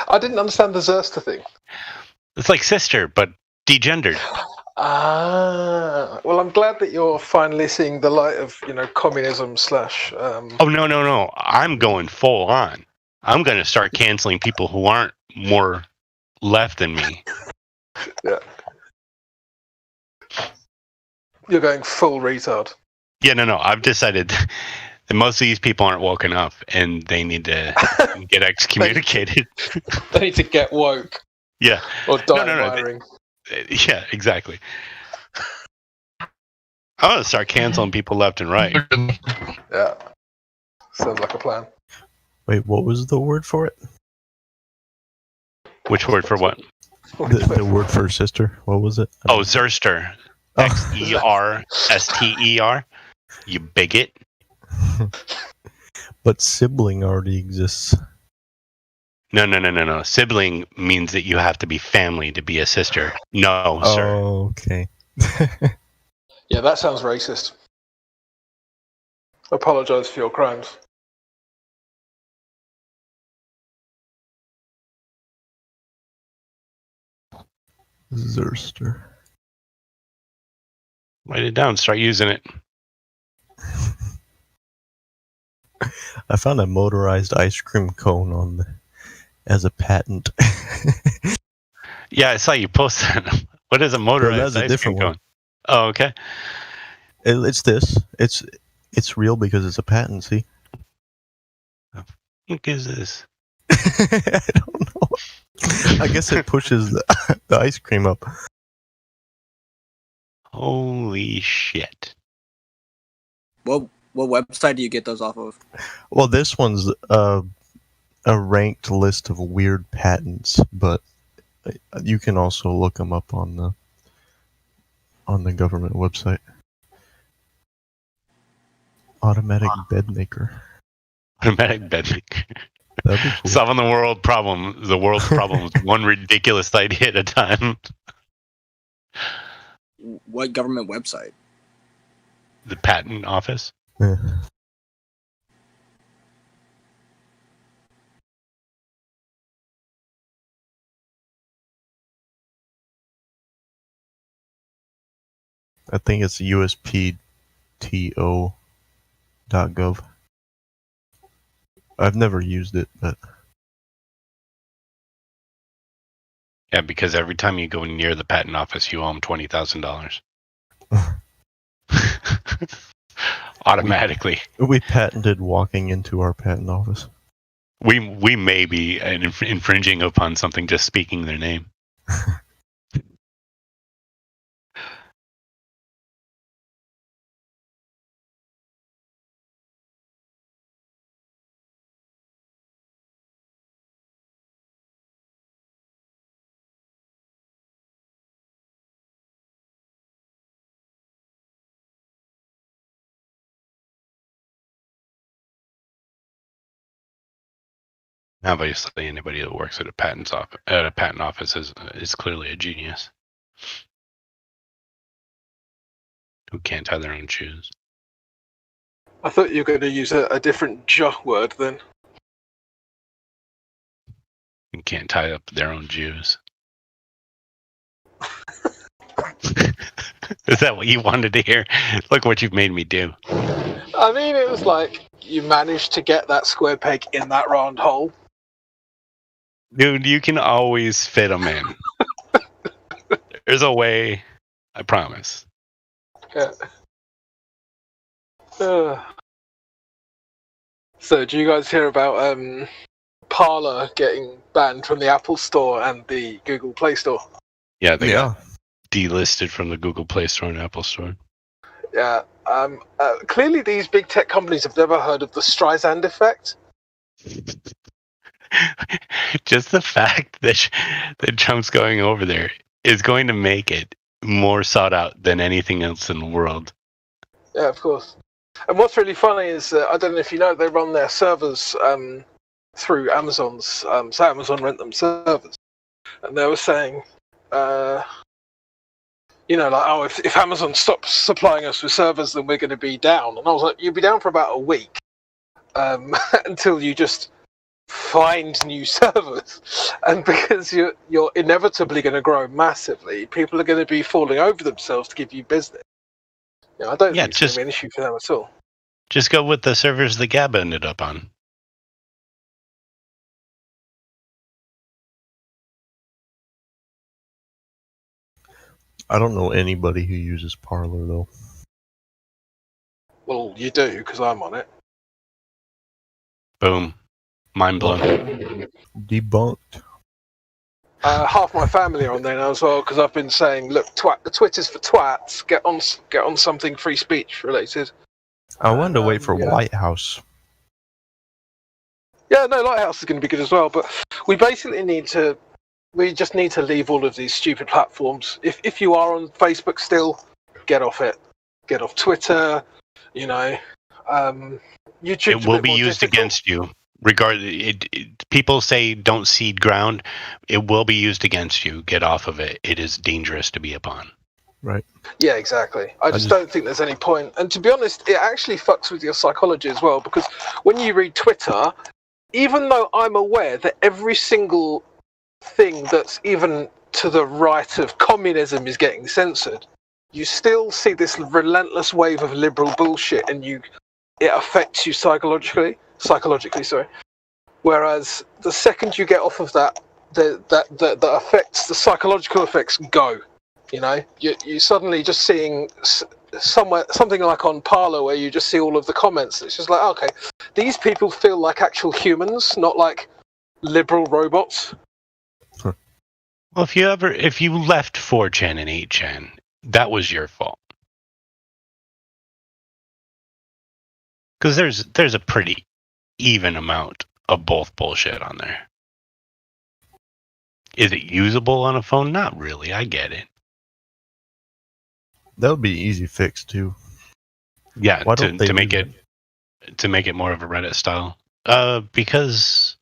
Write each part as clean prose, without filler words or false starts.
I didn't understand the Zerster thing. It's like sister, but degendered. Well, I'm glad that you're finally seeing the light of, communism slash... Oh, no. I'm going full on. I'm going to start canceling people who aren't more left than me. Yeah. You're going full retard. Yeah, no. I've decided that most of these people aren't woken up, and they need to get excommunicated. They need to get woke. Yeah. Or die wiring. Yeah, exactly. I'm going to start canceling people left and right. Yeah. Sounds like a plan. Wait, what was the word for it? Which word for what? The word for sister. What was it? Oh, Zerster. Xerster. You bigot. But sibling already exists. No. Sibling means that you have to be family to be a sister. No, sir. Oh, okay. Yeah, that sounds racist. Apologize for your crimes. Zerster. Write it down. Start using it. I found a motorized ice cream cone as a patent. Yeah, I saw you post that. What is a motorized that's a ice cream different cone? one. Oh, okay. It's this. It's real because it's a patent. See. What is this? I don't know. I guess it pushes the ice cream up. Holy shit. What website do you get those off of? Well, this one's a ranked list of weird patents, but you can also look them up on the government website. Automatic bed maker. Automatic bed maker. That'd be cool. Solving the world's problems one ridiculous idea at a time. What government website? The patent office. Yeah. I think it's uspto.gov. I've never used it, but Yeah, because every time you go near the patent office, you owe them $20,000. Automatically. We patented walking into our patent office. We may be infringing upon something just speaking their name. Obviously, anybody that works at a patent office is clearly a genius who can't tie their own shoes. I thought you were going to use a different word then. Who can't tie up their own Jews. Is that what you wanted to hear? Look what you've made me do. I mean, it was like you managed to get that square peg in that round hole. Dude, you can always fit them in. There's a way, I promise. Yeah. So, do you guys hear about Parler getting banned from the Apple Store and the Google Play Store? Yeah, they got delisted from the Google Play Store and Apple Store. Yeah. Clearly, these big tech companies have never heard of the Streisand effect. Just the fact that Trump's going over there is going to make it more sought out than anything else in the world. Yeah, of course. And what's really funny is, I don't know if you know, they run their servers through Amazon's, so Amazon rent them servers. And they were saying, if Amazon stops supplying us with servers, then we're going to be down. And I was like, you'll be down for about a week until you just find new servers, and because you're inevitably going to grow massively, people are going to be falling over themselves to give you business. I don't think it's going to be an issue for them at all. Just go with the servers the Gab ended up on. I don't know anybody who uses Parler though. Well, you do, because I'm on it. Boom. Mind blown. Debunked. Half my family are on there now as well, because I've been saying, look, the Twitter's for twats. Get on something free speech related. I wanted to wait for yeah. Lighthouse. Yeah, no, Lighthouse is going to be good as well, but we basically we just need to leave all of these stupid platforms. If you are on Facebook still, get off it. Get off Twitter, YouTube. It will be used against you. People say don't cede ground. It will be used against you. Get off of it. It is dangerous to be upon. Right. Yeah, exactly. I just don't think there's any point. And to be honest, it actually fucks with your psychology as well, because when you read Twitter, even though I'm aware that every single thing that's even to the right of communism is getting censored, you still see this relentless wave of liberal bullshit, and it affects you psychologically. Whereas the second you get off of that, the effects, the psychological effects go. You suddenly just seeing something like on Parler where you just see all of the comments. It's just like, okay, these people feel like actual humans, not like liberal robots. Well, if you left 4chan and 8chan, that was your fault. Because there's a pretty even amount of both bullshit on there. Is it usable on a phone? Not really. I get it. That would be an easy fix too. Yeah, to make it more of a Reddit style. Because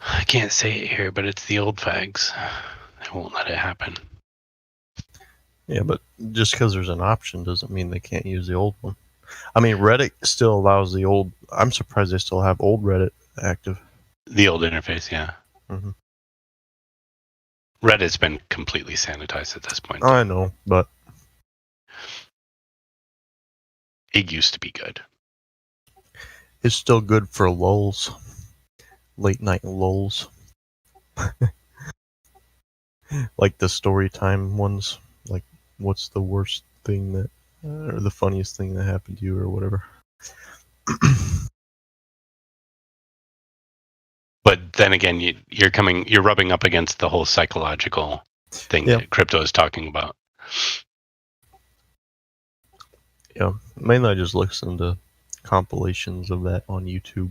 I can't say it here, but it's the old fags. They won't let it happen. Yeah, but just because there's an option doesn't mean they can't use the old one. I mean, Reddit still allows the old. I'm surprised they still have old Reddit active. The old interface, yeah. Mm-hmm. Reddit's been completely sanitized at this point. I know, but it used to be good. It's still good for lulz. Late night lulz. Like the story time ones. Like, what's the worst thing that, or the funniest thing that happened to you or whatever. But then again, you're rubbing up against the whole psychological thing that crypto is talking about. Yeah, mainly I just listen to compilations of that on YouTube.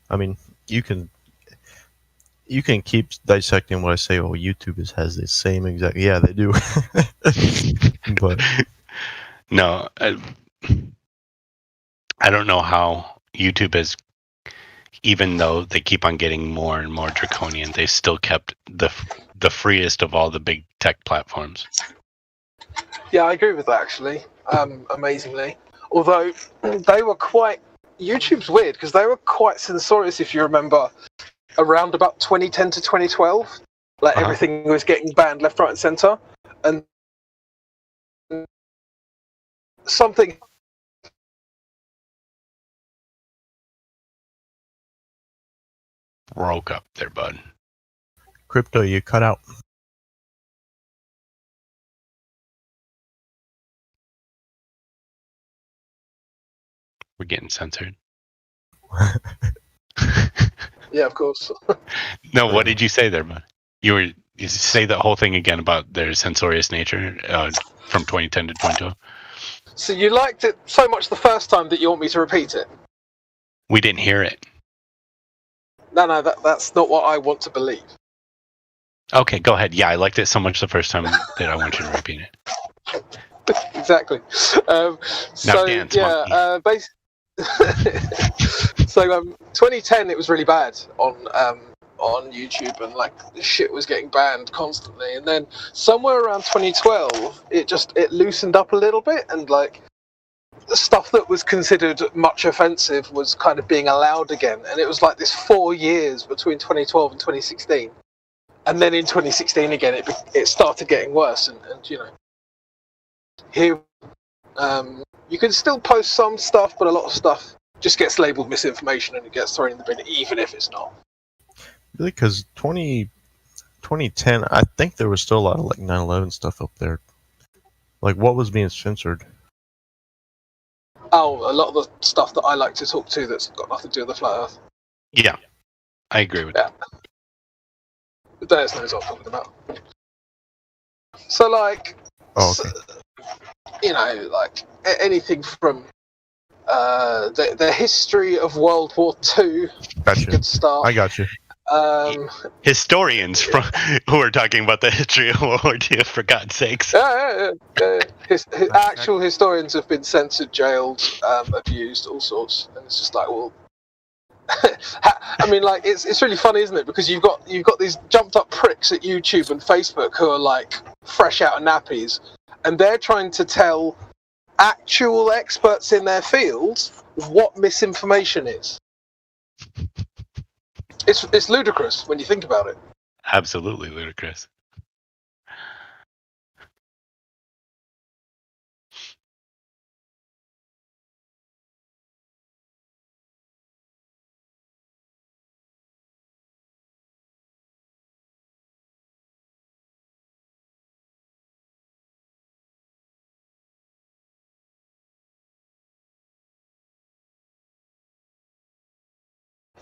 I mean, you can keep dissecting what I say. Oh, YouTube has the same exact. Yeah, they do. But no, I don't know how YouTube is. Even though they keep on getting more and more draconian, they still kept the freest of all the big tech platforms. Yeah, I agree with that actually. Amazingly, although they were quite. YouTube's weird because they were quite censorious. If you remember, around about 2010 to 2012, like everything was getting banned left, right, and center, and something. Broke up there, bud. Crypto, you cut out. We're getting censored. Yeah, of course. No, what did you say there, bud? You say the whole thing again about their censorious nature from 2010 to 2012. So you liked it so much the first time that you want me to repeat it? We didn't hear it. No, that's not what I want to believe. Okay, go ahead. Yeah, I liked it so much the first time that I want you to repeat it. Exactly. Now dance, yeah, so 2010 it was really bad on YouTube, and like shit was getting banned constantly, and then somewhere around 2012 it loosened up a little bit, and like stuff that was considered much offensive was kind of being allowed again, and it was like this 4 years between 2012 and 2016, and then in 2016 again it started getting worse, and you know, here you can still post some stuff, but a lot of stuff just gets labelled misinformation and it gets thrown in the bin, even if it's not. Really, because 2010, I think there was still a lot of like 9/11 stuff up there. Like, what was being censored? Oh, a lot of the stuff that I like to talk to that's got nothing to do with the flat Earth. Yeah, I agree with that. There's knows what I'm talking about. So, like, you know, like anything from the history of World War II. Gotcha. Good start. I got you. Historians who are talking about the history of World War II, for God's sakes. Actual historians have been censored, jailed, abused, all sorts, and it's just like, well, I mean, like, it's really funny, isn't it? Because you've got these jumped up pricks at YouTube and Facebook who are like fresh out of nappies, and they're trying to tell actual experts in their fields what misinformation is. It's ludicrous when you think about it. Absolutely ludicrous.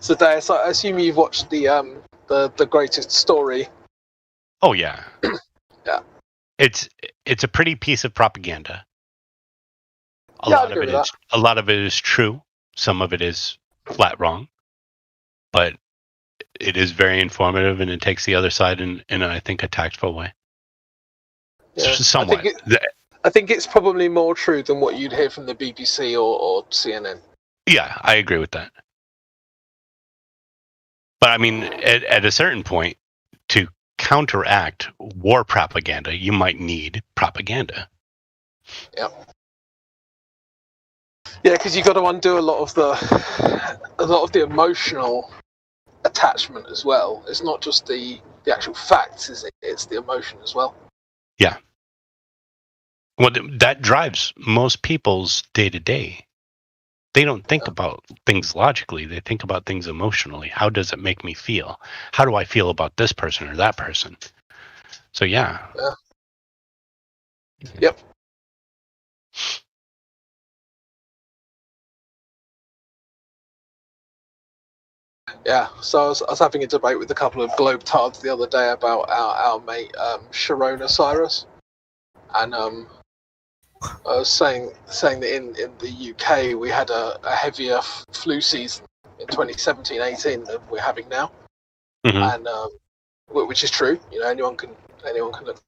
So, Deus, I assume you've watched the Greatest Story. Oh yeah. Yeah. It's a pretty piece of propaganda. A lot of it is true. Some of it is flat wrong. But it is very informative, and it takes the other side in I think a tactful way. Yeah. Somewhat. I think it's probably more true than what you'd hear from the BBC or CNN. Yeah, I agree with that. But I mean, at a certain point, to counteract war propaganda, you might need propaganda. Yeah. Yeah, because you've got to undo a lot of the emotional attachment as well. It's not just the actual facts, is it? It's the emotion as well. Yeah. Well, that drives most people's day-to-day. They don't think about things logically. They think about things emotionally. How does it make me feel? How do I feel about this person or that person? So, yeah. Yep. Yeah, so I was having a debate with a couple of globetards the other day about our mate Sharon Osiris, and I was saying that in the UK we had a heavier flu season in 2017-18 than we're having now, and which is true. You know, anyone can look.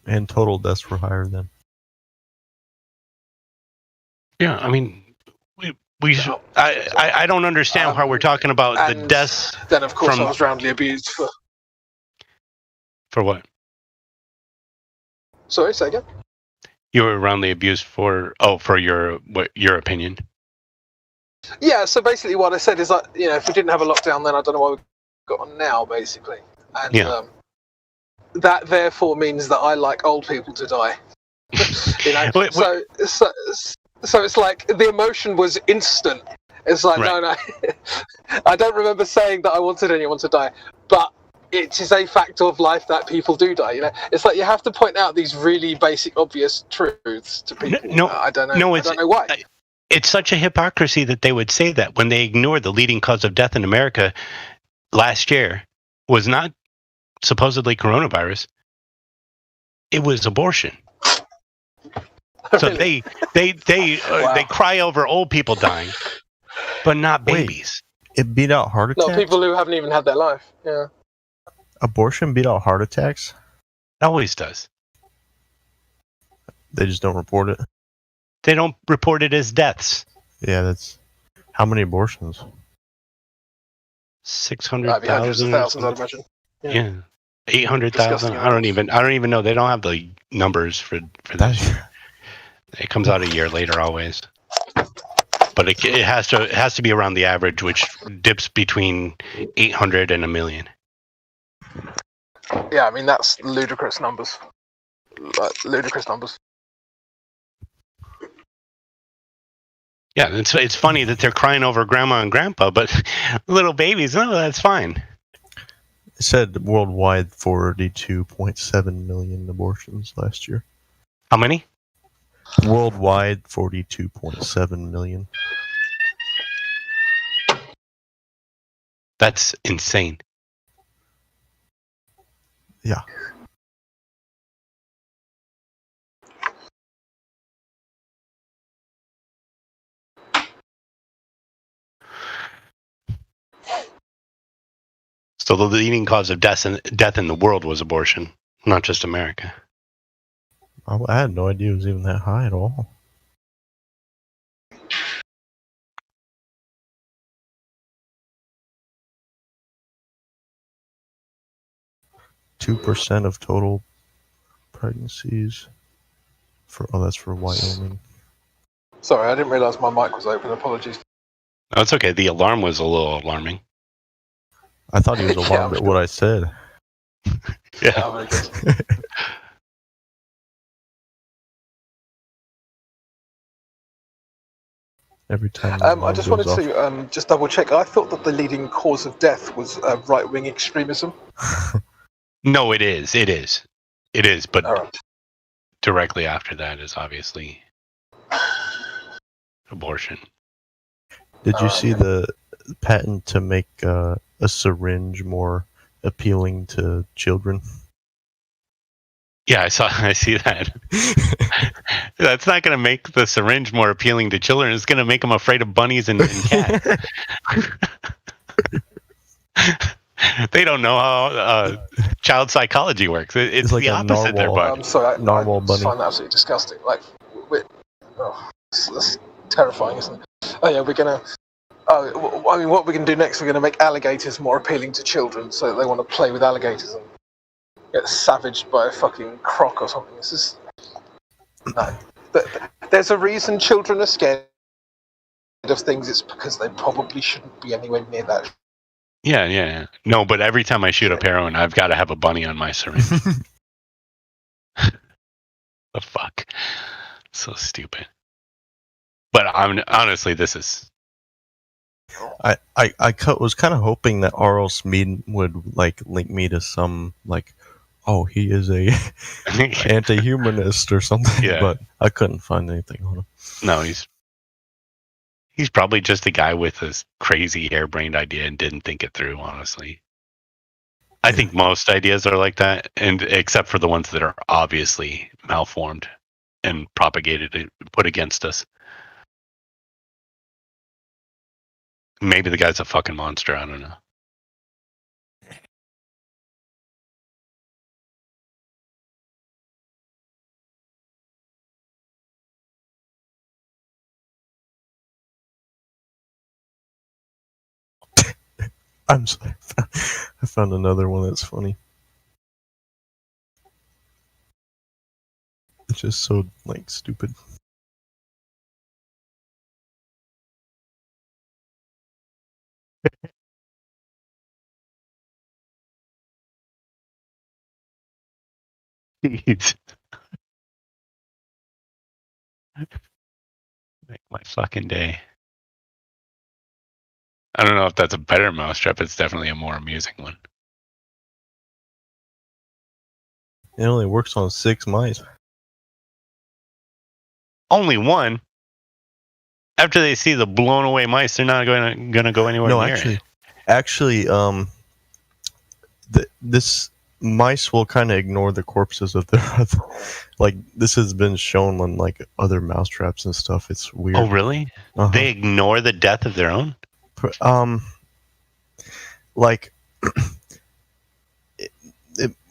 And total deaths were higher then. Yeah, I mean, I don't understand how we're talking about the deaths. Then, of course, I was roundly abused for. For what? Sorry, say again. You were roundly abused for your opinion. Yeah, so basically what I said is that, you know, if we didn't have a lockdown, then I don't know why we've got on now, basically. And that therefore means that I like old people to die. You know, so it's like the emotion was instant. It's like, no, I don't remember saying that I wanted anyone to die, but it is a fact of life that people do die. You know, it's like you have to point out these really basic, obvious truths to people. No, I don't know. I don't know why. It's such a hypocrisy that they would say that when they ignore the leading cause of death in America last year was not supposedly coronavirus. It was abortion. So they cry over old people dying, but not babies. Wait, it beat out heart attacks? No, people who haven't even had their life. Yeah. Abortion beat out heart attacks? It always does. They just don't report it? They don't report it as deaths. Yeah, that's... How many abortions? 600,000. Hundreds of thousands, I'd imagine. Yeah. 800,000. I don't even know. They don't have the numbers for that. It comes out a year later always. But it has to be around the average, which dips between 800 and 1 million. Yeah, I mean that's ludicrous numbers. Ludicrous numbers. Yeah, it's funny that they're crying over grandma and grandpa, but little babies, no, that's fine. It said worldwide 42.7 million abortions last year. How many? Worldwide 42.7 million. That's insane. Yeah. So the leading cause of death in the world was abortion, not just America. I had no idea it was even that high at all. %2 of total pregnancies. That's for Wyoming. Sorry, I didn't realise my mic was open. Apologies. No, it's okay. The alarm was a little alarming. I thought he was alarmed at what I said. Yeah. very good. Every time. I just wanted to just double check. I thought that the leading cause of death was right-wing extremism. No, it is. It is. But Right. directly after that is obviously abortion. Did you see the patent to make a syringe more appealing to children? Yeah, I see that. That's not going to make the syringe more appealing to children. It's going to make them afraid of bunnies and cats. They don't know how child psychology works. It's like the opposite there, bud. I'm sorry, I bunny. find that absolutely disgusting. Like, that's terrifying, isn't it? Oh yeah, we're gonna. I mean, what we're gonna do next? We're gonna make alligators more appealing to children, so they want to play with alligators and get savaged by a fucking croc or something. This is no. There's a reason children are scared of things. It's because they probably shouldn't be anywhere near that. Yeah. No, but every time I shoot up heroin, I've got to have a bunny on my syringe. The fuck? So stupid. But honestly, this is. I was kind of hoping that R.L. Smeed would like link me to some like, oh, he is a anti-humanist or something. Yeah. But I couldn't find anything on him. No, he's probably just a guy with this crazy harebrained idea and didn't think it through. Honestly, I think most ideas are like that, and except for the ones that are obviously malformed and propagated and put against us. Maybe the guy's a fucking monster. I don't know. I'm sorry. I found another one that's funny. It's just so like stupid. Jeez. Make my fucking day. I don't know if that's a better mousetrap. It's definitely a more amusing one. It only works on 6 mice. Only one. After they see the blown away mice, they're not going to go anywhere near it. Actually, this mice will kind of ignore the corpses of their other. Like this has been shown on like other mousetraps and stuff. It's weird. Oh, really? Uh-huh. They ignore the death of their own? Like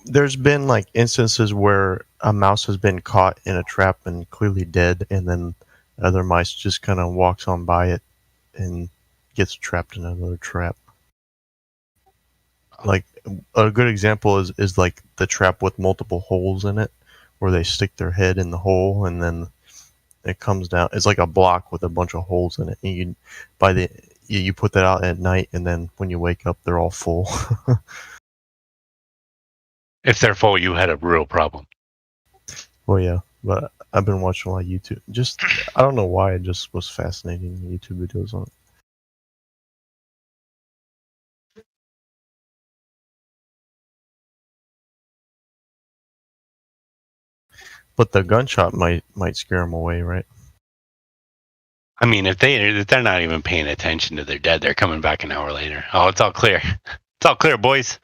there's been like instances where a mouse has been caught in a trap and clearly dead, and then other mice just kind of walks on by it and gets trapped in another trap. Like a good example is like the trap with multiple holes in it, where they stick their head in the hole and then it comes down. It's like a block with a bunch of holes in it. And you put that out at night, and then when you wake up, they're all full. If they're full, you had a real problem. Well, yeah, but I've been watching a lot of YouTube. Just I don't know why, it just was fascinating. YouTube videos on it. But the gunshot might scare them away, right? I mean, if they're not even paying attention to their dead, they're coming back an hour later. Oh, it's all clear. It's all clear, boys.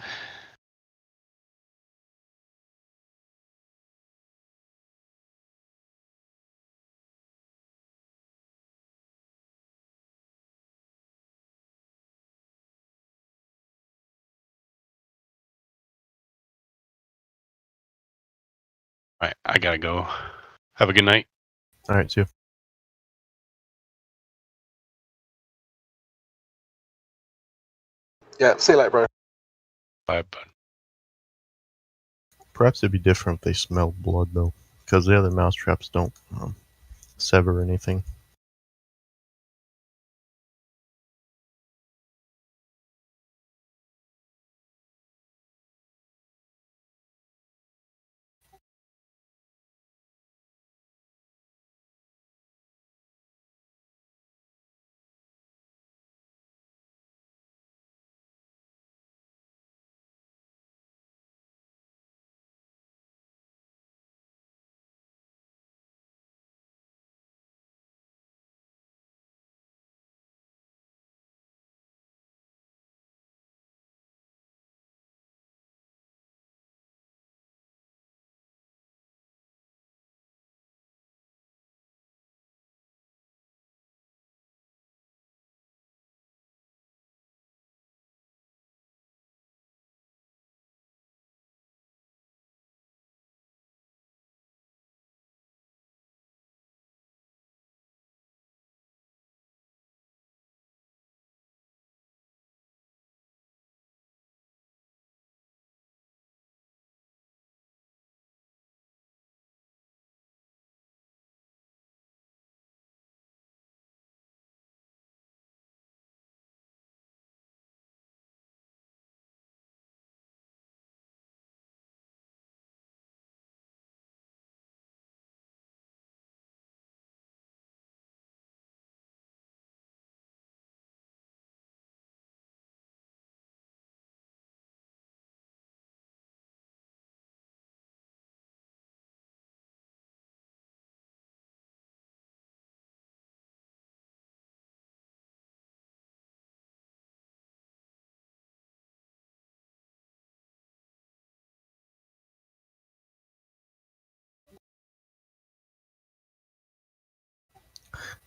All right, I gotta go. Have a good night. All right, see you. Yeah, see you later, bro. Bye, bud. Perhaps it'd be different if they smelled blood, though, because the other mousetraps don't sever anything.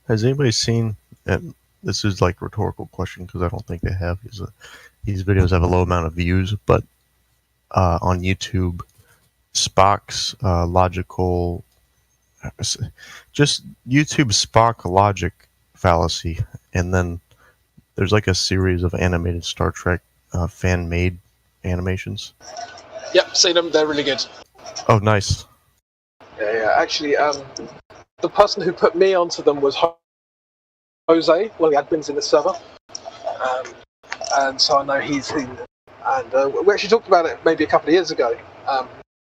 Has anybody seen? And this is like a rhetorical question because I don't think they have. These videos have a low amount of views, but on YouTube, Spock's logical, just YouTube Spock logic fallacy, and then there's like a series of animated Star Trek fan-made animations. Yep, see them. They're really good. Oh, nice. Yeah. Actually, the person who put me onto them was Jose, one of the admins in the server, and so I know he's seen them. And we actually talked about it maybe a couple of years ago, about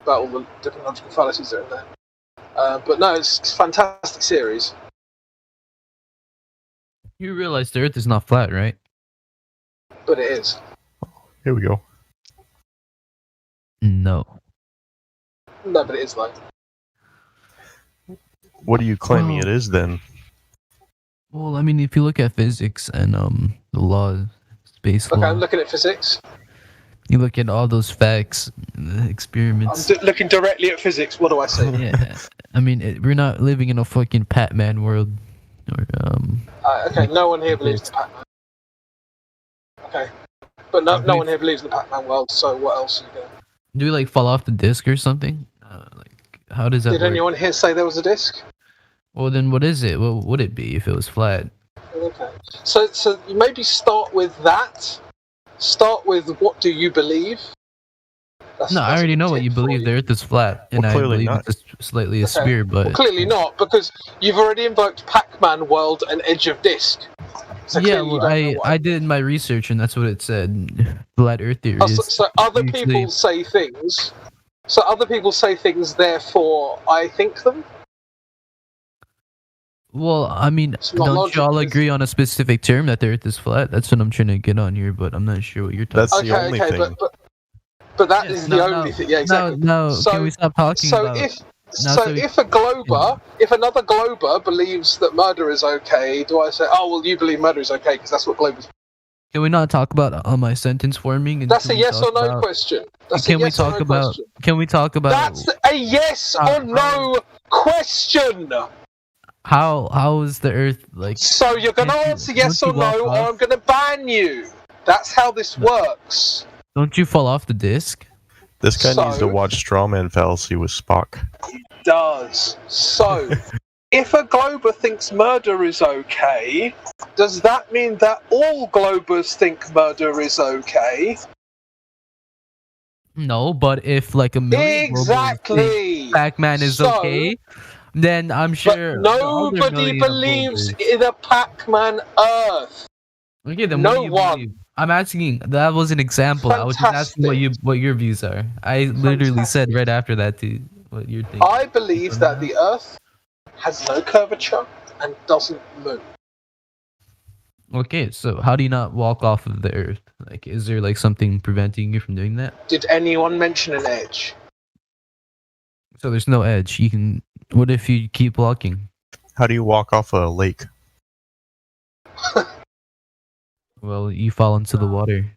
all the different logical fallacies that are in there. But no, it's a fantastic series. You realize the Earth is not flat, right? But it is. Here we go. No. No, but it is though. What are you claiming it is then? Well, I mean, if you look at physics and the law, space Okay, law, I'm looking at physics. you look at all those facts, the experiments. I'm looking directly at physics. What do I see? Yeah, I mean, we're not living in a fucking Pac-Man world. Or, Okay, no one here believes in Pac-Man. Okay, but no one here believes in the Pac-Man world. So what else are you doing? do we like fall off the disc or something? Like, how does that Did work? anyone here say there was a disc? Well, then what is it? What would it be if it was flat? Okay, so you maybe start with that. Start with what do you believe, No, I that's a already good know what tip you for believe. The Earth is flat, and Well, I clearly believe not. it's slightly a Okay. sphere. But Well, clearly not, because you've already invoked Pac-Man World and Edge of Disc. So yeah, clearly you well, don't know what I did my research, and that's what it said. Flat Earth theory Oh, so, is so other usually. people say things. So other people say things, therefore I think them. Well, I mean, It's not don't you all logical, is agree it? on a specific term that the Earth is flat? That's what I'm trying to get on here, but I'm not sure what you're talking. That's the Okay, only okay, thing. but that Yes, is the only thing. Yeah, exactly. No. Can we stop talking So about? if a glober, if another glober believes that murder is okay, do I say, oh well, you believe murder is okay because that's what globers? Can we not talk about my sentence forming? And That's can a we yes talk or no about- question. That's Can a we yes or talk no about? question. Can we talk about? That's a yes or no question. How is the Earth like? So you're going to Can't you- answer yes don't or you walk no, or off? I'm going to ban you. That's how this works. Don't you fall off the disc? This guy needs to So- watch Strawman Fallacy with Spock. Does. So, if a glober thinks murder is okay, does that mean that all globers think murder is okay? No, but if like a million globals think Exactly. Pac-Man is So- okay, then I'm But sure the other nobody million of believes globers- in a Pac-Man Earth. Okay, then no what do you one. believe? I'm asking. That was an example. I was just asking what your views are. I literally said right after that to what you're thinking. I believe that the Earth has no curvature and doesn't move. Okay, so how do you not walk off of the Earth? Like, is there like something preventing you from doing that? Did anyone mention an edge? So there's no edge. You can. What if you keep walking? How do you walk off a lake? Well, you fall into the water.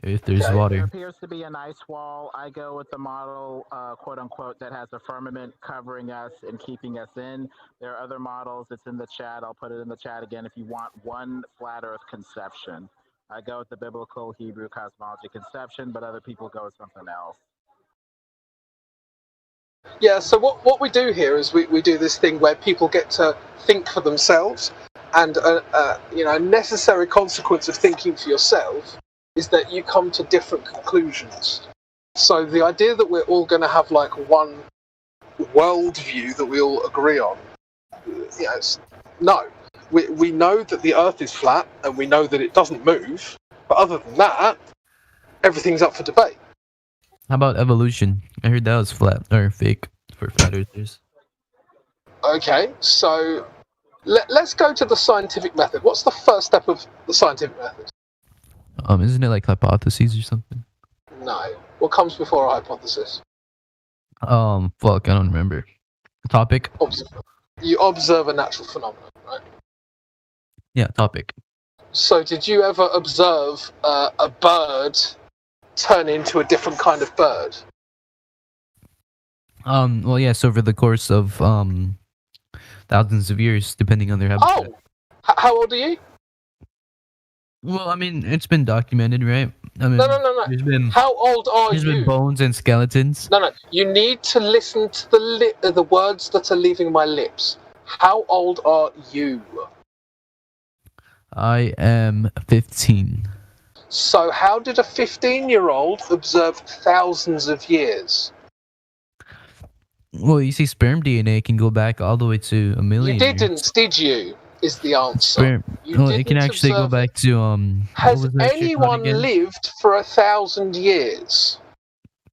If there's Okay. There water. appears to be an ice wall. I go with the model, quote unquote, that has a firmament covering us and keeping us in. There are other models. It's in the chat. I'll put it in the chat again if you want one flat Earth conception. I go with the biblical Hebrew cosmology conception, but other people go with something else. Yeah, so what we do here is we do this thing where people get to think for themselves, and a necessary consequence of thinking for yourself is that you come to different conclusions. So the idea that we're all going to have like one worldview that we all agree on, no. We know that the Earth is flat, and we know that it doesn't move, but other than that, everything's up for debate. How about evolution? I heard that was flat or fake for flat earthers. Okay, so let's go to the scientific method. What's the first step of the scientific method? Isn't it like hypotheses or something? No. What comes before a hypothesis? Fuck, I don't remember. Topic? You observe a natural phenomenon, right? Yeah, topic. So did you ever observe a bird turn into a different kind of bird? Well, yes, over the course of thousands of years, depending on their habitat. Oh! How old are you? Well, I mean, it's been documented, right? I mean, No. There's been How old are there's you? been bones and skeletons. No. You need to listen to the words that are leaving my lips. How old are you? I am 15. So how did a 15-year-old observe thousands of years? Well, you see, sperm DNA can go back all the way to a million. You years. didn't, did you? Is the answer. Sperm. You Well, it can didn't actually go observe back to Has what was that shit called anyone again? lived for 1,000 years?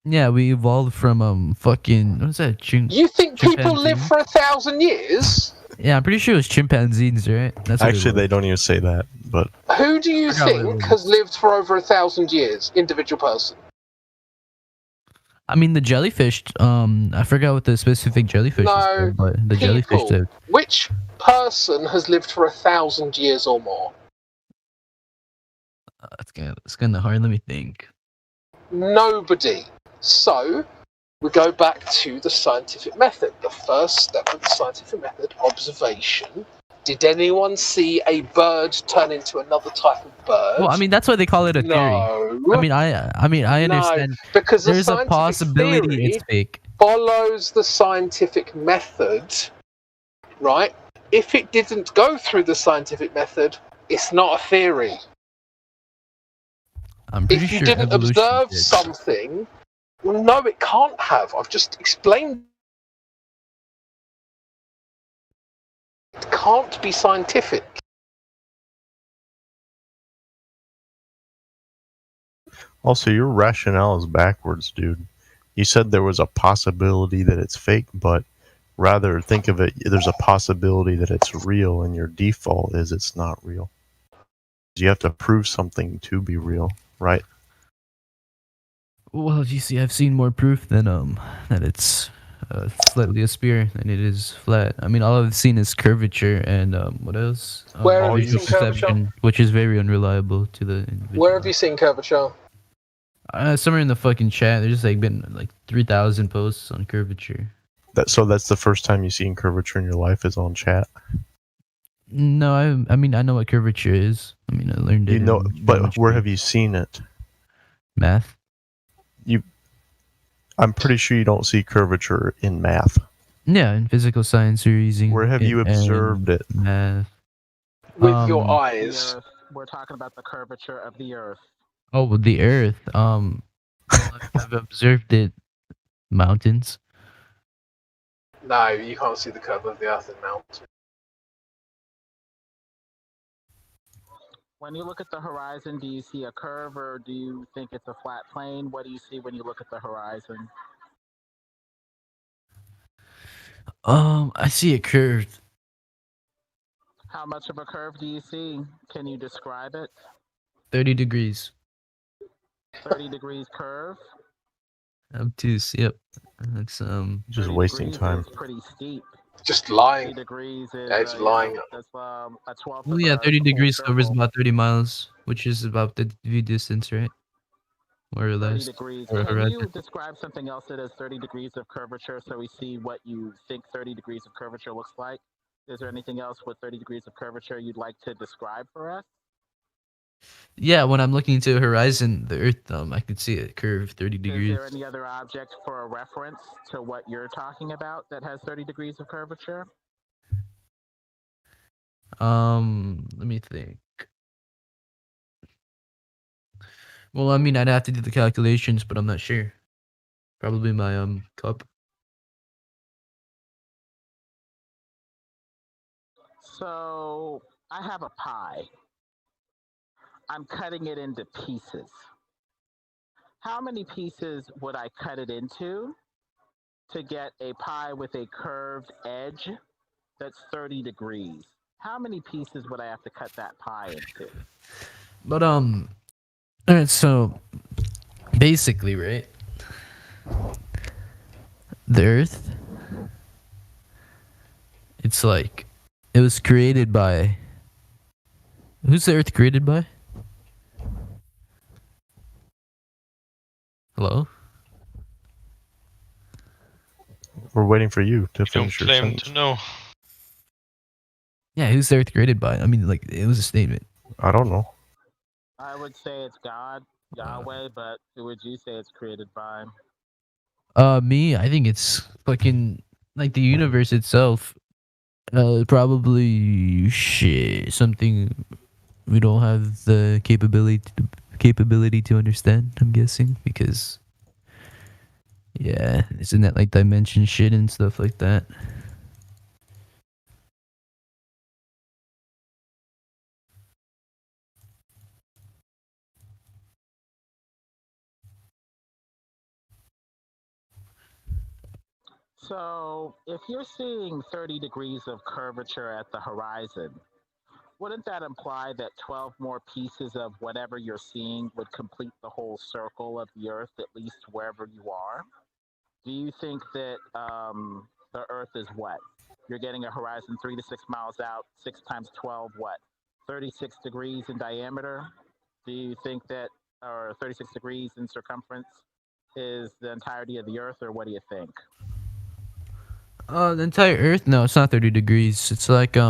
Yeah, we evolved from fucking what's that? You think people Chimpanzee? live for 1,000 years? Yeah, I'm pretty sure it was chimpanzees, right? That's what it Actually, they was. don't even say that, but Who do you I forgot what it think was. has lived for over 1,000 years? Individual person. I mean, the jellyfish. I forgot what the specific jellyfish is No, called, but the jellyfish people. did. Which person has lived for 1,000 years or more? It's kind of hard. Let me think. Nobody. So, we go back to the scientific method. The first step of the scientific method, observation. Did anyone see a bird turn into another type of bird? Well, I mean, that's why they call it a theory. no. I mean, I understand. No, because the There's a scientific possibility theory it's fake. follows the scientific method, right? If it didn't go through the scientific method, it's not a theory. I'm pretty If you sure didn't evolution observe did. something, Well, no, it can't have. I've just explained. It can't be scientific. Also, your rationale is backwards, dude. You said there was a possibility that it's fake, but rather think of it, there's a possibility that it's real, and your default is it's not real. You have to prove something to be real, right? Well, you see, I've seen more proof than that it's slightly a spear than it is flat. I mean, all I've seen is curvature and what else? Where have you Visual seen curvature? perception, which is very unreliable to the individual. Where have you seen curvature? Somewhere in the fucking chat, there's just like been like 3,000 posts on curvature. So that's the first time you've seen curvature in your life is on chat. No, I mean I know what curvature is. I mean I learned it. You know, in but geometry. where have you seen it? Math? I'm pretty sure you don't see curvature in math. Yeah, in physical science you're using. Where have you observed it? Math. With your The eyes. Earth. We're talking about the curvature of the Earth. Oh, with the Earth. I've observed it. Mountains. No, you can't see the curve of the Earth in mountains. When you look at the horizon, do you see a curve or do you think it's a flat plane? What do you see when you look at the horizon? I see it curved. How much of a curve do you see? Can you describe it? 30 degrees. 30 degrees curve? Obtuse, yep. That's Just 30 wasting degrees time. is pretty steep. Just lying. 30 degrees is Yeah, it's lying. that's a 12th well, of yeah, a 30 whole degrees covers circle. about 30 miles, which is about the view distance, right? More or 30 less. degrees. Or Can you horizon. describe something else that is 30 degrees of curvature so we see what you think 30 degrees of curvature looks like? Is there anything else with 30 degrees of curvature you'd like to describe for us? Yeah, when I'm looking into a horizon, the Earth, I could see it curve 30 degrees. Is there any other object for a reference to what you're talking about that has 30 degrees of curvature? Let me think. Well, I mean, I'd have to do the calculations, but I'm not sure. Probably my cup. So I have a pie. I'm cutting it into pieces. How many pieces would I cut it into to get a pie with a curved edge that's 30 degrees? How many pieces would I have to cut that pie into? But alright, so basically, right? The Earth, it's like it was created by. Who's the Earth created by? Hello? We're waiting for you to You don't finish your claim sentence. to know. Yeah, who's the Earth created by? I mean, like, it was a statement. I don't know. I would say it's God, Yahweh, but who would you say it's created by? Me, I think it's fucking like the universe itself. Probably shit. Something we don't have the capability to understand. I'm guessing because, yeah, isn't that like dimension shit and stuff like that? So, if you're seeing 30 degrees of curvature at the horizon, wouldn't that imply that 12 more pieces of whatever you're seeing would complete the whole circle of the Earth, at least wherever you are? Do you think that the Earth is what? You're getting a horizon 3 to 6 miles out, 6 times 12, what? 36 degrees in diameter? Do you think that, or 36 degrees in circumference, is the entirety of the Earth, or what do you think? The entire Earth? No, it's not 30 degrees. It's like like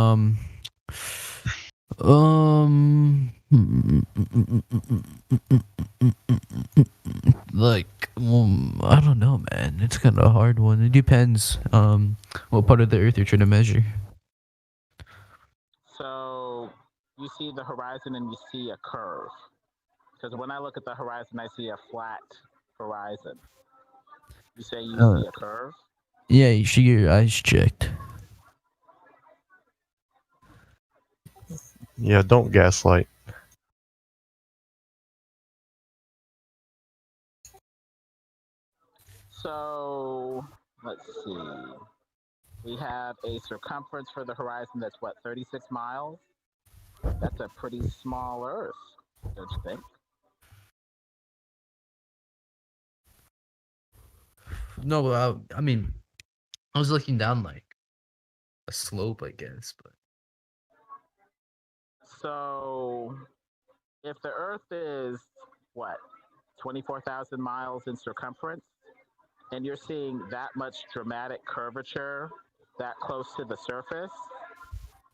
I don't know, man. It's kind of a hard one. It depends what part of the Earth you're trying to measure. So you see the horizon and you see a curve. Because when I look at the horizon, I see a flat horizon. You say you Uh, see a curve? Yeah, you should get your eyes checked. Yeah, don't gaslight. So let's see. We have a circumference for the horizon that's what, 36 miles? That's a pretty small Earth, don't you think? No, I mean, I was looking down like a slope, I guess, but So if the Earth is what, 24,000 miles in circumference, and you're seeing that much dramatic curvature that close to the surface,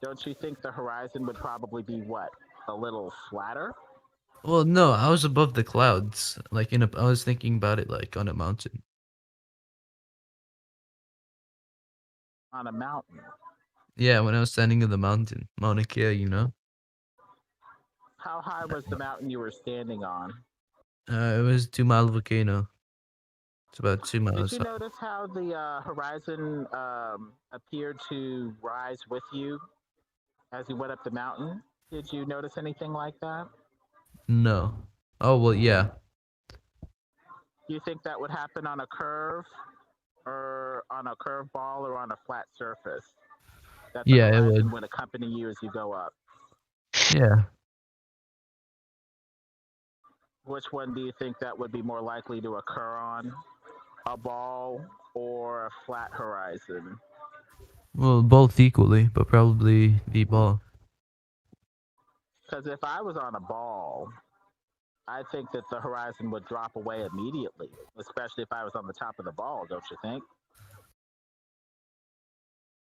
don't you think the horizon would probably be what, a little flatter well, no, I was above the clouds, like I was thinking about it like on a mountain. on a mountain? Yeah, when I was standing in the mountain, Mauna Kea, you know. How high was the mountain you were standing on? It was 2 Mile volcano. It's about two Did miles you high. notice how the horizon appeared to rise with you as you went up the mountain? Did you notice anything like that? No. Oh well, yeah. Do you think that would happen on a curve or on a curve ball or on a flat surface? That the Yeah, it horizon would. would accompany you as you go up. Yeah. Which one do you think that would be more likely to occur on? A ball or a flat horizon? Well, both equally, but probably the ball. Because if I was on a ball, I think that the horizon would drop away immediately, especially if I was on the top of the ball, don't you think?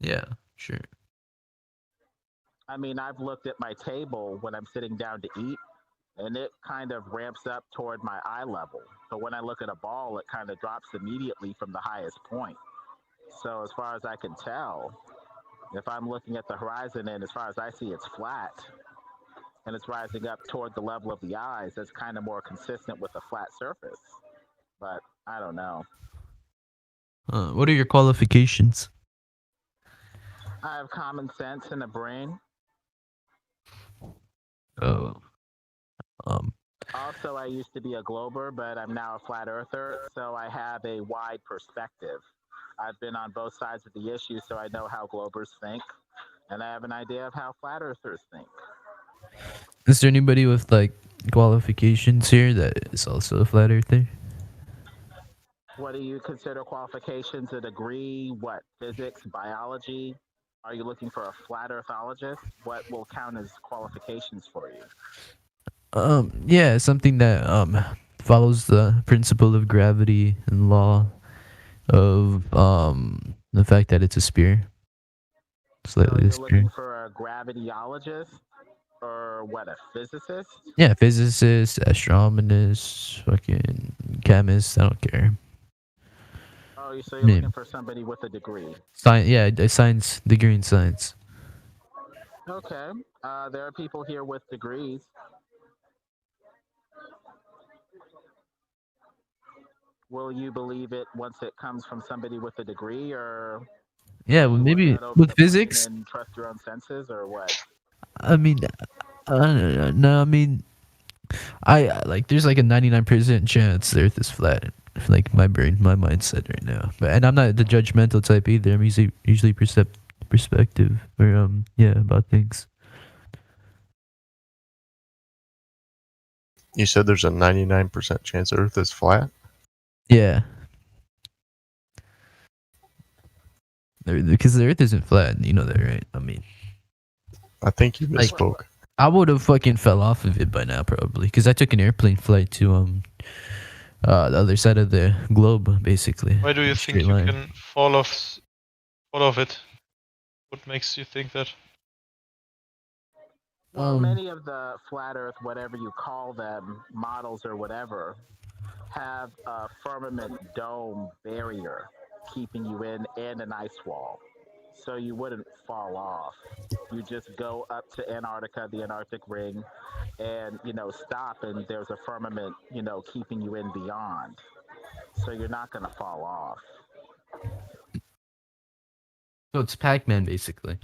Yeah, sure. I mean, I've looked at my table when I'm sitting down to eat, and it kind of ramps up toward my eye level. But when I look at a ball, it kind of drops immediately from the highest point. So, as far as I can tell, if I'm looking at the horizon and as far as I see, it's flat and it's rising up toward the level of the eyes, that's kind of more consistent with a flat surface. But I don't know. What are your qualifications? I have common sense and a brain. Oh. Um. Also, I used to be a glober, but I'm now a flat earther, so I have a wide perspective. I've been on both sides of the issue, so I know how globers think, and I have an idea of how flat earthers think. Is there anybody with like qualifications here that is also a flat earther? What do you consider qualifications? A degree? What? Physics? Biology? Are you looking for a flat earthologist? What will count as qualifications for you? Yeah, something that follows the principle of gravity and law of the fact that it's a sphere. So Slightly a you're looking sphere. for a gravityologist or what, a physicist? Yeah, physicist, astronomist, fucking chemist. I don't care. Oh, so you're Yeah. looking for somebody with a degree. Science. Yeah, a science degree in science. Okay. There are people here with degrees. Will you believe it once it comes from somebody with a degree, or Yeah, will well, you look maybe that over with the plane physics. and trust your own senses, or what? I mean, no, I mean, like there's like a 99% chance the Earth is flat. Like my brain, my mindset right now. But and I'm not the judgmental type either. I'm usually perspective or yeah about things. You said there's a 99% chance Earth is flat? Yeah, because the Earth isn't flat. You know that, right? I mean, I think you Like- misspoke. I would have fucking fell off of it by now probably because I took an airplane flight to the other side of the globe basically. Why do you Straight think you line. can fall off it? What makes you think that? Well, Um, many of the flat Earth, whatever you call them, models or whatever, have a firmament dome barrier keeping you in and an ice wall. So you wouldn't fall off. You just go up to Antarctica, the Antarctic ring, and stop, and there's a firmament, keeping you in beyond. so you're not going to fall off. So it's Pac-Man, basically.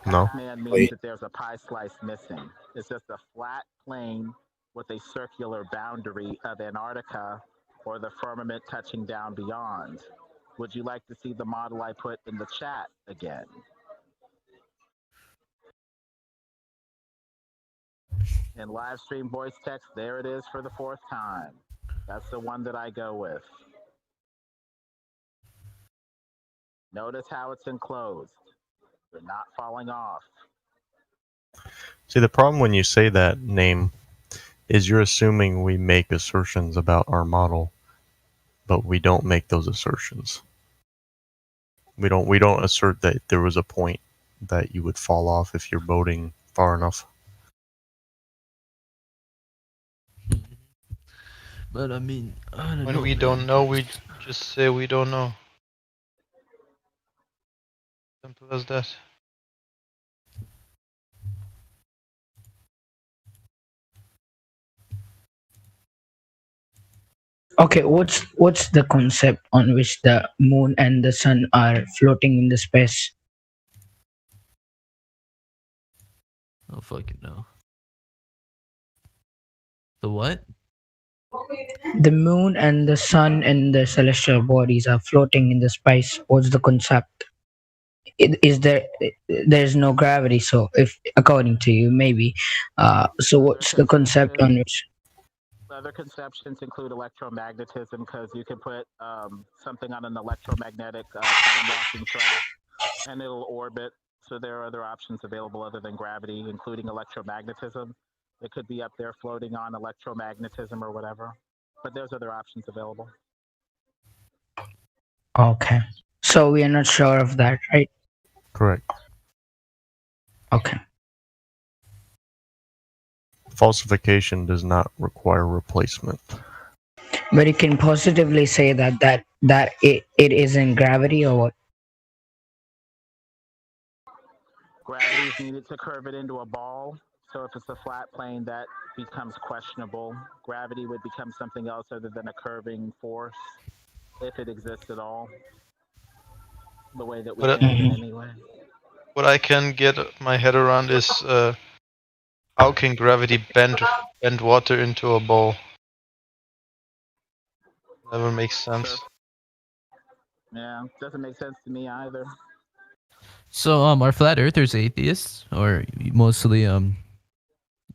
No. Pac-Man means that there's a pie slice missing. It's just a flat plane with a circular boundary of Antarctica or the firmament touching down beyond. Would you like to see the model I put in the chat again? In live stream voice text, there it is for the 4th time. That's the one that I go with. Notice how it's enclosed. They're not falling off. See, the problem when you say that name is you're assuming we make assertions about our model, but we don't make those assertions. We don't assert that there was a point that you would fall off if you're boating far enough. But I mean, I don't When know, we man. don't know, we just say we don't know. Simple as that. Okay, what's the concept on which the moon and the sun are floating in the space? Oh fucking no. The what? The moon and the sun and the celestial bodies are floating in the space. What's the concept? Is there's no gravity? So, if according to you, maybe. So, what's the concept on which? Other conceptions include electromagnetism because you can put something on an electromagnetic time walking track and it'll orbit. So there are other options available other than gravity, including electromagnetism. It could be up there floating on electromagnetism or whatever. But there's other options available. Okay, so we are not sure of that, right? Correct. Okay. Falsification does not require replacement. But you can positively say that it isn't gravity or what? Gravity is needed to curve it into a ball. So if it's a flat plane, that becomes questionable. Gravity would become something else other than a curving force, if it exists at all. The way that we But, think of it anyway. What I can get my head around is how can gravity bend water into a ball? Never makes sense. Sure. Yeah, doesn't make sense to me either. So are flat earthers atheists or mostly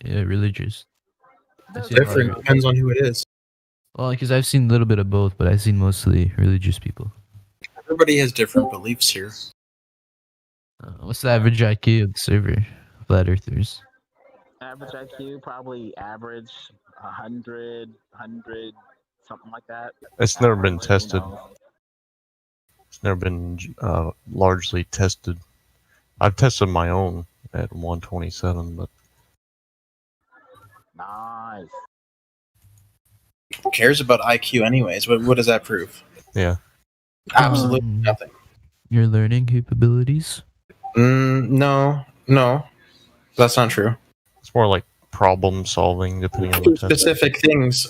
religious? I've seen a lot of- Different. Depends on who it is. Well, because I've seen a little bit of both, but I've seen mostly religious people. Everybody has different beliefs here. What's the average IQ of the server? Flat earthers. Average IQ, probably average 100, something like that. It's never been Who tested. knows? It's never been largely tested. I've tested my own at 127, but Nice. Who cares about IQ anyways? What does that prove? yeah. Absolutely Um, nothing. Your learning capabilities? No. That's not true. It's more like problem solving, depending on the test. Specific things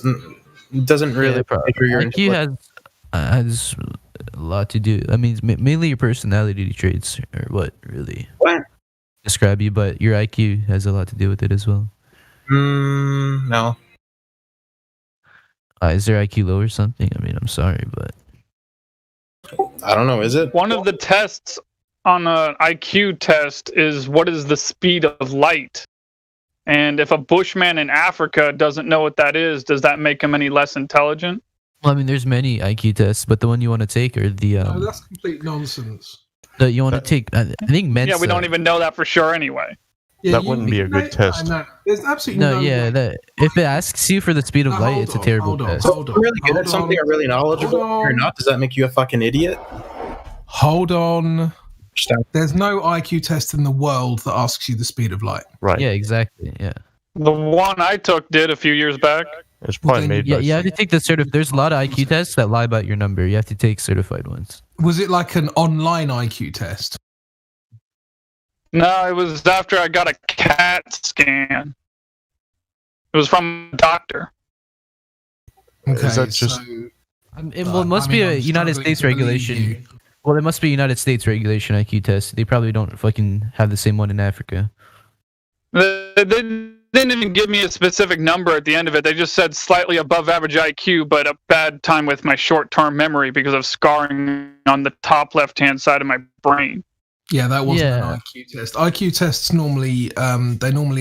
doesn't really figure your IQ has a lot to do. I mean, mainly your personality traits are what really describe you, but your IQ has a lot to do with it as well. No. Is their IQ low or something? I mean, I'm sorry, but I don't know. Is it? One of the tests on an IQ test is what is the speed of light? And if a bushman in Africa doesn't know what that is, does that make him any less intelligent? well, I mean, there's many IQ tests, but the one you want to take are the No, that's complete nonsense. that you want to take. I think Mensa. Yeah, we don't even know that for sure anyway. Yeah, That wouldn't be a good test. No, there's absolutely No, no yeah, way. that if it asks you for the speed of No, light, hold it's a on, terrible hold on, test. hold If you're really good at hold something on. or really knowledgeable Hold or on. not, does that make you a fucking idiot? Hold on. There's no IQ test in the world that asks you the speed of light. Right. Yeah, exactly. Yeah. The one I took did a few years back. It's probably made Yeah, by you have to take the There's a lot of IQ tests that lie about your number. You have to take certified ones. Was it like an online IQ test? No, it was after I got a CAT scan. It was from a doctor. Okay, Is that just so Well, it must be a United States regulation. Well, it must be United States regulation IQ test. They probably don't fucking have the same one in Africa. They didn't even give me a specific number at the end of it. They just said slightly above average IQ, but a bad time with my short-term memory because of scarring on the top left-hand side of my brain. Yeah, that wasn't an IQ test. IQ tests normally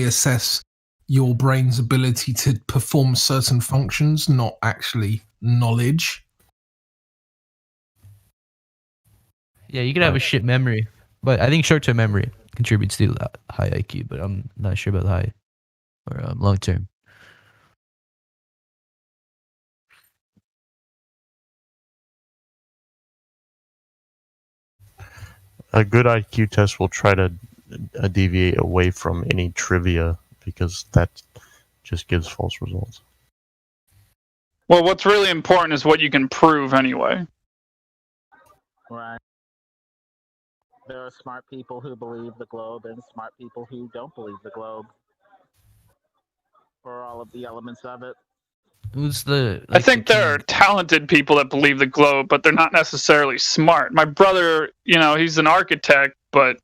assess your brain's ability to perform certain functions, not actually knowledge. Yeah, you could have a shit memory, but I think short-term memory contributes to high IQ, but I'm not sure about high or long-term. A good IQ test will try to deviate away from any trivia because that just gives false results. Well, what's really important is what you can prove anyway. Right. There are smart people who believe the globe and smart people who don't believe the globe. For all of the elements of it. I think there are talented people that believe the globe, but they're not necessarily smart. My brother, he's an architect, but,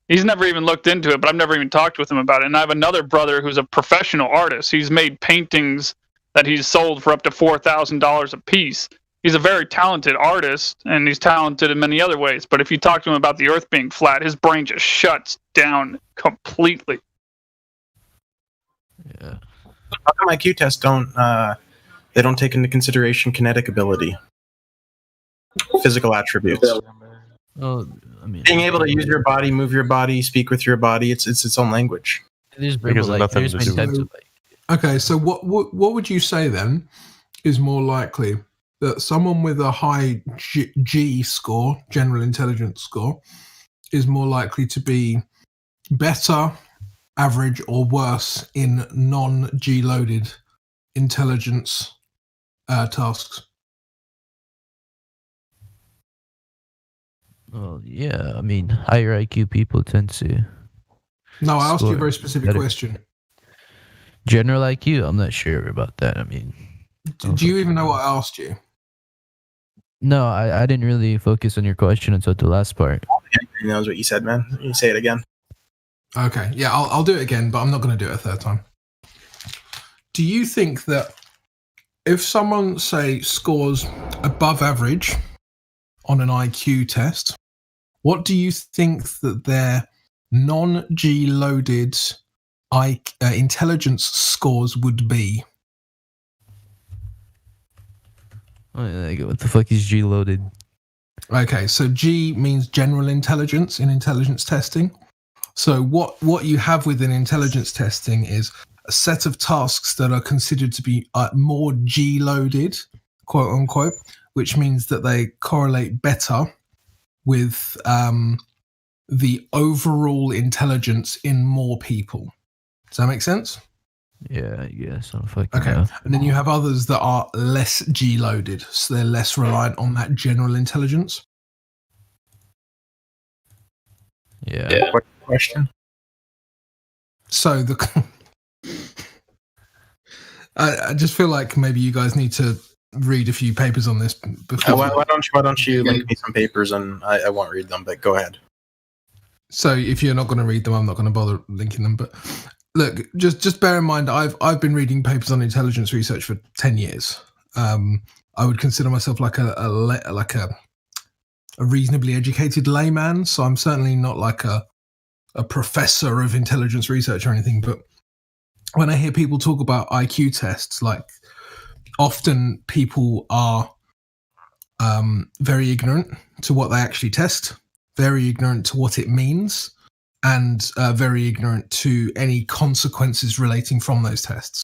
he's never even looked into it, but I've never even talked with him about it. And I have another brother who's a professional artist. He's made paintings that he's sold for up to $4,000 a piece. He's a very talented artist, and he's talented in many other ways. But if you talk to him about the Earth being flat, his brain just shuts down completely. Yeah. How come IQ tests don't take into consideration kinetic ability, physical attributes? Well, I mean, being able to use your body, move your body, speak with your body, it's its own language. Okay, so what would you say then is more likely, that someone with a high G score, general intelligence score, is more likely to be better, average, or worse in non-G loaded intelligence tasks? Well, yeah, I mean, higher IQ people tend to. No, I asked you a very specific question. General IQ, I'm not sure about that. I mean, do you even know what I asked you? No, I didn't really focus on your question until the last part. He knows what you said, man. You say it again. Okay, yeah, I'll do it again, but I'm not going to do it a third time. Do you think that if someone, say, scores above average on an IQ test, what do you think that their non-G loaded intelligence scores would be? What the fuck is G loaded? Okay, so G means general intelligence in intelligence testing. So what you have within intelligence testing is a set of tasks that are considered to be more G loaded, quote unquote, which means that they correlate better with the overall intelligence in more people. Does that make sense? Yeah, I guess. Okay. And then you have others that are less G loaded, so they're less reliant on that general intelligence. Yeah. What question? So I just feel like maybe you guys need to read a few papers on this before. Why don't you link me some papers and I won't read them, but go ahead. So if you're not going to read them, I'm not going to bother linking them. But look, just bear in mind, I've been reading papers on intelligence research for 10 years. I would consider myself like a reasonably educated layman, so I'm certainly not like a professor of intelligence research or anything. But when I hear people talk about IQ tests, like often people are very ignorant to what they actually test, very ignorant to what it means, and very ignorant to any consequences relating from those tests.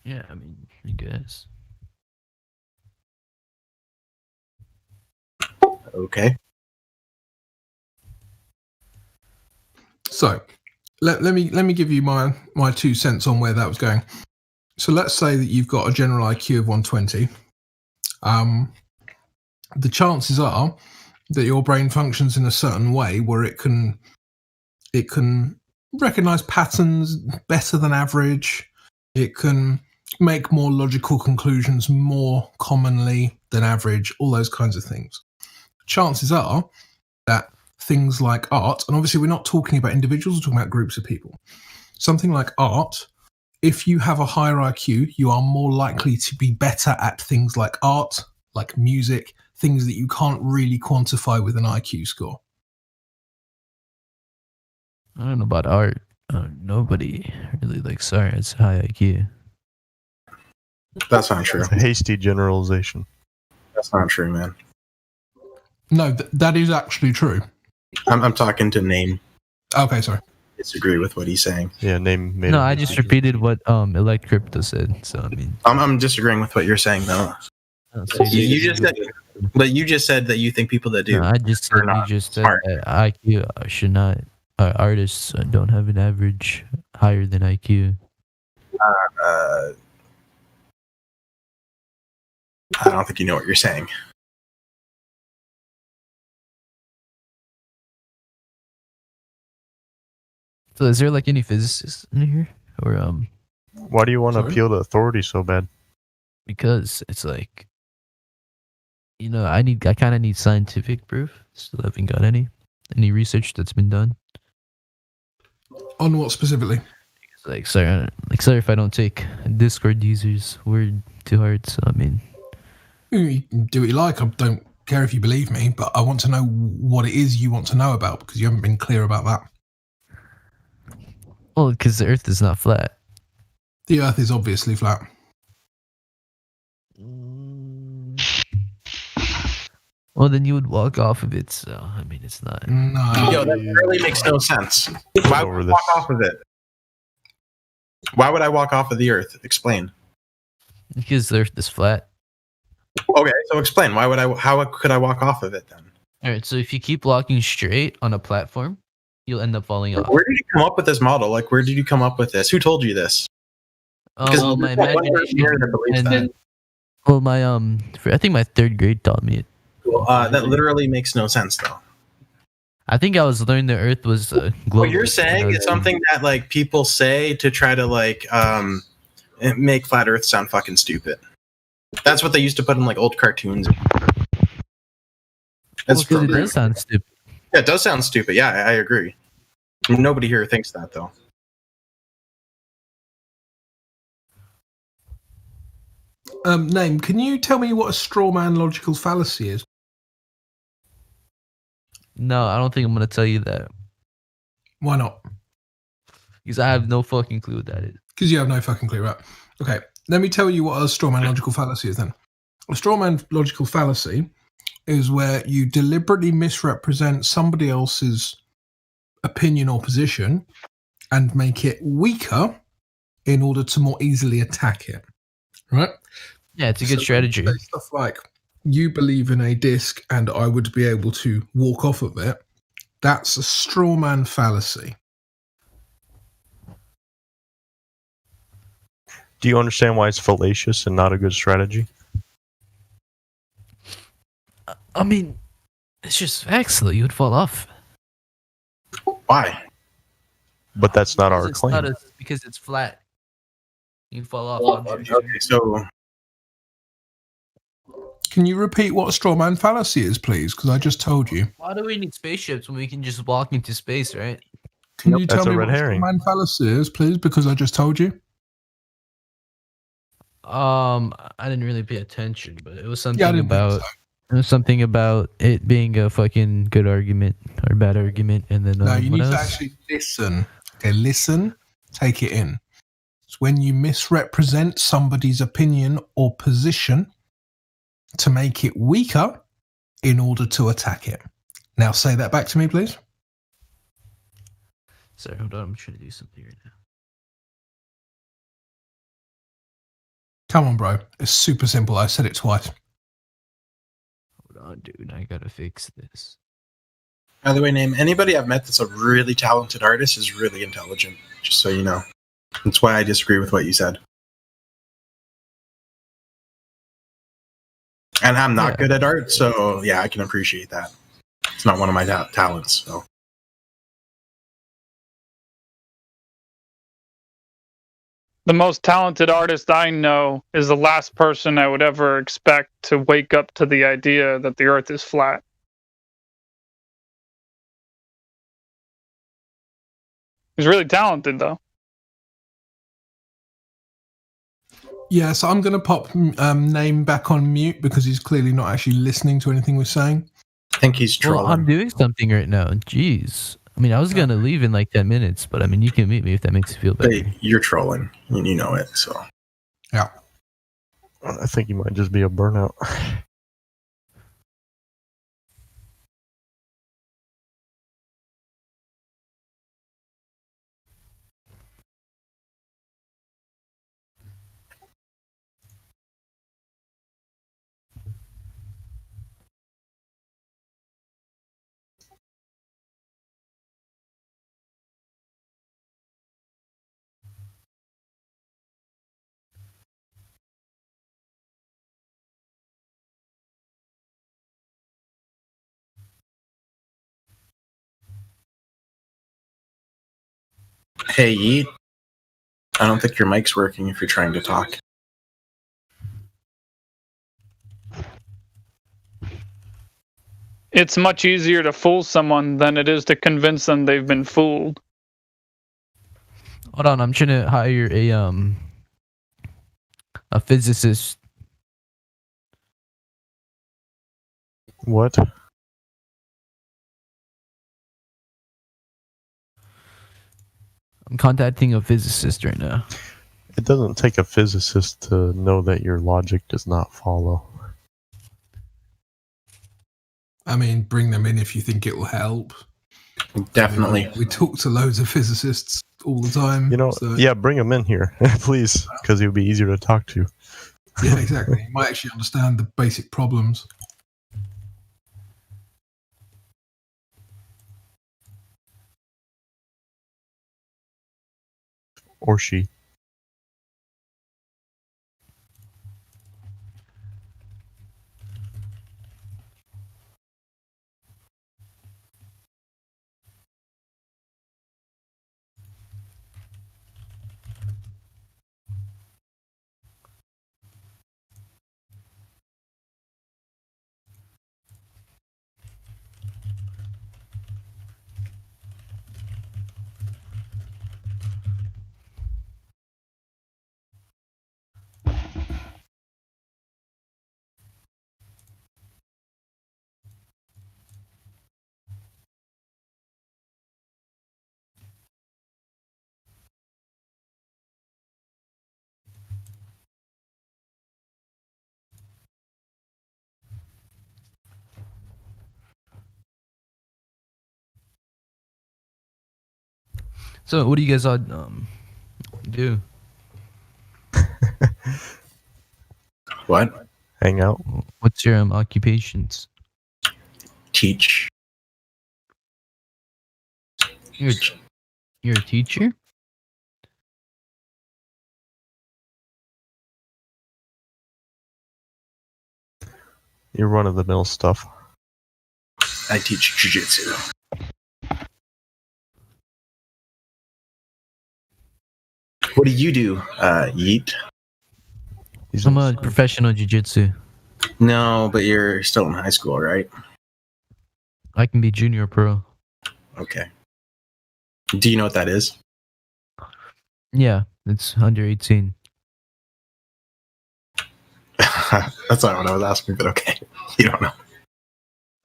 Yeah, I mean, I guess. Okay. So let me give you my 2 cents on where that was going. So let's say that you've got a general IQ of 120. The chances are that your brain functions in a certain way where it can recognize patterns better than average. It can make more logical conclusions more commonly than average, all those kinds of things. Chances are that things like art, and obviously we're not talking about individuals, we're talking about groups of people. Something like art, if you have a higher IQ, you are more likely to be better at things like art, like music, things that you can't really quantify with an IQ score. I don't know about art. Nobody really likes art. It's high IQ. That's not true. It's a hasty generalization. That's not true, man. No, that is actually true. I'm talking to Name. Okay, sorry. Disagree with what he's saying. Yeah, Name made. No, I just repeated what Elect Crypto said. So I mean, I'm disagreeing with what you're saying though. So You just said, but you just said that you think people that do. no, I just said you just said that IQ should not. Artists don't have an average higher than IQ. I don't think you know what you're saying. So, is there like any physicists in here, or Why do you want to appeal to authority so bad? Because it's like, I kind of need scientific proof. Still haven't got any research that's been done. On what specifically? Like, sorry if I don't take Discord users' word to heart. So I mean, you can do what you like. I don't care if you believe me, but I want to know what it is you want to know about because you haven't been clear about that. Well, because the Earth is not flat. The Earth is obviously flat. Well, then you would walk off of it. So I mean, it's not. No. Yo, that really makes no sense. Why would I walk off of it? Why would I walk off of the Earth? Explain. Because the Earth is flat. Okay, so explain. How could I walk off of it then? All right, so if you keep walking straight on a platform, you'll end up falling off. Where did you come up with this model? Like, where did you come up with this? Who told you this? Well, my imagination I think my third grade taught me it. Well, that literally makes no sense, though. I think I was learning the Earth was global. What you're saying is something that like people say to try to like make flat Earth sound fucking stupid. That's what they used to put in like old cartoons. That's it does sound stupid. Yeah, it does sound stupid. Yeah, I agree. Nobody here thinks that though. Name, can you tell me what a straw man logical fallacy is? No, I don't think I'm going to tell you that. Why not? Because I have no fucking clue what that is. Because you have no fucking clue, right? Okay, let me tell you what a straw man logical fallacy is then. A straw man logical fallacy is where you deliberately misrepresent somebody else's opinion or position and make it weaker in order to more easily attack it. Right? Yeah, it's a good strategy. Stuff like, you believe in a disc and I would be able to walk off of it. That's a straw man fallacy. Do you understand why it's fallacious and not a good strategy? I mean, it's just facts though. You would fall off. Why? But that's not our claim. Because it's flat. You fall off. Okay, so can you repeat what a straw man fallacy is, please? Because I just told you. Why do we need spaceships when we can just walk into space, right? Can you tell me what a straw man fallacy is, please? Because I just told you. I didn't really pay attention, but it was something about it was something about it being a fucking good argument or bad argument, and then no, you need to actually listen. Okay, listen, take it in. It's when you misrepresent somebody's opinion or position to make it weaker in order to attack it. Now say that back to me, please. Sorry, hold on. I'm trying to do something right now. Come on, bro. It's super simple. I said it twice. Hold on, dude. I gotta fix this. By the way, Name, anybody I've met that's a really talented artist is really intelligent, just so you know. That's why I disagree with what you said. And I'm not good at art, so yeah, I can appreciate that. It's not one of my talents, so. The most talented artist I know is the last person I would ever expect to wake up to the idea that the Earth is flat. He's really talented, though. Yeah, so I'm going to pop Name back on mute because he's clearly not actually listening to anything we're saying. I think he's trolling. Well, I'm doing something right now. Jeez. I mean, I was going to leave in like 10 minutes, but I mean, you can meet me if that makes you feel better. But you're trolling. You know it, so. Yeah. I think he might just be a burnout. Hey, Yeet. I don't think your mic's working if you're trying to talk. It's much easier to fool someone than it is to convince them they've been fooled. Hold on, I'm trying to hire a physicist. What? I'm contacting a physicist right now. It doesn't take a physicist to know that your logic does not follow. I mean, bring them in if you think it will help. Definitely. We talk to loads of physicists all the time. You know, so. yeah, bring him in here, please, because he would be easier to talk to. Yeah, exactly. You might actually understand the basic problems. Or she. So, what do you guys do? What? Hang out. What's your occupations? Teach. You're a teacher? You're run-of-the-mill stuff. I teach jiu-jitsu. What do you do, Yeet? I'm a professional jiu-jitsu. No, but you're still in high school, right? I can be junior pro. Okay. Do you know what that is? Yeah, it's under 18. That's not what I was asking, but okay. You don't know.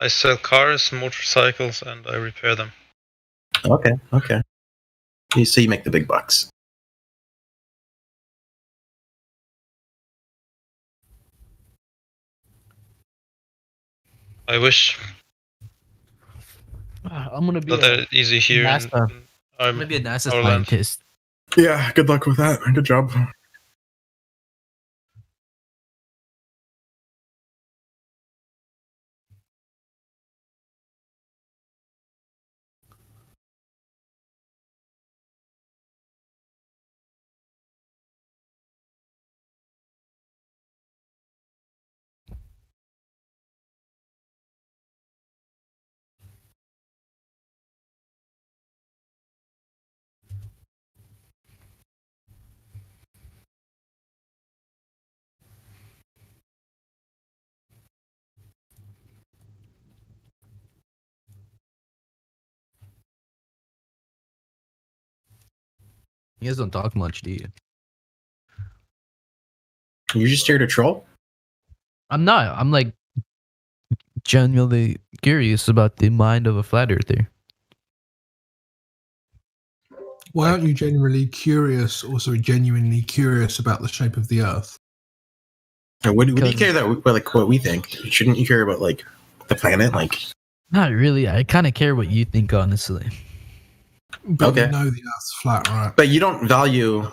I sell cars, motorcycles, and I repair them. Okay. So you make the big bucks. I wish. I'm gonna be Not that easy here. NASA. I'm gonna be a NASA our land. scientist. Yeah, good luck with that. Good job. You guys don't talk much, do you? You're just here to troll? I'm not. I'm like genuinely curious about the mind of a flat earther. Why aren't you genuinely curious, genuinely curious about the shape of the Earth? What do you care that like what we think? Shouldn't you care about like the planet? Like, not really. I kind of care what you think, honestly. But okay. You know the Earth's flat, right? But you don't value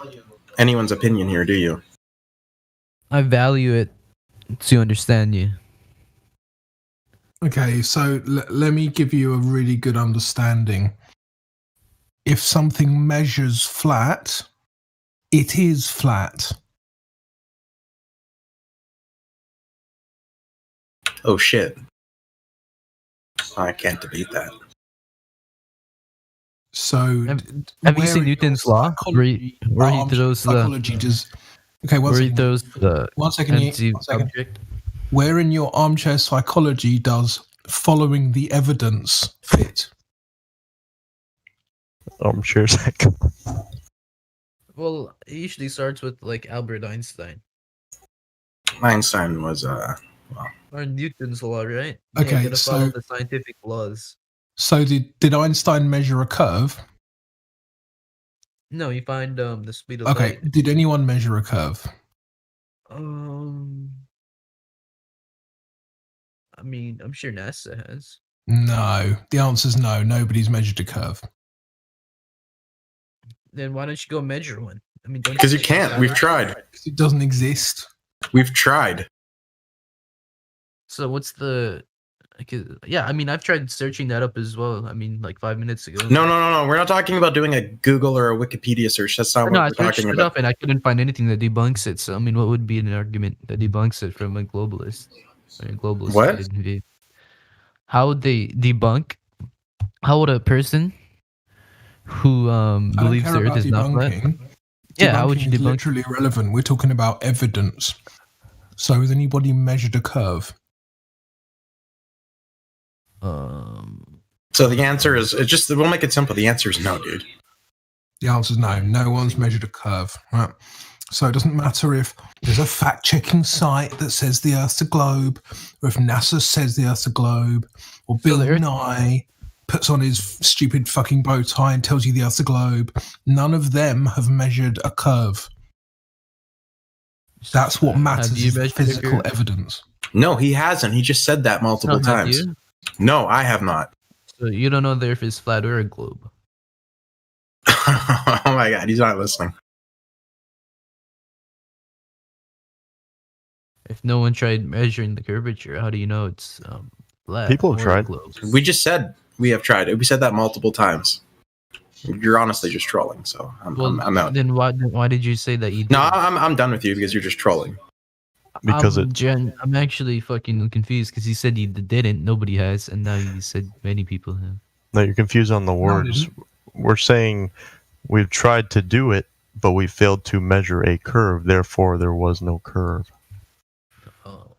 anyone's opinion here, do you? I value it to understand you. Okay, so let me give you a really good understanding. If something measures flat, it is flat. Oh shit. I can't debate that. So have you seen Newton's law? Where he throws psychology does. Okay, one second. He throws the one second. Object? Where in your armchair psychology does following the evidence fit? Armchair psychology. Well, it usually starts with like Albert Einstein. Einstein was or Newton's law, right? Okay, you gotta follow the scientific laws. So did Einstein measure a curve? No, you find the speed of Okay, light. did anyone measure a curve? I mean, I'm sure NASA has. No, the answer's no. Nobody's measured a curve. Then why don't you go measure one? I mean, because you can't. We've tried. It doesn't exist. We've tried. So what's the? Yeah, I mean, I've tried searching that up as well. I mean, like 5 minutes ago. No. We're not talking about doing a Google or a Wikipedia search. That's not what we're talking about. Up and I couldn't find anything that debunks it. So I mean, what would be an argument that debunks it from a globalist? Or a globalist what? View? How would they debunk? How would a person who believes the Earth is not flat? Yeah, how would you debunk? Literally irrelevant. We're talking about evidence. So has anybody measured a curve? So the answer is we'll make it simple. The answer is no, dude. The answer is no. No one's measured a curve. Right. So it doesn't matter if there's a fact-checking site that says the Earth's a globe, or if NASA says the Earth's a globe, or Bill Nye puts on his stupid fucking bow tie and tells you the Earth's a globe. None of them have measured a curve. That's what matters is the physical evidence. No, he hasn't. He just said that multiple times. No, I have not. So you don't know the Earth is flat or a globe? Oh my god, he's not listening. If no one tried measuring the curvature, how do you know it's flat? People have tried. We just said we have tried it. We said that multiple times. You're honestly just trolling, so I'm out. Then why did you say that you did? No, I'm done with you because you're just trolling. Because I'm actually fucking confused because you said you didn't, nobody has, and now you said many people have. No, you're confused on the words. We're saying we've tried to do it, but we failed to measure a curve. Therefore, there was no curve. Oh.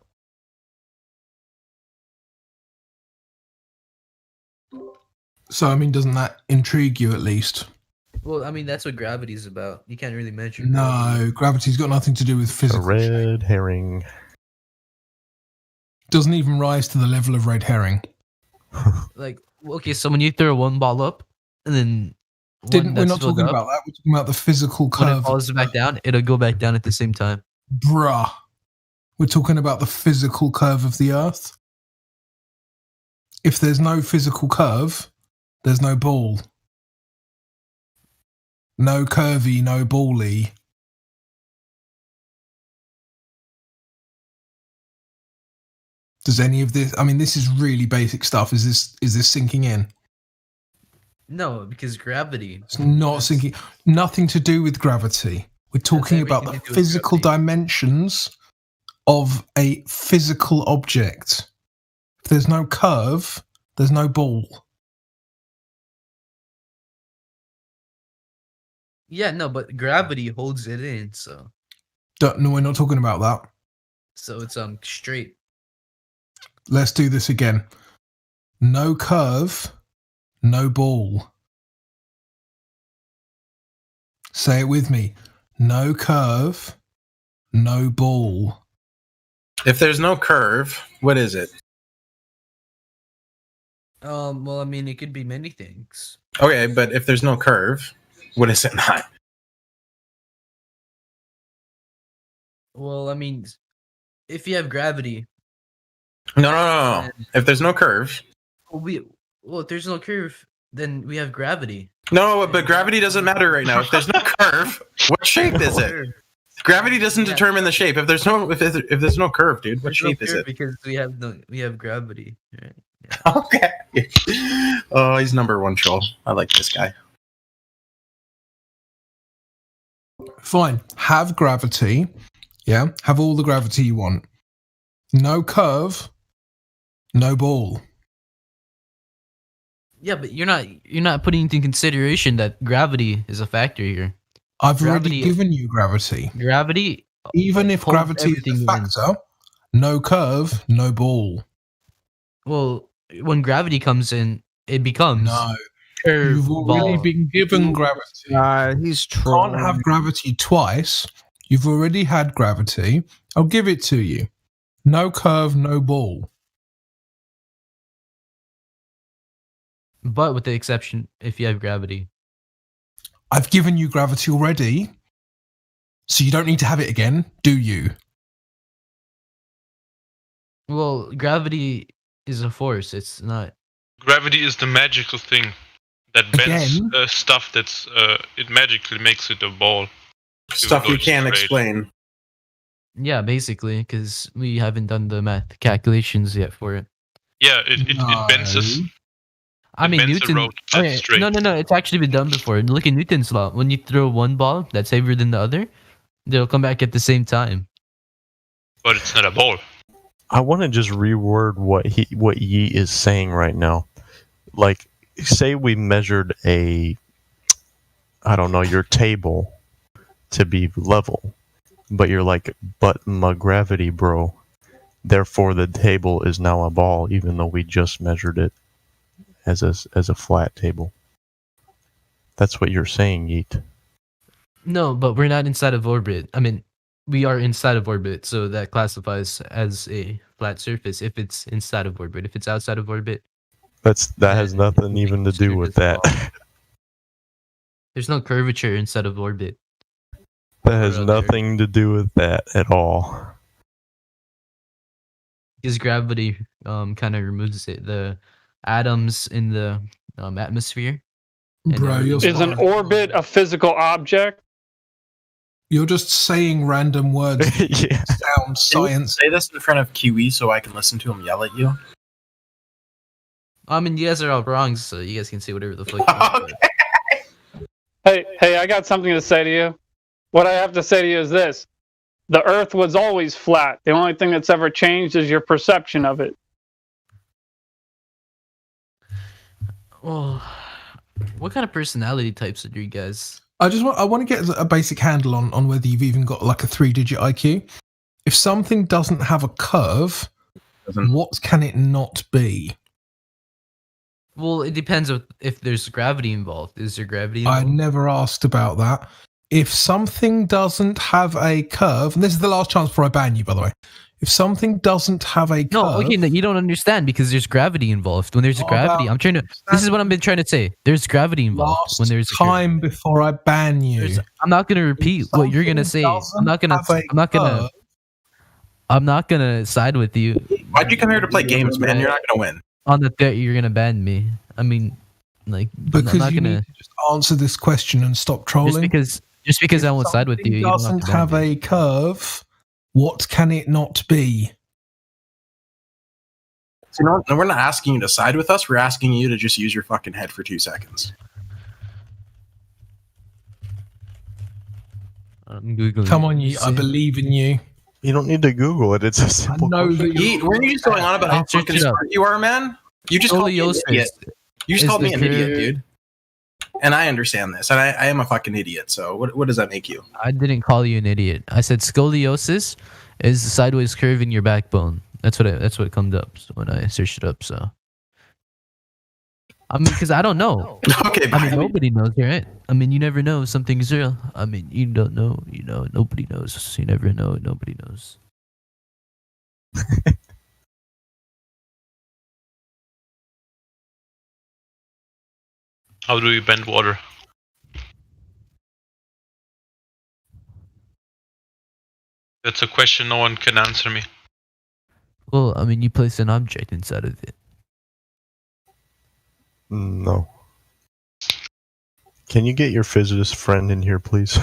So, I mean, doesn't that intrigue you at least? Well, I mean, that's what gravity's about. You can't really measure. No, gravity's got nothing to do with physics. A red herring. Doesn't even rise to the level of red herring. Like, okay, so when you throw one ball up, and then we're not talking about that. We're talking about the physical curve. When it falls back down, it'll go back down at the same time. Bruh. We're talking about the physical curve of the Earth. If there's no physical curve, there's no ball. No curvy, no bally. Does any of this? I mean, this is really basic stuff. Is this sinking in? No, because gravity. It's not sinking. Nothing to do with gravity. We're talking about the physical dimensions of a physical object. If there's no curve, there's no ball. Yeah, no, but gravity holds it in, so. No, we're not talking about that. So it's straight. Let's do this again. No curve, no ball. Say it with me. No curve, no ball. If there's no curve, what is it? Well, I mean, it could be many things. Okay, but if there's no curve, what is it not? Well, I mean, if you have gravity. No. If there's no curve. Well, if there's no curve, then we have gravity. No, but gravity doesn't matter right now. If there's no curve, what shape is it? Gravity doesn't determine the shape. If there's no curve, dude, what shape is it? Because we have gravity. Right? Yeah. Okay. Oh, he's number one troll. I like this guy. Fine. Have gravity. Yeah. Have all the gravity you want. No curve. No ball. Yeah, but you're not putting into consideration that gravity is a factor here. I've already given you gravity. Gravity. Even if gravity is a factor, no curve, no ball. Well, when gravity comes in, it becomes You've already been given gravity. He's trolling. You can't have gravity twice. You've already had gravity. I'll give it to you. No curve, no ball. But with the exception, if you have gravity. I've given you gravity already, so you don't need to have it again, do you? Well, gravity is a force. It's not. Gravity is the magical thing that bends stuff that's it magically makes it a ball. Stuff you can't explain. Yeah, basically, because we haven't done the math calculations yet for it. Yeah, it bends us. I mean, Newton. Okay, no. It's actually been done before. Look at Newton's law. When you throw one ball that's heavier than the other, they'll come back at the same time. But it's not a ball. I want to just reword what Yi is saying right now. Like, say we measured your table to be level, but you're like, but my gravity, bro. Therefore, the table is now a ball, even though we just measured it as a flat table. That's what you're saying, Yeet. No, but we're not inside of orbit. I mean, we are inside of orbit, so that classifies as a flat surface if it's inside of orbit. If it's outside of orbit, that has nothing even to do with that. There's no curvature inside of orbit. That has nothing to do with that at all. Because gravity kind of removes it. The atoms in the atmosphere. Bro, is an orbit a physical object? You're just saying random words. Yeah. Sound science. Say this in front of QE so I can listen to him yell at you. I mean, you guys are all wrong, so you guys can say whatever the fuck you want. Hey, I got something to say to you. What I have to say to you is this. The Earth was always flat. The only thing that's ever changed is your perception of it. Well, what kind of personality types are you guys? I want to get a basic handle on whether you've even got like a 3-digit IQ. If something doesn't have a curve, what can it not be? Well, it depends if there's gravity involved. Is there gravity involved? I never asked about that. If something doesn't have a curve, and this is the last chance before I ban you, by the way. If something doesn't have a curve... No, okay, you don't understand because there's gravity involved. When there's gravity, I'm trying to... This is what I've been trying to say. There's gravity involved when there's time before I ban you. I'm not going to repeat what you're going to say. I'm not going to side with you. Why'd you come here to play games, man? You're not going to win. On the threat you're going to ban me. I mean, like... Because I'm not you need to just answer this question and stop trolling. Just because I won't side with you. If it doesn't have a curve, what can it not be? So no, we're not asking you to side with us. We're asking you to just use your fucking head for 2 seconds. I'm Googling. Come on, I believe in you. You don't need to Google it. It's a simple question. Weren't you just going on about how fucking smart you are, man? You just called me an idiot. You just called me an idiot, dude. And I understand this, and I am a fucking idiot. So what does that make you? I didn't call you an idiot. I said scoliosis is the sideways curve in your backbone. That's what comes up when I searched it up. So I mean, because I don't know. Okay, I mean, nobody knows, right? I mean, you never know if something's real. I mean, you don't know. You know, nobody knows. You never know. Nobody knows. How do you bend water? That's a question no one can answer me. Well, I mean, you place an object inside of it. No. Can you get your physicist friend in here, please?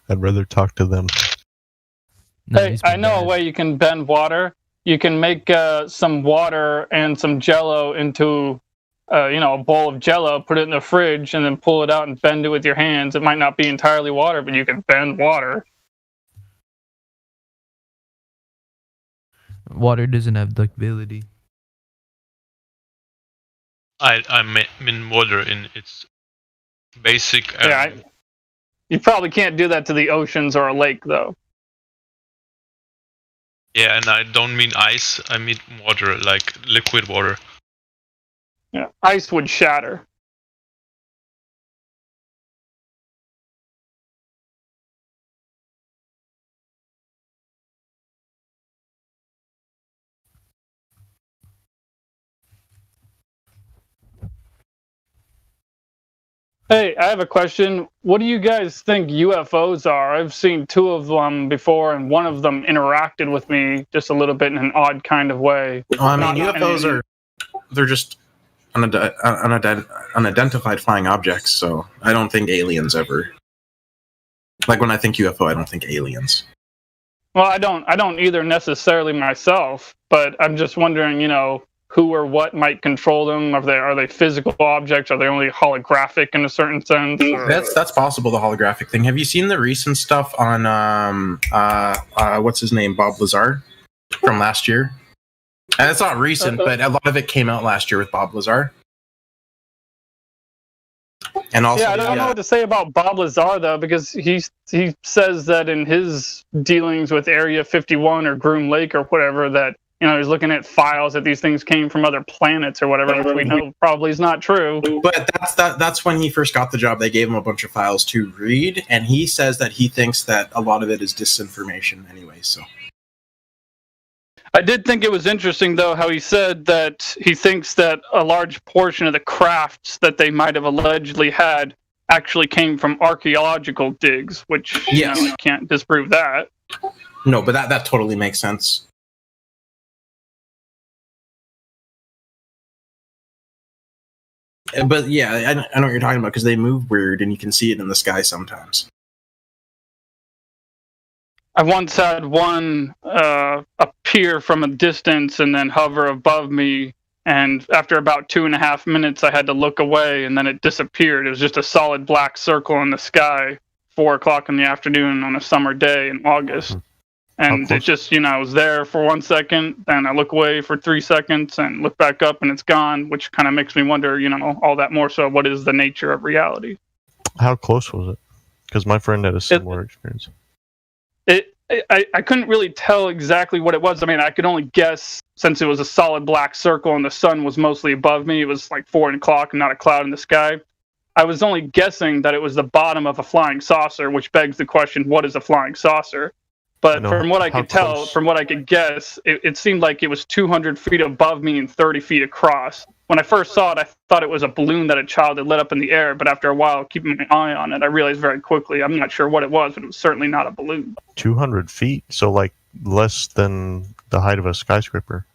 I'd rather talk to them. No, Hey, I know a way you can bend water. You can make some water and some Jello into, a bowl of Jello. Put it in the fridge, and then pull it out and bend it with your hands. It might not be entirely water, but you can bend water. Water doesn't have ductility. I mean water in its basic. You probably can't do that to the oceans or a lake, though. Yeah, and I don't mean ice. I mean water, like liquid water. Yeah, ice would shatter. Hey, I have a question. What do you guys think UFOs are? I've seen 2 of them before, and one of them interacted with me just a little bit in an odd kind of way. I mean, UFOs they're just unidentified flying objects, so I don't think aliens ever. Like when I think UFO, I don't think aliens. Well, I don't either necessarily myself, but I'm just wondering, who or what might control them? Are they physical objects? Are they only holographic in a certain sense? That's possible. The holographic thing. Have you seen the recent stuff on what's his name, Bob Lazar, from last year? And it's not recent, but a lot of it came out last year with Bob Lazar. And also, I don't know what to say about Bob Lazar though, because he says that in his dealings with Area 51 or Groom Lake or whatever, that he's looking at files that these things came from other planets or whatever, which we know probably is not true. But that's when he first got the job. They gave him a bunch of files to read, and he says that he thinks that a lot of it is disinformation anyway. So I did think it was interesting, though, how he said that he thinks that a large portion of the crafts that they might have allegedly had actually came from archaeological digs, which you can't disprove that. No, but that totally makes sense. But yeah, I know what you're talking about, because they move weird and you can see it in the sky sometimes. I once had one appear from a distance and then hover above me, and after about 2.5 minutes I had to look away, and then it disappeared. It was just a solid black circle in the sky, 4 o'clock in the afternoon on a summer day in August. And it just, was there for 1 second, then I look away for 3 seconds and look back up and it's gone, which kind of makes me wonder, all that more so, what is the nature of reality? How close was it? Because my friend had a similar experience. I couldn't really tell exactly what it was. I mean, I could only guess, since it was a solid black circle and the sun was mostly above me. It was like 4 o'clock and not a cloud in the sky. I was only guessing that it was the bottom of a flying saucer, which begs the question, what is a flying saucer? But from what I could tell, from what I could guess, it seemed like it was 200 feet above me and 30 feet across. When I first saw it, I thought it was a balloon that a child had lit up in the air, but after a while, keeping my eye on it, I realized very quickly, I'm not sure what it was, but it was certainly not a balloon. 200 feet? So like less than the height of a skyscraper.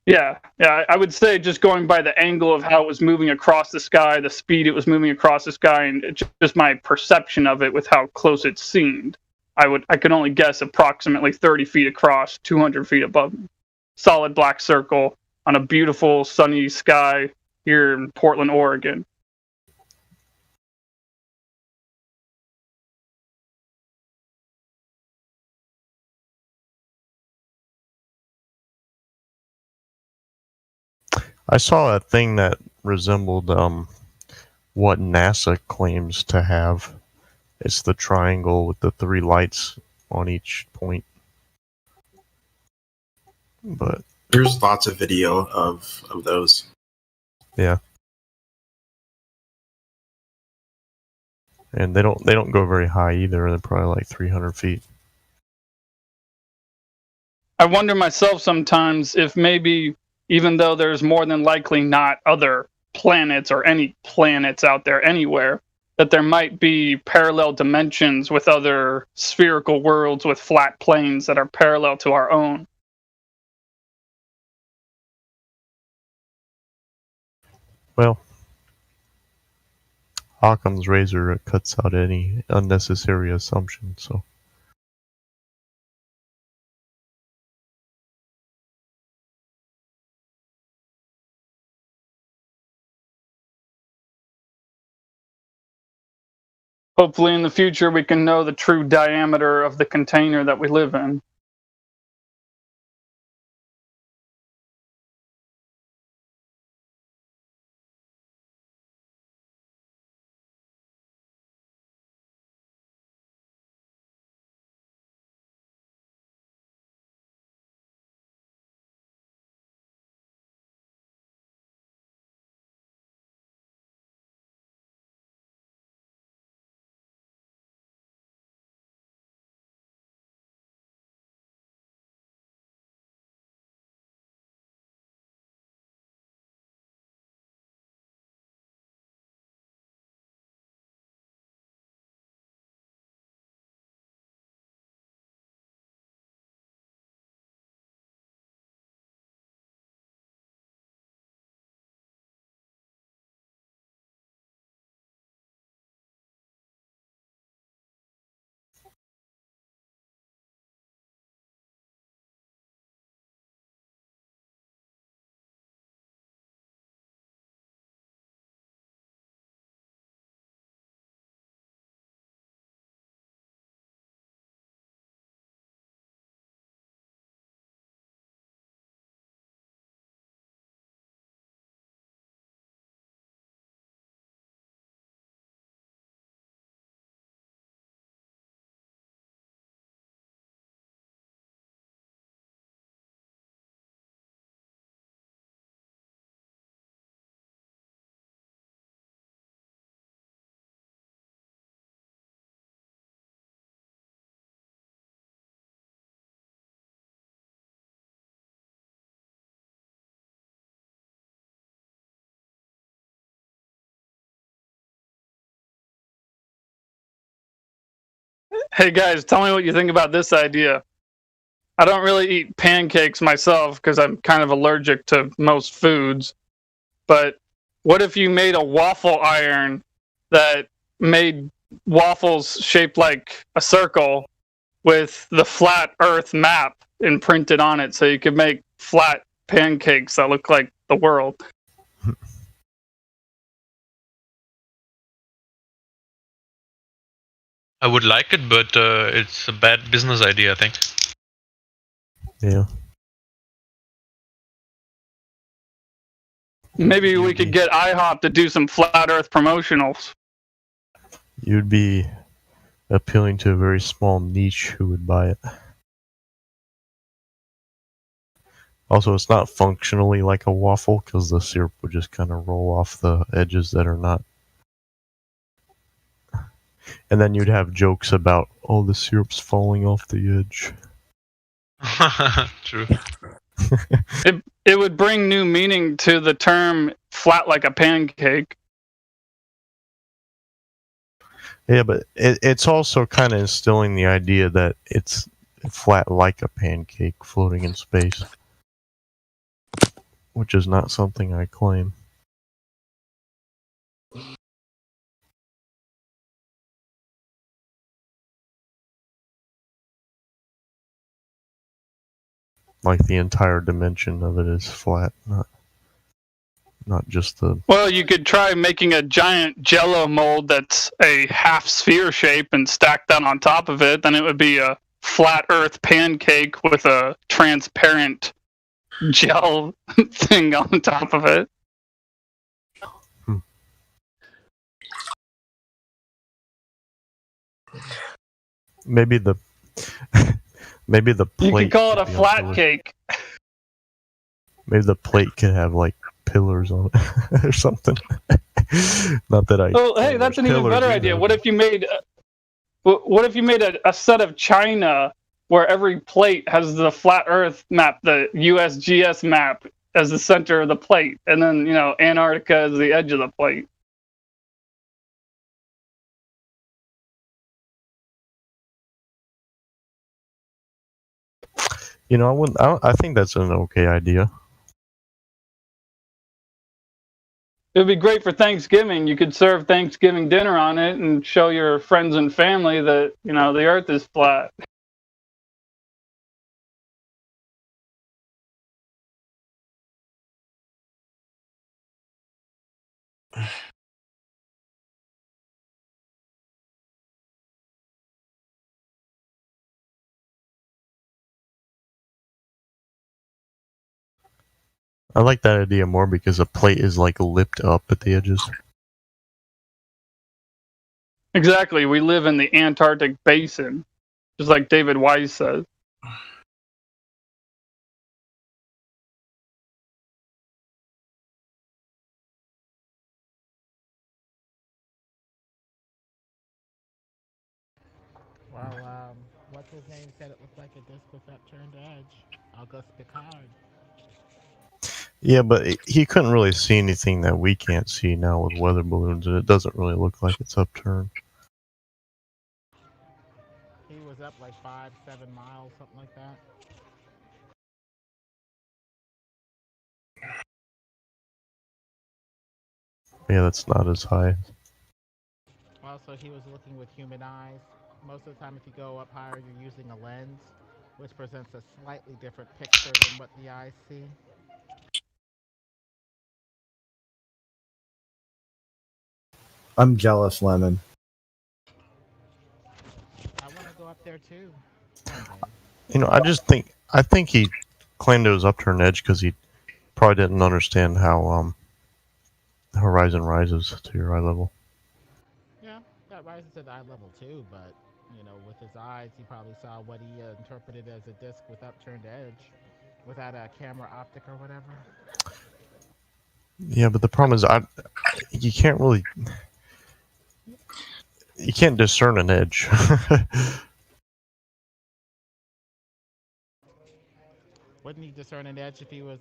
Yeah, I would say, just going by the angle of how it was moving across the sky, the speed it was moving across the sky, and just my perception of it with how close it seemed, I could only guess approximately 30 feet across, 200 feet above me. Solid black circle on a beautiful sunny sky here in Portland, Oregon. I saw a thing that resembled what NASA claims to have. It's the triangle with the 3 lights on each point. But There's lots of video of those. Yeah. And they don't go very high either. They're probably like 300 feet. I wonder myself sometimes if maybe, even though there's more than likely not other planets or any planets out there anywhere, that there might be parallel dimensions with other spherical worlds with flat planes that are parallel to our own. Well, Occam's razor cuts out any unnecessary assumption, so. Hopefully in the future we can know the true diameter of the container that we live in. Hey guys, tell me what you think about this idea. I don't really eat pancakes myself because I'm kind of allergic to most foods. But what if you made a waffle iron that made waffles shaped like a circle with the flat Earth map imprinted on it so you could make flat pancakes that look like the world? I would like it, but it's a bad business idea, I think. Yeah. Maybe we could get IHOP to do some flat Earth promotionals. You'd be appealing to a very small niche who would buy it. Also, it's not functionally like a waffle because the syrup would just kind of roll off the edges that are not. And then you'd have jokes about, oh, the syrup's falling off the edge. True. It would bring new meaning to the term flat like a pancake. Yeah, but it's also kind of instilling the idea that it's flat like a pancake floating in space, which is not something I claim. Like the entire dimension of it is flat, not just the. Well, you could try making a giant Jello mold that's a half sphere shape and stack that on top of it. Then it would be a flat Earth pancake with a transparent gel thing on top of it. Maybe the plate. You could call it a flat cake. Maybe the plate could have like pillars on it or something. Not that I. Oh, hey, that's an even better idea. What if you made a set of China where every plate has the flat Earth map, the USGS map, as the center of the plate, and then Antarctica as the edge of the plate. I wouldn't. I think that's an okay idea. It would be great for Thanksgiving. You could serve Thanksgiving dinner on it and show your friends and family that the Earth is flat. I like that idea more because a plate is like lipped up at the edges. Exactly. We live in the Antarctic basin, just like David Wise says. Well, what's his name said it looked like a disc with upturned edge. Auguste Picard. Yeah, but he couldn't really see anything that we can't see now with weather balloons, and it doesn't really look like it's upturned. He was up like 5-7 miles, something like that. Yeah, that's not as high. Also, he was looking with human eyes. Most of the time, if you go up higher, you're using a lens, which presents a slightly different picture than what the eyes see. I'm jealous, Lemon. I want to go up there too. I think he claimed it was upturned edge because he probably didn't understand how the horizon rises to your eye level. Yeah, that rises to the eye level too, but with his eyes, he probably saw what he interpreted as a disc with upturned edge, without a camera optic or whatever. Yeah, but the problem is, you can't discern an edge. Wouldn't he discern an edge if he was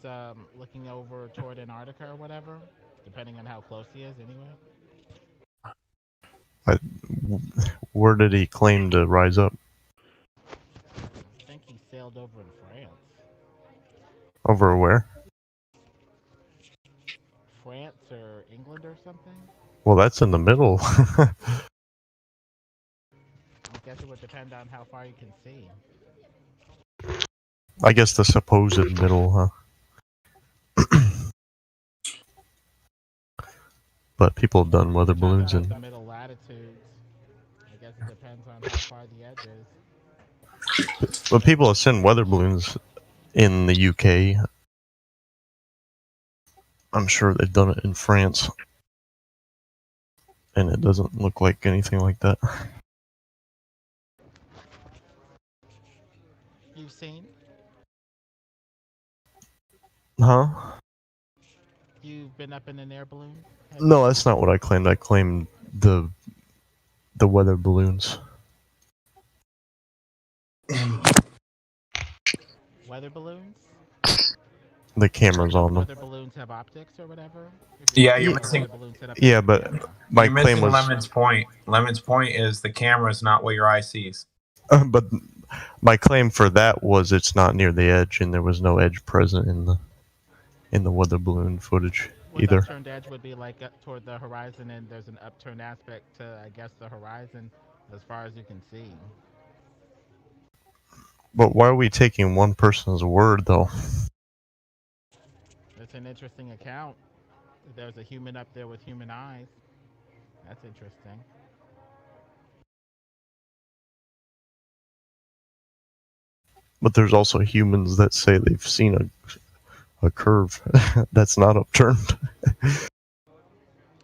looking over toward Antarctica or whatever, depending on how close he is, anyway? Where did he claim to rise up? I think he sailed over in France. Over where? France or England or something? Well, that's in the middle. I guess it would depend on how far you can see. I guess the supposed middle, huh? But people have done weather balloons The and middle latitudes. I guess it depends on how far the edge is. but people have sent weather balloons in the UK. I'm sure they've done it in France. And it doesn't look like anything like that. You've seen? Huh? You've been up in an air balloon? No, that's not what I claimed. I claimed the weather balloons. Weather balloons? The cameras on them. Weather balloons have optics or whatever? Yeah, you're missing. Yeah, but my you're claim missing was Lemon's point. Lemon's point is the camera is not what your eye sees. but my claim for that was it's not near the edge, and there was no edge present in the weather balloon footage either. Upturned edge would be like up toward the horizon, and there's an upturned aspect to, I guess, the horizon as far as you can see. But why are we taking one person's word, though? It's an interesting account. There's a human up there with human eyes. That's interesting. But there's also humans that say they've seen a curve that's not upturned.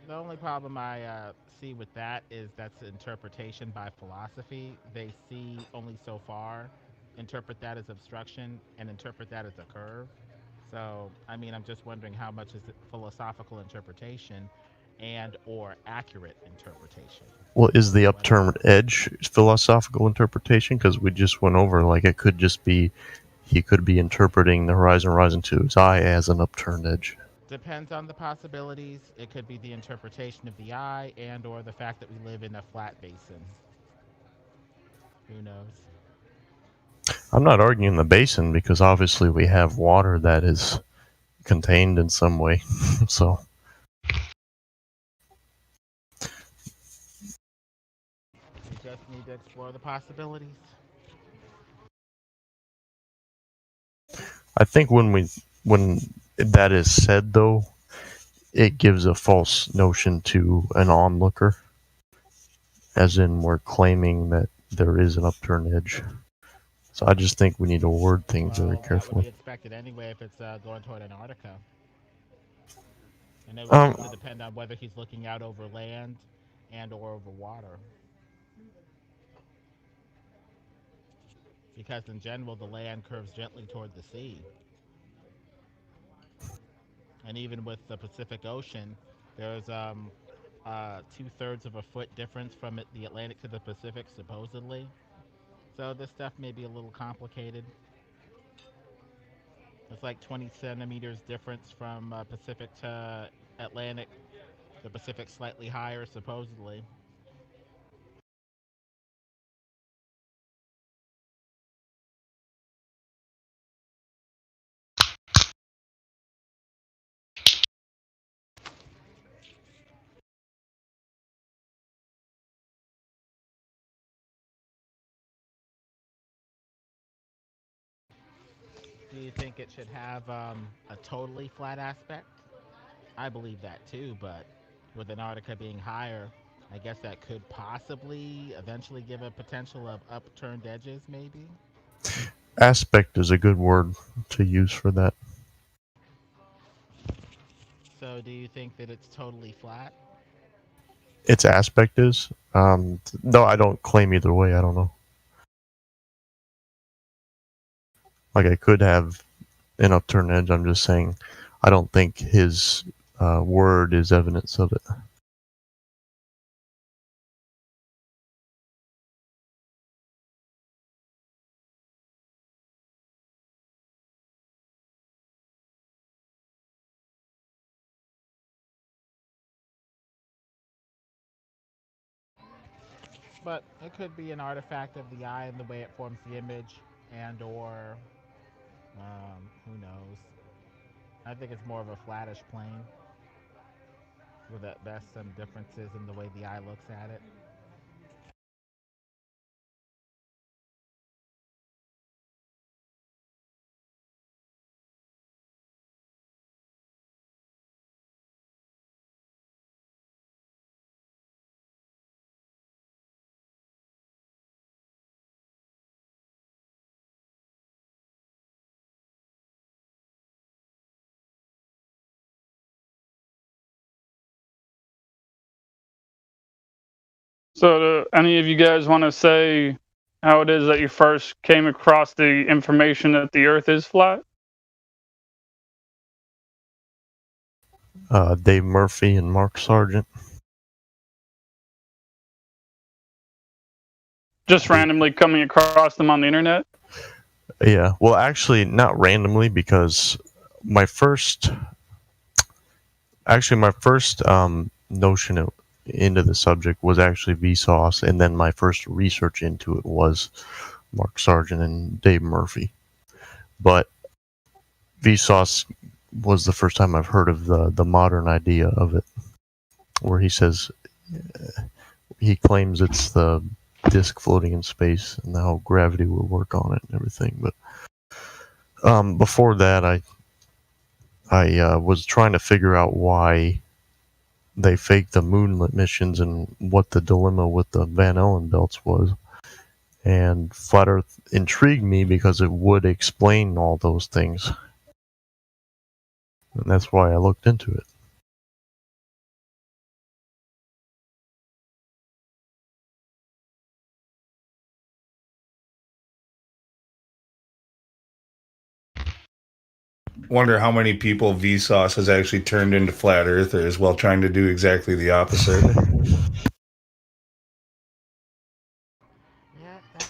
The only problem I see with that is that's interpretation by philosophy. They see only so far, interpret that as obstruction, and interpret that as a curve. So, I mean, I'm just wondering how much is it philosophical interpretation and or accurate interpretation. Well, is the upturned edge philosophical interpretation? Because we just went over, like, it could just be, he could be interpreting the horizon to his eye as an upturned edge. Depends on the possibilities. It could be the interpretation of the eye and or the fact that we live in a flat basin. Who knows? I'm not arguing the basin because obviously we have water that is contained in some way. So We just need to explore the possibilities. I think when that is said, though, it gives a false notion to an onlooker, as in we're claiming that there is an upturned edge. So I just think we need to word things very That would be carefully. expected anyway if it's going toward Antarctica. And it would have to depend on whether he's looking out over land and or over water. Because in general, the land curves gently toward the sea. And even with the Pacific Ocean, there's 2/3 of a foot difference from the Atlantic to the Pacific, supposedly. So this stuff may be a little complicated. It's like 20 centimeters difference from Pacific to Atlantic. The Pacific slightly higher, supposedly. Do you think it should have a totally flat aspect? I believe that too, but with Antarctica being higher, I guess that could possibly eventually give a potential of upturned edges, maybe? Aspect is a good word to use for that. So do you think that it's totally flat? Its aspect is? No, I don't claim either way. I don't know. Like, I could have an upturned edge. I'm just saying I don't think his word is evidence of it. But it could be an artifact of the eye and the way it forms the image, and or who knows? I think it's more of a flattish plane, with at best some differences in the way the eye looks at it. So, do any of you guys want to say how it is that you first came across the information that the Earth is flat? Dave Murphy and Mark Sargent. Just randomly coming across them on the internet? Yeah, well, actually, not randomly, because my first notion into the subject was actually Vsauce, and then my first research into it was Mark Sargent and Dave Murphy. But Vsauce was the first time I've heard of the modern idea of it, where he says he claims it's the disk floating in space and how gravity will work on it and everything. But before that, I was trying to figure out why they faked the moonlet missions and what the dilemma with the Van Allen belts was. And Flat Earth intrigued me because it would explain all those things. And that's why I looked into it. wonder how many people Vsauce has actually turned into flat earthers while trying to do exactly the opposite.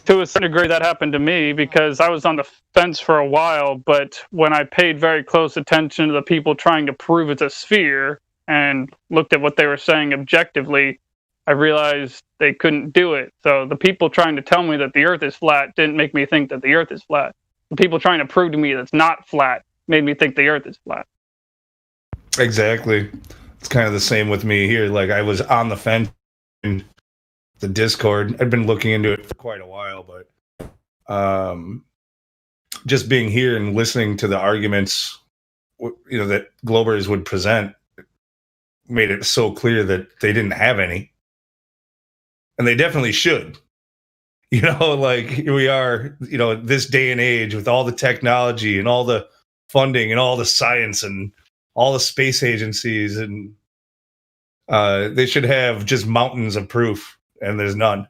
To a certain degree, that happened to me because I was on the fence for a while, but when I paid very close attention to the people trying to prove it's a sphere and looked at what they were saying objectively, I realized they couldn't do it. So the people trying to tell me that the Earth is flat didn't make me think that the Earth is flat. The people trying to prove to me that it's not flat made me think the Earth is flat. Exactly. It's kind of the same with me here. Like, I was on the fence in the Discord. I'd been looking into it for quite a while, but just being here and listening to the arguments, that Globers would present made it so clear that they didn't have any. And they definitely should. Like, here we are, this day and age with all the technology and all the funding and all the science and all the space agencies, and they should have just mountains of proof, and there's none.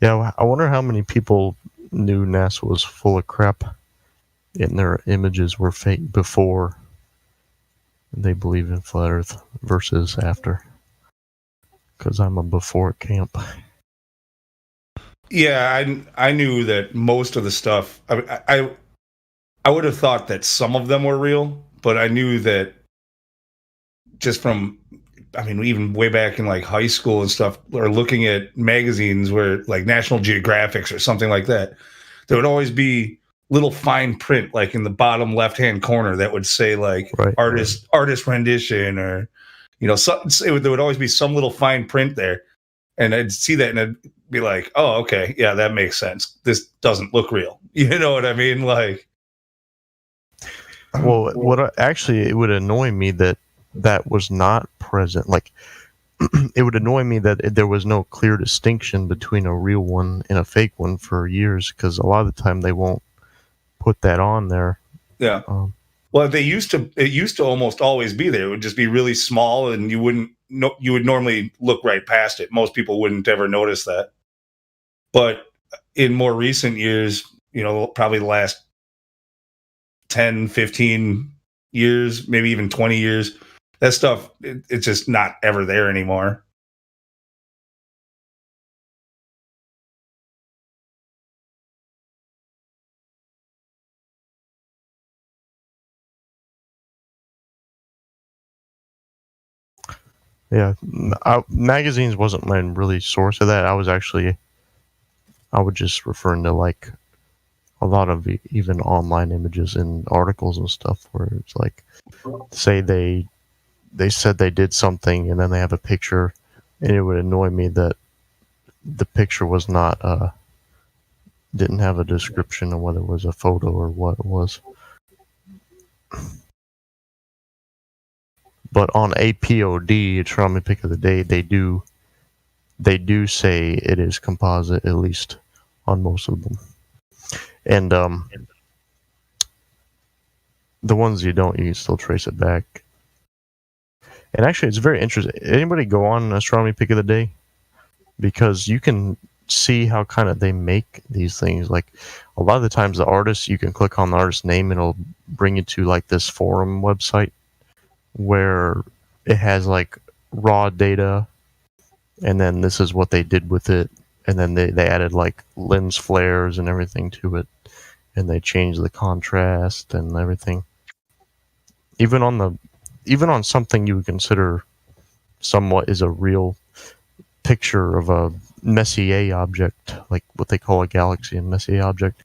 Yeah, I wonder how many people knew NASA was full of crap and their images were fake before they believe in flat Earth versus after. Because I'm a before camp. Yeah, I knew that most of the stuff. I would have thought that some of them were real, but I knew that just from, even way back in like high school and stuff, or looking at magazines where like National Geographics or something like that, there would always be little fine print like in the bottom left-hand corner that would say like artist rendition, or there would always be some little fine print there, and I'd see that and I'd be like, oh, okay, yeah, that makes sense. This doesn't look real. You know what I mean? Like, well, it would annoy me that was not present. Like, it would annoy me that there was no clear distinction between a real one and a fake one for years, because a lot of the time they won't put that on there. Yeah. Well, it used to almost always be there. It would just be really small, and you would normally look right past it. Most people wouldn't ever notice that. But in more recent years, probably the last 10, 15 years, maybe even 20 years, that stuff, it's just not ever there anymore. Yeah, magazines wasn't my really source of that. I would just referring to like a lot of even online images and articles and stuff where it's like, say they said they did something and then they have a picture, and it would annoy me that the picture was not didn't have a description of whether it was a photo or what it was. But on APOD, Astronomy Pick of the Day, they do say it is composite, at least on most of them. And the ones you don't, you can still trace it back. And actually, it's very interesting. Anybody go on Astronomy Pick of the Day? Because you can see how kind of they make these things. Like, a lot of the times the artists, you can click on the artist's name and it'll bring you to like this forum website where it has like raw data, and then this is what they did with it, and then they added like lens flares and everything to it, and they changed the contrast and everything. Even on something you would consider somewhat is a real picture of a Messier object, like what they call a galaxy and Messier object.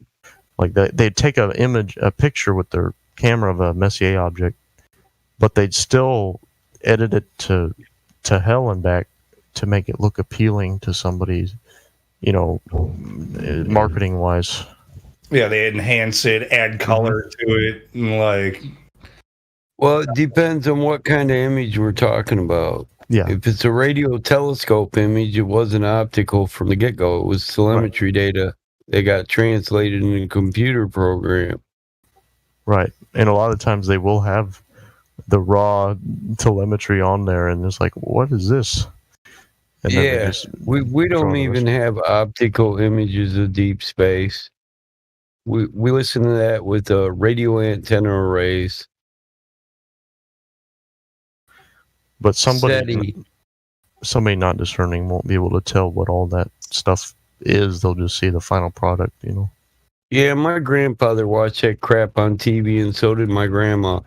Like they'd take a picture with their camera of a Messier object, but they'd still edit it to hell and back to make it look appealing to somebody, marketing wise. Yeah, they enhance it, add color to it, and like. Well, it depends on what kind of image we're talking about. Yeah. If it's a radio telescope image, it wasn't optical from the get go. It was telemetry data. They got translated in a computer program. Right. And a lot of times they will have the raw telemetry on there, and it's like, what is this? And then they just we don't throw even have optical images of deep space. We listen to that with radio antenna arrays. But somebody not discerning won't be able to tell what all that stuff is. They'll just see the final product, Yeah, my grandfather watched that crap on TV, and so did my grandma.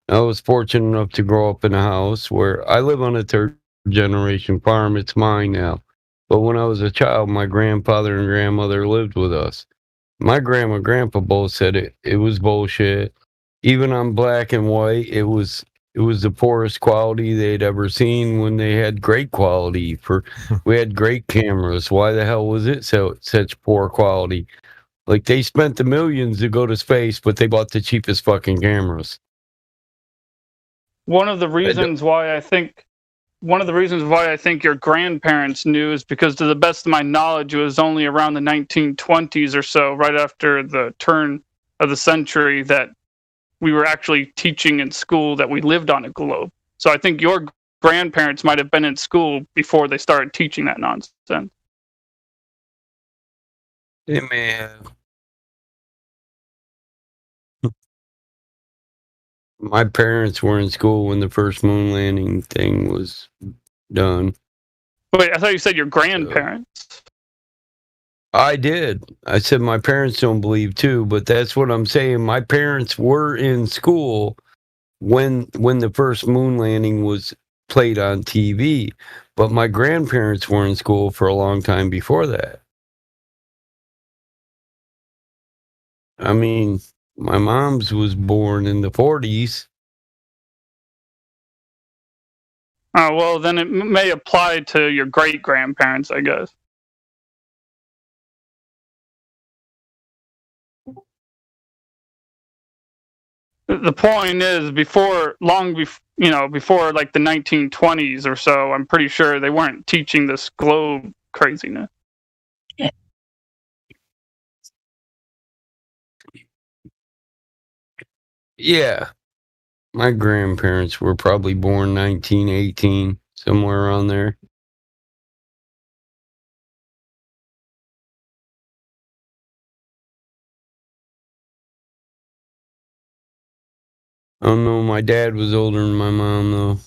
I was fortunate enough to grow up in a house where I live on a third-generation farm. It's mine now. But when I was a child, my grandfather and grandmother lived with us. My grandma and grandpa both said it was bullshit. Even on black and white, it was the poorest quality they'd ever seen when they had great quality. We had great cameras. Why the hell was it such poor quality? Like, they spent the millions to go to space, but they bought the cheapest fucking cameras. One of the reasons why I think your grandparents knew is because, to the best of my knowledge, it was only around the 1920s or so, right after the turn of the century, that we were actually teaching in school that we lived on a globe. So I think your grandparents might have been in school before they started teaching that nonsense. They may have. My parents were in school when the first moon landing thing was done. Wait, I thought you said your grandparents. I did. I said my parents don't believe too, but that's what I'm saying. My parents were in school when the first moon landing was played on TV, but my grandparents were in school for a long time before that. I mean, my mom's was born in the 40s. Oh, well, then it may apply to your great-grandparents, I guess. The point is, before like the 1920s or so, I'm pretty sure they weren't teaching this globe craziness. Yeah. My grandparents were probably born 1918, somewhere around there. I don't know. My dad was older than my mom, though.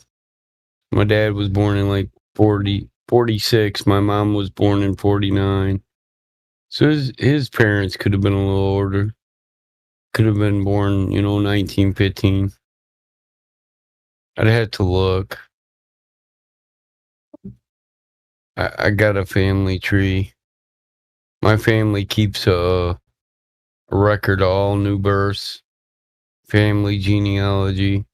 My dad was born in like 46. My mom was born in 49. So his parents could have been a little older. Could have been born, 1915. I'd have to look. I got a family tree. My family keeps a record of all new births. Family genealogy.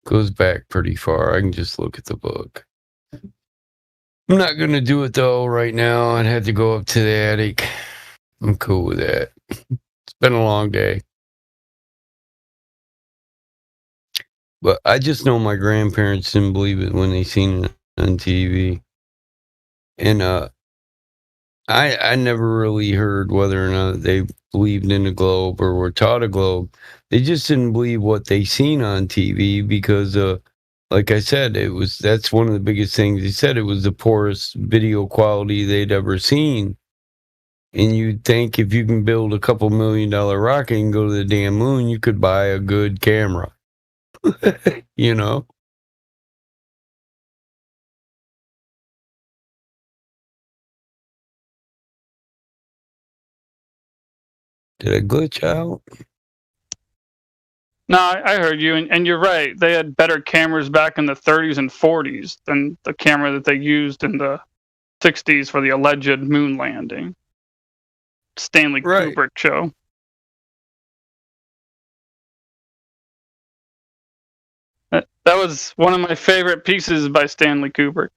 Goes back pretty far. I can just look at the book. I'm not going to do it, though, right now. I'd have to go up to the attic. I'm cool with that. It's been a long day. But I just know my grandparents didn't believe it when they seen it on TV. And I never really heard whether or not they believed in a globe or were taught a globe. They just didn't believe what they seen on TV because, like I said, that's one of the biggest things. They said it was the poorest video quality they'd ever seen. And you'd think if you can build a couple $1 million rocket and go to the damn moon, you could buy a good camera. You know? Did I glitch out? No, I heard you, and you're right. They had better cameras back in the 30s and 40s than the camera that they used in the 60s for the alleged moon landing. Stanley Kubrick show. That was one of my favorite pieces by Stanley Kubrick.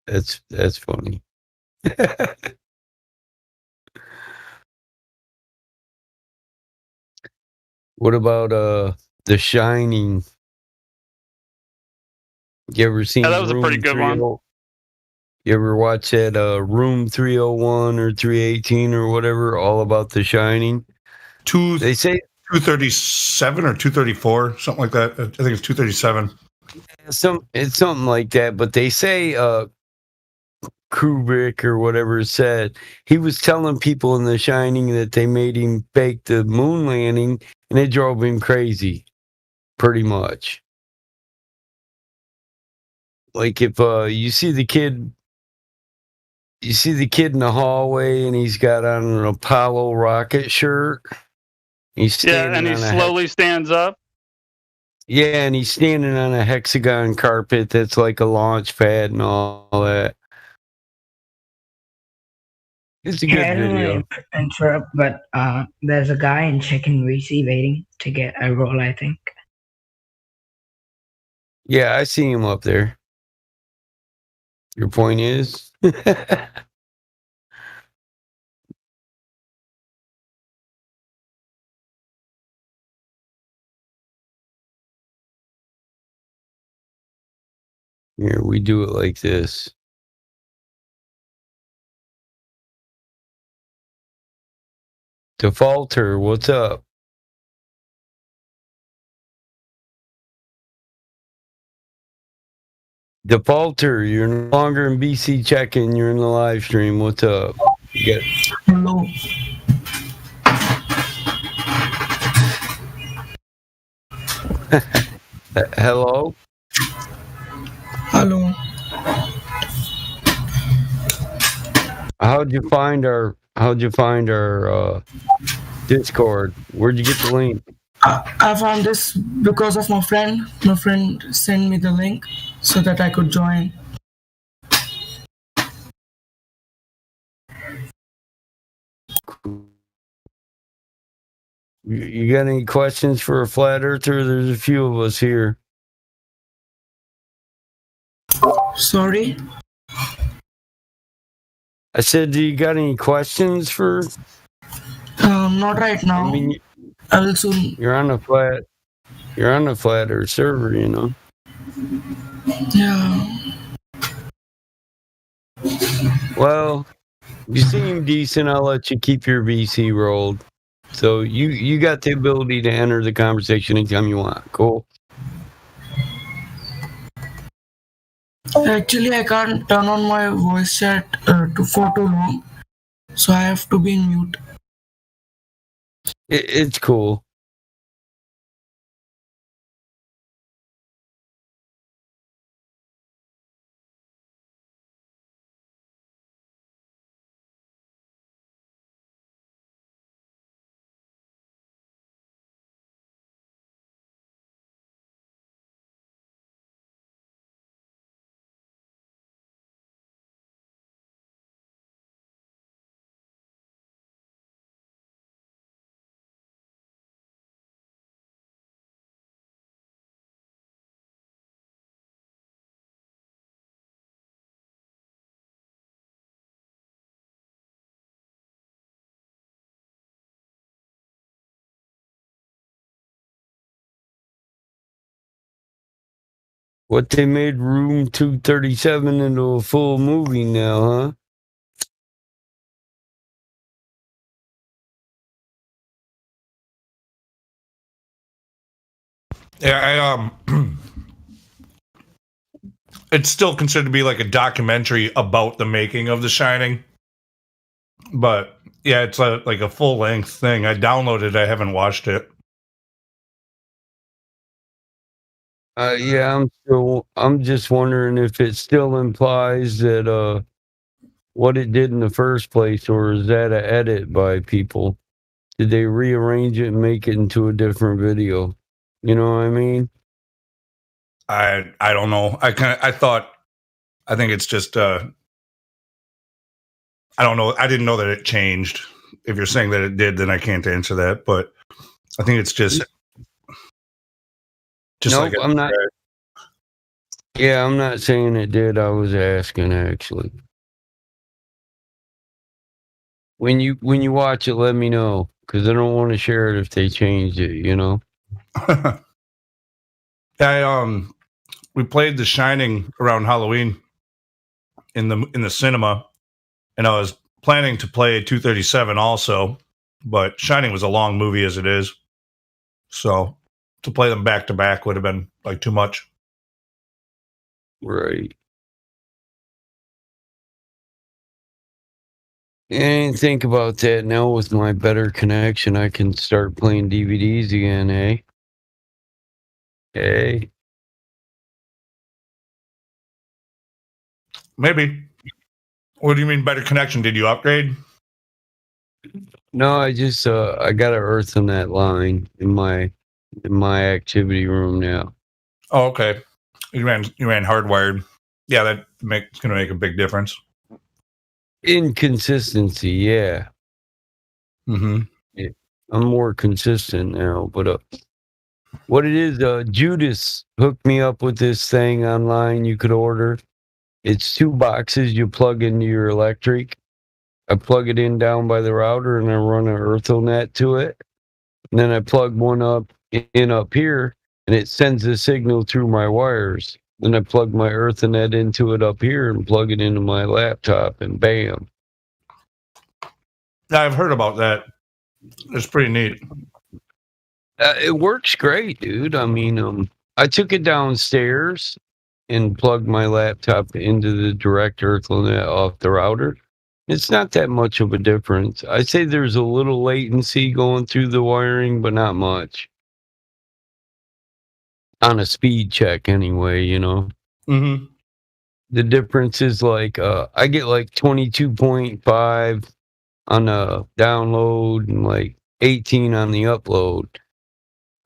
That's funny. What about The Shining? You ever seen Yeah, that was a pretty Room good one. 30? You ever watch that Room 301 or 318 or whatever, all about The Shining? They say 237 or 234, something like that. I think it's 237. it's something like that, but they say Kubrick or whatever said he was telling people in The Shining that they made him fake the moon landing, and it drove him crazy, pretty much. Like if you see the kid in the hallway and he's got on an Apollo rocket shirt. He's standing and he on slowly stands up. Yeah, and he's standing on a hexagon carpet that's like a launch pad and all that. It's a good I don't video. want to interrupt, but there's a guy in check-in VC waiting to get a role, I think. Yeah, I see him up there. Your point is? Here, we do it like this. Defaulter, what's up? Defaulter, you're no longer in BC check-in, you're in the live stream. What's up? You Hello. Hello? Hello. How'd you find our Discord? Where'd you get the link? I found this because of my friend. My friend sent me the link so that I could join. You got any questions for a flat earther? There's a few of us here. Sorry? I said, do you got any questions for? Not right now. I mean, I will soon. You're on the flat earth server, you know. Yeah. Well, you seem decent. I'll let you keep your VC rolled. So you got the ability to enter the conversation anytime you want. Cool. Actually, I can't turn on my voice chat for too long, so I have to be in mute. It's cool. What, they made Room 237 into a full movie now, huh? Yeah, it's still considered to be like a documentary about the making of The Shining. But yeah, it's like a full length thing. I downloaded it. I haven't watched it. Yeah, I'm just wondering if it still implies that what it did in the first place, or is that an edit by people? Did they rearrange it and make it into a different video? You know what I mean? I don't know. I think it's just I don't know. I didn't know that it changed. If you're saying that it did, then I can't answer that. But I think it's just Nope, like I'm not. Yeah, I'm not saying it did. I was asking actually. When you watch it, let me know because I don't want to share it if they changed it. You know. We played The Shining around Halloween in the cinema, and I was planning to play 237 also, but Shining was a long movie as it is, so to play them back to back would have been like too much. Right. And think about that now with my better connection, I can start playing DVDs again, eh? Hey. Maybe. What do you mean better connection? Did you upgrade? No, I just I got to earth in that line in my activity room now. Oh, okay. You ran hardwired. Yeah, it's going to make a big difference. Inconsistency, yeah. Mm-hmm. Yeah, I'm more consistent now, but what it is, Judas hooked me up with this thing online you could order. It's 2 boxes you plug into your electric. I plug it in down by the router and I run an Ethernet to it. And then I plug one up here and it sends the signal through my wires. Then I plug my Ethernet into it up here and plug it into my laptop and bam. Yeah, I've heard about that. It's pretty neat. It works great, dude. I mean, I took it downstairs and plugged my laptop into the direct Ethernet off the router. It's not that much of a difference. I'd say there's a little latency going through the wiring, but not much. On a speed check, anyway, you know. Mm-hmm. The difference is like I get like 22.5 on the download and like 18 on the upload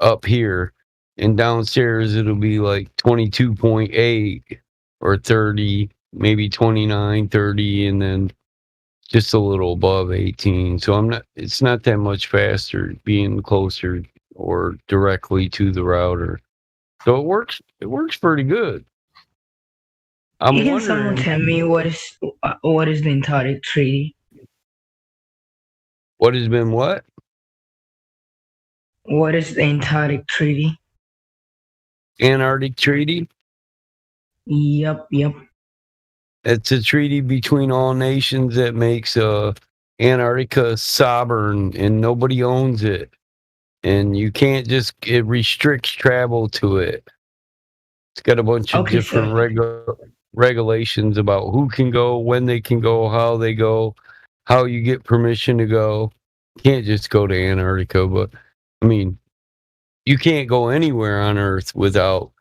up here, and downstairs it'll be like 22.8 or 30, maybe 29, 30, and then just a little above 18. So it's not that much faster being closer or directly to the router. So it works pretty good. I'm Can someone wondering tell me what is the Antarctic Treaty? what has been what? What is the Antarctic Treaty? Antarctic Treaty? Yep. It's a treaty between all nations that makes Antarctica sovereign and nobody owns it. And you can't just, it restricts travel to it. It's got a bunch of Okay, different so regulations about who can go, when they can go, how you get permission to go. Can't just go to Antarctica, but I mean, you can't go anywhere on Earth without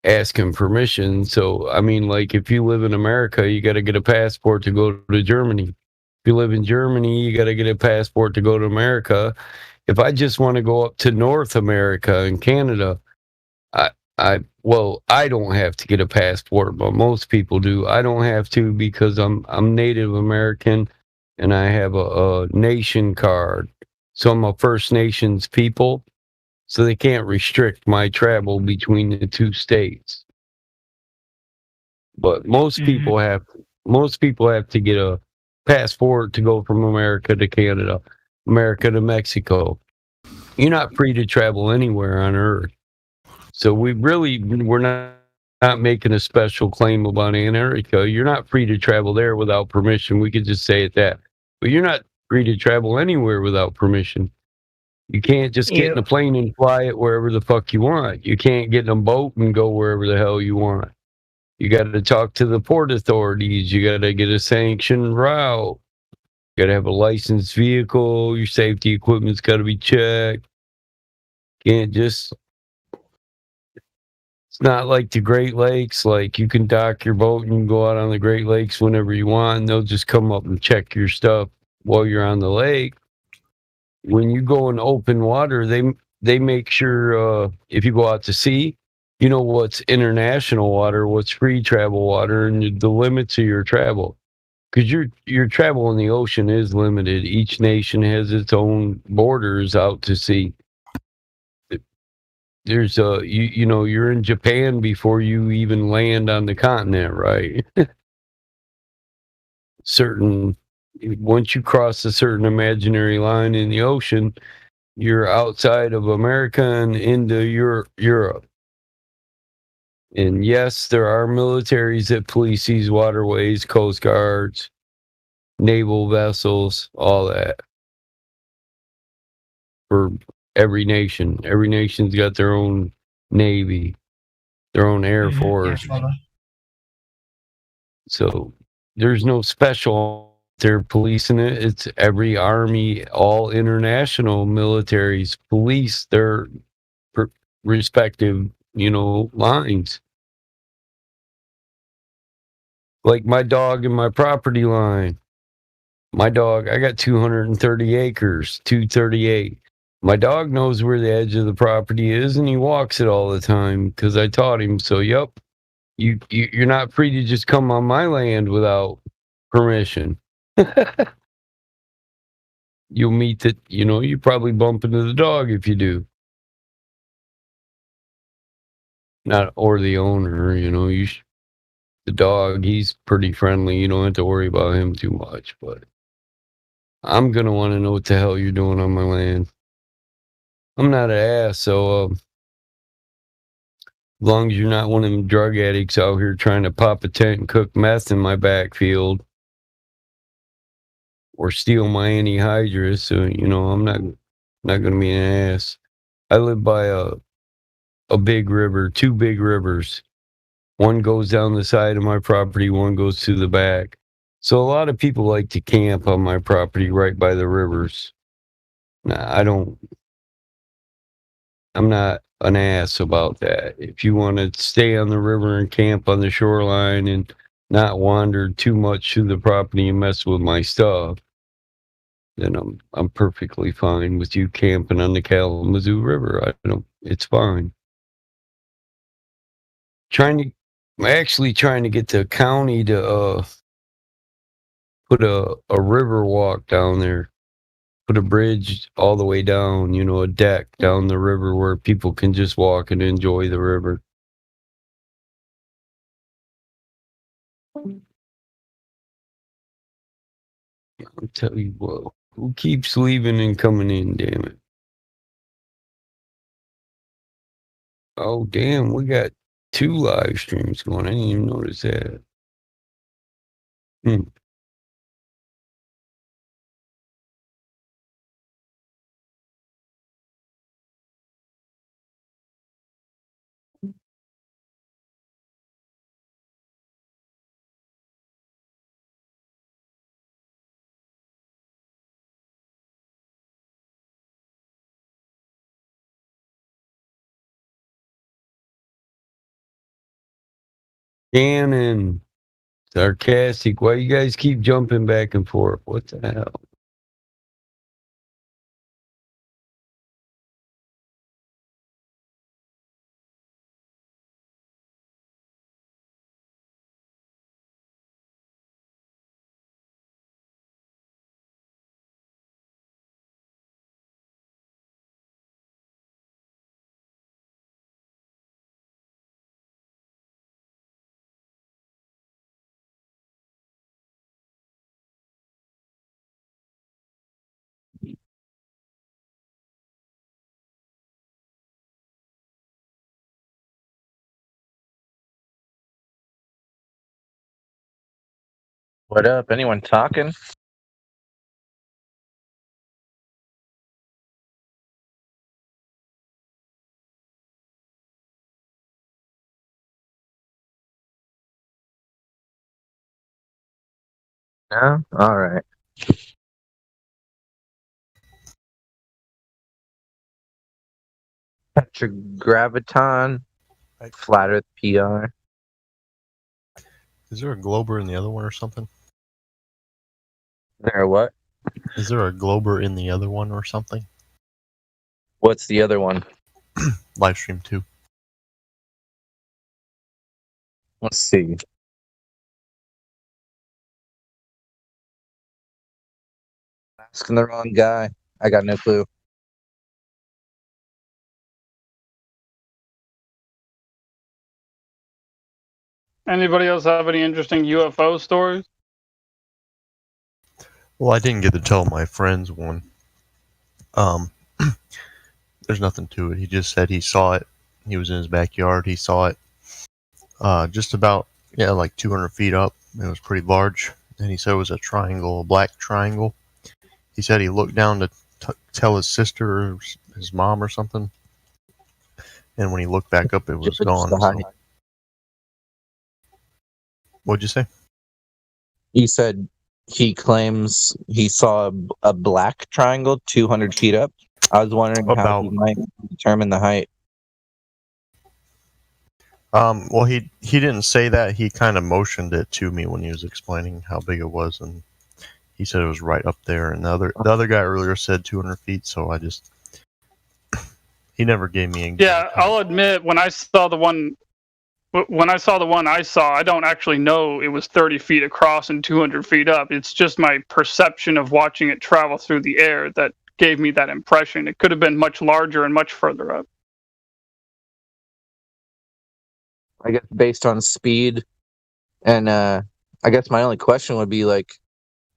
asking permission. So, I mean, like if you live in America, you got to get a passport to go to Germany. If you live in Germany, you got to get a passport to go to America. If I just want to go up to North America and Canada, I don't have to get a passport, but most people do. I don't have to because I'm Native American and I have a nation card. So I'm a First Nations people. So they can't restrict my travel between the 2 states. But most people have to get a passport to go from America to Canada, America to Mexico. You're not free to travel anywhere on Earth. So we're not making a special claim about Antarctica. You're not free to travel there without permission. We could just say it that. But you're not free to travel anywhere without permission. You can't just get in a plane and fly it wherever the fuck you want. You can't get in a boat and go wherever the hell you want. You got to talk to the port authorities. You got to get a sanctioned route. You got to have a licensed vehicle. Your safety equipment's got to be checked. Can't just. It's not like the Great Lakes. Like you can dock your boat and you can go out on the Great Lakes whenever you want. And they'll just come up and check your stuff while you're on the lake. When you go in open water, they make sure if you go out to sea, you know what's international water, what's free travel water, and the limits of your travel. Because your travel in the ocean is limited. Each nation has its own borders out to sea. There's you're in Japan before you even land on the continent, right? Once you cross a certain imaginary line in the ocean, you're outside of America and into Europe. And yes, there are militaries that police these waterways, coast guards, naval vessels, all that. For every nation. Every nation's got their own navy, their own air force. So there's no special. They're policing it. It's every army, all international militaries police their respective, lines. Like my dog and my property line. My dog, I got 230 acres, 238. My dog knows where the edge of the property is, and he walks it all the time because I taught him. So, yep, you're not free to just come on my land without permission. You'll meet that, you probably bump into the dog if you do. Not or the owner, the dog, he's pretty friendly. You don't have to worry about him too much, but I'm gonna want to know what the hell you're doing on my land. I'm not an ass, so as long as you're not one of them drug addicts out here trying to pop a tent and cook meth in my backfield or steal my anhydrous, so I'm not gonna be an ass. I live by a big river, two big rivers. One goes down the side of my property, one goes to the back. So a lot of people like to camp on my property right by the rivers. Nah, I'm not an ass about that. If you want to stay on the river and camp on the shoreline and not wander too much through the property and mess with my stuff, then I'm perfectly fine with you camping on the Kalamazoo River. It's fine. I'm actually trying to get the county to put a river walk down there. Put a bridge all the way down, a deck down the river where people can just walk and enjoy the river. I'll tell you what, who keeps leaving and coming in, damn it. Oh, damn, we got 2 live streams going. I didn't even notice that. Cannon, sarcastic. Why you guys keep jumping back and forth? What the hell? What up? Anyone talking? No? Alright. Tetragraviton, Flat Earth PR. Is there a Glober in the other one or something? There what? Is there a Glober in the other one or something? What's the other one? Livestream 2. Let's see. Asking the wrong guy. I got no clue. Anybody else have any interesting UFO stories? Well, I didn't get to tell my friends one. There's nothing to it. He just said he saw it. He was in his backyard. He saw it. Just about, like 200 feet up. It was pretty large. And he said it was a triangle, a black triangle. He said he looked down to tell his sister or his mom or something. And when he looked back up, it was gone. So. What'd you say? He said he claims he saw a black triangle 200 feet up. I was wondering how he might determine the height. Well, he didn't say that. He kind of motioned it to me when he was explaining how big it was, and he said it was right up there. And the other guy earlier said 200 feet, so he never gave me. Yeah, I'll admit when I saw the one I saw, I don't actually know it was 30 feet across and 200 feet up. It's just my perception of watching it travel through the air that gave me that impression. It could have been much larger and much further up. I guess based on speed, and I guess my only question would be like,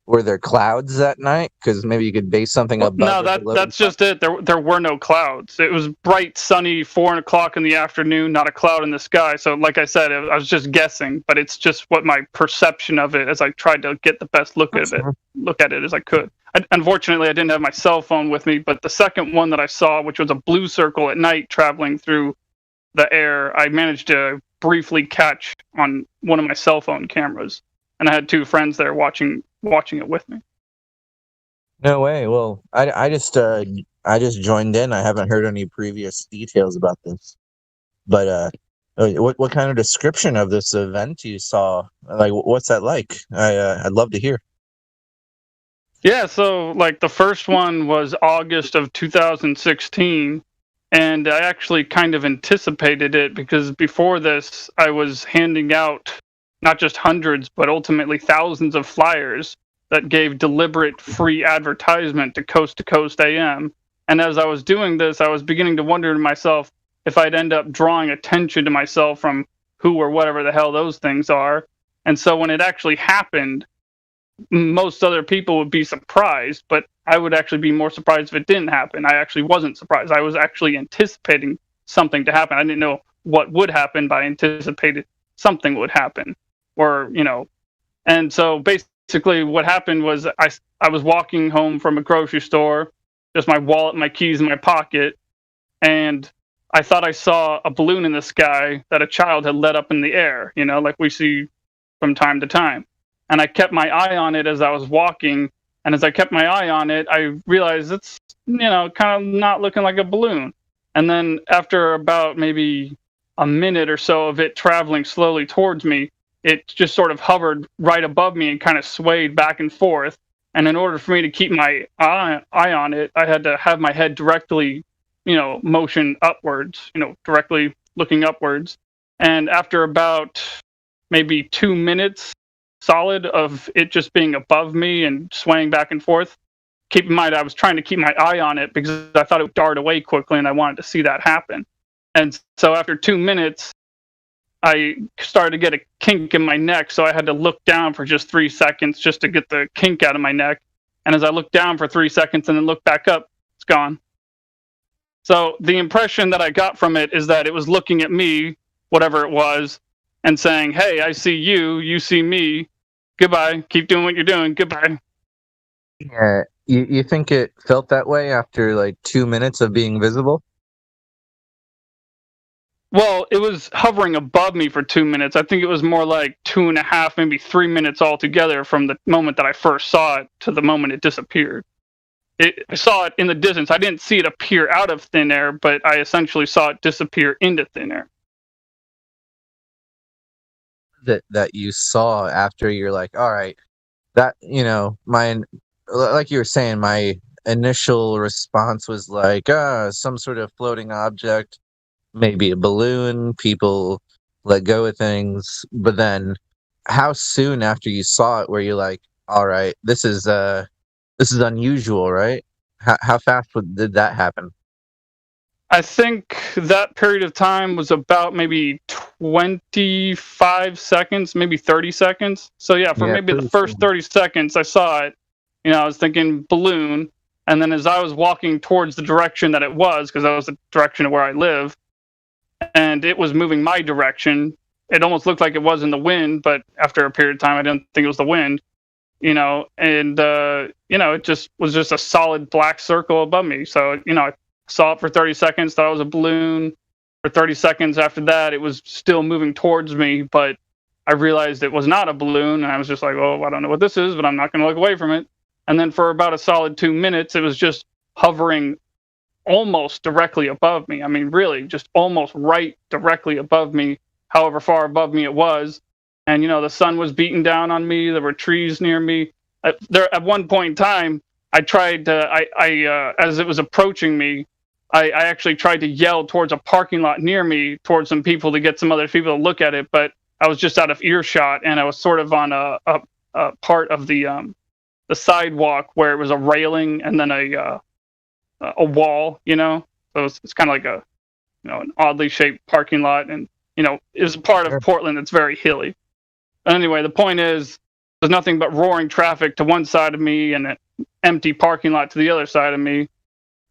were there clouds that night? Because maybe you could base something above. No, that's just it. There were no clouds. It was bright, sunny, 4 o'clock in the afternoon, not a cloud in the sky. So, like I said, I was just guessing, but it's just what my perception of it as I tried to get the best look at it as I could. Unfortunately, I didn't have my cell phone with me, but the second one that I saw, which was a blue circle at night traveling through the air, I managed to briefly catch on one of my cell phone cameras, and I had 2 friends there watching it with me. No way. Well, I just joined in. I haven't heard any previous details about this. But what kind of description of this event you saw? Like, what's that like? I'd love to hear. Yeah, so like the first one was August of 2016, and I actually kind of anticipated it because before this, I was handing out not just hundreds, but ultimately thousands of flyers that gave deliberate free advertisement to Coast AM. And as I was doing this, I was beginning to wonder to myself if I'd end up drawing attention to myself from who or whatever the hell those things are. And so when it actually happened, most other people would be surprised, but I would actually be more surprised if it didn't happen. I actually wasn't surprised. I was actually anticipating something to happen. I didn't know what would happen, but I anticipated something would happen. And so basically what happened was I was walking home from a grocery store, just my wallet, my keys in my pocket, and I thought I saw a balloon in the sky that a child had let up in the air, like we see from time to time. And I kept my eye on it as I was walking, and as I kept my eye on it, I realized it's, kind of not looking like a balloon. And then after about maybe a minute or so of it traveling slowly towards me, it just sort of hovered right above me and kind of swayed back and forth. And in order for me to keep my eye on it, I had to have my head directly, motion upwards, directly looking upwards. And after about maybe 2 minutes solid of it just being above me and swaying back and forth, keep in mind I was trying to keep my eye on it because I thought it would dart away quickly and I wanted to see that happen. And so after 2 minutes, I started to get a kink in my neck, so I had to look down for just 3 seconds just to get the kink out of my neck. And as I looked down for 3 seconds and then looked back up, it's gone. So the impression that I got from it is that it was looking at me, whatever it was, and saying, "Hey, I see you, you see me. Goodbye. Keep doing what you're doing. Goodbye." Yeah, you think it felt that way after like 2 minutes of being visible? Well, it was hovering above me for 2 minutes. I think it was more like 2.5, maybe 3 minutes altogether from the moment that I first saw it to the moment it disappeared. I saw it in the distance. I didn't see it appear out of thin air, but I essentially saw it disappear into thin air. That you saw after you're like, all right, that, like you were saying, my initial response was like, some sort of floating object, maybe a balloon, people let go of things. But then how soon after you saw it were you like, all right, this is unusual, right? How fast did that happen? I think that period of time was about maybe 25 seconds, maybe 30 seconds. So yeah, for Yeah, maybe the pretty first 30 seconds I saw it, I was thinking balloon. And then as I was walking towards the direction that it was, because that was the direction of where I live, and it was moving my direction, it almost looked like it was in the wind, but after a period of time, I didn't think it was the wind, and, it just was just a solid black circle above me. So, I saw it for 30 seconds, thought it was a balloon. For 30 seconds after that, it was still moving towards me, but I realized it was not a balloon, and I was just like, oh, I don't know what this is, but I'm not going to look away from it. And then for about a solid 2 minutes, it was just hovering almost directly above me. I mean, really, just almost right directly above me, however far above me it was. And, the sun was beating down on me. There were trees near me. At one point in time, I tried to, as it was approaching me, I actually tried to yell towards a parking lot near me, towards some people to get some other people to look at it. But I was just out of earshot, and I was sort of on a part of the sidewalk where it was a railing and then a wall, So it's kind of like an oddly shaped parking lot, and is a part of Portland that's very hilly. Anyway, the point is, there's nothing but roaring traffic to one side of me and an empty parking lot to the other side of me.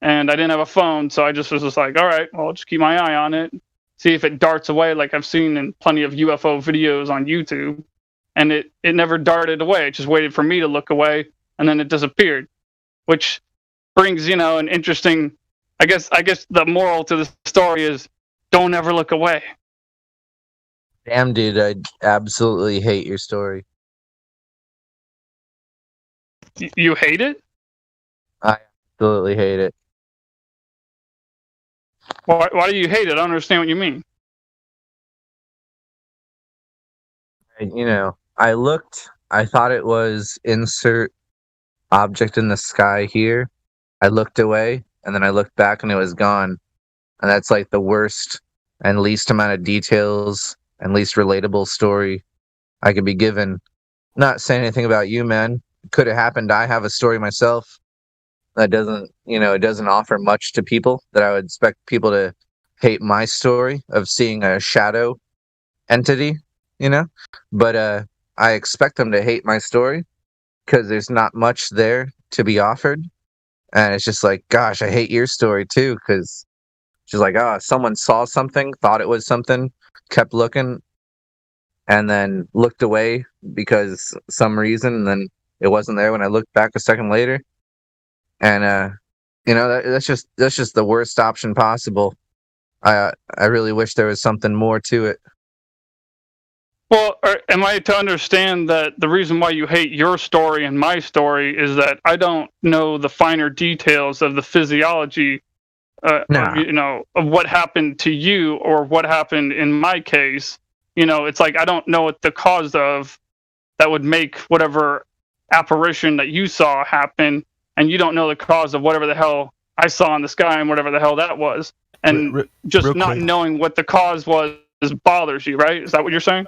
And I didn't have a phone, so I just was like, all right, well, I'll just keep my eye on it, see if it darts away, like I've seen in plenty of UFO videos on YouTube. And it never darted away. It just waited for me to look away, and then it disappeared, which brings, an interesting, I guess the moral to the story is, don't ever look away. Damn, dude, I absolutely hate your story. You hate it? I absolutely hate it. Why do you hate it? I don't understand what you mean. I looked, I thought it was insert object in the sky here. I looked away, and then I looked back, and it was gone. And that's like the worst and least amount of details and least relatable story I could be given. Not saying anything about you, man. It could have happened. I have a story myself that doesn't, it doesn't offer much to people, that I would expect people to hate my story of seeing a shadow entity, but I expect them to hate my story because there's not much there to be offered. And it's just like, gosh, I hate your story too, because she's like, oh, someone saw something, thought it was something, kept looking, and then looked away because some reason, and then it wasn't there when I looked back a second later. And that's just the worst option possible. I really wish there was something more to it. Well, am I to understand that the reason why you hate your story and my story is that I don't know the finer details of the physiology, of what happened to you or what happened in my case? It's like I don't know what the cause of that would make whatever apparition that you saw happen, and you don't know the cause of whatever the hell I saw in the sky and whatever the hell that was. And just not knowing what the cause was bothers you, right? Is that what you're saying?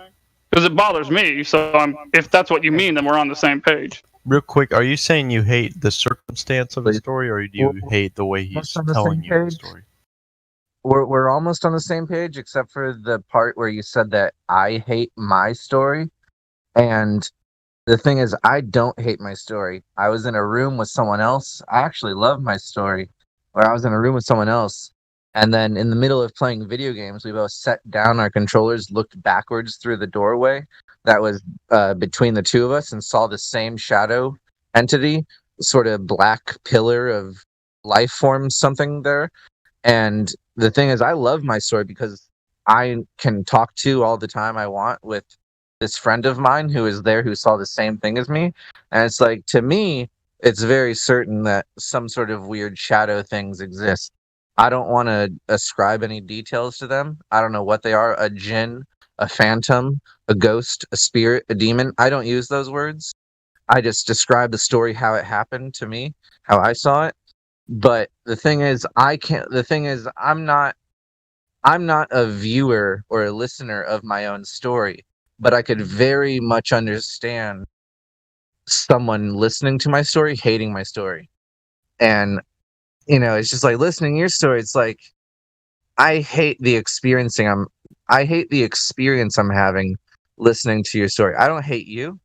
Because it bothers me. So if that's what you mean, then we're on the same page. Real quick, are you saying you hate the circumstance of the story, or do you hate the way he's telling you the story? We're almost on the same page, except for the part where you said that I hate my story. And the thing is, I don't hate my story. I was in a room with someone else. I actually love my story. Where I was in a room with someone else, and then in the middle of playing video games, we both set down our controllers, looked backwards through the doorway that was between the two of us, and saw the same shadow entity, sort of black pillar of life form, something there. And the thing is, I love my story because I can talk to all the time I want with this friend of mine who is there, who saw the same thing as me. And it's like, to me, it's very certain that some sort of weird shadow things exist. I don't want to ascribe any details to them. I don't know what they are. A djinn, a phantom, a ghost, a spirit, a demon. I don't use those words. I just describe the story how it happened to me, how I saw it. But the thing is, I'm not a viewer or a listener of my own story, but I could very much understand someone listening to my story hating my story. And it's just like listening to your story, it's like I hate the I hate the experience I'm having listening to your story. I don't hate you,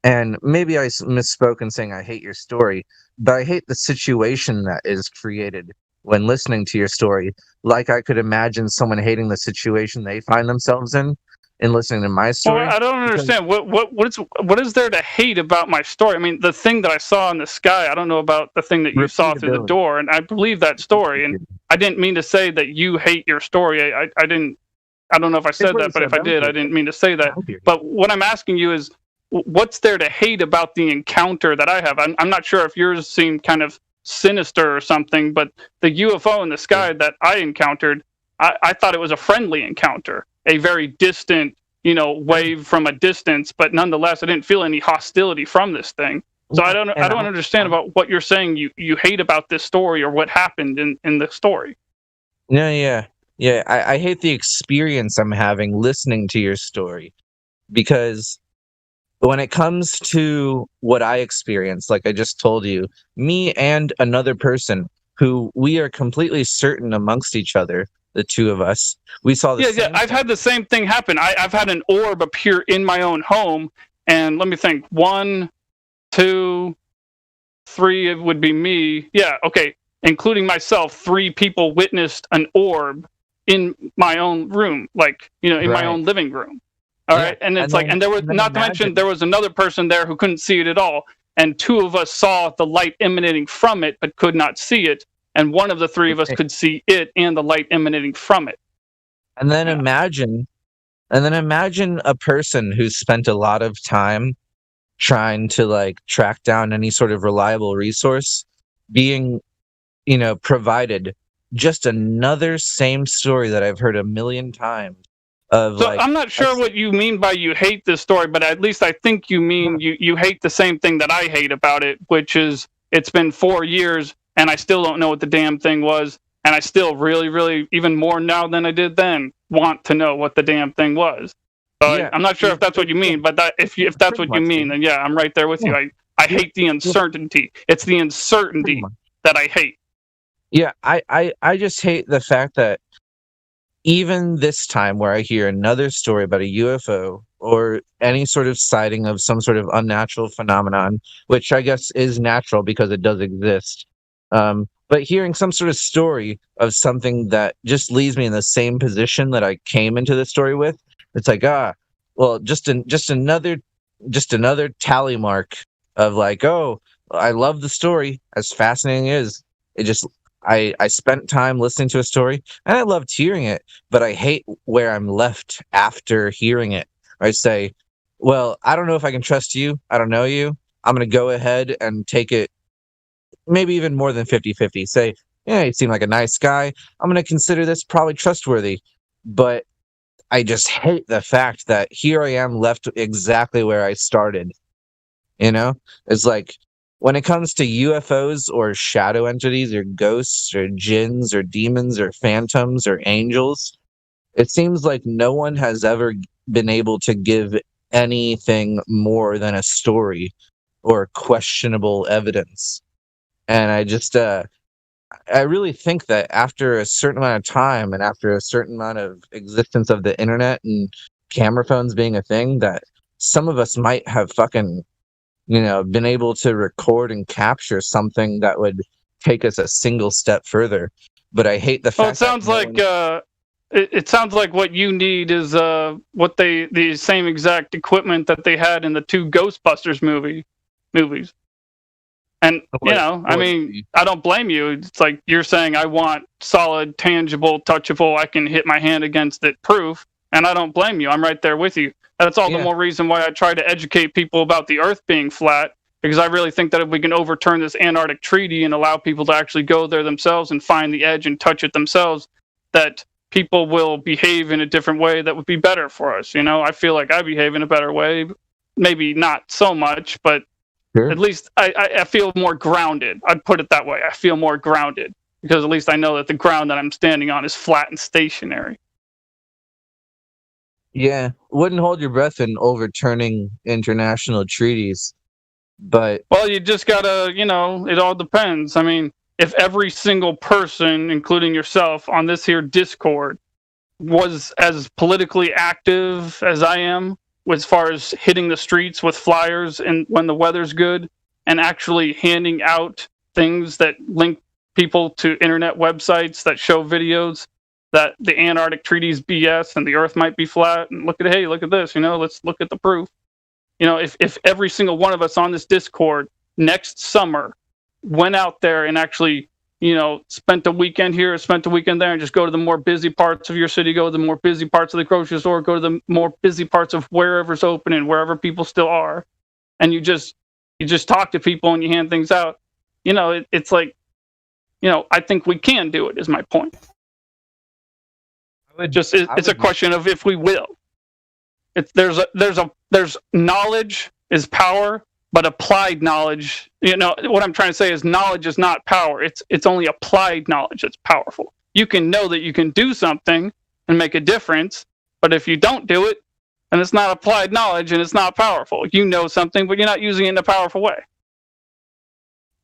and maybe I misspoke in saying I hate your story, but I hate the situation that is created when listening to your story. Like I could imagine someone hating the situation they find themselves in listening to my Well, story. I don't understand what is there to hate about my story? I mean, the thing that I saw in the sky. I don't know about the thing that you saw through the door, and I believe that story. And I didn't mean to say that you hate your story. I didn't. I don't know if I said that, but if I did, I didn't mean to say that. But what I'm asking you is, what's there to hate about the encounter that I have? I'm not sure if yours seemed kind of sinister or something, but the UFO in the sky that I encountered, I thought it was a friendly encounter, a very distant, wave from a distance, but nonetheless, I didn't feel any hostility from this thing. So I don't understand about what you're saying you hate about this story or what happened in the story. No, yeah. Yeah, I hate the experience I'm having listening to your story, because when it comes to what I experienced, like I just told you, me and another person who we are completely certain amongst each other, the two of us, we saw the same. I've had the same thing happen. I've had an orb appear in my own home, and let me think. 1, 2, 3 it would be me. Yeah, okay. Including myself, 3 people witnessed an orb in my own room, like, in my own living room. All right. And it's and there was, not to mention, there was another person there who couldn't see it at all. And 2 of us saw the light emanating from it, but could not see it. And one of the 3 of us could see it and the light emanating from it. And then imagine a person who's spent a lot of time trying to track down any sort of reliable resource being, provided just another same story that I've heard a million times. I'm not sure what you mean by you hate this story, but at least I think you mean you hate the same thing that I hate about it, which is it's been 4 years and I still don't know what the damn thing was, and I still really, really, even more now than I did then, want to know what the damn thing was. So I'm not sure if that's what you mean, but if that's what you mean, then yeah, I'm right there with you. I hate the uncertainty. It's the uncertainty that I hate. Yeah, I just hate the fact that even this time where I hear another story about a UFO or any sort of sighting of some sort of unnatural phenomenon, which I guess is natural because it does exist, but hearing some sort of story of something that just leaves me in the same position that I came into the story with, it's like, just another tally mark of oh, I love the story, as fascinating as it is. I spent time listening to a story and I loved hearing it, but I hate where I'm left after hearing it. I say, well, I don't know if I can trust you. I don't know you. I'm going to go ahead and take it maybe even more than 50-50. Say, yeah, you seem like a nice guy. I'm going to consider this probably trustworthy. But I just hate the fact that here I am left exactly where I started. It's like, when it comes to UFOs or shadow entities or ghosts or jinns or demons or phantoms or angels, it seems like no one has ever been able to give anything more than a story or questionable evidence. And I really think that after a certain amount of time and after a certain amount of existence of the internet and camera phones being a thing, that some of us might have fucking been able to record and capture something that would take us a single step further. But I hate the fact. Well, it sounds it sounds like what you need is the same exact equipment that they had in the 2 Ghostbusters movies. And I mean, I don't blame you. It's like you're saying, I want solid, tangible, touchable, I can hit my hand against it proof. And I don't blame you. I'm right there with you. That's all the more reason why I try to educate people about the Earth being flat, because I really think that if we can overturn this Antarctic Treaty and allow people to actually go there themselves and find the edge and touch it themselves, that people will behave in a different way that would be better for us. I feel like I behave in a better way. Maybe not so much, but at least I feel more grounded. I'd put it that way. I feel more grounded because at least I know that the ground that I'm standing on is flat and stationary. Yeah, wouldn't hold your breath in overturning international treaties, but well, you just gotta, it all depends. I mean, if every single person, including yourself, on this here Discord was as politically active as I am, as far as hitting the streets with flyers and when the weather's good, and actually handing out things that link people to internet websites that show videos that the Antarctic Treaty's BS and the Earth might be flat, and look at this, let's look at the proof. If every single one of us on this Discord next summer went out there and actually, spent a weekend here, spent a weekend there, and just go to the more busy parts of your city, go to the more busy parts of the grocery store, go to the more busy parts of wherever's open and wherever people still are, and you just talk to people and you hand things out. It's like, I think we can do it. Is my point. It's a question of if we will. There's knowledge is power, but applied knowledge, what I'm trying to say is knowledge is not power. It's only applied knowledge that's powerful. You can know that you can do something and make a difference, but if you don't do it, then it's not applied knowledge and it's not powerful. You know something, but you're not using it in a powerful way.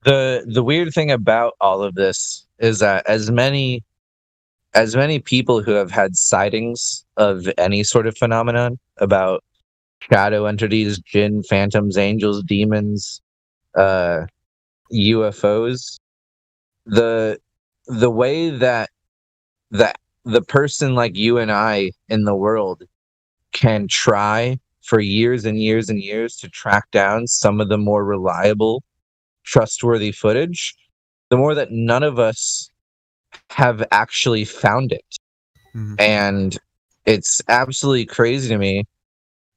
The weird thing about all of this is that as many people who have had sightings of any sort of phenomenon about shadow entities, jinn, phantoms, angels, demons, UFOs, the way that the person like you and I in the world can try for years and years and years to track down some of the more reliable, trustworthy footage, the more that none of us have actually found it. Mm-hmm. And it's absolutely crazy to me,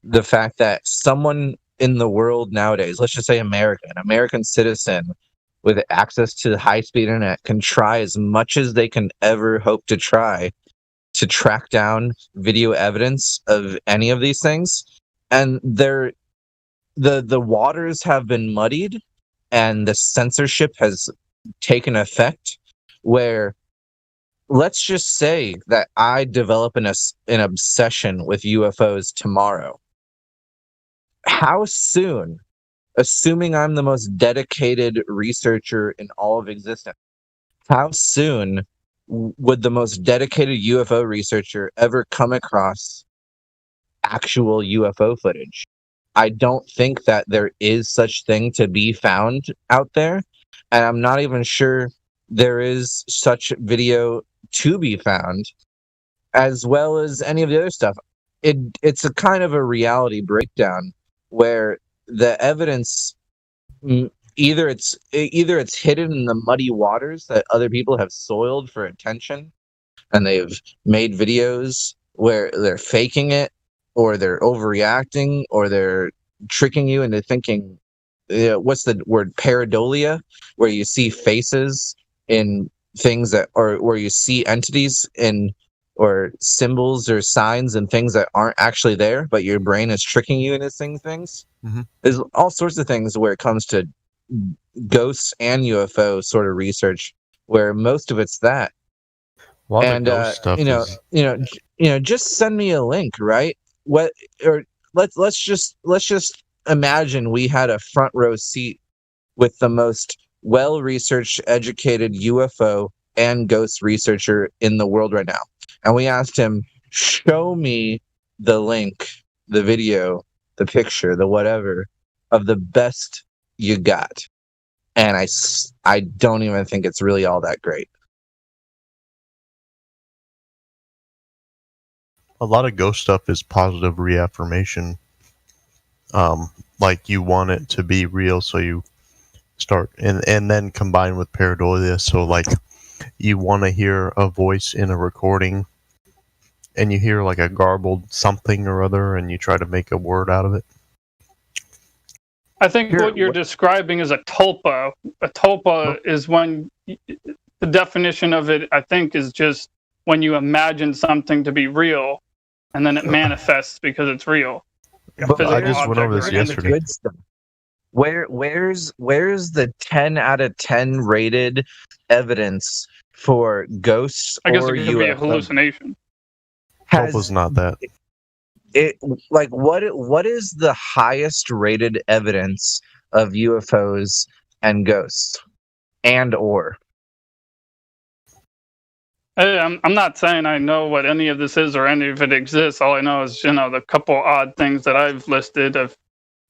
the fact that someone in the world nowadays, let's just say an American citizen with access to the high-speed internet, can try as much as they can ever hope to try to track down video evidence of any of these things. And the waters have been muddied and the censorship has taken effect, where let's just say that I develop an obsession with UFOs tomorrow. How soon, assuming I'm the most dedicated researcher in all of existence, how soon would the most dedicated UFO researcher ever come across actual UFO footage? I don't think that there is such thing to be found out there, and I'm not even sure there is such video to be found, as well as any of the other stuff. It's a kind of a reality breakdown where the evidence either it's hidden in the muddy waters that other people have soiled for attention, and they've made videos where they're faking it, or they're overreacting, or they're tricking you into thinking, what's the word, pareidolia, where you see faces in things that, or where you see entities in, or symbols or signs and things that aren't actually there, but your brain is tricking you into seeing things. Mm-hmm. There's all sorts of things where it comes to ghosts and UFO sort of research, where most of it's that. A lot of ghost stuff just send me a link, right? Let's just imagine we had a front row seat with the most well-researched, educated UFO and ghost researcher in the world right now, and we asked him, show me the link, the video, the picture, the whatever of the best you got, and I don't even think it's really all that great. A lot of ghost stuff is positive reaffirmation. Like you want it to be real, so you start, and then combine with pareidolia. So like you want to hear a voice in a recording, and you hear like a garbled something or other, and you try to make a word out of it. I think what you're describing is a tulpa. A tulpa is when the definition of it, I think, is just when you imagine something to be real, and then it manifests because it's real. But I just went over this yesterday. Where's the 10 out of 10 rated evidence for ghosts? I guess or it could be a hallucination. Tulpa's not that. What is the highest rated evidence of UFOs and ghosts, and or? I'm not saying I know what any of this is or any of it exists. All I know is, the couple odd things that I've listed. I've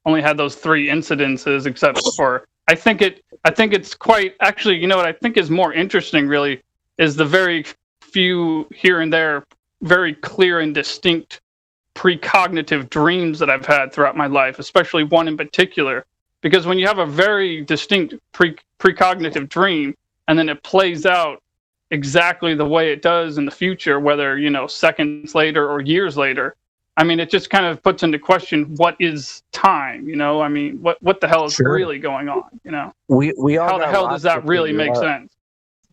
only had those 3 incidences, except for I think it's quite actually. What I think is more interesting, really, is the very few here and there, very clear and distinct precognitive dreams that I've had throughout my life, especially one in particular. Because when you have a very distinct precognitive dream, and then it plays out exactly the way it does in the future, whether seconds later or years later, I mean, it just kind of puts into question what is time. I mean, what the hell is really going on? We all how the got hell lots does that to really figure make out. sense?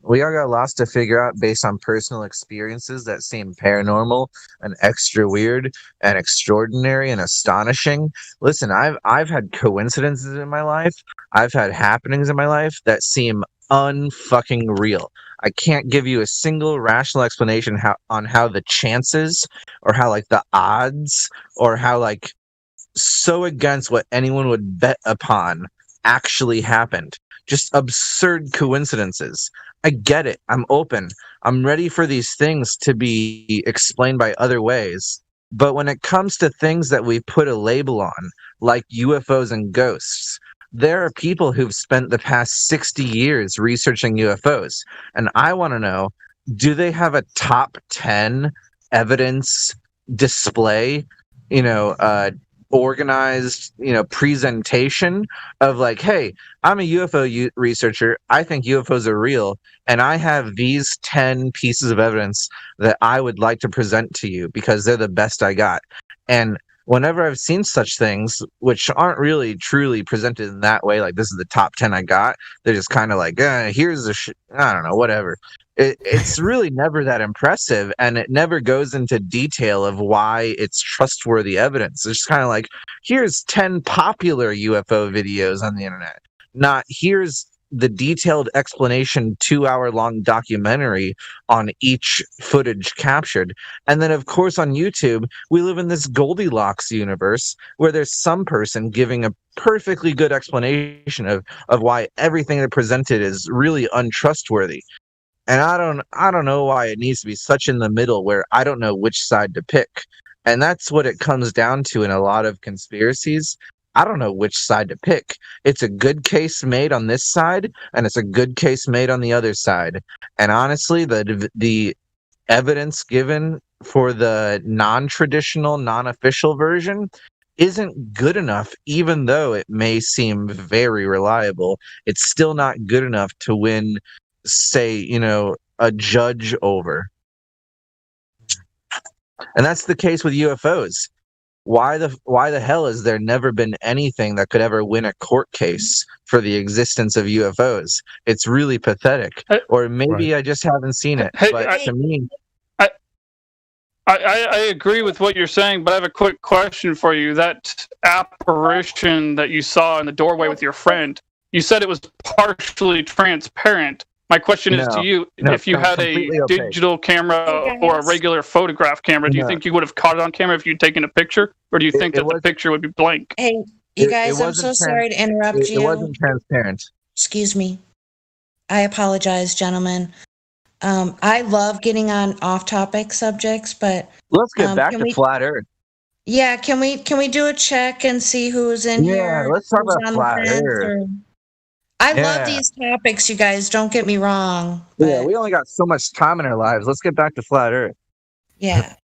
We all got lots to figure out based on personal experiences that seem paranormal and extra weird and extraordinary and astonishing. Listen, I've had coincidences in my life. I've had happenings in my life that seem unfucking real. I can't give you a single rational explanation on how the chances or how like the odds or how like so against what anyone would bet upon actually happened. Just absurd coincidences. I get it. I'm open. I'm ready for these things to be explained by other ways. But when it comes to things that we put a label on, like UFOs and ghosts, there are people who've spent the past 60 years researching UFOs. And I want to know, do they have a top 10 evidence display, organized, presentation of like, hey, I'm a UFO researcher. I think UFOs are real, and I have these 10 pieces of evidence that I would like to present to you because they're the best I got. And whenever I've seen such things, which aren't really truly presented in that way, like this is the top 10 I got, they're just kind of like, here's I don't know, whatever. It's really never that impressive, and it never goes into detail of why it's trustworthy evidence. It's just kind of like, here's 10 popular UFO videos on the internet. Not here's the detailed explanation 2-hour-long documentary on each footage captured. And then, of course, on YouTube, we live in this Goldilocks universe where there's some person giving a perfectly good explanation of why everything they presented is really untrustworthy. And I don't know why it needs to be such in the middle where I don't know which side to pick. And that's what it comes down to in a lot of conspiracies. I don't know which side to pick. It's a good case made on this side, and it's a good case made on the other side. And honestly, the evidence given for the non-traditional, non-official version isn't good enough, even though it may seem very reliable. It's still not good enough to win, say, a judge over. And that's the case with UFOs. Why the hell has there never been anything that could ever win a court case for the existence of UFOs? It's really pathetic. Or maybe I just haven't seen it. But to me, I agree with what you're saying, but I have a quick question for you. That apparition that you saw in the doorway with your friend, you said it was partially transparent. My question is to you, if you had a digital camera or a regular photograph camera, do you think you would have caught it on camera if you'd taken a picture? Or do you think that the picture would be blank? Hey, you guys, I'm so sorry to interrupt you. It wasn't transparent. Excuse me. I apologize, gentlemen. I love getting on off-topic subjects, but let's get back to Flat Earth. Yeah, can we do a check and see who's in here? Yeah, let's talk about Flat Earth. I love these topics, you guys. Don't get me wrong. Yeah, we only got so much time in our lives. Let's get back to Flat Earth. Yeah.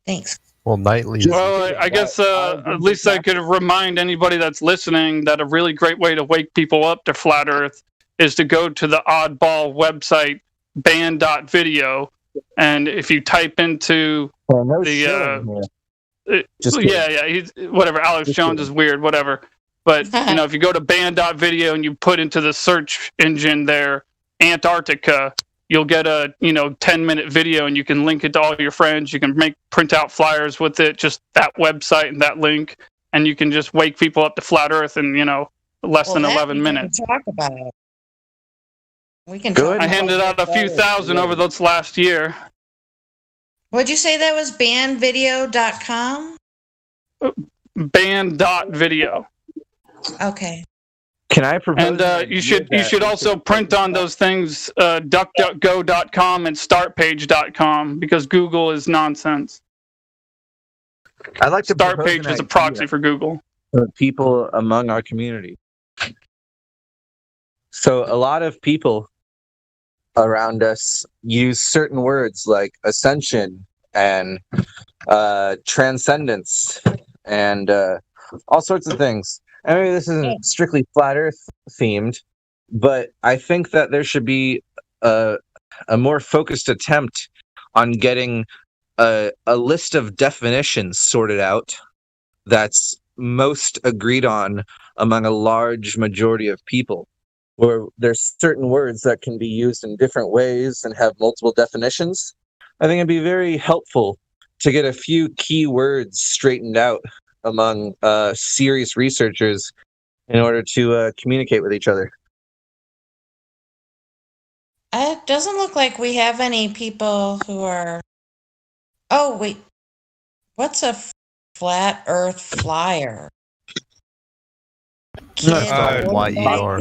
Thanks. Well, nightly. Well, I guess at least I could remind anybody that's listening that a really great way to wake people up to Flat Earth is to go to the oddball website, band.video, and if you type into whatever, Alex Jones is weird, whatever. But, if you go to band.video and you put into the search engine there, Antarctica, you'll get a, 10-minute video and you can link it to all your friends. You can print out flyers with it, just that website and that link. And you can just wake people up to Flat Earth in, less than 11 minutes. Talk about it. We can I handed out a few thousand over this last year. What'd you say that was? Bandvideo.com? Band.video. Okay. Can I propose? And an you idea should also print on those things duckduckgo.com and startpage.com because Google is nonsense. I'd like to propose Startpage an is a proxy for Google. for people among our community. So a lot of people around us use certain words like ascension and transcendence and all sorts of things. And maybe this isn't strictly flat Earth themed, but I think that there should be a more focused attempt on getting a list of definitions sorted out that's most agreed on among a large majority of people, where there's certain words that can be used in different ways and have multiple definitions. I think it'd be very helpful to get a few key words straightened out among serious researchers in order to communicate with each other. It doesn't look like we have any people who are. Oh, wait. What's a flat Earth flyer? YER.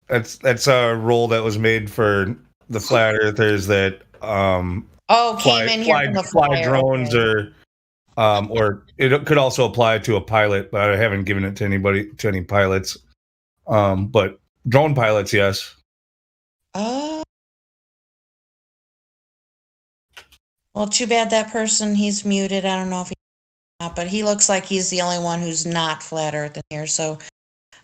That's a role that was made for the flat earthers that came in here from the fly flyer, drones okay. or it could also apply to a pilot, but I haven't given it to any pilots. But drone pilots, yes. Oh. Well, too bad that person, he's muted. I don't know if he's not, but he looks like he's the only one who's not flat Earth in here. So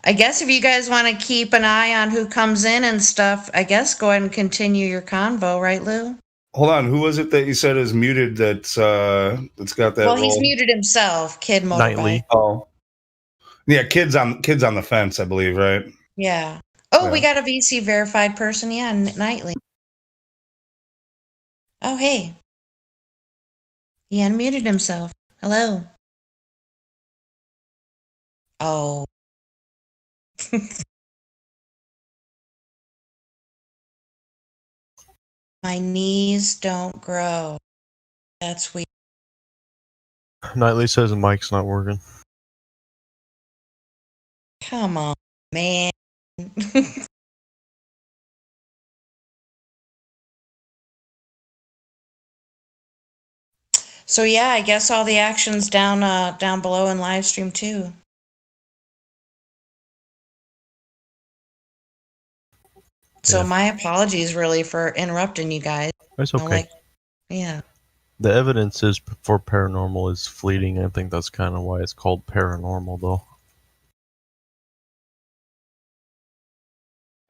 I guess if you guys want to keep an eye on who comes in and stuff, I guess go ahead and continue your convo, right, Lou? Hold on, who was it that you said is muted that's got that Well, role? he's muted himself, Kid Motorbike. Nightly. Oh. Yeah, kids on the fence, I believe, right? Yeah. Oh, Yeah. we got a VC verified person. Yeah, Nightly. Oh, hey. He unmuted himself. Hello. Oh. My knees don't grow. That's weird. Nightly says the mic's not working. Come on, man. So yeah, I guess all the action's down below in live stream too. So Yeah. my apologies really for interrupting you guys. That's You know, okay. yeah. The evidence is for paranormal is fleeting. I think that's kind of why it's called paranormal, though.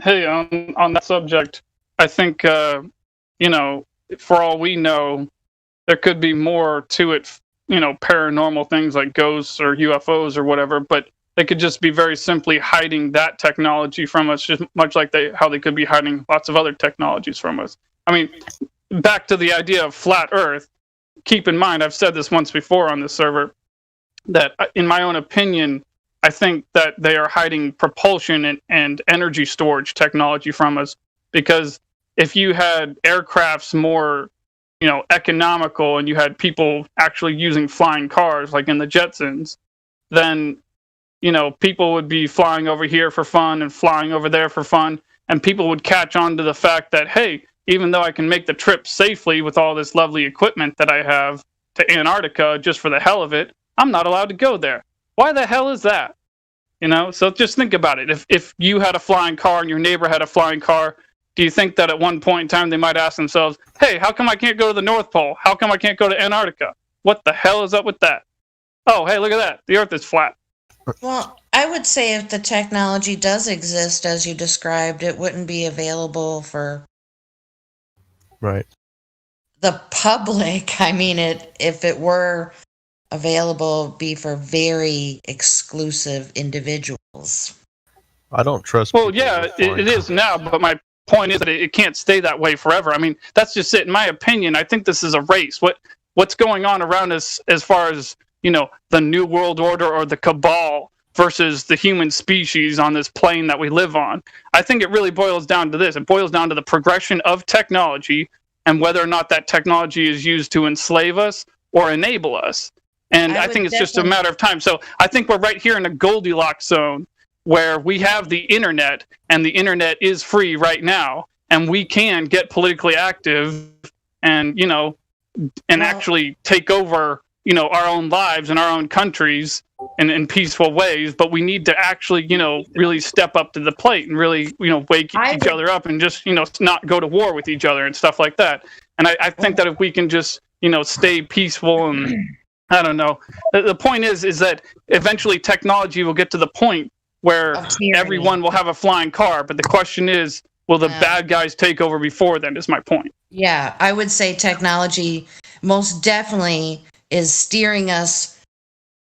Hey, on that subject, I think for all we know, there could be more to it. Paranormal things like ghosts or UFOs or whatever, but they could just be very simply hiding that technology from us, just much like how they could be hiding lots of other technologies from us. I mean, back to the idea of flat Earth. Keep in mind, I've said this once before on this server, that in my own opinion, I think that they are hiding propulsion and energy storage technology from us, because if you had aircrafts more, economical, and you had people actually using flying cars like in the Jetsons, then, people would be flying over here for fun and flying over there for fun, and people would catch on to the fact that, hey, even though I can make the trip safely with all this lovely equipment that I have to Antarctica just for the hell of it, I'm not allowed to go there. Why the hell is that? So just think about it. If you had a flying car and your neighbor had a flying car, do you think that at one point in time they might ask themselves, hey, how come I can't go to the North Pole? How come I can't go to Antarctica? What the hell is up with that? Oh, hey, look at that. The Earth is flat. Well, I would say if the technology does exist as you described, it wouldn't be available for Right. the public. I mean, if it were available, it'd be for very exclusive individuals. I don't trust. Well, yeah, it is now, but my point is that it can't stay that way forever. I mean, that's just it. In my opinion, I think this is a race. What's going on around us as far as, the New World Order or the cabal versus the human species on this plane that we live on. I think it really boils down to this. It boils down to the progression of technology and whether or not that technology is used to enslave us or enable us. And I think it's just a matter of time. So I think we're right here in a Goldilocks zone. where we have the internet and the internet is free right now, and we can get politically active and, and actually take over, our own lives and our own countries in peaceful ways. But we need to actually, really step up to the plate and really, wake each other up and just, not go to war with each other and stuff like that. And I think that if we can just, stay peaceful and I don't know. The point is that eventually technology will get to the point where everyone will have a flying car. But the question is, will the bad guys take over before then, is my point. Yeah, I would say technology most definitely is steering us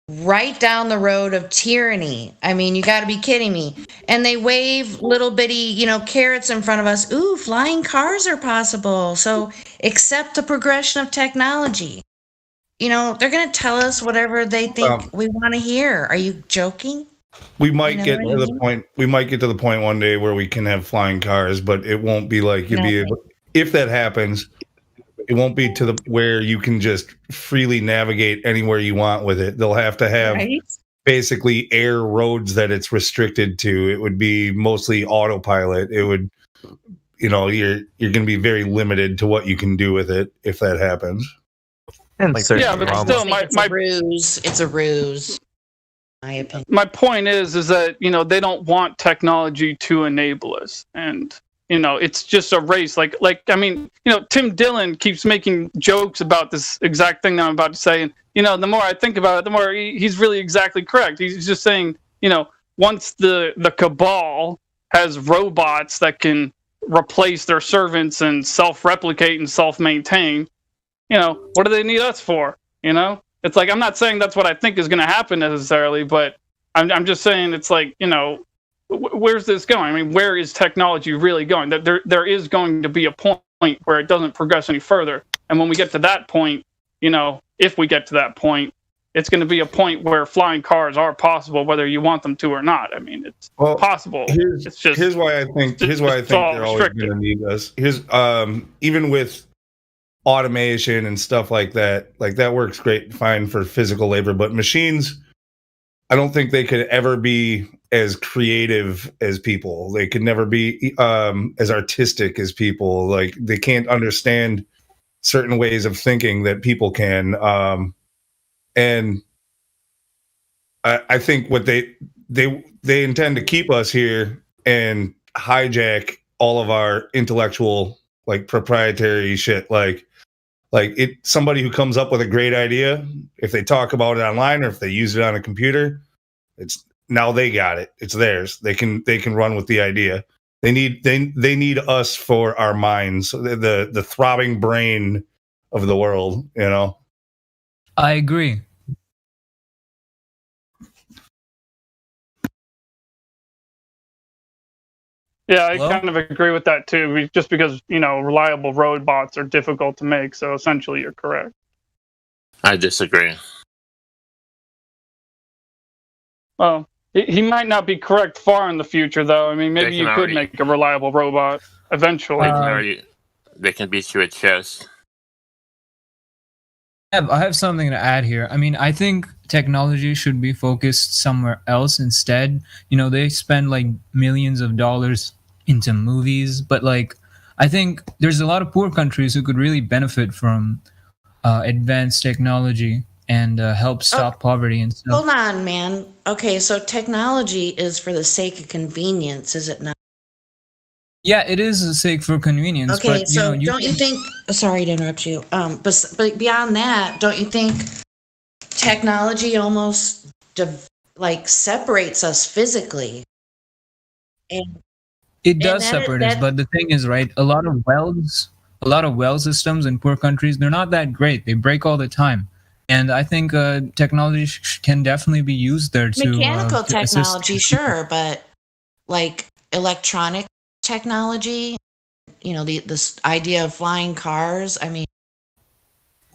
right down the road of tyranny. I mean, you got to be kidding me. And they wave little bitty, carrots in front of us. Ooh, flying cars are possible. So accept the progression of technology. They're going to tell us whatever they think we want to hear. Are you joking? We might get to the point. We might get to the point one day where we can have flying cars, but it won't be like you'd be able. If that happens, it won't be to the where you can just freely navigate anywhere you want with it. They'll have to have basically air roads that it's restricted to. It would be mostly autopilot. It would, you're going to be very limited to what you can do with it if that happens. Yeah, but still, it's a ruse. It's a ruse. My opinion. My point is that they don't want technology to enable us, and it's just a race. Like I mean, Tim Dillon keeps making jokes about this exact thing that I'm about to say, and the more I think about it, the more he's really exactly correct. He's just saying, once the cabal has robots that can replace their servants and self-replicate and self-maintain. What do they need us for? It's like, I'm not saying that's what I think is going to happen necessarily, but I'm just saying it's like, where's this going? I mean, where is technology really going? There is going to be a point where it doesn't progress any further. And when we get to that point, if we get to that point, it's going to be a point where flying cars are possible, whether you want them to or not. I mean, it's possible. Here's why I think they're always going to need us. Even with automation and stuff like that works great, fine for physical labor, but machines, I don't think they could ever be as creative as people. They could never be as artistic as people. Like, they can't understand certain ways of thinking that people can. And I think what they intend to keep us here and hijack all of our intellectual, like, proprietary shit. Like somebody who comes up with a great idea, if they talk about it online or if they use it on a computer, now they got it. It's theirs. They can run with the idea. They need us for our minds, the throbbing brain of the world. I agree. Yeah, I kind of agree with that too. Just because reliable robots are difficult to make, so essentially you're correct. I disagree. Well, he might not be correct far in the future, though. I mean, maybe you could make a reliable robot eventually. They can beat you at chess. I have something to add here. I mean, I think technology should be focused somewhere else instead. They spend like millions of dollars into movies, but I think there's a lot of poor countries who could really benefit from advanced technology and help stop poverty and stuff. Hold on, man. Okay, so technology is for the sake of convenience, is it not? Yeah, it is a sake for convenience. Okay, but, so don't you think? Sorry to interrupt you. But beyond that, don't you think technology almost separates us physically? And it does separate us, but the thing is, right? A lot of well systems in poor countries, they're not that great. They break all the time. And I think technology can definitely be used there to mechanical to technology, assist. sure, but like electronic technology, this idea of flying cars. I mean,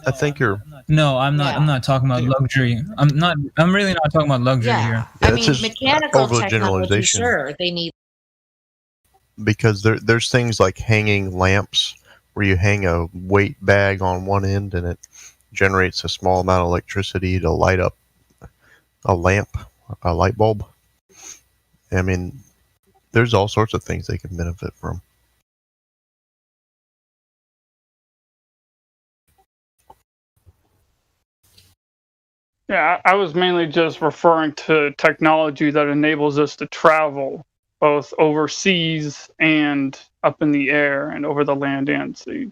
I think you're. No, I'm not. I'm not talking about luxury. I'm really not talking about luxury here. I mean, mechanical technology, sure, they need. Because there's things like hanging lamps where you hang a weight bag on one end and it generates a small amount of electricity to light up a lamp, a light bulb. I mean, there's all sorts of things they can benefit from. Yeah, I was mainly just referring to technology that enables us to travel both overseas and up in the air and over the land and sea.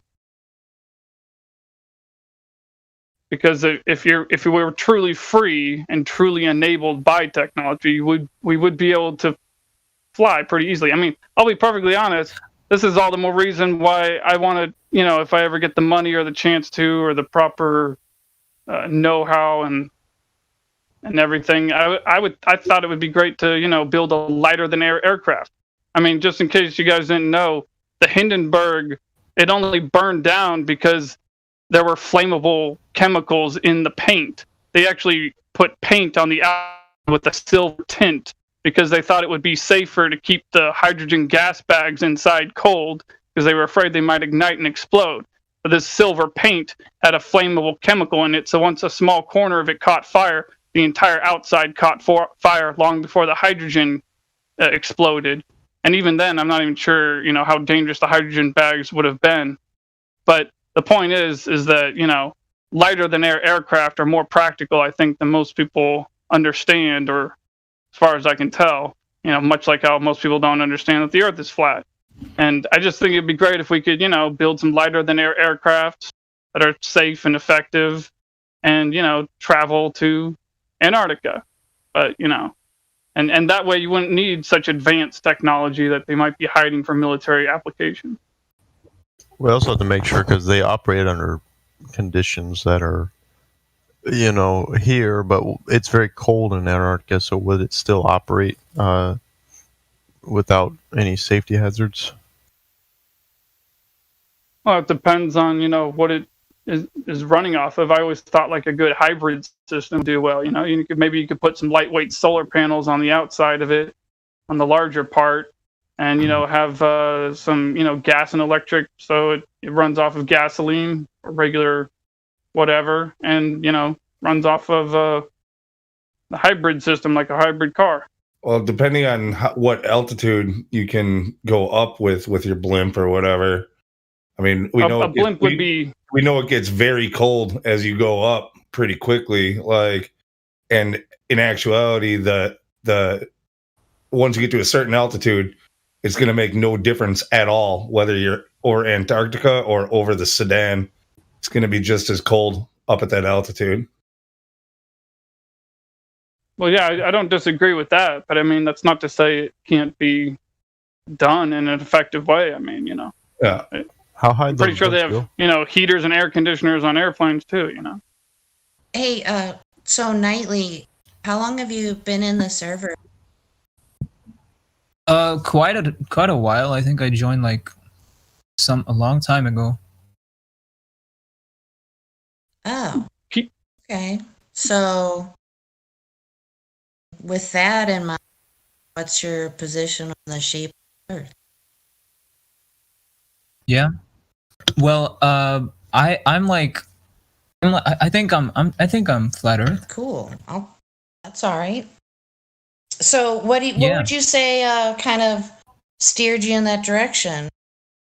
Because if we were truly free and truly enabled by technology, we would be able to fly pretty easily. I mean, I'll be perfectly honest. This is all the more reason why I want to, if I ever get the money or the chance to, or the proper know-how and everything, I thought it would be great to, build a lighter than air aircraft. I mean, just in case you guys didn't know, the Hindenburg, it only burned down because there were flammable chemicals in the paint. They actually put paint on the outside with a silver tint because they thought it would be safer to keep the hydrogen gas bags inside cold because they were afraid they might ignite and explode. But this silver paint had a flammable chemical in it, so once a small corner of it caught fire, the entire outside caught fire long before the hydrogen exploded. And even then, I'm not even sure, how dangerous the hydrogen bags would have been. But the point is that, lighter than air aircraft are more practical, I think, than most people understand, or as far as I can tell, much like how most people don't understand that the Earth is flat. And I just think it'd be great if we could, build some lighter than air aircraft that are safe and effective and, travel to Antarctica. But, and that way you wouldn't need such advanced technology that they might be hiding for military application. We also have to make sure, because they operate under conditions that are, here, but it's very cold in Antarctica, so would it still operate without any safety hazards? Well, it depends on, what it is running off of. I always thought like a good hybrid system would do well. You could put some lightweight solar panels on the outside of it, on the larger part, and have some gas and electric, so it runs off of gasoline or regular whatever, and runs off of the hybrid system like a hybrid car. Well, depending on what altitude you can go up with your blimp or whatever. I mean, we know we know it gets very cold as you go up pretty quickly. And in actuality, the once you get to a certain altitude, it's going to make no difference at all whether you're over Antarctica or over the Sudan. It's going to be just as cold up at that altitude. Well, yeah, I don't disagree with that, but I mean, that's not to say it can't be done in an effective way. I mean, Yeah. How high? I'm pretty sure they have, heaters and air conditioners on airplanes too. Hey, so Nightly, how long have you been in the server? Quite a while. I think I joined a long time ago. Oh. Okay. So with that in mind, what's your position on the shape of Earth? Yeah. Well, I think I'm flat Earth. Cool. That's all right. So what would you say kind of steered you in that direction?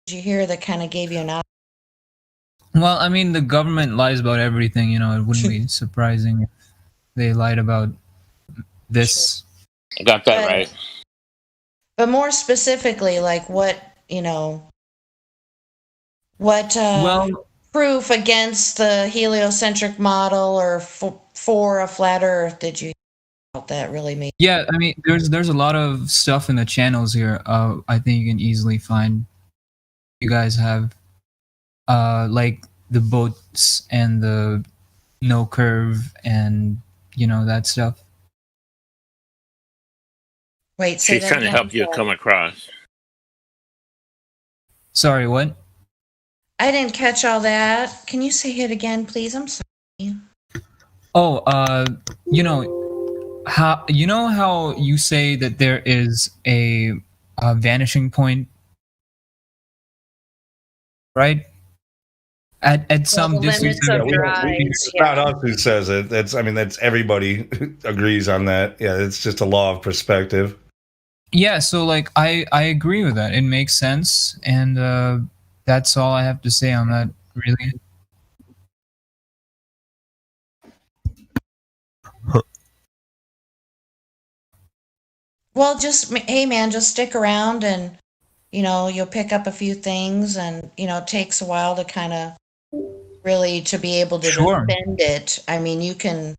Did you hear that kind of gave you an option? Well, I mean, the government lies about everything. It wouldn't be surprising if they lied about this. I got that right. But more specifically, like what proof against the heliocentric model or for a flat Earth did you about that really mean? Yeah, I mean, there's a lot of stuff in the channels here. I think you can easily find. You guys have like the boats and the no curve and that stuff. Wait, she's trying to help you come across. Sorry, what? I didn't catch all that. Can you say it again, please? I'm sorry. Oh, how you say that there is a vanishing point, right? At some distance. It's not us who says it. That's everybody agrees on that. Yeah, it's just a law of perspective. Yeah, so like I agree with that. It makes sense, and that's all I have to say on that. Really. Well, hey man, just stick around and you'll pick up a few things, and it takes a while to kind of really to be able to Sure. defend it. I mean, you can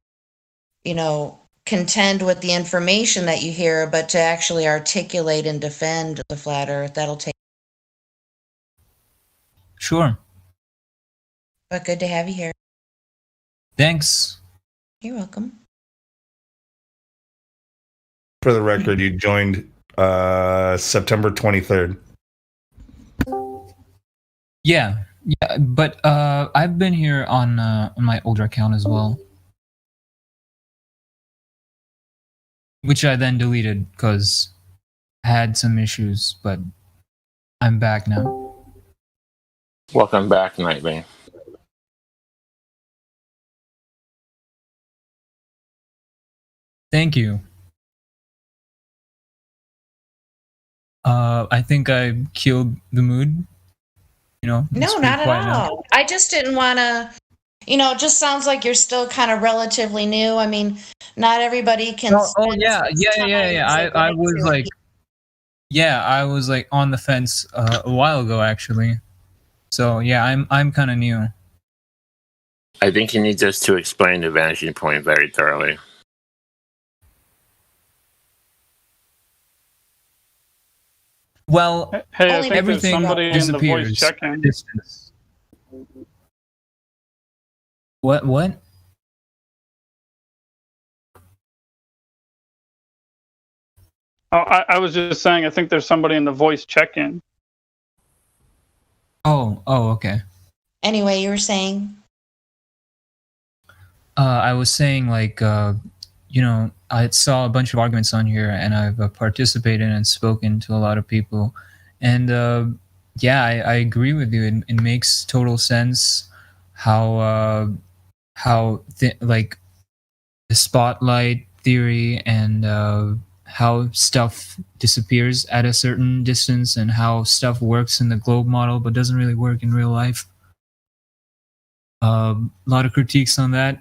contend with the information that you hear, but to actually articulate and defend the flat earth, that'll take. Sure. But good to have you here. Thanks. You're welcome. For the record, you joined September 23rd. Yeah, but I've been here on my older account as well, which I then deleted because I had some issues, but I'm back now. Welcome back, Nightwing. Thank you. I think I killed the mood. No, not at all. I just didn't want to. It just sounds like you're still kind of relatively new. I mean, not everybody can. Oh yeah. I was like, I was like on the fence a while ago actually. So yeah, I'm kind of new. I think he needs us to explain the vanishing point very thoroughly. Well, hey, I think there's everything somebody in the voice disappears. check-in. What? Oh, I was just saying, I think there's somebody in the voice check-in. Oh, okay. Anyway, you were saying? I was saying like, I saw a bunch of arguments on here, and I've participated and spoken to a lot of people, and I agree with you. It makes total sense how like the spotlight theory and how stuff disappears at a certain distance, and how stuff works in the globe model but doesn't really work in real life. A lot of critiques on that.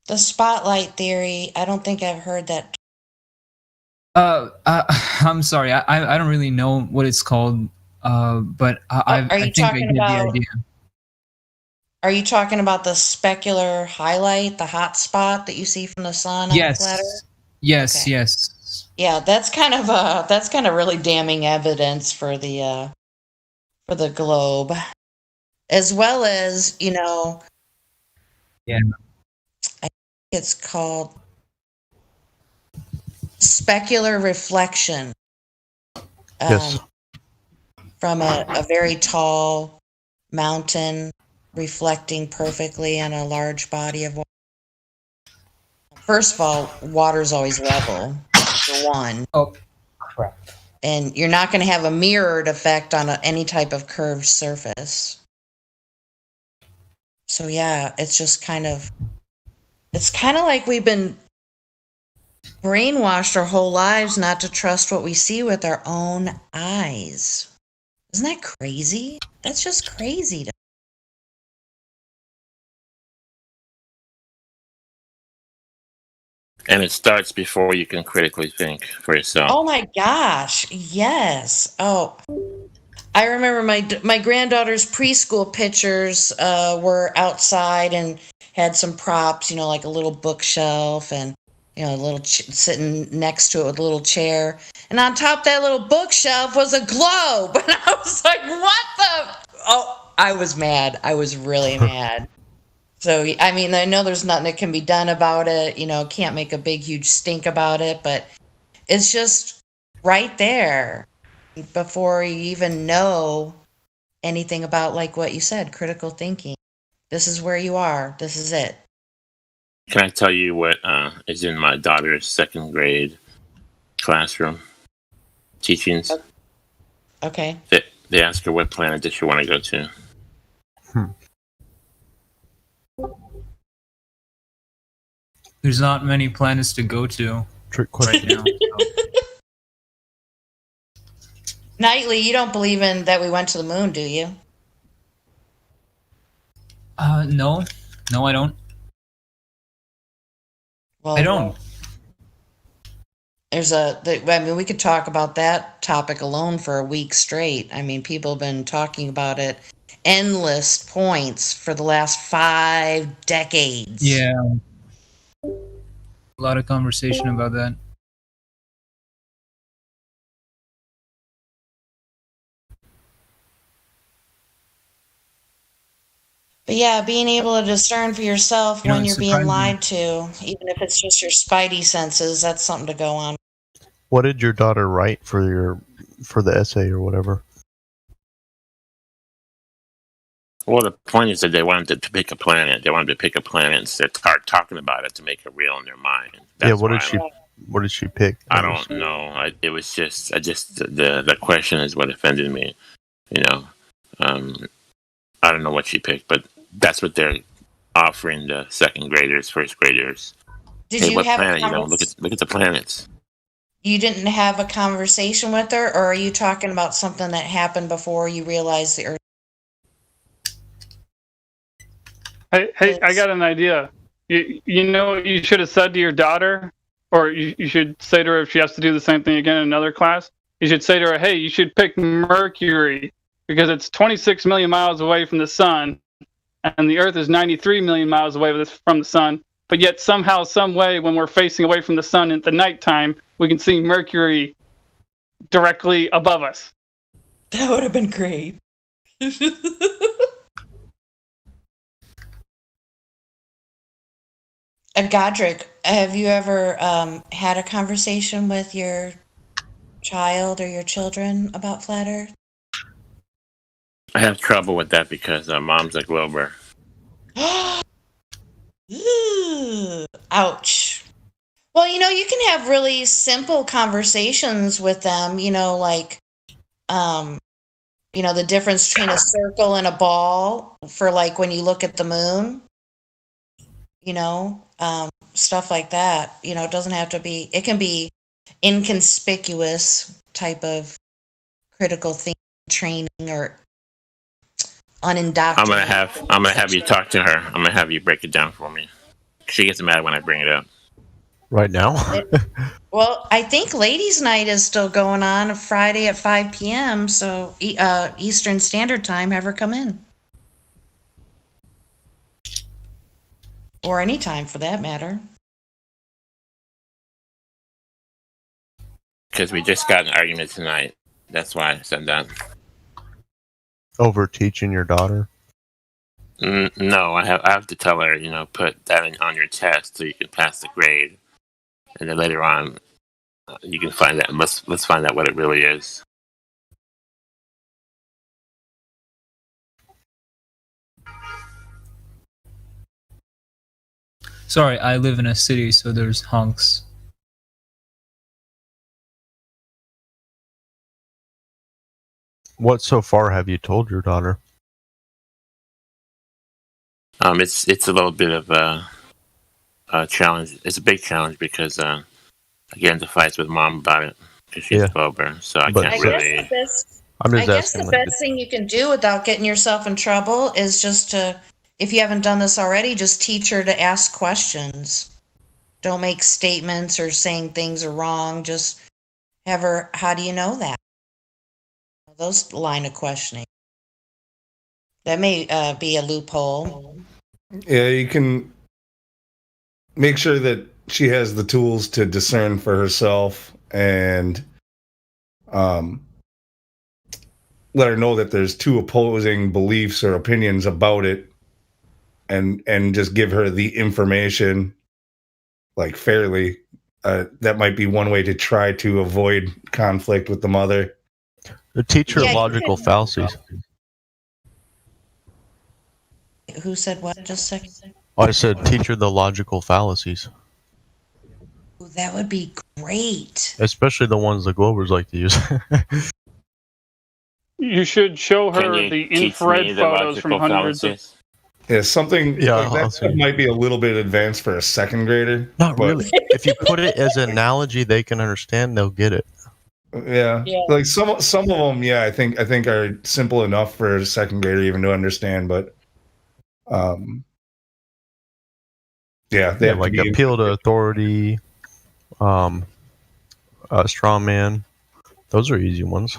The spotlight theory, I don't think I've heard that. I'm sorry, I don't really know what it's called, but I think I get the idea. Are you talking about the specular highlight, the hot spot that you see from the sun on the flat Earth? Yes. Yeah, that's kind of really damning evidence for the globe, as well as Yeah. I think it's called specular reflection. Yes. From a very tall mountain reflecting perfectly on a large body of water. First of all, water's always level, for one. Oh, crap. And you're not going to have a mirrored effect on any type of curved surface. So yeah, it's just it's kind of like we've been brainwashed our whole lives not to trust what we see with our own eyes. Isn't that crazy? That's just crazy. And it starts before you can critically think for yourself. Oh my gosh, yes. Oh, I remember my granddaughter's preschool pictures were outside and had some props, like a little bookshelf and a little sitting next to it with a little chair. And on top of that little bookshelf was a globe. And I was like, what the? Oh, I was mad. I was really mad. So, I mean, I know there's nothing that can be done about it. Can't make a big, huge stink about it. But it's just right there before you even know anything about, like what you said, critical thinking. This is where you are. This is it. Can I tell you what is in my daughter's second grade classroom teachings? Okay. They ask her what planet does she want to go to. There's not many planets to go to. Trick question. Right now. Knightley, you don't believe in that we went to the moon, do you? No, I don't. Well, I don't. We could talk about that topic alone for a week straight. I mean, people have been talking about it endless points for the last 5 decades. Yeah. A lot of conversation about that. But yeah, being able to discern for yourself when it's you're being surprising. lied to, even if it's just your spidey senses, that's something to go on. What did your daughter write for the essay or whatever? Well, the point is that they wanted to pick a planet. They wanted to pick a planet and start talking about it to make it real in their mind. Yeah, what did she pick? I don't know. It was just the question is what offended me. You know, I don't know what she picked, but that's what they're offering the second graders, first graders. Did hey, you what have planet? Look at the planets. You didn't have a conversation with her, or are you talking about something that happened before you realized the Earth? Hey, I got an idea. You know what you should have said to your daughter? Or you should say to her if she has to do the same thing again in another class? You should say to her, hey, you should pick Mercury because it's 26 million miles away from the sun, and the Earth is 93 million miles away from the sun. But yet somehow, some way, when we're facing away from the sun at the nighttime, we can see Mercury directly above us. That would have been great. Godric, have you ever had a conversation with your child or your children about Flat Earth? I have trouble with that because mom's a Glober. Ooh, ouch. Well, you can have really simple conversations with them, like, the difference between a circle and a ball for like when you look at the moon, stuff like that. It doesn't have to be, it can be inconspicuous type of critical thinking training or unindoctrinated. I'm gonna have you talk to her. I'm gonna have you break it down for me. She gets mad when I bring it up. Right now? Well, I think Ladies' Night is still going on Friday at 5 p.m. So Eastern Standard Time. Have her come in, or any time for that matter. Because we just got an argument tonight. That's why I said that. Over teaching your daughter? No, I have to tell her, put that on your test so you can pass the grade, and then later on, you can find that. Let's find out what it really is. Sorry, I live in a city, so there's honks. What so far have you told your daughter? It's a little bit of a challenge. It's a big challenge because I get into fights with mom about it because she's a Glober, so I can't really. I guess the best thing you can do without getting yourself in trouble is just to, if you haven't done this already, just teach her to ask questions. Don't make statements or saying things are wrong. Just have her, how do you know that? Those line of questioning. That may be a loophole. Yeah, you can make sure that she has the tools to discern for herself and let her know that there's two opposing beliefs or opinions about it and just give her the information like fairly. That might be one way to try to avoid conflict with the mother. Teach her logical fallacies. Who said what? Just a second. I said teach her the logical fallacies. Ooh, that would be great. Especially the ones the Globers like to use. You should show her the infrared photos from hundreds of. Yeah, something like that might be a little bit advanced for a second grader. Not really. If you put it as an analogy they can understand, they'll get it. Yeah. Like some of them, yeah, I think are simple enough for a second grader even to understand, but yeah, they have like to be appeal to authority, strong man. Those are easy ones.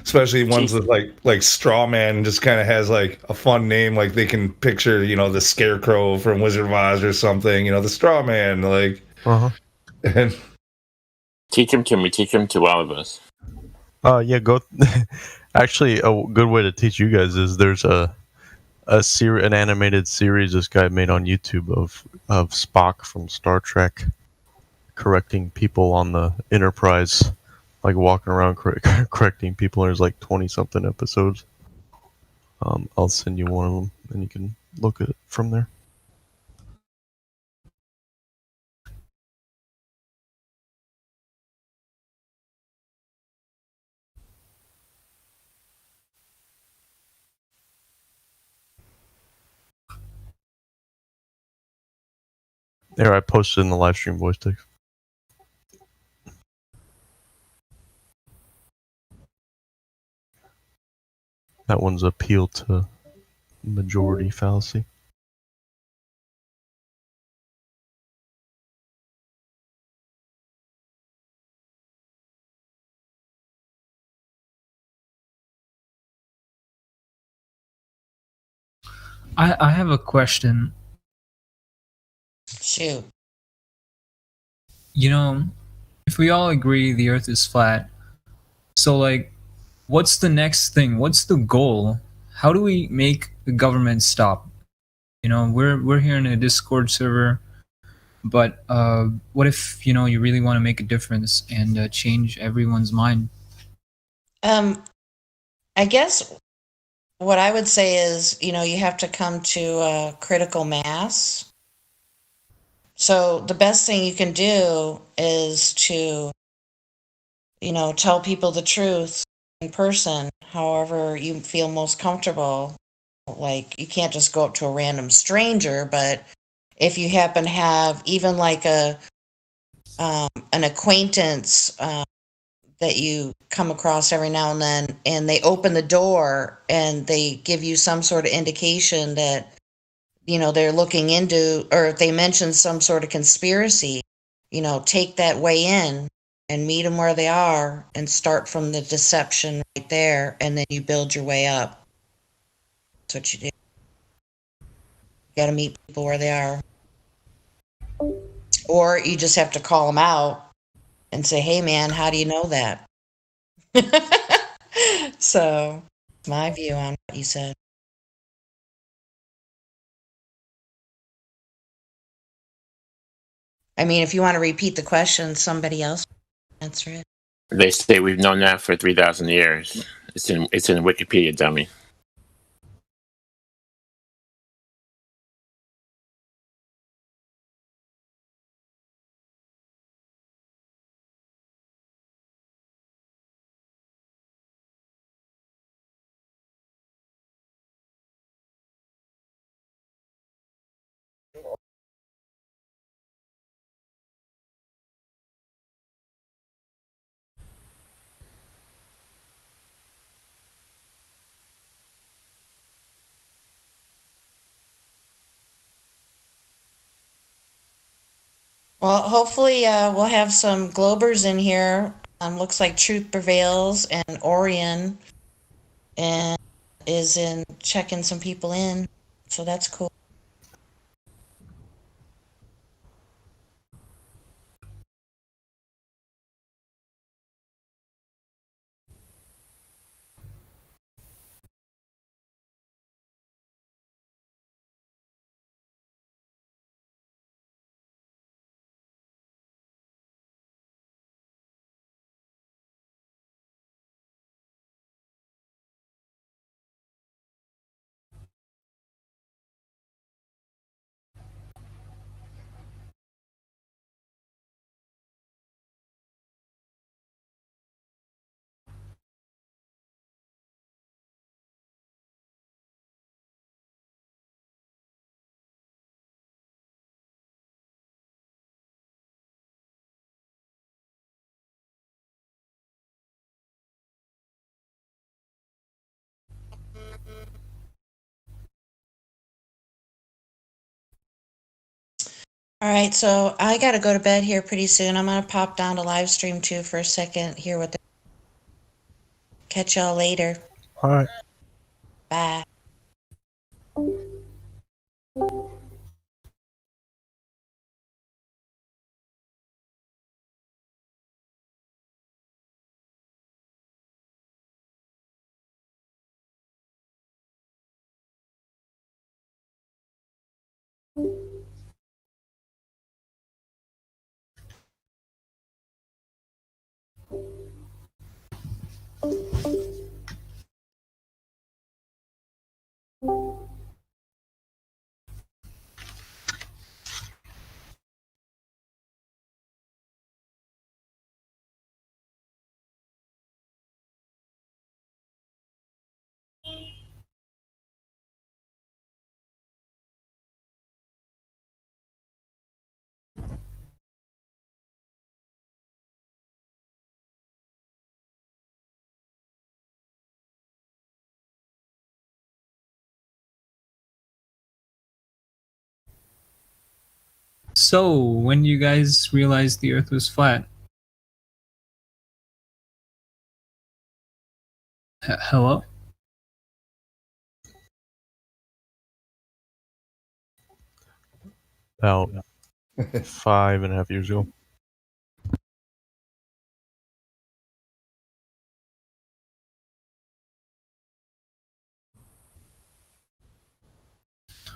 especially ones with like straw man just kind of has like a fun name, like they can picture, you know, the scarecrow from Wizard of Oz or something, you know, the straw man, like and Teach him to me. Teach him to all of us. Yeah, go. Actually, a good way to teach you guys is there's an animated series this guy made on YouTube of Spock from Star Trek correcting people on the Enterprise, like walking around correcting people. There's like 20 something episodes. I'll send you one of them, and you can look at it from there. There, I posted in the live stream voice text. That one's appeal to majority fallacy. I have a question. Shoot. You know, if we all agree the Earth is flat, so like, what's the next thing? What's the goal? How do we make the government stop? You know, we're here in a Discord server, but what if you really want to make a difference and change everyone's mind? I guess what I would say is, you have to come to a critical mass. So the best thing you can do is to, tell people the truth in person, however you feel most comfortable. Like, you can't just go up to a random stranger, but if you happen to have even like an acquaintance that you come across every now and then, and they open the door and they give you some sort of indication that they're looking into, or if they mention some sort of conspiracy, take that way in and meet them where they are and start from the deception right there, and then you build your way up. That's what you do. You got to meet people where they are. Or you just have to call them out and say, hey man, how do you know that? So, my view on what you said. I mean, if you want to repeat the question, somebody else answer it. They say we've known that for 3,000 years. It's in Wikipedia, dummy. Well, hopefully we'll have some Globers in here. Looks like Truth Prevails and Orion and is in checking some people in. So that's cool. All right, so I got to go to bed here pretty soon. I'm going to pop down to live stream too for a second, hear what they're. Catch y'all later. All right. Bye. So, when you guys realized the Earth was flat? Hello? About 5.5 years ago.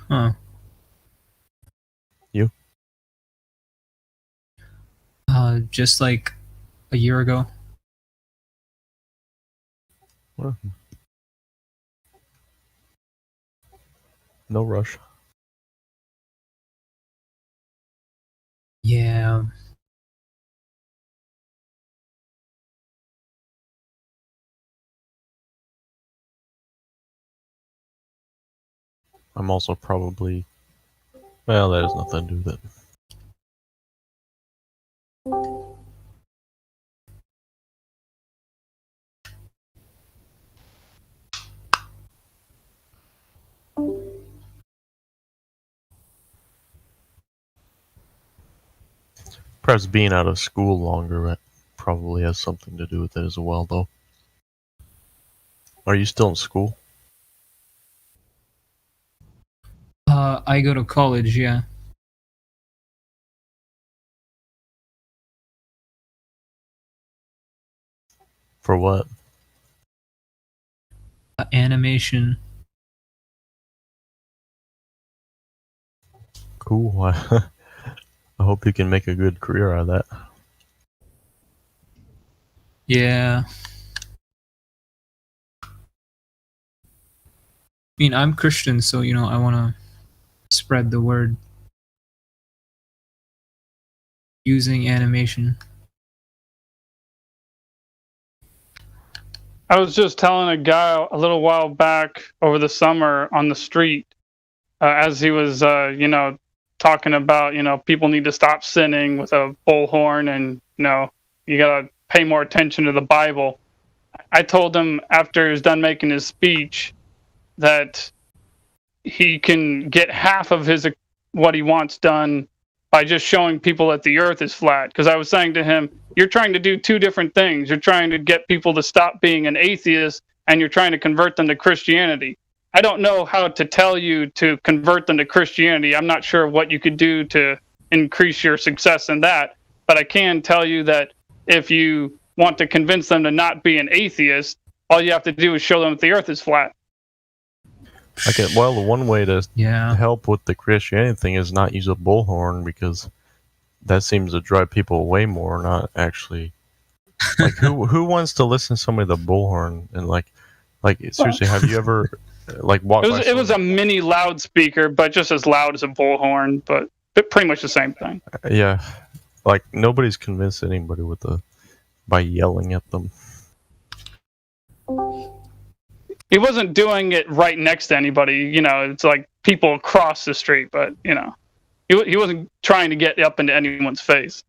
Huh. You? Just like a year ago. Well, no rush. Yeah. I'm also probably. Well, that has nothing to do with it. Perhaps being out of school longer probably has something to do with it as well, though. Are you still in school? I go to college, yeah. For what? Animation. Cool. I hope you can make a good career out of that. Yeah. I mean, I'm Christian, so, I want to spread the word using animation. I was just telling a guy a little while back over the summer on the street, as he was, talking about, people need to stop sinning with a bullhorn, and you gotta pay more attention to the Bible. I told him after he was done making his speech that he can get half of what he wants done by just showing people that the earth is flat. Because I was saying to him, you're trying to do two different things. You're trying to get people to stop being an atheist, and you're trying to convert them to Christianity. I don't know how to tell you to convert them to Christianity. I'm not sure what you could do to increase your success in that. But I can tell you that if you want to convince them to not be an atheist, all you have to do is show them that the earth is flat. Okay, well, the one way to help with the Christianity thing is not use a bullhorn, because that seems to drive people away more, not actually. Like, who wants to listen to somebody with a bullhorn? And like seriously, have you ever walked by? It was a mini loudspeaker, but just as loud as a bullhorn, but pretty much the same thing. Yeah, like nobody's convinced anybody by yelling at them. He wasn't doing it right next to anybody, it's like people across the street, but he wasn't trying to get up into anyone's face.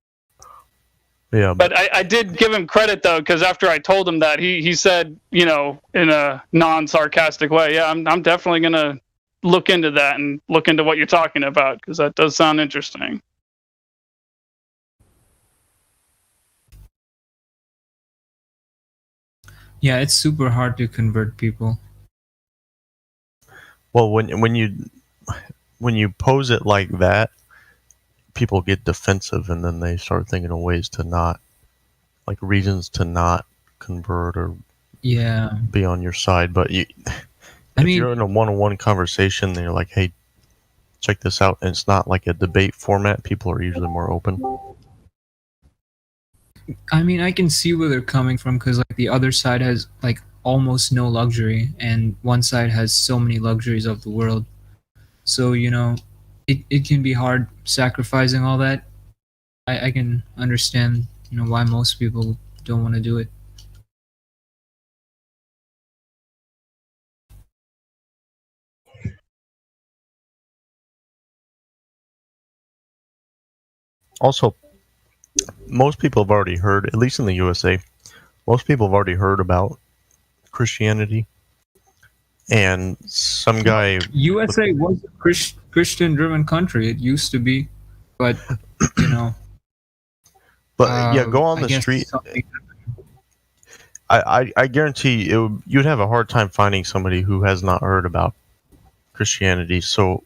Yeah, but I did give him credit though, because after I told him that, he said, in a non-sarcastic way, yeah, I'm definitely gonna look into that and look into what you're talking about, because that does sound interesting. Yeah, it's super hard to convert people. Well, when you pose it like that, people get defensive, and then they start thinking of ways to not, like reasons to not convert or be on your side. But if you're in a one-on-one conversation, and you're like, "Hey, check this out," and it's not like a debate format, people are usually more open. I mean, I can see where they're coming from because like the other side has like almost no luxury, and one side has so many luxuries of the world. So it can be hard sacrificing all that. I can understand why most people don't want to do it. Also, most people have already heard, at least in the USA, most people have already heard about Christianity. And some guy... USA was a Christian-driven country. It used to be, but But yeah, go on the street. I guarantee you'd have a hard time finding somebody who has not heard about Christianity. So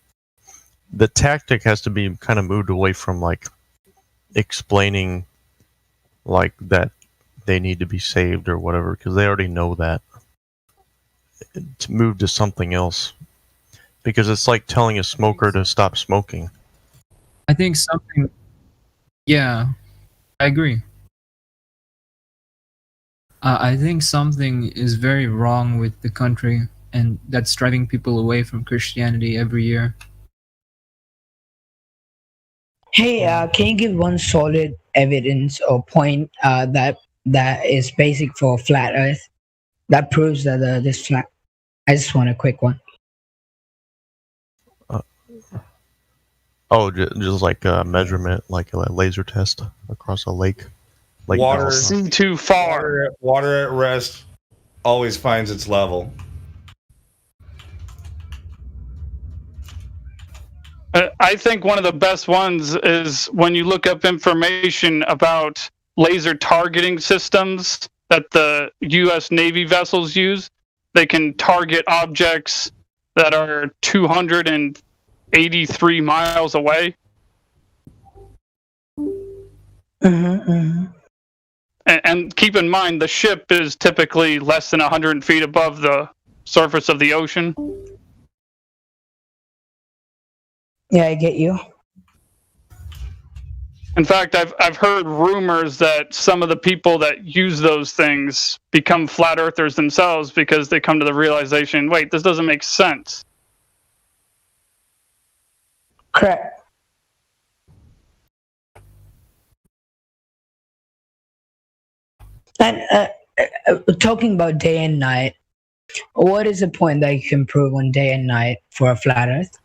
the tactic has to be kind of moved away from like explaining like that they need to be saved or whatever, because they already know that. To move to something else, because it's like telling a smoker to stop smoking. I think something. Yeah, I agree. I think something is very wrong with the country, and that's driving people away from Christianity every year. Hey, can you give one solid evidence or point that is basic for flat Earth that proves that this flat? I just want a quick one. Just like a measurement, like a laser test across a lake. Like Water. See too far. Water at rest always finds its level. I think one of the best ones is when you look up information about laser targeting systems that the U.S. Navy vessels use. They can target objects that are 283 miles away. And keep in mind, the ship is typically less than 100 feet above the surface of the ocean. Yeah, I get you. In fact, I've heard rumors that some of the people that use those things become flat earthers themselves because they come to the realization, wait, this doesn't make sense. Correct. And talking about day and night, what is the point that you can prove on day and night for a flat Earth?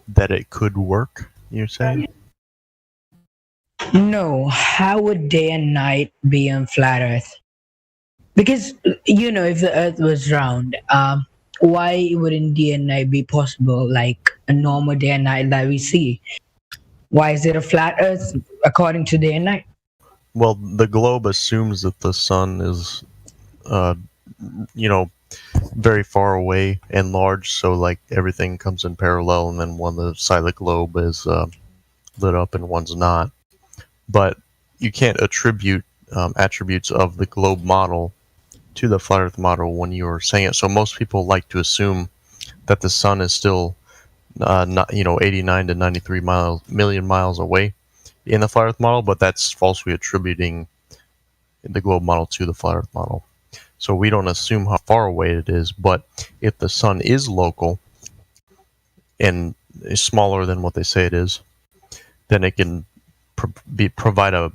That it could work, you're saying? No, how would day and night be on flat Earth? Because if the Earth was round, why wouldn't day and night be possible like a normal day and night that we see? Why is it a flat Earth according to day and night? Well, the globe assumes that the sun is, very far away and large, so like everything comes in parallel, and then one of the side of the globe is lit up and one's not. But you can't attribute attributes of the globe model to the flat Earth model when you're saying it. So most people like to assume that the sun is still 89 to 93 million miles away in the flat Earth model, but that's falsely attributing the globe model to the flat Earth model. So we don't assume how far away it is, but if the sun is local and is smaller than what they say it is, then it can provide a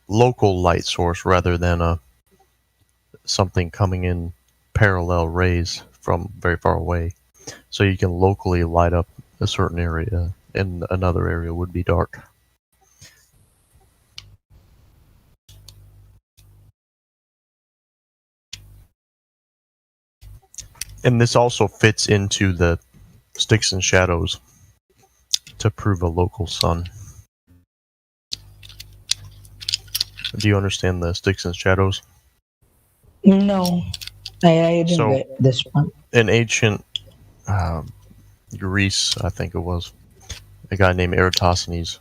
local light source rather than something coming in parallel rays from very far away. So you can locally light up a certain area, and another area would be dark. And this also fits into the sticks and shadows to prove a local sun. Do you understand the sticks and shadows? No, I didn't So- get this one. In ancient Greece, I think it was, a guy named Eratosthenes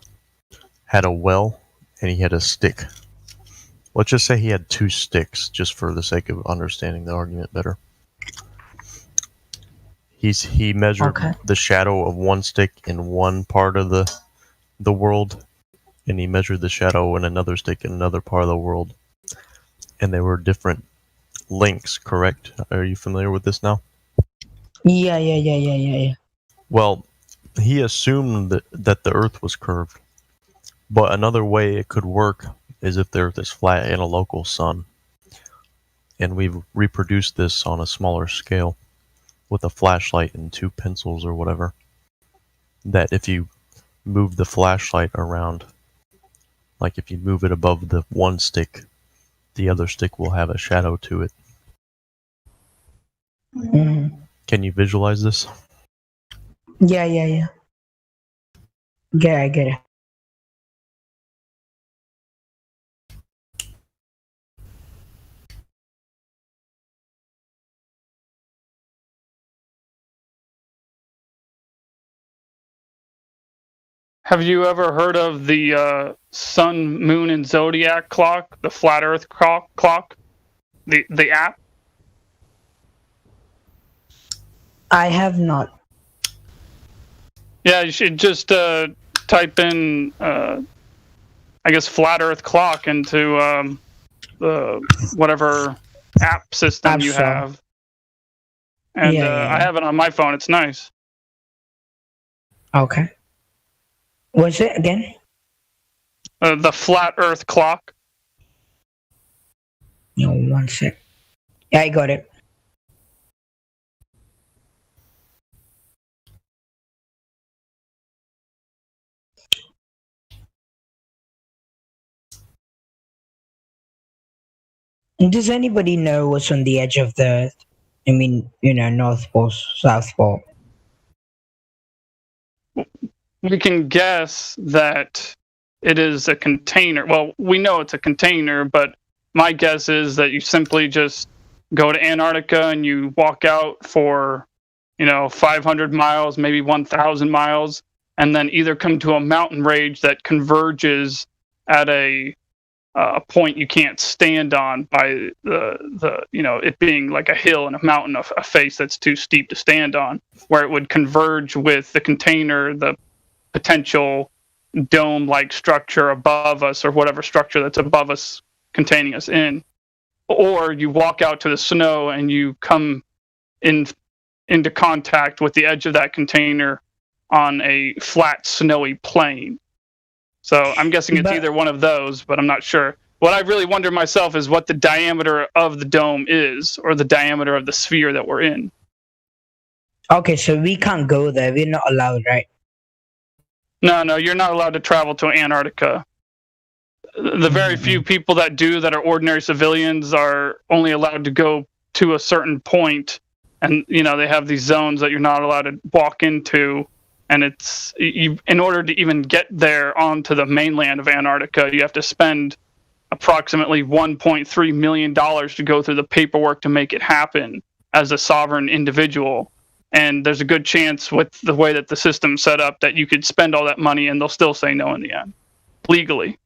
had a well and he had a stick. Let's just say he had 2 sticks, just for the sake of understanding the argument better. He measured the shadow of one stick in one part of the world, and he measured the shadow in another stick in another part of the world. And they were different lengths, correct? Are you familiar with this now? Yeah. Well, he assumed that the Earth was curved. But another way it could work is if the Earth is flat in a local sun. And we've reproduced this on a smaller scale with a flashlight and 2 pencils or whatever. That if you move the flashlight around, like if you move it above the one stick, the other stick will have a shadow to it. Mhm. Can you visualize this? Yeah. Yeah, I get it. Have you ever heard of the sun, moon, and zodiac clock, the flat Earth clock, the app? I have not. Yeah, you should just type in, I guess, flat Earth clock into the whatever app system you Store. have. And Yeah. I have it on my phone. It's nice. Okay. What's it again? The flat Earth clock. No, one sec. Yeah, I got it. Does anybody know what's on the edge of the, I mean, North Pole, South Pole? We can guess that it is a container. Well, we know it's a container, but my guess is that you simply just go to Antarctica and you walk out for, 500 miles, maybe 1,000 miles, and then either come to a mountain range that converges at a point you can't stand on by the it being like a hill and a mountain, a face that's too steep to stand on, where it would converge with the container, the potential dome-like structure above us, or whatever structure that's above us containing us in. Or you walk out to the snow and you come into contact with the edge of that container on a flat, snowy plain. So I'm guessing it's either one of those, but I'm not sure. What I really wonder myself is what the diameter of the dome is, or the diameter of the sphere that we're in. Okay, so we can't go there. We're not allowed, right? No, you're not allowed to travel to Antarctica. The very few people that do, that are ordinary civilians, are only allowed to go to a certain point, and they have these zones that you're not allowed to walk into. And it's in order to even get there onto the mainland of Antarctica, you have to spend approximately $1.3 million to go through the paperwork to make it happen as a sovereign individual. And there's a good chance, with the way that the system's set up, that you could spend all that money and they'll still say no in the end, legally.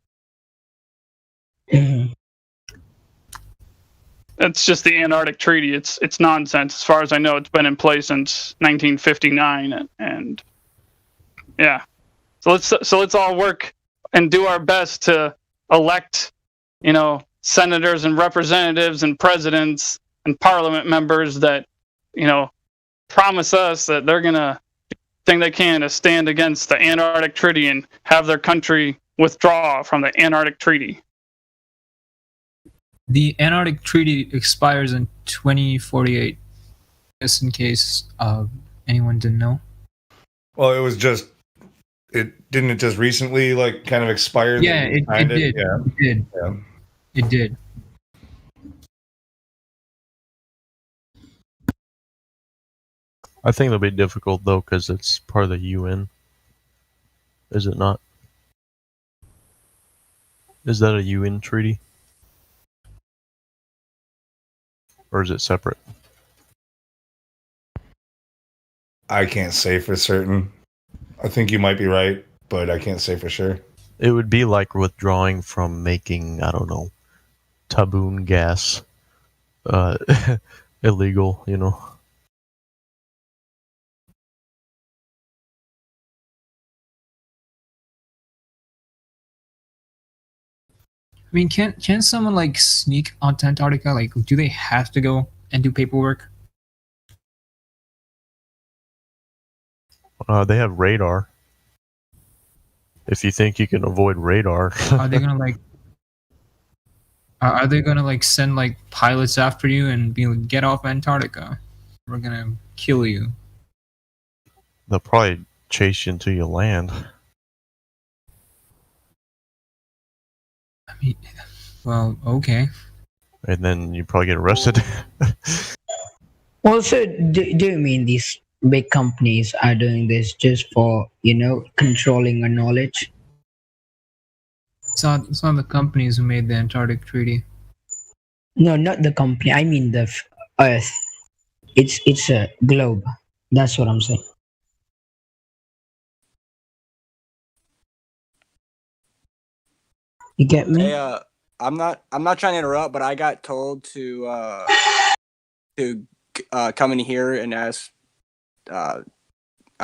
It's just the Antarctic Treaty. It's nonsense. As far as I know, it's been in place since 1959, and yeah. So let's all work and do our best to elect, senators and representatives and presidents and parliament members that, promise us that they're gonna do everything they can to stand against the Antarctic Treaty and have their country withdraw from the Antarctic Treaty. The Antarctic Treaty expires in 2048. Just in case anyone didn't know. Well, it was just didn't it just recently kind of expire? Yeah, it did. Yeah. It did. Yeah. It did. I think it'll be difficult though, because it's part of the UN. Is it not? Is that a UN treaty? Or is it separate? I can't say for certain. I think you might be right, but I can't say for sure. It would be like withdrawing from making, I don't know, taboon gas uh, illegal, you know. I mean, can someone like sneak onto Antarctica? Like, do they have to go and do paperwork? They have radar. If you think you can avoid radar, Are they gonna like? Are they gonna like send like pilots after you and be like, get off Antarctica? We're gonna kill you. they'll probably chase you until you land. I mean, well, okay. And then you probably get arrested. Also, do you mean these big companies are doing this just for, controlling our knowledge? It's not the companies who made the Antarctic Treaty. No, not the company. I mean the Earth. It's a globe. That's what I'm saying. You get me? Hey, I'm not trying to interrupt, but I got told to come in here and ask. I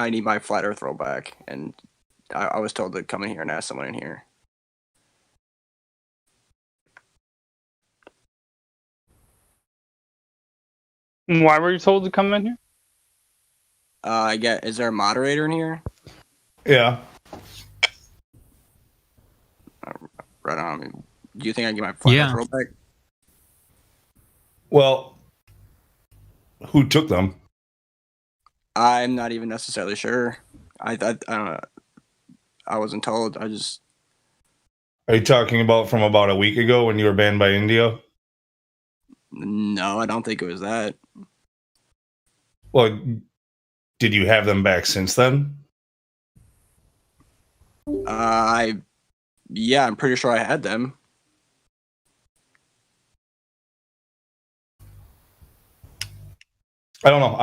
need my flat Earth roll back, and I was told to come in here and ask someone in here. Why were you told to come in here? Is there a moderator in here? Yeah. Right on. I mean, do you think I can get my flat Earth roll back? Well, who took them? I'm not even necessarily sure. I don't know. I wasn't told. I just. Are you talking about from about a week ago when you were banned by India? No, I don't think it was that. Well, did you have them back since then? Yeah, I'm pretty sure I had them. I don't know.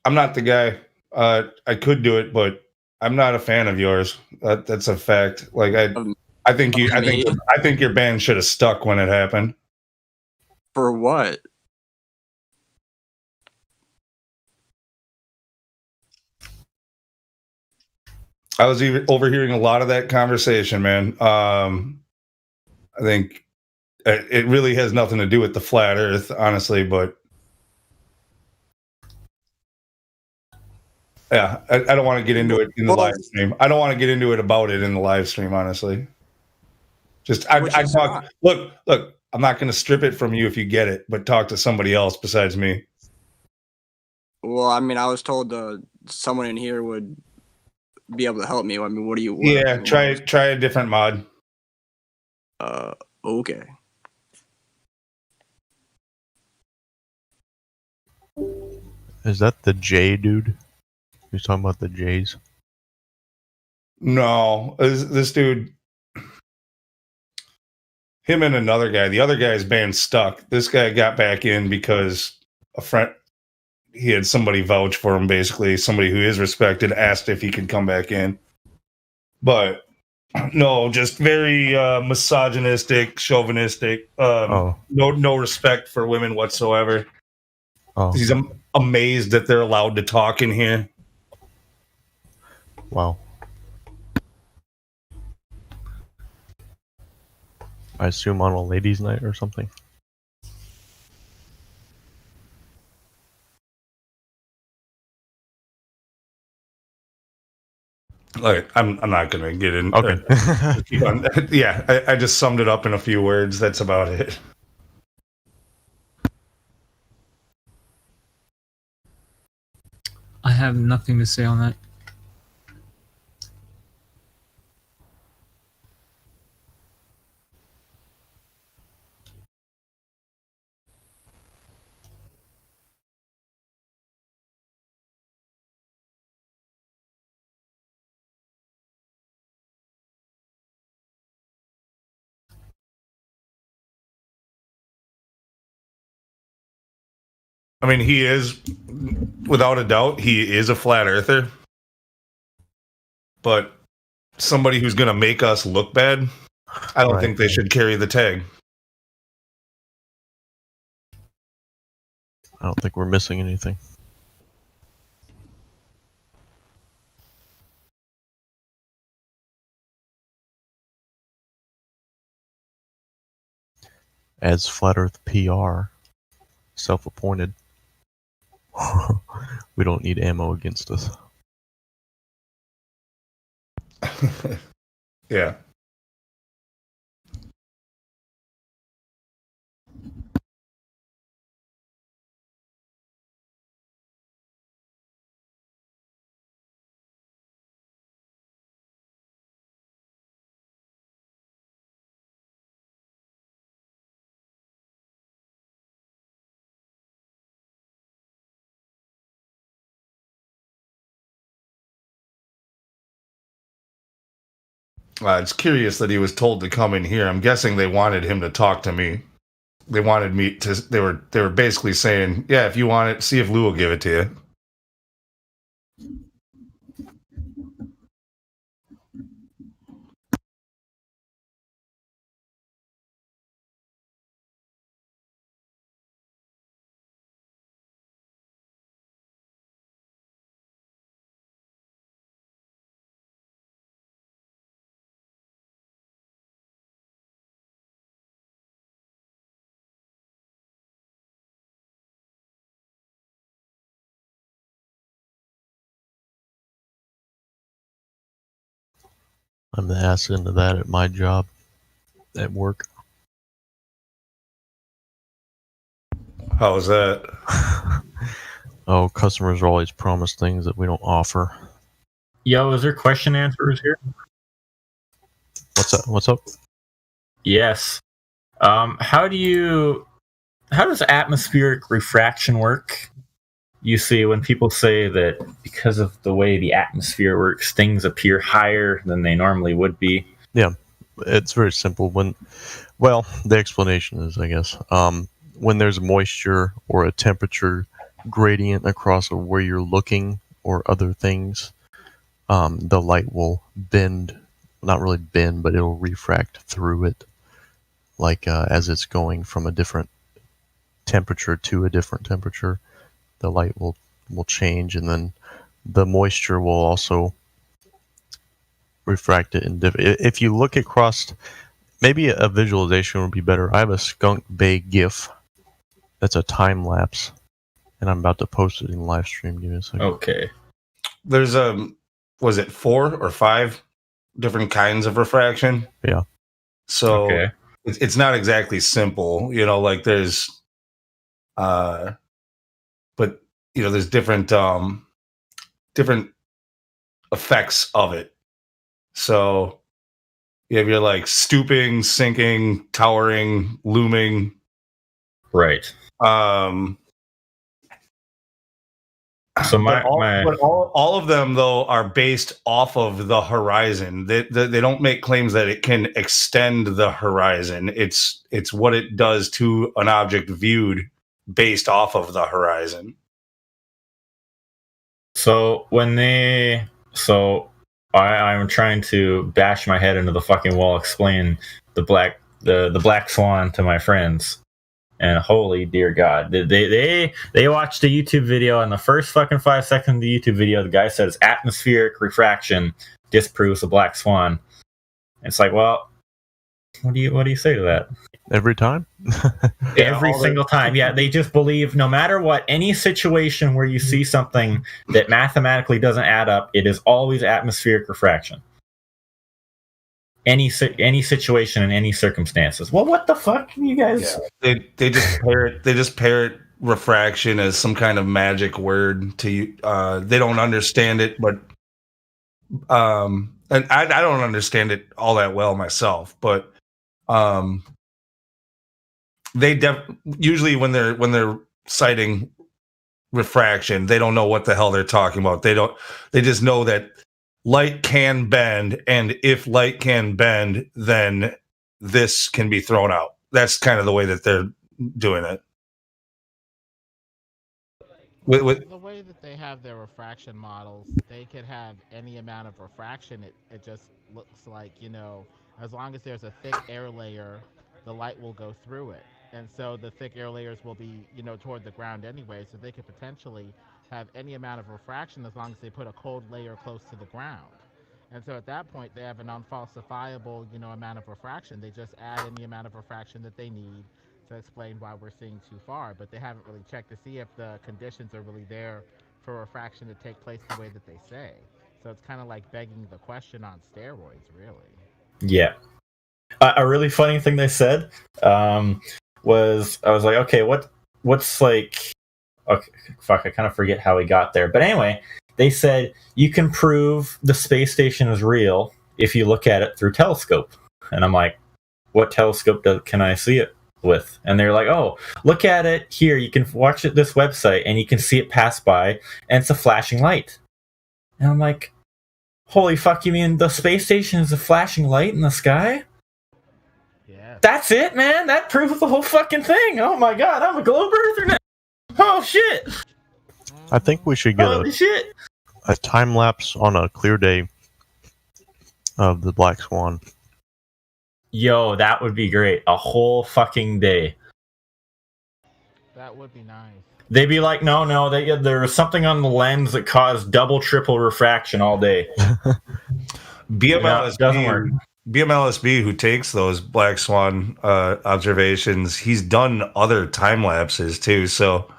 I'm not the guy. I could do it, but I'm not a fan of yours. That's a fact. Like I think your band should have stuck when it happened. For what? I was even overhearing a lot of that conversation, man. I think it really has nothing to do with the flat Earth, honestly. But yeah, I don't want to get into it in the live stream. I don't want to get into it about it in the live stream, honestly. Just I talk. Look. I'm not going to strip it from you if you get it, but talk to somebody else besides me. Well, I mean, I was told someone in here would be able to help me. I mean, what do you? Yeah, try a different mod. Okay. Is that the J dude? He's talking about the J's. No, this dude, him and another guy. The other guy's band stuck. This guy got back in because a friend, he had somebody vouch for him, basically. Somebody who is respected asked if he could come back in. But no, just very misogynistic, chauvinistic. No respect for women whatsoever. He's amazed that they're allowed to talk in here. Wow. I assume on a ladies' night or something. Like, I'm not gonna get in. Okay. Yeah, I just summed it up in a few words. That's about it. I have nothing to say on that. I mean, he is, without a doubt, he is a flat earther. But somebody who's going to make us look bad, I don't think they should carry the tag. I don't think we're missing anything. As Flat Earth PR, self-appointed, we don't need ammo against us. Yeah. It's curious that he was told to come in here. I'm guessing they wanted him to talk to me. They wanted me to. They were basically saying, "Yeah, if you want it, see if Lou will give it to you." I'm the ass into that at my job, at work. How was that? Oh, customers are always promised things that we don't offer. Yo, is there question answers here? What's up? What's up? Yes. How does atmospheric refraction work? You see, when people say that because of the way the atmosphere works, things appear higher than they normally would be. Yeah, it's very simple. Well, the explanation is, I guess, when there's moisture or a temperature gradient across of where you're looking or other things, the light will bend, not really bend, but it'll refract through it, like as it's going from a different temperature to a different temperature, the light will change, and then the moisture will also refract it in if you look across. Maybe a visualization would be better. I have a Skunk Bay GIF that's a time lapse, and I'm about to post it in live stream. Give me a second. Okay. There's was it 4 or 5 different kinds of refraction? Yeah. So Okay. it's not exactly simple, like there's but there's different effects of it. So you have your like stooping, sinking, towering, looming. Right. So but all of them though are based off of the horizon. They don't make claims that it can extend the horizon. It's what it does to an object viewed based off of the horizon. So I'm trying to bash my head into the fucking wall, explain the black swan to my friends, and holy dear God, they watched a YouTube video, and the first fucking 5 seconds of the YouTube video, the guy says atmospheric refraction disproves the black swan. It's like, well, what do you say to that? Every time? Every single time. Yeah, they just believe no matter what, any situation where you see something that mathematically doesn't add up, it is always atmospheric refraction. Any situation in any circumstances. Well, what the fuck, you guys? Yeah. They just parrot refraction as some kind of magic word to you. They don't understand it, but and I don't understand it all that well myself, but they usually when they're citing refraction, they don't know what the hell they're talking about. They just know that light can bend, and if light can bend, then this can be thrown out. That's kind of the way that they're doing it. The way that they have their refraction models, they could have any amount of refraction. It just looks like, as long as there's a thick air layer, the light will go through it. And so the thick air layers will be, toward the ground anyway. So they could potentially have any amount of refraction as long as they put a cold layer close to the ground. And so at that point, they have an unfalsifiable, amount of refraction. They just add any amount of refraction that they need to explain why we're seeing too far. But they haven't really checked to see if the conditions are really there for refraction to take place the way that they say. So it's kind of like begging the question on steroids, really. Yeah. A really funny thing they said was, I was like, okay, what's like, okay, fuck, I kind of forget how we got there. But anyway, they said you can prove the space station is real if you look at it through telescope. And I'm like, what telescope can I see it with? And they're like, oh, look at it here. You can watch it this website and you can see it pass by and it's a flashing light. And I'm like, holy fuck, you mean the space station is a flashing light in the sky? Yeah. That's it, man. That proves the whole fucking thing. Oh my god, I'm a globe earther now. Oh shit. I think we should get Holy shit. a time lapse on a clear day of the Black Swan. Yo, that would be great. A whole fucking day. That would be nice. They'd be like, no, there was something on the lens that caused double, triple refraction all day. BMLSB doesn't work. BMLSB, who takes those Black Swan observations, he's done other time lapses too. So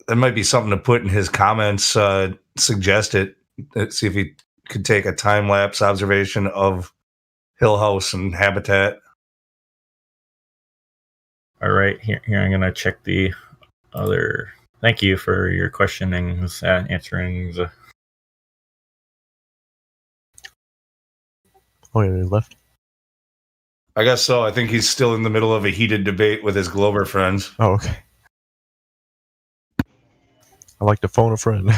that might be something to put in his comments. Suggest it. Let's see if he could take a time lapse observation of Hill House and Habitat. All right, here I'm gonna check the other. Thank you for your questionings and answerings. Oh, yeah, they left. I guess so. I think he's still in the middle of a heated debate with his Glober friends. Oh, okay. I like to phone a friend.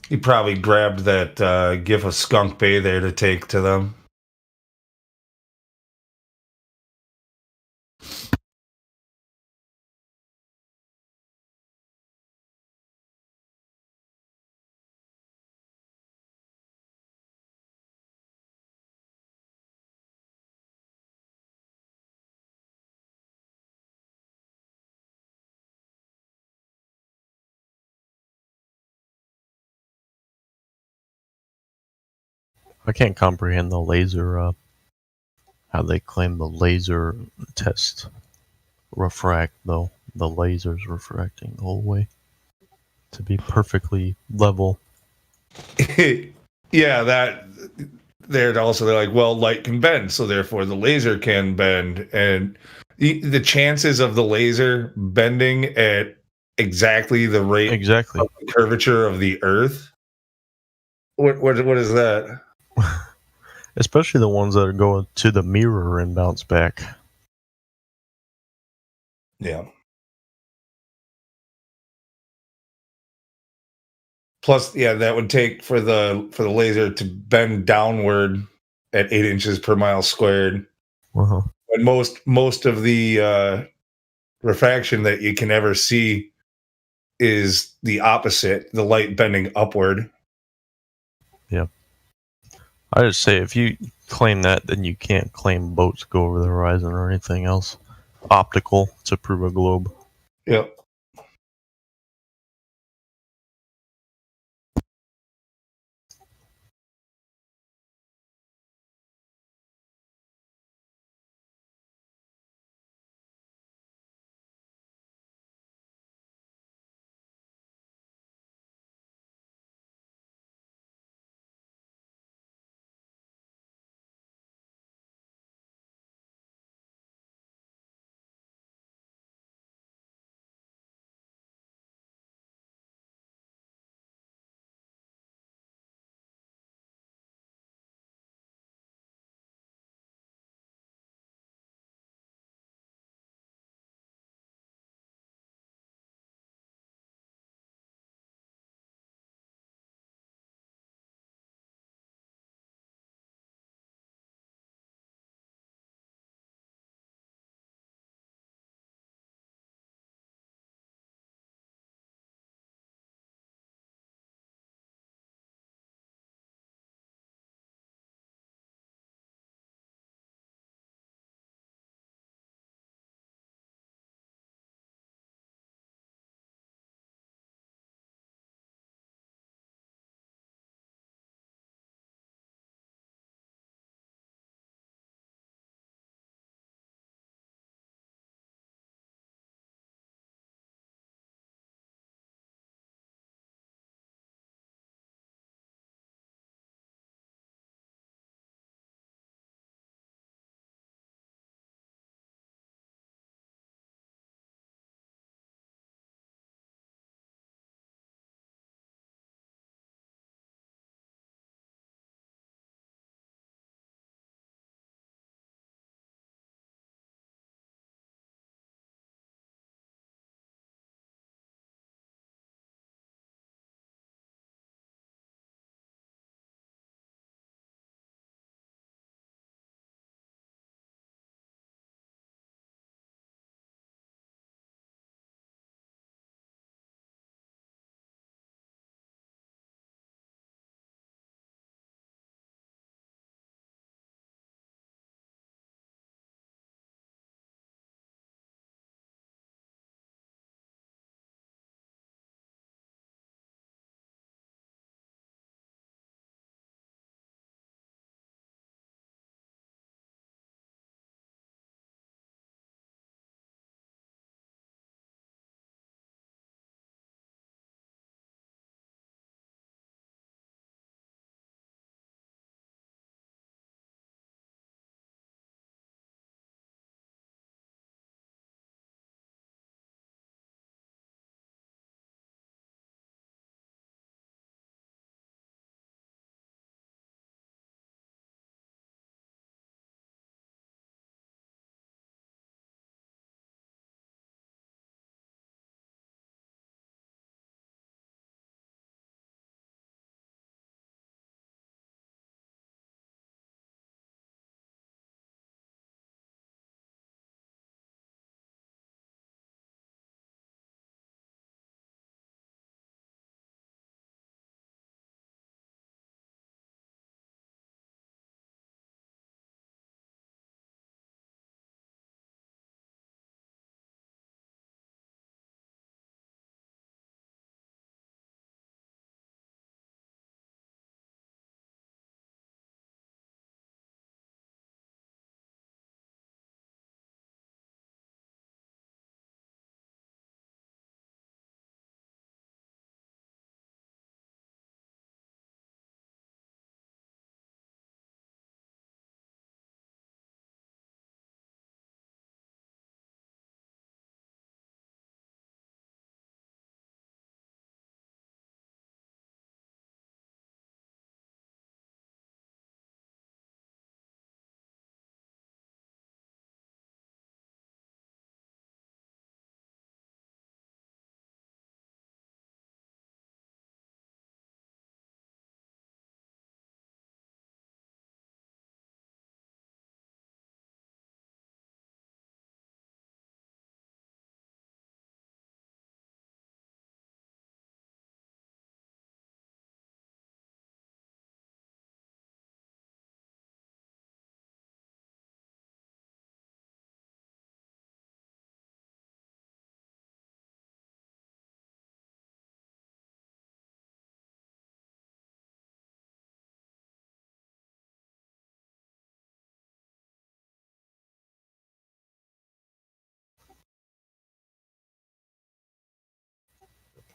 He probably grabbed that gif of Skunk Bay there to take to them. I can't comprehend the laser, how they claim the laser test refract, though. The laser's refracting the whole way to be perfectly level. Yeah, that they're like, well, light can bend, so therefore the laser can bend, and the chances of the laser bending at exactly the rate of the curvature of the Earth. What is that? Especially the ones that are going to the mirror and bounce back. Yeah. Plus, yeah, that would take for the laser to bend downward at 8 inches per mile squared. Uh-huh. And most of the refraction that you can ever see is the opposite, the light bending upward. Yeah. I just say if you claim that, then you can't claim boats go over the horizon or anything else optical to prove a globe. Yep.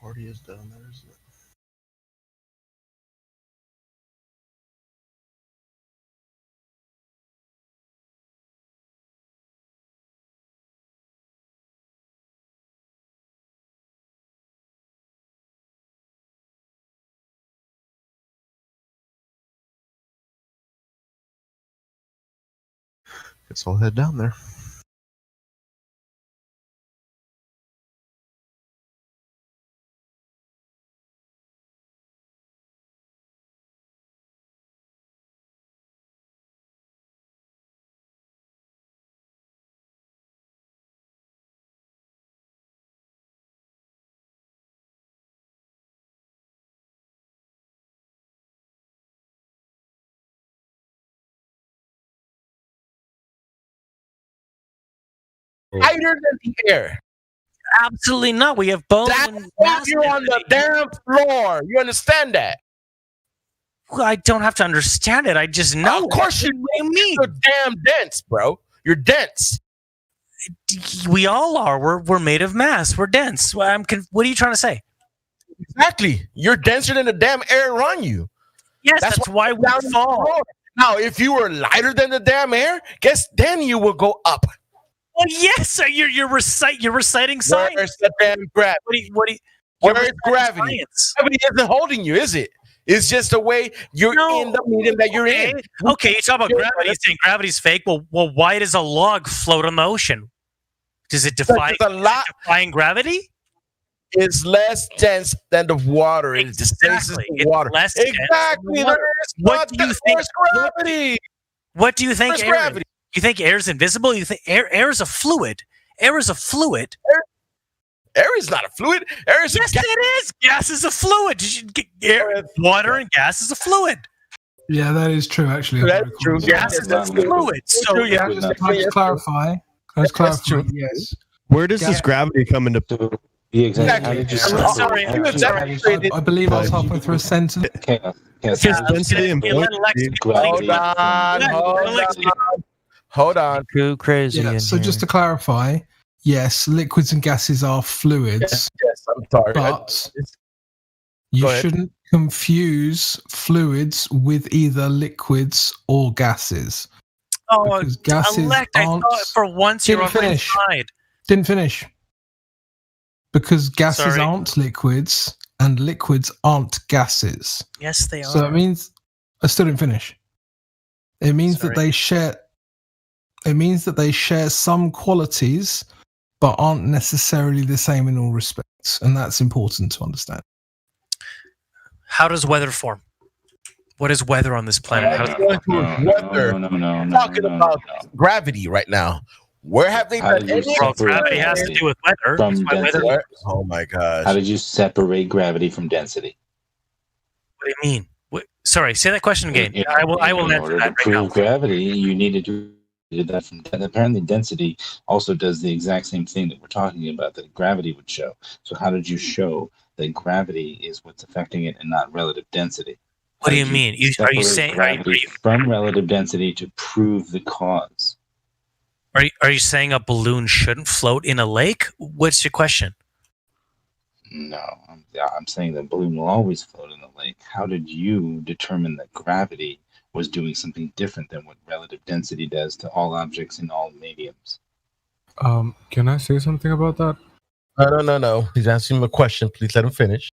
party is down there, isn't it? Guess I'll head down there. Higher than the air. Absolutely not. We have bones. That's why you're on the damn floor. You understand that? Well, I don't have to understand it. I just know. Of course you mean. You're damn dense, bro. You're dense. We all are. We're made of mass. We're dense. What are you trying to say? Exactly. You're denser than the damn air around you. Yes, that's why we fall. Now, if you were lighter than the damn air, guess then you will go up. Well, yes, you're reciting science. Where's the damn gravity? Where's gravity? Gravity isn't holding you, is it? It's just the way you're in the medium that you're in. Okay, you talk about gravity. You're saying gravity's fake. Well, why does a log float on the ocean? Does it defying gravity? Is less dense than the water. Exactly. It's water. Less exactly. dense. What do you think? Gravity. What do you think? Where's gravity? You think air is invisible? You think air is a fluid? Air is a fluid. Air is not a fluid. Air is yes, it is. Gas is a fluid. Water and gas is a fluid. Yeah, that is true. Actually, that's true. Gas is a fluid. So yeah, can I just clarify? Let's clarify. Yes. Where does this gravity come into play? Exactly. Sorry. I believe I was halfway through a sentence. Hold on. Too crazy. Yeah, so just to clarify, yes, liquids and gases are fluids. Yes, I'm sorry. But you shouldn't confuse fluids with either liquids or gases. Oh, because gases elect, I thought for once you're on my side. Didn't finish. Because gases aren't liquids and liquids aren't gases. Yes, they are. So it means I still didn't finish. It means that they share. It means that they share some qualities, but aren't necessarily the same in all respects, and that's important to understand. How does weather form? What is weather on this planet? How does weather? No. Talking about gravity right now. Where have they done any? Well, gravity has to do with weather. From density. Oh my gosh! How did you separate gravity from density? What do you mean? Sorry, say that question again. I will answer that right now. To prove gravity, you needed to do that from. Apparently, density also does the exact same thing that we're talking about that gravity would show. So, how did you show that gravity is what's affecting it and not relative density? What do you mean? Are you saying from relative density to prove the cause? Are you saying a balloon shouldn't float in a lake? What's your question? No, I'm saying the balloon will always float in the lake. How did you determine that gravity was doing something different than what relative density does to all objects in all mediums? Can I say something about that? No. He's asking him a question. Please let him finish.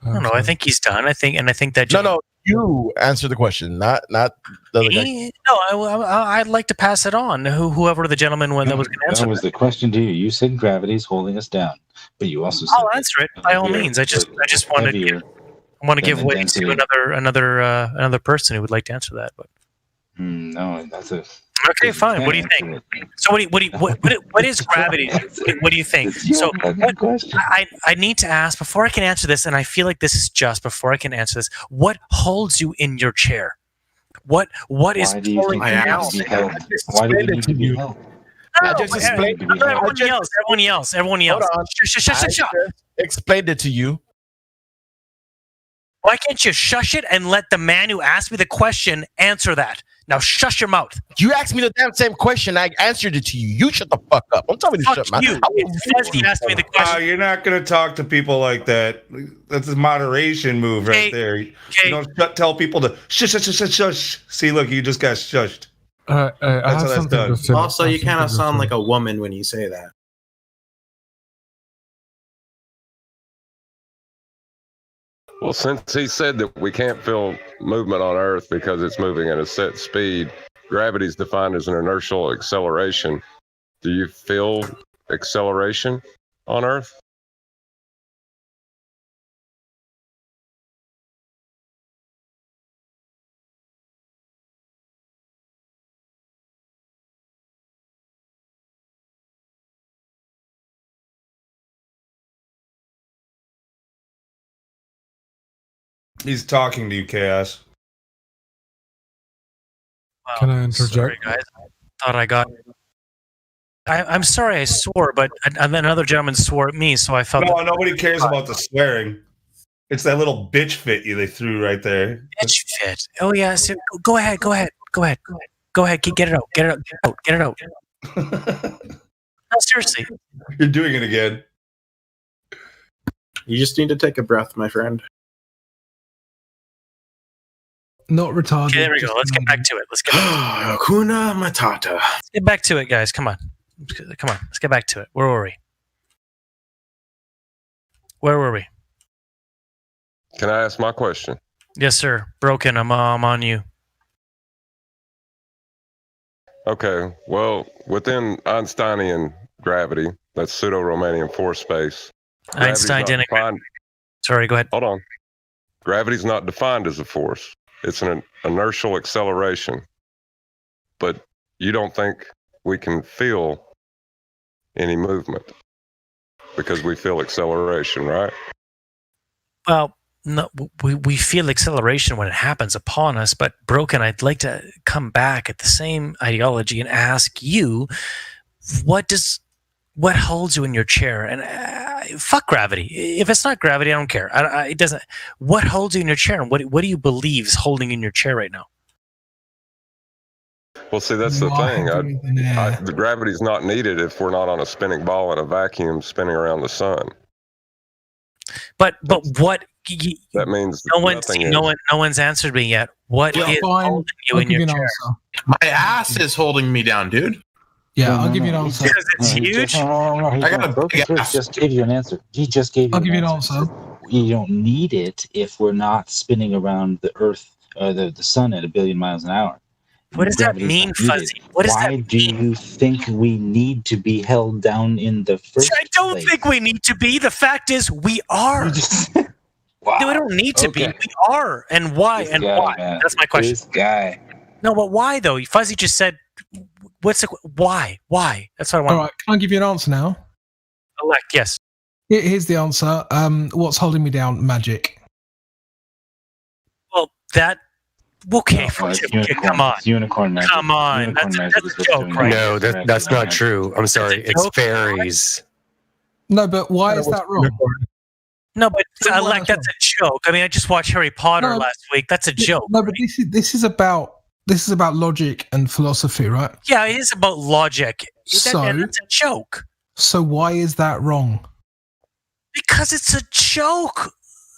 No, I think he's done. I think that. No. You answer the question, not the other guy. No, I'd like to pass it on. Whoever the gentleman that was going to answer. That was the question to you. You said gravity is holding us down, but you also said I'll answer it by all means. I just want to give way to another person who would like to answer that. But no, that's a. Okay, fine. What do you think? So what is gravity? What do you think? So I need to ask before I can answer this, and I feel like this is just before I can answer this. What holds you in your chair? What is pulling you down? Why do you need to be held? I just explained. Everyone yells. Hold on. Shut. Explained it to you. Why can't you shush it and let the man who asked me the question answer that? Now shush your mouth. You asked me the damn same question. I answered it to you. You shut the fuck up. I'm telling you to shut my mouth. You asked me the question. You're not going to talk to people like that. That's a moderation move right there. You don't tell people to shush, shush, shush, shush, shush. See, look, you just got shushed. I have something to say. Also, you kind of sound like a woman when you say that. Well, since he said that we can't feel movement on Earth because it's moving at a set speed, gravity is defined as an inertial acceleration. Do you feel acceleration on Earth? He's talking to you, Chaos. Wow, Can I interject? Sorry, guys. I thought I got. I'm sorry I swore, but another gentleman swore at me, so I felt. No, nobody cares about the swearing. It's that little bitch fit they threw right there. Bitch fit. Oh yeah. So go ahead. Get it out. No, seriously. You're doing it again. You just need to take a breath, my friend. Not retarded. Okay, there we go. Let's get back to it. Hakuna Matata. Let's get back to it, guys. Come on. Let's get back to it. Where were we? Can I ask my question? Yes, sir. Broken. I'm on you. Okay. Well, within Einsteinian gravity, that's pseudo-Riemannian force space. Einstein didn't. Sorry, go ahead. Hold on. Gravity's not defined as a force. It's an inertial acceleration. But you don't think we can feel any movement because we feel acceleration, right? Well, no, we feel acceleration when it happens upon us, but Broken, I'd like to come back at the same ideology and ask you, what holds you in your chair? And fuck gravity. If it's not gravity, I don't care. It doesn't. What holds you in your chair, and what do you believe is holding you in your chair right now? Well, see, that's the thing. The gravity's not needed if we're not on a spinning ball in a vacuum spinning around the sun. But what? That means no one's answered me yet. What is holding you in your chair? My ass is holding me down, dude. Yeah, I'll give you an answer. Because it's huge. I got a big ass. Just gave you an answer. He just gave you. I'll give you an answer. You don't need it if we're not spinning around the Earth, the sun at 1 billion miles an hour. What does that mean, Fuzzy? Why do you think we need to be held down in the first place? I don't think we need to be. The fact is, we are. Wow. No, we don't need to be. We are. And why? Why? Man. That's my question. This guy. No, but why though? Fuzzy just said, why? Why? That's what I want. All right, can I give you an answer now? Elect, yes. Here's the answer. What's holding me down? Magic. Well, that. Okay, come on. Unicorn magic. Come on. That's a joke, right? No, that's not true. I'm sorry. It's fairies. No, but why is that wrong? No, but Elect, that's a joke. I mean, I just watched Harry Potter last week. That's a joke. No, but this is about logic and philosophy, right? Yeah, it is about logic. That's a joke. So why is that wrong? Because it's a joke.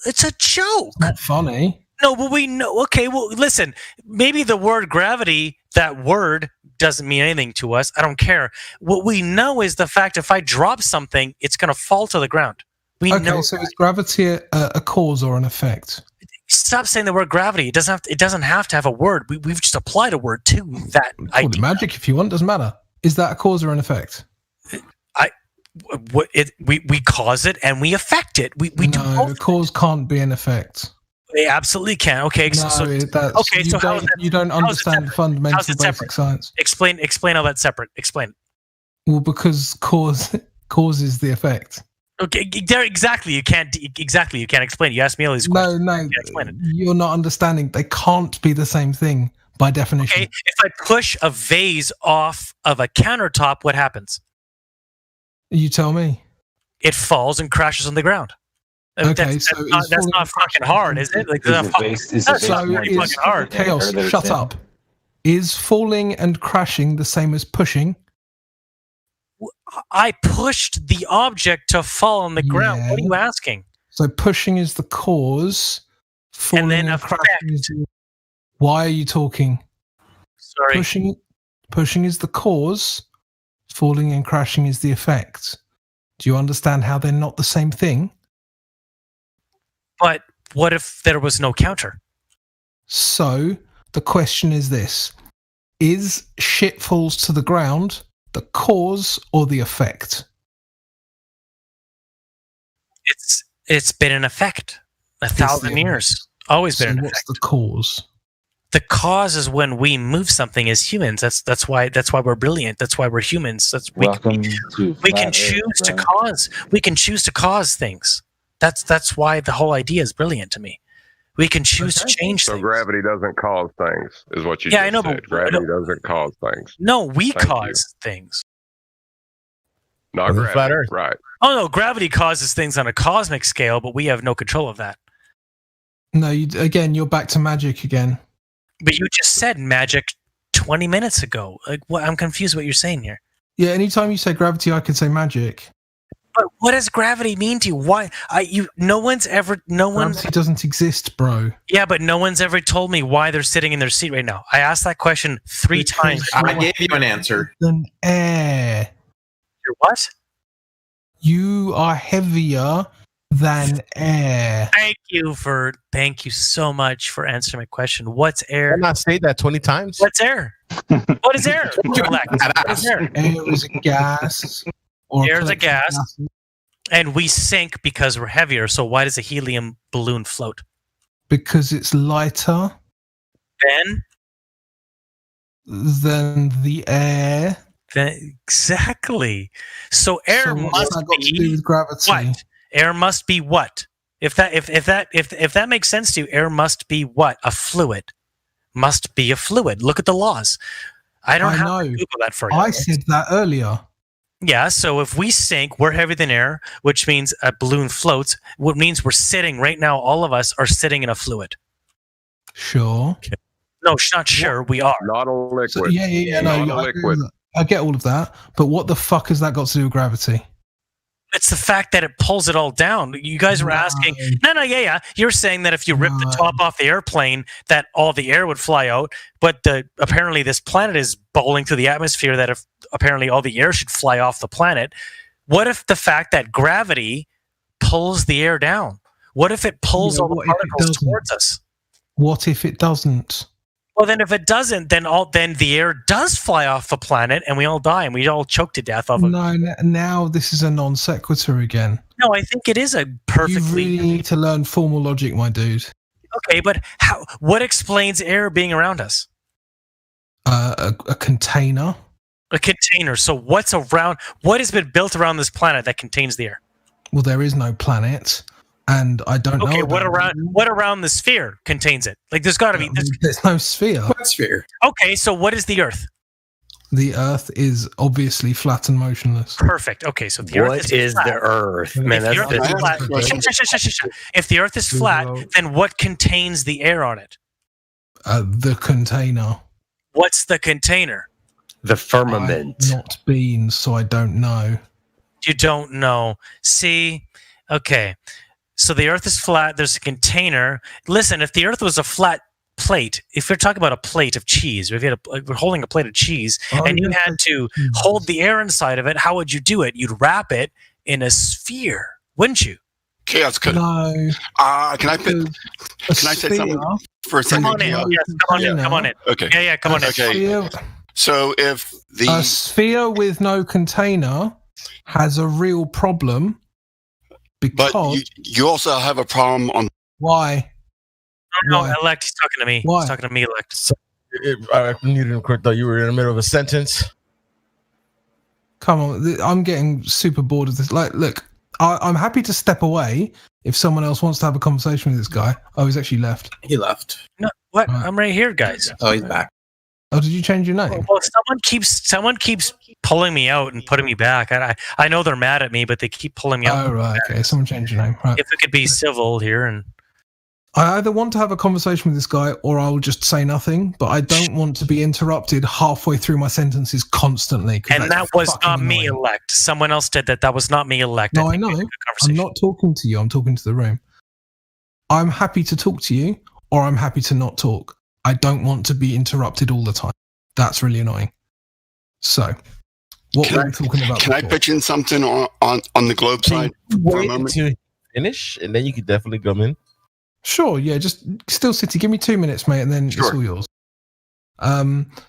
It's a joke. It's not funny. No, but we know. Okay, well, listen. Maybe the word gravity, that word doesn't mean anything to us. I don't care. What we know is the fact if I drop something, it's going to fall to the ground. We know. So is gravity a cause or an effect? Stop saying the word gravity. It doesn't have to have a word. We've just applied a word to that idea. Magic, if you want, doesn't matter. Is that a cause or an effect? We cause it and we affect it. We do both. The cause can't be an effect. They absolutely can. Okay, you don't understand fundamental basic science. Explain how that's separate. Explain it. Well, because causes the effect. Okay, there exactly. You can't explain it. You asked me all these questions. No, you're not understanding. They can't be the same thing by definition. Okay, if I push a vase off of a countertop, what happens? You tell me. It falls and crashes on the ground. Okay, that's not fucking hard, is it? Like, that's pretty fucking hard. Chaos, shut up. Is falling and crashing the same as pushing? I pushed the object to fall on the ground. What are you asking? So pushing is the cause. Falling and crashing is. Why are you talking? Sorry. Pushing is the cause. Falling and crashing is the effect. Do you understand how they're not the same thing? But what if there was no counter? So the question is this: is shit falls to the ground the cause or the effect? It's been an effect 1,000 years. Always been an effect. What's the cause? The cause is when we move something as humans. That's why we're brilliant. That's why we're humans. We can choose to cause. We can choose to cause things. That's why the whole idea is brilliant to me. We can choose to change things. So gravity doesn't cause things, is what you Yeah, just I know, said. but Gravity doesn't cause things. No, we Thank cause things. Not gravity, Flat Earth. right? Oh no, gravity causes things on a cosmic scale, but we have no control of that. No, you're back to magic again. But you just said magic 20 minutes ago. Like, what? I'm confused what you're saying here. Yeah, anytime you say gravity, I could say magic. But what does gravity mean to you? Why? Gravity doesn't exist, bro. Yeah, but no one's ever told me why they're sitting in their seat right now. I asked that question 3 times. I gave you an answer. Than air. You're what? You are heavier than air. Thank you so much for answering my question. What's air? Did I not say that 20 times? What's air? What is air? What is air? Air is a gas. Air is a gas. And we sink because we're heavier. So why does a helium balloon float? Because it's lighter than the air. Exactly. So air must got to do with gravity? What? Air must be what? If that makes sense to you, air must be what? A fluid. Must be a fluid. Look at the laws. I don't have to Google that for you. I said that earlier. Yeah, so if we sink, we're heavier than air, which means a balloon floats, what means we're sitting right now, all of us are sitting in a fluid. Sure. Okay. No, not sure, we are. Not a liquid. So, yeah. Not No, a liquid. I get all of that, but what the fuck has that got to do with gravity? It's the fact that it pulls it all down. You guys were asking. Yeah. You're saying that if you rip the top off the airplane, that all the air would fly out. But apparently this planet is bowling through the atmosphere. That if apparently all the air should fly off the planet. What if the fact that gravity pulls the air down? What if it pulls all the particles towards us? What if it doesn't? Well, then if it doesn't, then the air does fly off the planet, and we all die, and we all choke to death off of it. No, now this is a non sequitur again. No, I think it is a perfectly. You really need to learn formal logic, my dude. Okay, but what explains air being around us? A container. A container. So what has been built around this planet that contains the air? Well, there is no planet. And I don't know. Okay, what around the sphere contains it? Like, there's got to be. There's no sphere. What sphere? Okay, so what is the Earth? The Earth is obviously flat and motionless. Perfect. Okay, so the Earth is the Earth? Man, that's if the Earth is flat, then what contains the air on it? The container. What's the container? The firmament. I've not been, so I don't know. You don't know. See, okay. So the Earth is flat. There's a container. Listen, if the Earth was a flat plate, if you're talking about a plate of cheese, or if you had we're holding a plate of cheese, and you had to hold the air inside of it, how would you do it? You'd wrap it in a sphere, wouldn't you? Chaos could. No. Can I say something for a second? Come on in. Yes, come on in. Okay. Yeah, come on in. Okay. So if a sphere with no container has a real problem. Because but you also have a problem on. Why? No, Elect, he's talking to me. Why? He's talking to me, Elect. I muted him quick, though. You were in the middle of a sentence. Come on, I'm getting super bored of this. Like, look, I'm happy to step away if someone else wants to have a conversation with this guy. Oh, he's actually left. He left. No, what? Right. I'm right here, guys. Oh, he's back. Oh, did you change your name? Well, someone keeps pulling me out and putting me back. I know they're mad at me, but they keep pulling me out. Oh, right. Okay. Someone changed your name. Right. If we could be civil here and. I either want to have a conversation with this guy or I'll just say nothing, but I don't want to be interrupted halfway through my sentences constantly. And that was not me, elect. Someone else did that. That was not me, elect. No, I know. I'm not talking to you. I'm talking to the room. I'm happy to talk to you or I'm happy to not talk. I don't want to be interrupted all the time. That's really annoying. So, what were we talking about? Can I pitch in something on the globe side for a moment? To finish, and then you could definitely come in. Sure, yeah, just still City. Give me 2 minutes, mate, and then it's all yours.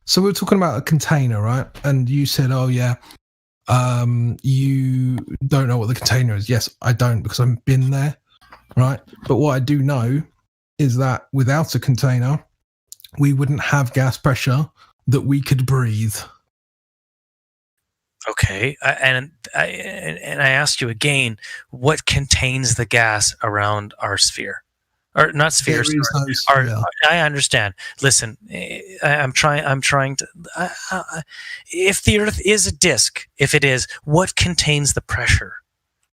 So we were talking about a container, right? And you said, "Oh yeah, you don't know what the container is." Yes, I don't because I've been there, right? But what I do know is that without a container, we wouldn't have gas pressure that we could breathe. Okay, and I asked you again, what contains the gas around our sphere? Or not sphere. There is no sphere. I understand. Listen, I'm trying to. If the Earth is a disk, if it is, what contains the pressure?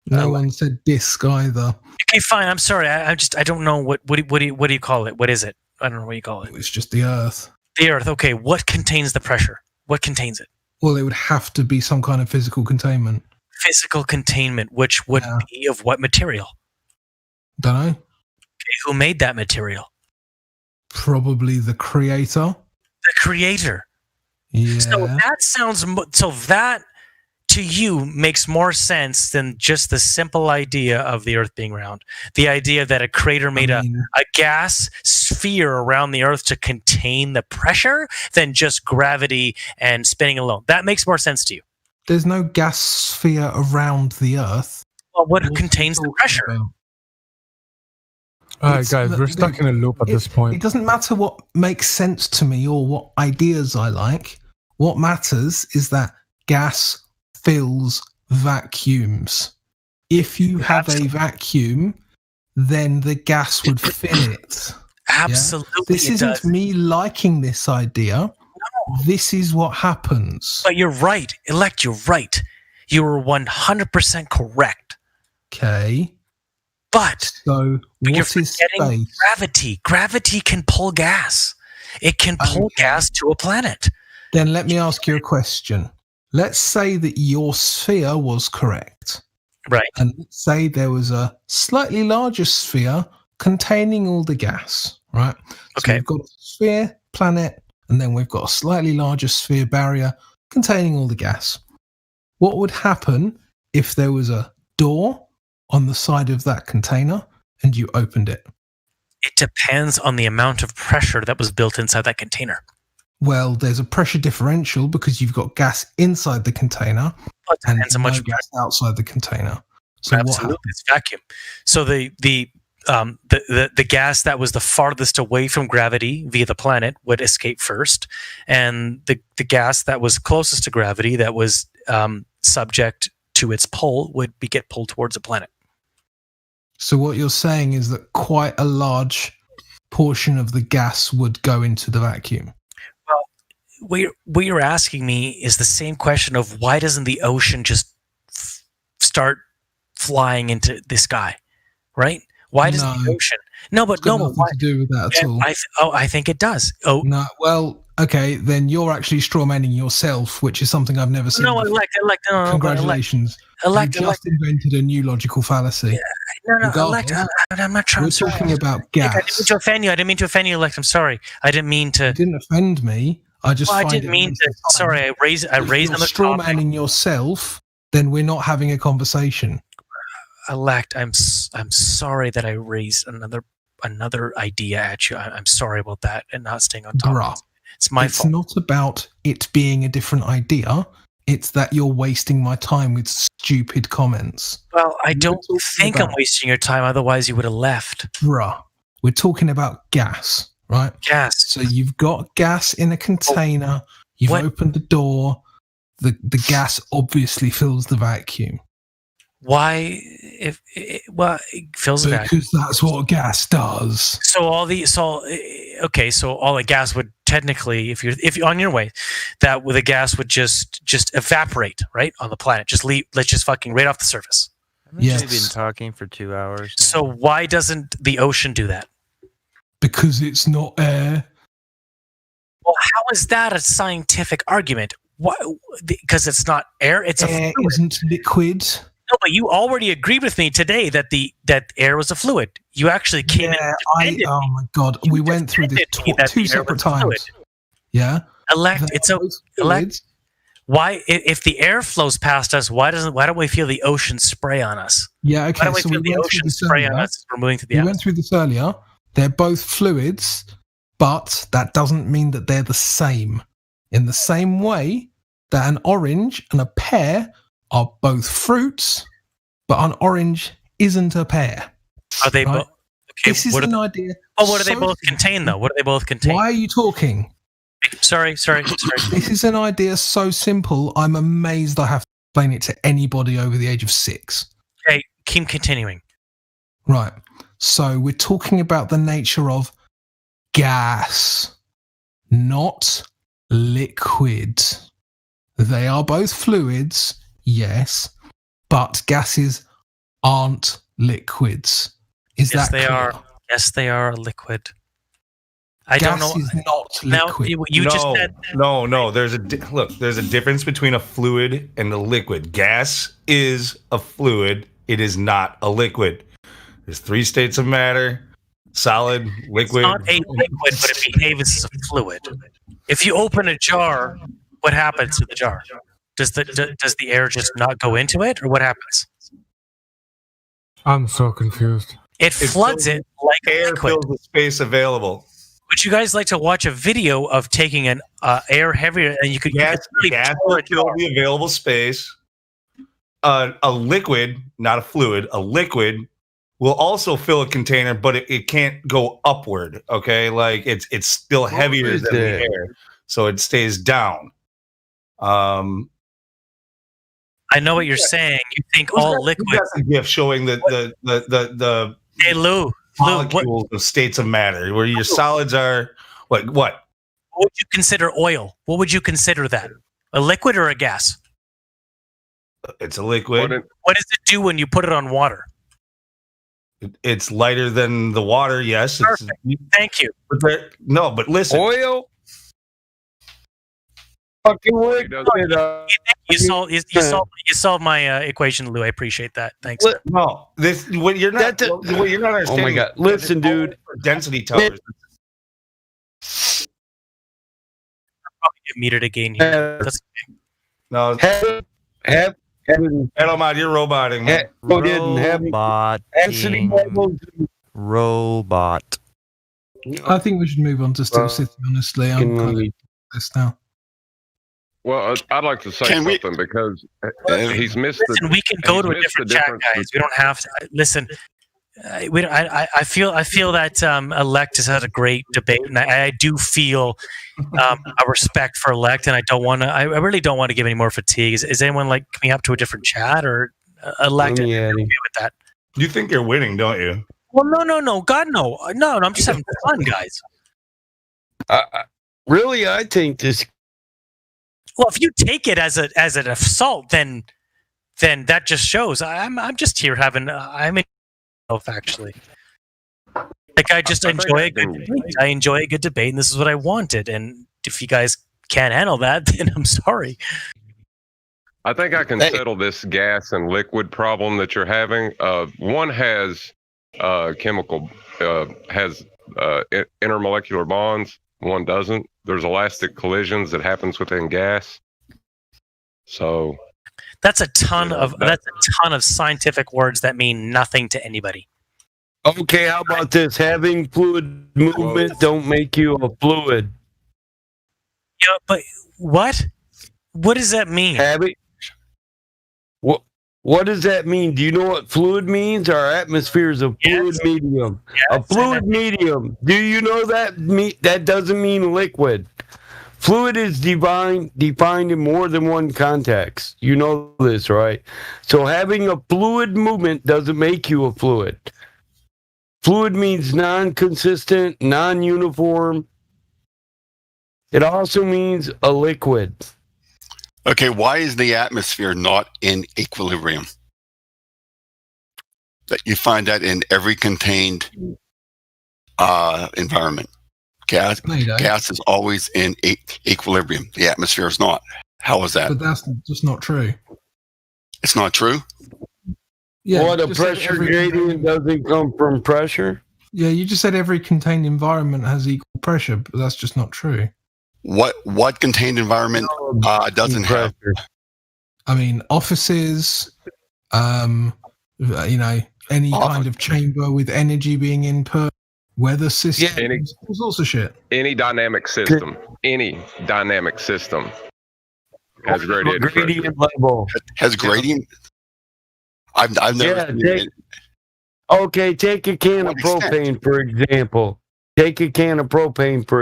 No one said disk either. Okay, fine. I'm sorry. I don't know what do you call it? What is it? I don't know what you call it. It's just the Earth. The Earth. Okay. What contains the pressure? What contains it? Well, it would have to be some kind of physical containment. Physical containment, which would be of what material? Don't know. Okay, who made that material? Probably the creator. The creator. Yeah. So that sounds. So that to you makes more sense than just the simple idea of the Earth being round. The idea that a creator made a gas sphere around the Earth to contain the pressure than just gravity and spinning alone. That makes more sense to you. There's no gas sphere around the Earth. Well, what contains the pressure? All right, guys, we're stuck in a loop at this point. It doesn't matter what makes sense to me or what ideas I like. What matters is that gas fills vacuums. If you have a vacuum, then the gas would fill it. Absolutely. Yeah? This isn't me liking this idea. No. This is what happens. But you're right. Elect, you're right. You were 100% correct. Okay. But so you're forgetting gravity. Gravity can pull gas. It can pull gas to a planet. Then let me ask you a question. Let's say that your sphere was correct. Right. And let's say there was a slightly larger sphere containing all the gas, right? Okay. So we've got a sphere, planet, and then we've got a slightly larger sphere barrier containing all the gas. What would happen if there was a door on the side of that container and you opened it? It depends on the amount of pressure that was built inside that container. Well, there's a pressure differential because you've got gas inside the container and no gas outside the container. So absolutely, it's vacuum. So the gas that was the farthest away from gravity via the planet would escape first, and the gas that was closest to gravity that was subject to its pull would get pulled towards the planet. So what you're saying is that quite a large portion of the gas would go into the vacuum. Well, what you're asking me is the same question of why doesn't the ocean just start flying into the sky, right? Why does the ocean? No, but no, nothing to do with that at all. I think it does. Oh no. Well, okay, then you're actually strawmanning yourself, which is something I've never seen. No, elect. No, congratulations. You just invented a new logical fallacy. Elect. I'm not trying. We're talking about gas. I didn't mean to offend you. I didn't mean to offend you, elect. I'm sorry. I didn't mean to. You didn't offend me. I just. Well, I didn't mean to. Sorry, I raised on the topic. Strawmanning yourself, then we're not having a conversation. Elect, I'm sorry that I raised another idea at you. I'm sorry about that and not staying on top. It's my fault. It's not about it being a different idea. It's that you're wasting my time with stupid comments. Well, I don't think I'm wasting your time. Otherwise, you would have left. Bruh, we're talking about gas, right? Gas. So you've got gas in a container. You've opened the door. The gas obviously fills the vacuum. Why? It fills the vacuum because that's what gas does. So all the gas would technically, if you're on your way, that the gas would just evaporate right on the planet. Just leave. Let's just fucking right off the surface. We've been talking for 2 hours now. So why doesn't the ocean do that? because it's not air. Well, how is that a scientific argument? Why? Because it's not air; it's air a fluid. Isn't liquid. No, but you already agreed with me today that that air was a fluid. You actually came in. Oh my god, we went through this two separate times. Yeah, elect. Why, if the air flows past us, why don't we feel the ocean spray on us? Yeah, okay. Why don't we feel the ocean spray on us as we're moving through the atmosphere? We went through this earlier. They're both fluids, but that doesn't mean that they're the same. In the same way that an orange and a pear are both fruits, but an orange isn't a pear. Are they both? Okay, this is an idea. Oh, what do they both contain, though? What do they both contain? Why are you talking? Sorry. This is an idea so simple, I'm amazed I have to explain it to anybody over the age of 6. Okay, keep continuing. Right. So we're talking about the nature of gas, not liquid. They are both fluids, yes, but gases aren't liquids. Is that clear? They are. Yes, they are a liquid. I Gas don't know. Is not liquid. Now, you just said no. There's a difference between a fluid and a liquid. Gas is a fluid. It is not a liquid. There's 3 states of matter: solid, liquid. It's not a liquid, but it behaves as a fluid. If you open a jar, what happens to the jar? Does the air just not go into it, or what happens? I'm so confused. It floods it like air fills the space available. Would you guys like to watch a video of taking an air heavier and you could gas will fill the available space? A liquid, not a fluid, a liquid will also fill a container, but it can't go upward. Okay, like it's still heavier than the air, so it stays down. I know what you're saying. You think all liquids. That's a gift showing the Hey Lou, molecules of states of matter, where your solids are what? What would you consider oil? What would you consider that? A liquid or a gas? It's a liquid. What does it do when you put it on water? It's lighter than the water. Yes. Perfect. Thank you. But listen. Oil. Fucking liquid. You solved my equation, Lou. I appreciate that. Thanks. No, what you're not understanding. Oh my god! Listen, dude. Density towers. I'll probably get metered again here. That's okay. No. Edelmod, you're roboting. Robot. I think we should move on to Still City, honestly. I'm kind of this now. Well, I'd like to say something because he's missed. Listen, we can go to a different chat, guys. We don't have to listen. I feel that Elect has had a great debate, and I do feel a respect for Elect, and I really don't want to give any more fatigue. Is anyone like coming up to a different chat or Elect? I'm okay with that. You think you're winning, don't you? Well, no, God, no. I'm just having fun, guys. Really, I think this. Well, if you take it as an assault, then that just shows I'm just here having I'm in actually. Like I just enjoy a good debate. I enjoy a good debate, and this is what I wanted. And if you guys can't handle that, then I'm sorry. I think I can settle this gas and liquid problem that you're having. One has chemical has intermolecular bonds. One doesn't. There's elastic collisions that happens within gas. So that's a ton of scientific words that mean nothing to anybody. Okay, how about this? Having fluid movement don't make you a fluid. Yeah, but what? What does that mean? What does that mean? Do you know what fluid means? Our atmosphere is a fluid medium. Yes, a fluid medium. Do you know that? That doesn't mean liquid. Fluid is defined in more than one context. You know this, right? So having a fluid movement doesn't make you a fluid. Fluid means non-consistent, non-uniform. It also means a liquid. Okay, why is the atmosphere not in equilibrium? That you find that in every contained environment. Gas is always in equilibrium. The atmosphere is not. How is that? But that's just not true. It's not true? Yeah, Well, the just said pressure every gradient doesn't come from pressure. Yeah, you just said every contained environment has equal pressure, but that's just not true. What contained environment doesn't have? I mean, offices, any kind of chamber with energy being input, weather systems, all sorts of shit. Any dynamic system has gradient level. Has gradient? I've never seen it. Okay, take a can of propane for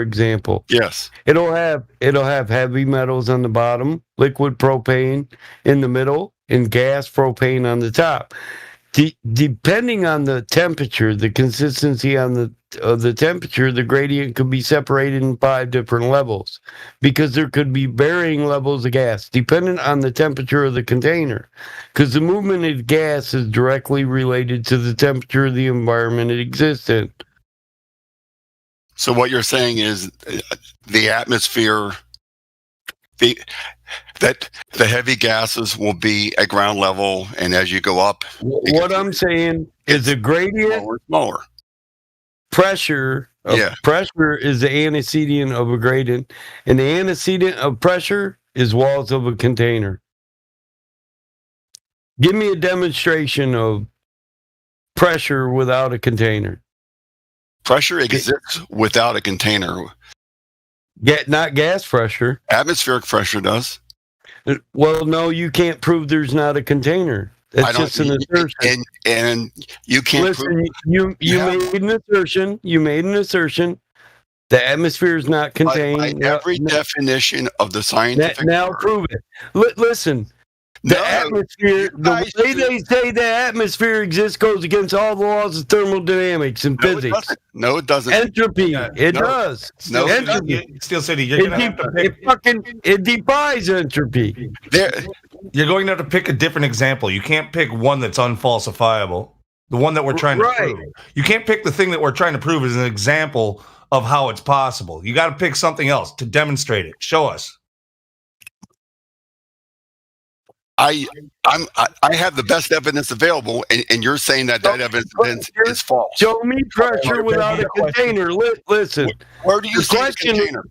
example. Yes. It'll have heavy metals on the bottom, liquid propane in the middle, and gas propane on the top. Depending on the temperature, the consistency of the temperature, the gradient could be separated in 5 different levels, because there could be varying levels of gas dependent on the temperature of the container, because the movement of gas is directly related to the temperature of the environment it exists in. So what you're saying is the atmosphere, that the heavy gases will be at ground level, and as you go up, what I'm saying is the gradient smaller. Pressure is the antecedent of a gradient, and the antecedent of pressure is walls of a container. Give me a demonstration of pressure without a container. Pressure exists without a container. Not gas pressure. Atmospheric pressure does. Well, no, you can't prove there's not a container. That's just an assertion. And you can't listen. You made an assertion. You made an assertion. The atmosphere is not contained. By every definition of the scientific. Now prove it. Listen. The atmosphere, the way they say the atmosphere exists goes against all the laws of thermodynamics and physics. No, it doesn't. Entropy. It does. No, entropy. Steel City, you're going to have to pick. It defies entropy. You're going to have to pick a different example. You can't pick one that's unfalsifiable. The one that we're trying to prove. You can't pick the thing that we're trying to prove as an example of how it's possible. You got to pick something else to demonstrate it. Show us. I have the best evidence available, and you're saying that evidence is false. Show me pressure without a container. Listen. Where do you see the container?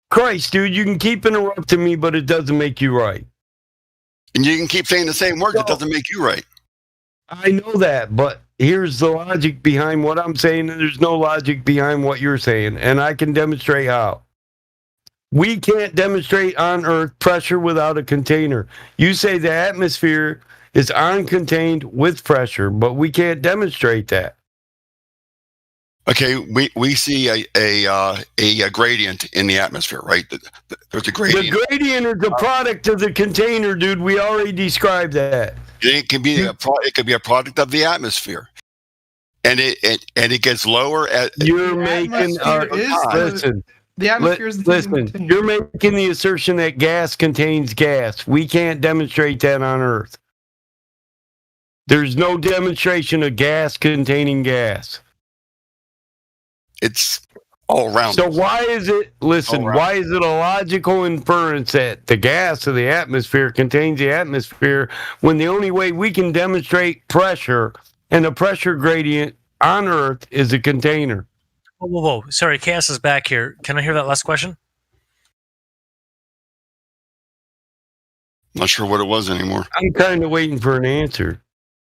Christ, dude, you can keep interrupting me, but it doesn't make you right. And you can keep saying the same words. It doesn't make you right. I know that, but here's the logic behind what I'm saying, and there's no logic behind what you're saying, and I can demonstrate how. We can't demonstrate on Earth pressure without a container. You say the atmosphere is uncontained with pressure, but we can't demonstrate that. Okay, we see a gradient in the atmosphere, right? There's a gradient. The gradient is a product of the container, dude. We already described that. It can be a product of the atmosphere, and it gets lower at. You're making listen. The atmosphere is listen. You're making the assertion that gas contains gas. We can't demonstrate that on Earth. There's no demonstration of gas containing gas. It's all around. So why is it? Listen, why is it a logical inference that the gas of the atmosphere contains the atmosphere when the only way we can demonstrate pressure and a pressure gradient on Earth is a container? Whoa. Sorry, Chaos is back here. Can I hear that last question? Not sure what it was anymore. I'm kind of waiting for an answer.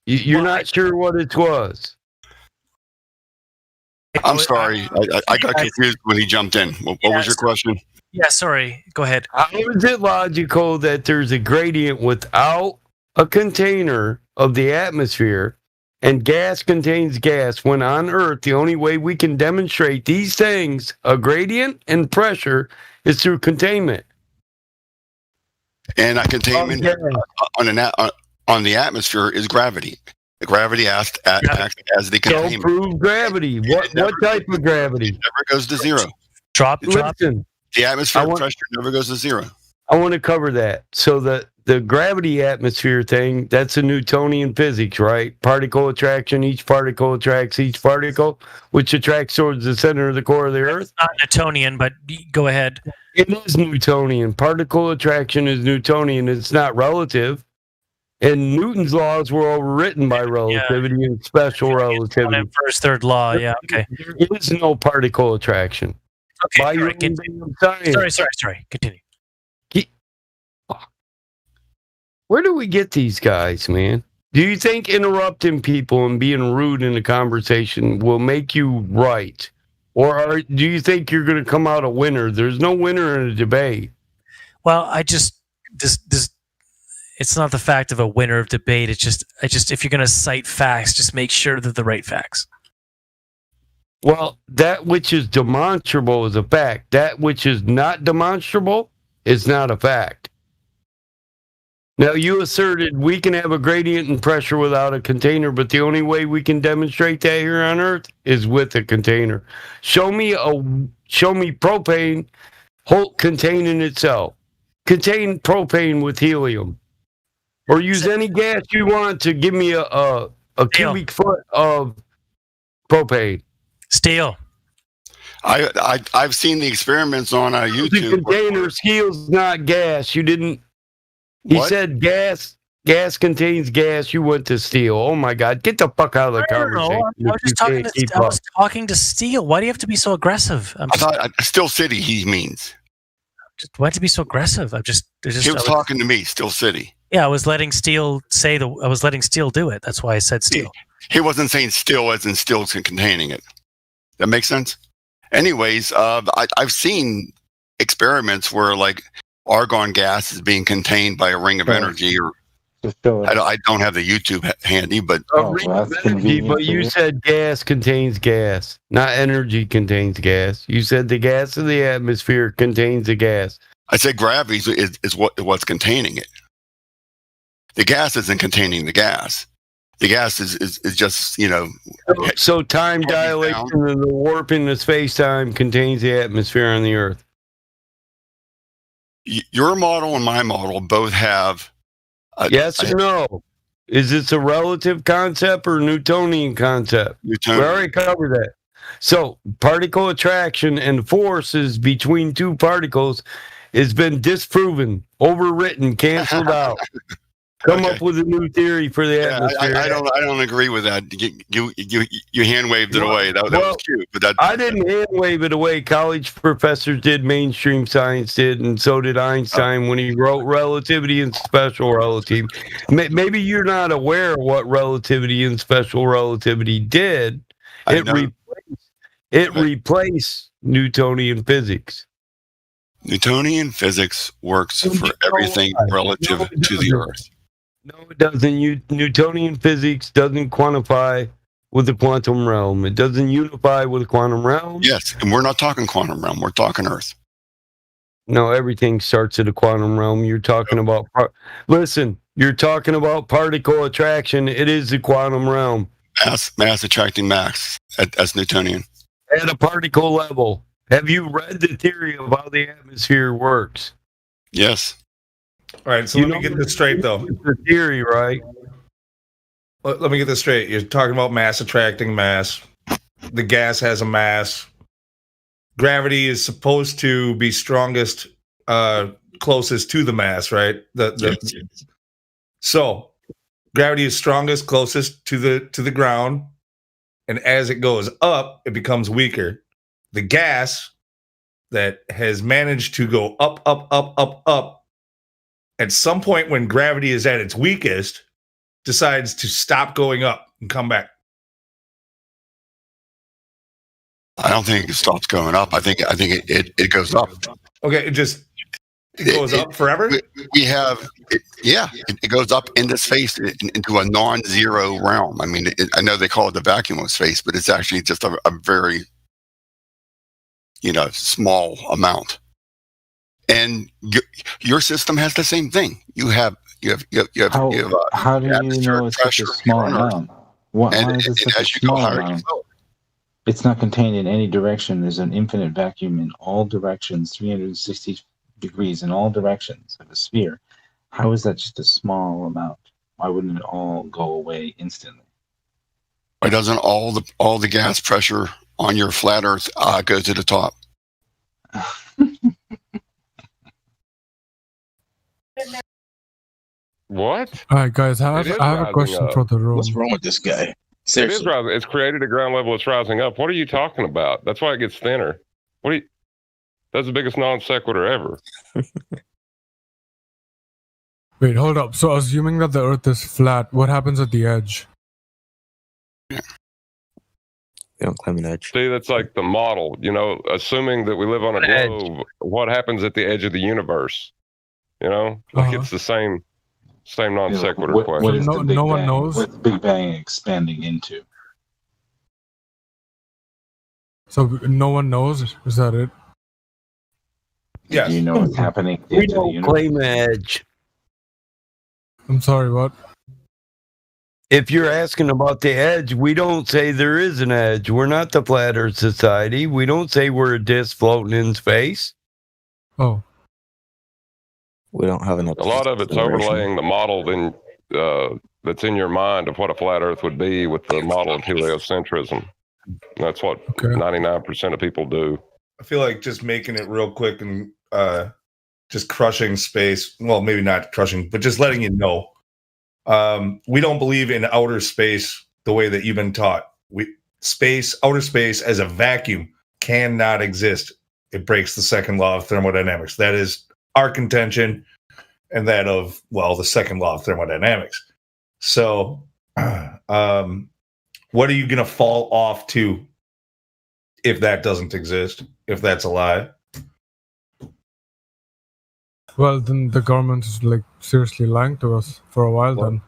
You're not sure what it was. I'm sorry. I got confused when he jumped in. What was your question? Yeah, sorry. Go ahead. How is it logical that there's a gradient without a container of the atmosphere and gas contains gas when on Earth the only way we can demonstrate these things, a gradient and pressure, is through containment? And a containment on the atmosphere is gravity. The gravity acts as the containment. Don't prove gravity. What type of gravity? It never goes to zero. Drop. The atmospheric pressure never goes to zero. I want to cover that. So the the gravity atmosphere thing, that's a Newtonian physics, right? Particle attraction, each particle attracts each particle, which attracts towards the center of the core of the Earth. Not Newtonian, but go ahead. It is Newtonian. Particle attraction is Newtonian. It's not relative. And Newton's laws were overwritten by relativity and special relativity. First, third law. Yeah. Okay. There is no particle attraction. Okay. By your science. Sorry. Continue. Where do we get these guys, man? Do you think interrupting people and being rude in a conversation will make you right? Or do you think you're going to come out a winner? There's no winner in a debate. Well, it's not the fact of a winner of debate. It's just if you're going to cite facts, just make sure that the right facts. Well, that which is demonstrable is a fact. That which is not demonstrable is not a fact. Now, you asserted we can have a gradient in pressure without a container, but the only way we can demonstrate that here on Earth is with a container. Show me propane containing itself. Contain propane with helium. Or use any gas you want to give me a cubic foot of propane. Steel. I've seen the experiments on YouTube. The container, steel's not gas. You didn't. He said gas contains gas. You went to steel. Oh my God! Get the fuck out of the conversation. I was talking to Steel. Why do you have to be so aggressive? I thought Still City. He means. Why have to be so aggressive? He was talking to me. Still City. Yeah, I was letting Steel do it. That's why I said Steel. He wasn't saying still as in still containing it. That makes sense. Anyways, I've seen experiments where like argon gas is being contained by a ring of energy, or I don't have the YouTube handy, but but you said gas contains gas, not energy contains gas. You said the gas of the atmosphere contains the gas. I said gravity is what's containing it. The gas isn't containing the gas. The gas is just, So time dilation and the warping of space-time contains the atmosphere on the Earth. Your model and my model both have... yes or no? Is this a relative concept or Newtonian concept? Newtonian. We already covered that. So particle attraction and forces between two particles has been disproven, overwritten, canceled out. Come up with a new theory for the atmosphere. I don't agree with that. You hand waved it away. That was cute, but I didn't hand wave it away. College professors did, mainstream science did, and so did Einstein when he wrote Relativity and Special Relativity. Maybe you're not aware of what Relativity and Special Relativity did. It replaced Newtonian physics. Newtonian physics works for everything relative to the Earth. No, it doesn't. Newtonian physics doesn't quantify with the quantum realm. It doesn't unify with the quantum realm. Yes, and we're not talking quantum realm. We're talking Earth. No, everything starts at the quantum realm. You're talking about... Listen, you're talking about particle attraction. It is the quantum realm. Mass attracting mass. That's Newtonian. At a particle level. Have you read the theory of how the atmosphere works? Yes. All right, so let me get this straight, though. The theory, right? Let me get this straight. You're talking about mass attracting mass. The gas has a mass. Gravity is supposed to be strongest, closest to the mass, right? Yes. So gravity is strongest, closest to the ground, and as it goes up, it becomes weaker. The gas that has managed to go up, at some point when gravity is at its weakest, decides to stop going up and come back. I don't think it stops going up. I think it goes up. Okay, it goes up forever? We have, it goes up into space, into a non-zero realm. I mean, I know they call it the vacuum of space, but it's actually just a very, small amount. And your system has the same thing. You have how do you know it's such a small amount? Why is it such a small amount? It's not contained in any direction. There's an infinite vacuum in all directions, 360 degrees in all directions of a sphere. How is that just a small amount? Why wouldn't it all go away instantly? Why doesn't all the gas pressure on your flat Earth go to the top? What? All right, guys, I It is have a rising question up. for the room. What's wrong with this guy? It is Seriously. rising. It's created at ground level. It's rising up. What are you talking about? That's why it gets thinner. That's the biggest non sequitur ever. Wait, hold up. So, assuming that the Earth is flat, what happens at the edge? We don't climb an edge. See, that's like the model. Assuming that we live on a globe, what happens at the edge of the universe? It's the same non sequitur question. What is the Big Bang? What's the Big Bang expanding into? So no one knows. Is that it? Yes. Do you know what's happening? We don't claim edge. I'm sorry, what? If you're asking about the edge, we don't say there is an edge. We're not the Flat Earth Society. We don't say we're a disc floating in space. Oh. We don't have enough. A lot of it's overlaying the model that's in your mind of what a flat Earth would be with the model of heliocentrism. That's what 99% of people do. I feel like just making it real quick and just crushing space. Well, maybe not crushing, but just letting you know. We don't believe in outer space the way that you've been taught. Outer space as a vacuum cannot exist. It breaks the second law of thermodynamics. That is our contention, and that of, the second law of thermodynamics. So, what are you going to fall off to if that doesn't exist, if that's a lie? Well, then the government is seriously lying to us for a while. Then,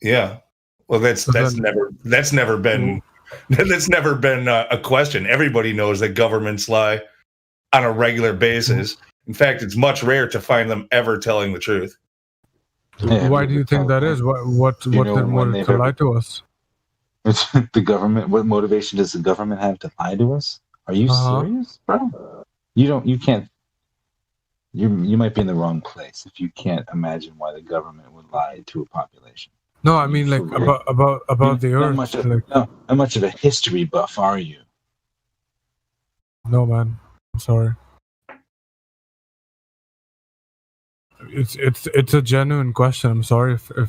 yeah. Well, that's never been a question. Everybody knows that governments lie on a regular basis. In fact, it's much rare to find them ever telling the truth. Why do you think that is? What their motive to lie to us? The government. What motivation does the government have to lie to us? Are you serious, bro? You can't. You might be in the wrong place if you can't imagine why the government would lie to a population. No, I mean about the Earth. Not much of a history buff, are you? No, man. I'm sorry. It's a genuine question. I'm sorry if I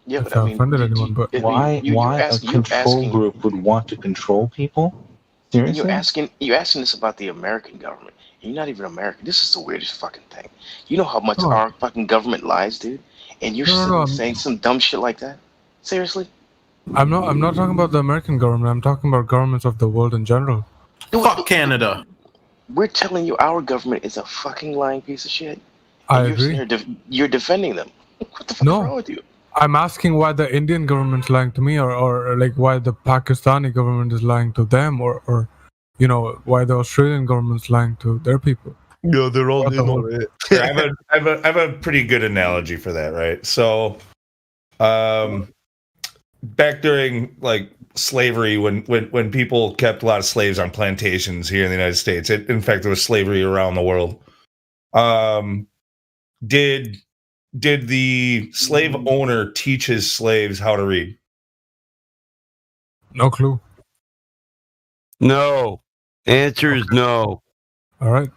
offended anyone, but why a control group would want to control people? Seriously? And you're asking this about the American government. And you're not even American. This is the weirdest fucking thing. You know how much our fucking government lies, dude? And you're saying some dumb shit like that? Seriously? I'm not talking about the American government. I'm talking about governments of the world in general. Fuck Canada. We're telling you our government is a fucking lying piece of shit. I And agree. you're defending them. What the fuck is wrong with you? I'm asking why the Indian government's lying to me, or why the Pakistani government is lying to them, or why the Australian government's lying to their people. No, they're all in on it. I have a pretty good analogy for that, right? So, back during slavery, when people kept a lot of slaves on plantations here in the United States, in fact, there was slavery around the world. Did the slave owner teach his slaves how to read? No clue. No. Answer is no. All right.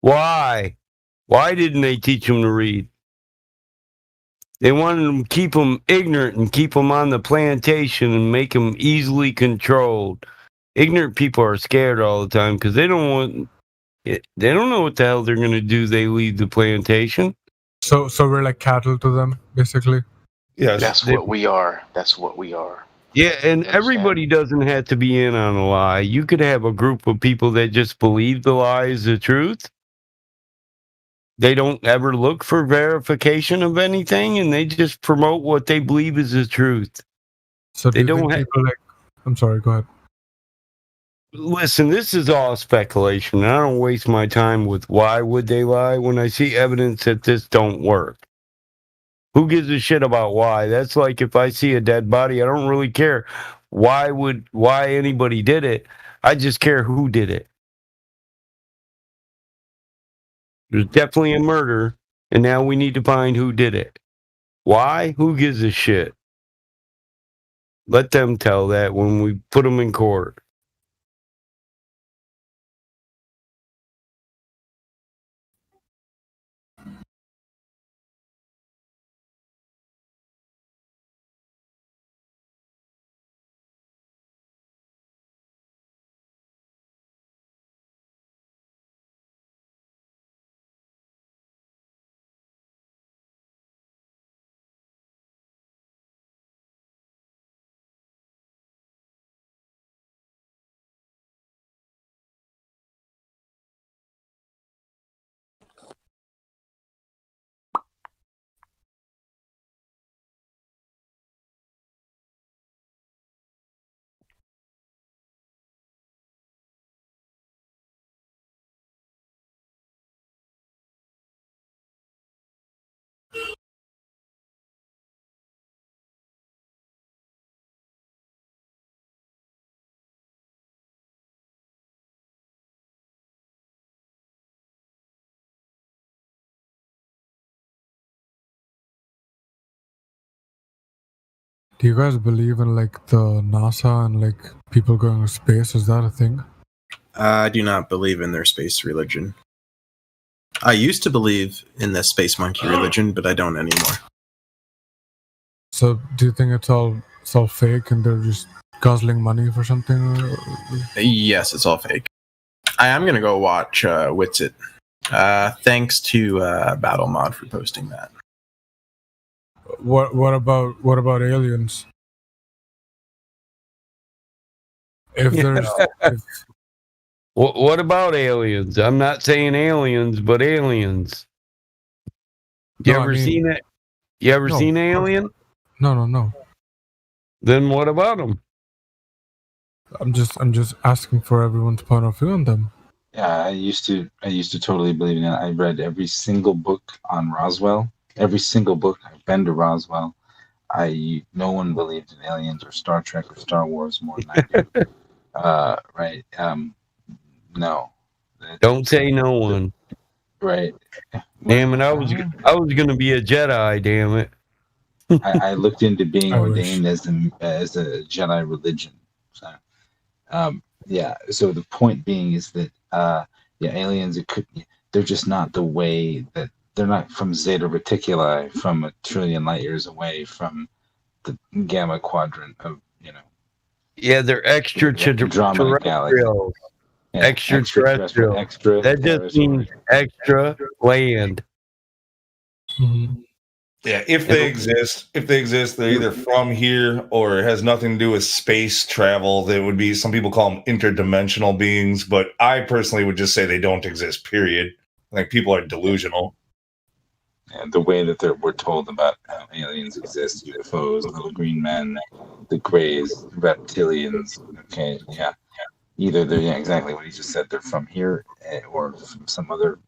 Why? Why didn't they teach them to read? They wanted to keep them ignorant and keep them on the plantation and make them easily controlled. Ignorant people are scared all the time because they don't know what the hell they're going to do. They leave the plantation. So we're like cattle to them, basically. Yes, That's what we are. That's what we are. Yeah, and everybody doesn't have to be in on a lie. You could have a group of people that just believe the lie is the truth. They don't ever look for verification of anything, and they just promote what they believe is the truth. So they don't have. I'm sorry. Go ahead. Listen, this is all speculation. I don't waste my time with why would they lie when I see evidence that this don't work. Who gives a shit about why? That's like if I see a dead body, I don't really care why anybody did it. I just care who did it. There's definitely a murder, and now we need to find who did it. Why? Who gives a shit? Let them tell that when we put them in court. Do you guys believe in like the NASA and like people going to space? Is that a thing? I do not believe in their space religion. I used to believe in the space monkey religion, but I don't anymore. So do you think it's all fake and they're just guzzling money for something? Yes, it's all fake. I am gonna go watch Witsit. Thanks to Battle Mod for posting that. What about aliens? If there's What about aliens? I'm not saying aliens, but aliens. You No, I ever mean- seen it? You ever No, seen of course Alien? no. Then what about them? I'm just asking for everyone's point of view on them. Yeah, I used to totally believe in it. I read every single book on Roswell. Every single book. I've been to Roswell. No one believed in aliens or Star Trek or Star Wars more than I do. Right? No. Don't say no one. Right. Damn it! I was gonna be a Jedi. Damn it! I looked into being I ordained as a Jedi religion. So, yeah. So the point being is that aliens they're just not the way that they're not from Zeta Reticuli, from a trillion light years away from the Gamma Quadrant of Yeah, they're Andromeda Galaxy. extraterrestrial. Yeah, Extraterrestrial. That just means extra land. Yeah, if they exist, they're either from here or it has nothing to do with space travel. There would be some people call them interdimensional beings, but I personally would just say they don't exist. Period. Like people are delusional. And the way that we're told about how aliens exist, UFOs, little green men, the Greys, reptilians. Okay, yeah. Either they're exactly what he just said. They're from here or from some other,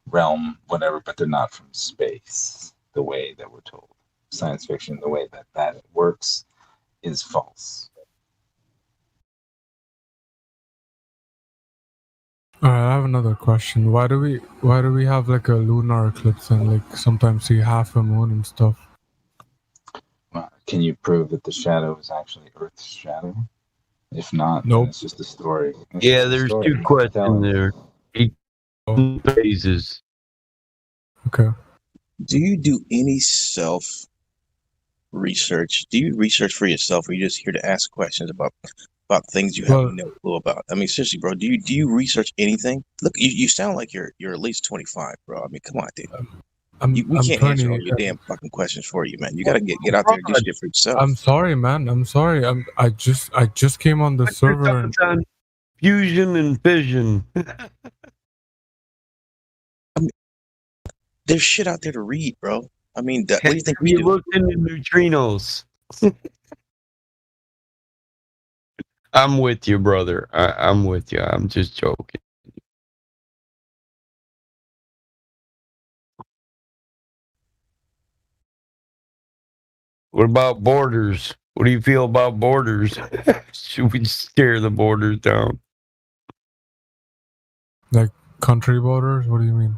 realm, whatever. But they're not from space. The way that we're told, science fiction, the way that works, is false. All right, I have another question. Why do we have like a lunar eclipse and like sometimes see half a moon and stuff? Well, can you prove that the shadow is actually Earth's shadow? If not, Nope. then it's just a story. Yeah, there's two questions there. Phases. Okay. Do you do any self research? Do you research for yourself, or are you just here to ask questions about things you have no clue about? I mean, seriously, bro. Do you research anything? Look, you sound like you're at least 25, bro. I mean, come on, dude. We can't answer all your damn fucking questions for you, man. You gotta get out there and do shit for yourself. I'm sorry, man. I'm sorry. I just came on the server. And... Fusion and fission. There's shit out there to read, bro. I mean, what do you think we do? Looked into neutrinos. I'm with you, brother. I'm with you. I'm just joking. What about borders? What do you feel about borders? Should we scare the borders down? Like country borders? What do you mean?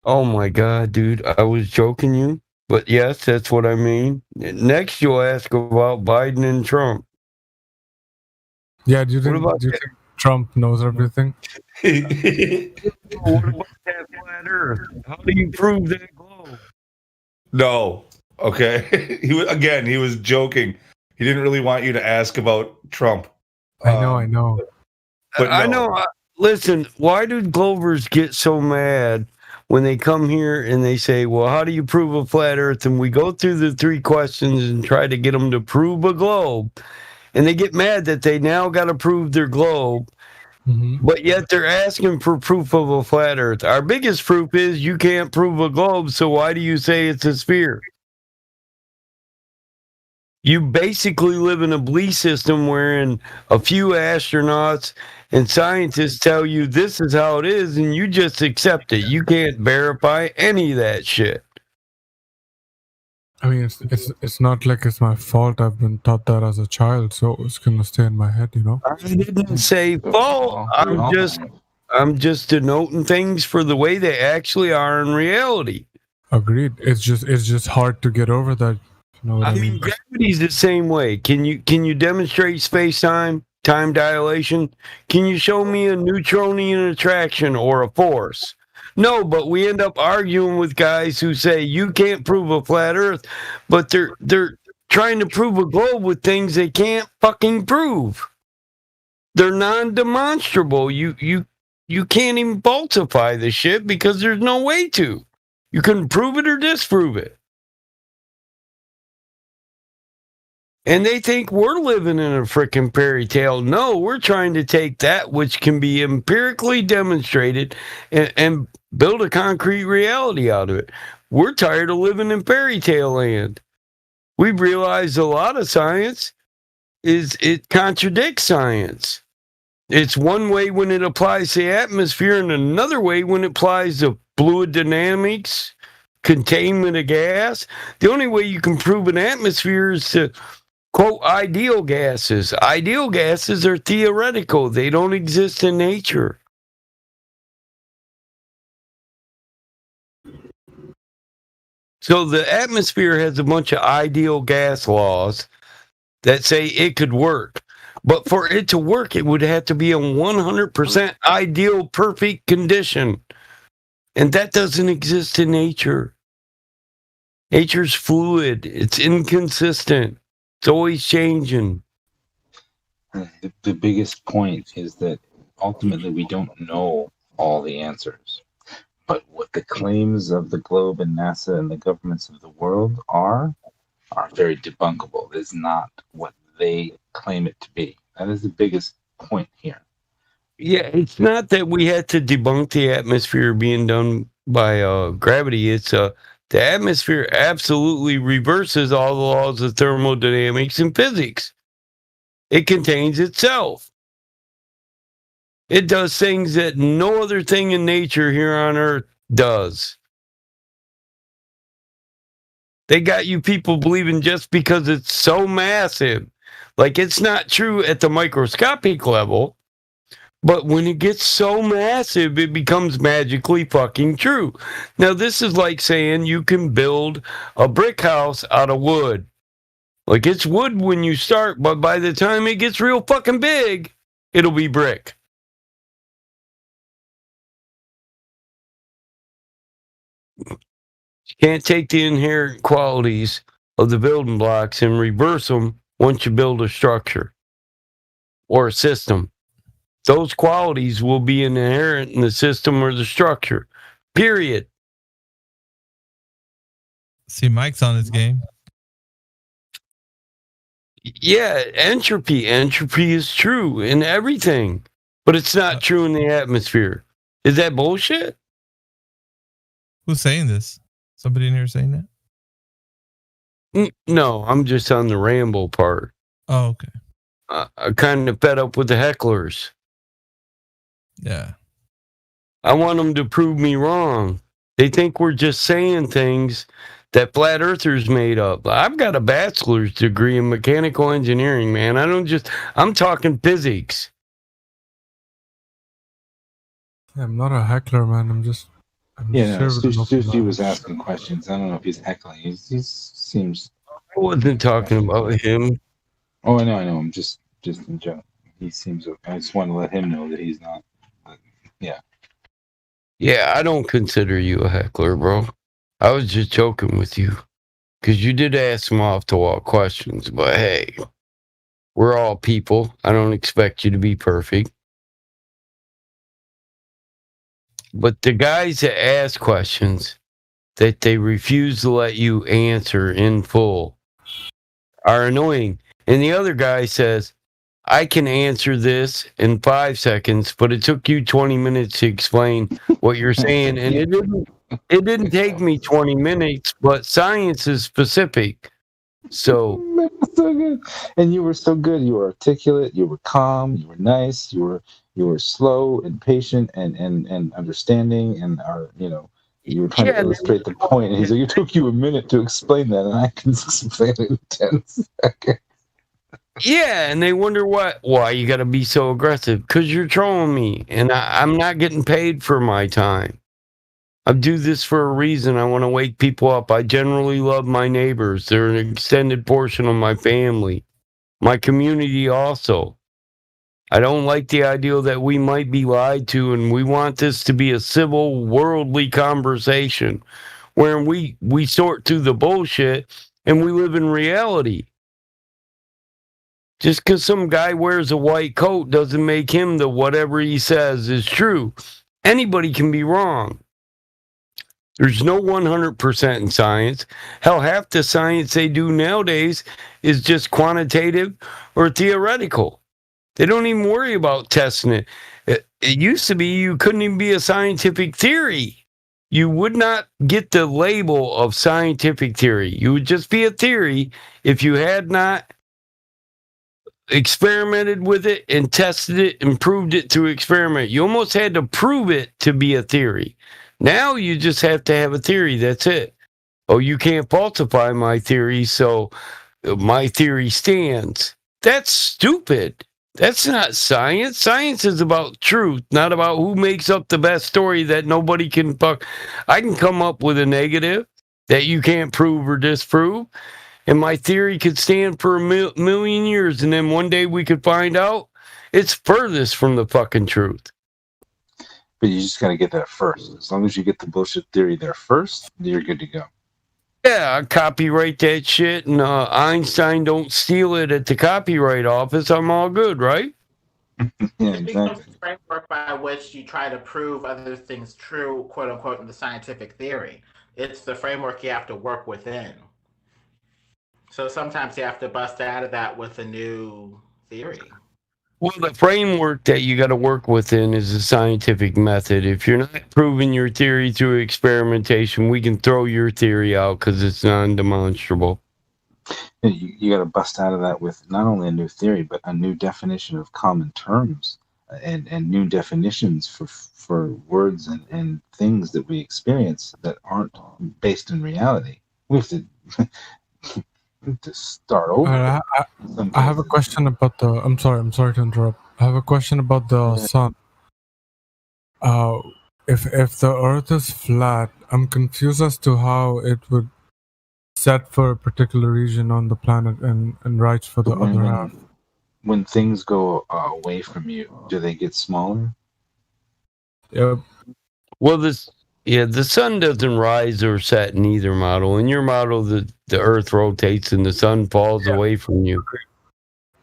Oh my god, dude! I was joking you, but yes, that's what I mean. Next, you'll ask about Biden and Trump. Yeah, do you What think about do you think Trump knows everything? what about that flat Earth? How do you prove that globe? No. Okay. He was joking. He didn't really want you to ask about Trump. I know. But no. I know. Listen, why do Glovers get so mad when they come here and they say, "Well, how do you prove a flat Earth?" And we go through the 3 questions and try to get them to prove a globe, and they get mad that they now got to prove their globe. But yet they're asking for proof of a flat Earth. Our biggest proof is you can't prove a globe, so why do you say it's a sphere? You basically live in a belief system wherein a few astronauts and scientists tell you this is how it is, and you just accept it. You can't verify any of that shit. I mean, it's not like it's my fault. I've been taught that as a child, so it's gonna stay in my head, you know. I didn't say fault. I'm just denoting things for the way they actually are in reality. Agreed. It's just hard to get over that. You know what I mean? Gravity's the same way. Can you demonstrate space-time, time dilation? Can you show me a Newtonian attraction or a force? No, but we end up arguing with guys who say you can't prove a flat Earth, but they're trying to prove a globe with things they can't fucking prove. They're non-demonstrable. You can't even falsify the shit because there's no way to. You can prove it or disprove it. And they think we're living in a freaking fairy tale. No, we're trying to take that which can be empirically demonstrated and build a concrete reality out of it. We're tired of living in fairy tale land. We've realized a lot of science it contradicts science. It's one way when it applies to the atmosphere and another way when it applies to fluid dynamics, containment of gas. The only way you can prove an atmosphere is to quote ideal gases. Ideal gases are theoretical. They don't exist in nature. So the atmosphere has a bunch of ideal gas laws that say it could work. But for it to work, it would have to be in 100% ideal, perfect condition. And that doesn't exist in nature. Nature's fluid. It's inconsistent. It's always changing. The biggest point is that ultimately we don't know all the answers. But what the claims of the globe and NASA and the governments of the world are very debunkable. It is not what they claim it to be. That is the biggest point here. Yeah, it's not that we had to debunk the atmosphere being done by gravity. It's the atmosphere absolutely reverses all the laws of thermodynamics and physics. It contains itself. It does things that no other thing in nature here on Earth does. They got you people believing just because it's so massive. Like, it's not true at the microscopic level, but when it gets so massive, it becomes magically fucking true. Now, this is like saying you can build a brick house out of wood. Like, it's wood when you start, but by the time it gets real fucking big, it'll be brick. You can't take the inherent qualities of the building blocks and reverse them once you build a structure or a system. Those qualities will be inherent in the system or the structure. Period. See, Mike's on his game. Yeah, entropy. Entropy is true in everything, but it's not true in the atmosphere. Is that bullshit? Who's saying this? Somebody in here saying that? No, I'm just on the ramble part. Oh, okay. I'm kind of fed up with the hecklers. Yeah. I want them to prove me wrong. They think we're just saying things that flat earthers made up. I've got a bachelor's degree in mechanical engineering, man. I'm talking physics. I'm not a heckler, man. I'm Yeah, no, sure we don't Sushi know. was asking questions. I don't know if he's heckling. He seems. I wasn't talking about him. Oh, I know. I'm just in general. He seems. I just want to let him know that he's not. Yeah. Yeah, I don't consider you a heckler, bro. I was just joking with you. Because you did ask some off the wall questions, but hey, we're all people. I don't expect you to be perfect. But the guys that ask questions that they refuse to let you answer in full are annoying. And the other guy says, I can answer this in 5 seconds, but it took you 20 minutes to explain what you're saying. And it didn't take me 20 minutes, but science is specific. So So good, and you were so good. You were articulate. You were calm. You were nice. You were slow and patient and understanding and you were trying to illustrate the point. And he's like, it took you a minute to explain that, and I can explain it in 10 seconds. yeah, and they wonder why you got to be so aggressive, because you're trolling me, and I'm not getting paid for my time. I do this for a reason. I want to wake people up. I generally love my neighbors. They're an extended portion of my family, my community also. I don't like the idea that we might be lied to, and we want this to be a civil, worldly conversation where we sort through the bullshit and we live in reality. Just because some guy wears a white coat doesn't make him the whatever he says is true. Anybody can be wrong. There's no 100% in science. Hell, half the science they do nowadays is just quantitative or theoretical. They don't even worry about testing it. It used to be you couldn't even be a scientific theory. You would not get the label of scientific theory. You would just be a theory if you had not experimented with it and tested it and proved it through experiment. You almost had to prove it to be a theory. Now you just have to have a theory. That's it. Oh, you can't falsify my theory, so my theory stands. That's stupid. That's not science. Science is about truth, not about who makes up the best story that nobody can fuck. I can come up with a negative that you can't prove or disprove, and my theory could stand for a million years, and then one day we could find out it's furthest from the fucking truth. But you just got to get that first. As long as you get the bullshit theory there first, you're good to go. Yeah, I copyright that shit, and Einstein don't steal it at the copyright office. I'm all good, right? Yeah, exactly. The framework by which you try to prove other things true, quote unquote, in the scientific theory. It's the framework you have to work within. So sometimes you have to bust out of that with a new theory. Well, the framework that you got to work within is a scientific method. If you're not proving your theory through experimentation, we can throw your theory out because it's non-demonstrable. You got to bust out of that with not only a new theory, but a new definition of common terms and new definitions for words and things that we experience that aren't based in reality. We have to start over. I have a question about the. I'm sorry to interrupt. I have a question about the sun. If the Earth is flat, I'm confused as to how it would set for a particular region on the planet and rights for the other half. When things go away from you, do they get smaller? Yep. Well, the sun doesn't rise or set in either model. In your model, the Earth rotates and the sun falls away from you.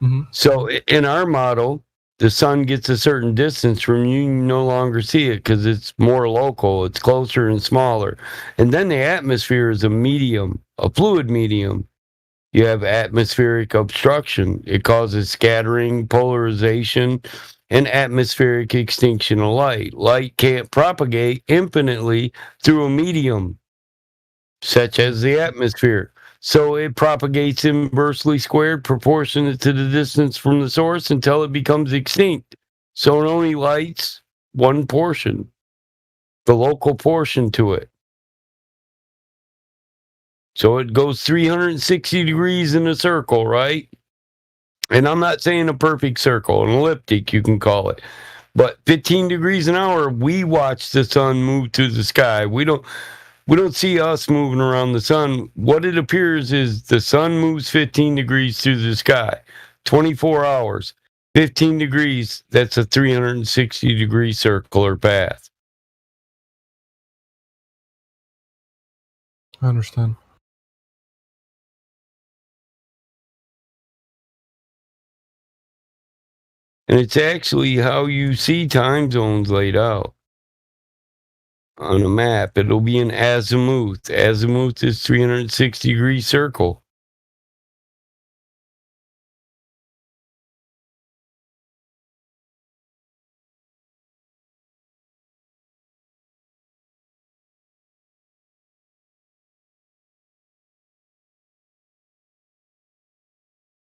Mm-hmm. So in our model, the sun gets a certain distance from you, you no longer see it because it's more local, it's closer and smaller. And then the atmosphere is a medium, a fluid medium. You have atmospheric obstruction. It causes scattering, polarization, and atmospheric extinction of light. Light can't propagate infinitely through a medium, such as the atmosphere. So it propagates inversely squared, proportionate to the distance from the source until it becomes extinct. So it only lights one portion, the local portion to it. So it goes 360 degrees in a circle, right? And I'm not saying a perfect circle, an elliptic, you can call it. But 15 degrees an hour, we watch the sun move through the sky. We don't see us moving around the sun. What it appears is the sun moves 15 degrees through the sky. 24 hours, 15 degrees, that's a 360-degree circular path. I understand. And it's actually how you see time zones laid out. On a map, it'll be an azimuth. Azimuth is 360-degree circle.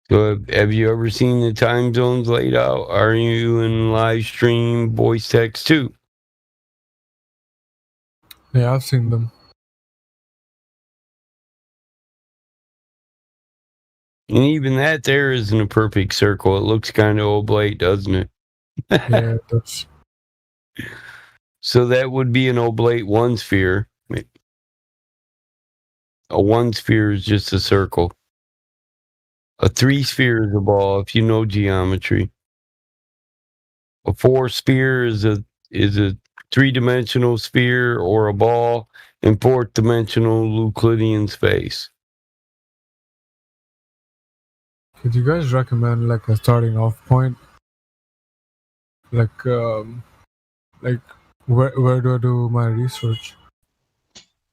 So have you ever seen the time zones laid out? Are you in live stream voice text too? Yeah, I've seen them. And even that there isn't a perfect circle. It looks kind of oblate, doesn't it? Yeah, it does. So that would be an oblate one sphere. A one sphere is just a circle. A three sphere is a ball, if you know geometry. A four sphere is a three-dimensional sphere or a ball in fourth-dimensional Euclidean space. Could you guys recommend like a starting off point? Like where do I do my research?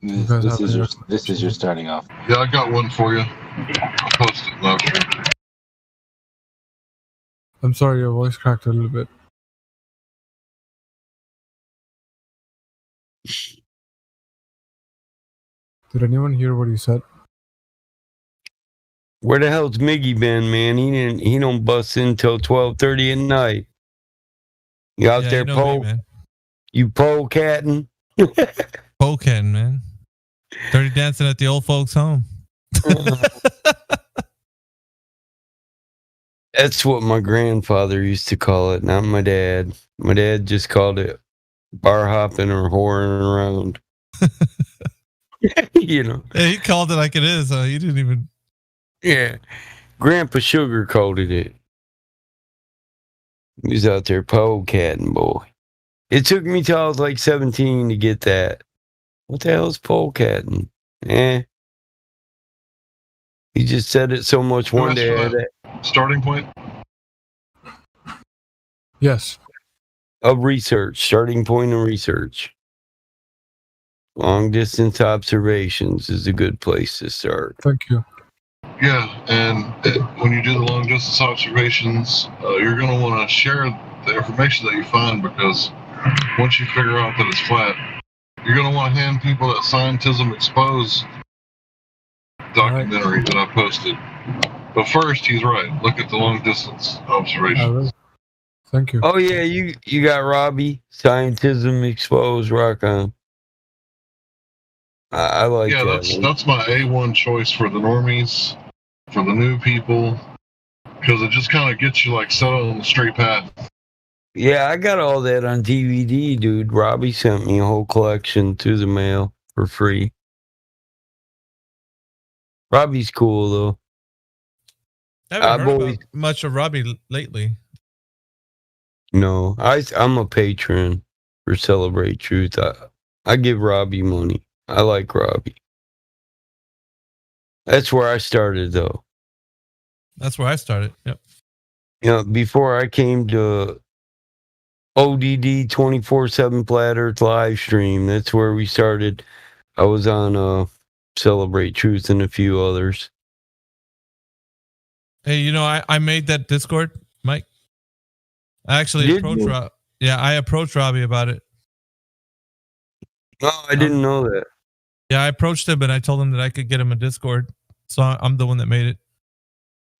This is your starting off. Yeah, I got one for you. I'll post it now. I'm sorry, your voice cracked a little bit. Did anyone hear what he said? Where the hell's Miggy been, man? He don't bust in till 12:30 at night. You out there you pole-catting? Pole-catting, man. Dirty dancing at the old folks' home. That's what my grandfather used to call it, not my dad. My dad just called it bar hopping or whoring around. You know. Yeah, he called it like it is. He didn't even. Yeah. Grandpa sugar coated it. He was out there pole-catting, boy. It took me till I was like 17 to get that. What the hell is pole-catting? He just said it so much one day. Starting point? Yes. Of research. Starting point of research. Long distance observations is a good place to start. Thank you. Yeah, and when you do the long distance observations, you're going to want to share the information that you find, because once you figure out that it's flat, you're going to want to hand people that Scientism Exposed documentary that I posted. But first, he's right. Look at the long distance observations. Thank you. Oh yeah, you got Robbie, Scientism Exposed, rock on. I like that. Yeah, that's my A1 choice for the normies, for the new people, because it just kind of gets you like set on the straight path. Yeah, I got all that on DVD, dude. Robbie sent me a whole collection through the mail for free. Robbie's cool though. I haven't heard about much of Robbie lately. No, I'm a patron for Celebrate Truth. I give Robbie money. I like Robbie. That's where I started though. That's where I started. Yep. You know, before I came to ODD 24/7 Flat Earth live stream, that's where we started. I was on Celebrate Truth and a few others. Hey, you know, I made that Discord, Mike. I actually approached Rob. Yeah, I approached Robbie about it. Oh, I didn't know that. Yeah, I approached him and I told him that I could get him a Discord. So I'm the one that made it.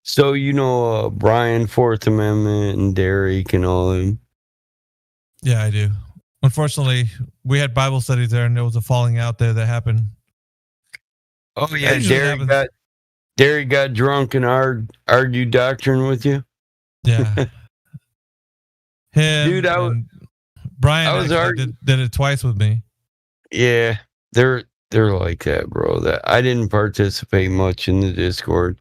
So you know Brian, Fourth Amendment, and Derek and all them. Yeah, I do. Unfortunately, we had Bible studies there and there was a falling out there that happened. Oh yeah, Derek got drunk and argued doctrine with you. Yeah. Him Dude, and Brian I was actually did it twice with me. Yeah, they're like that, bro. That I didn't participate much in the Discord.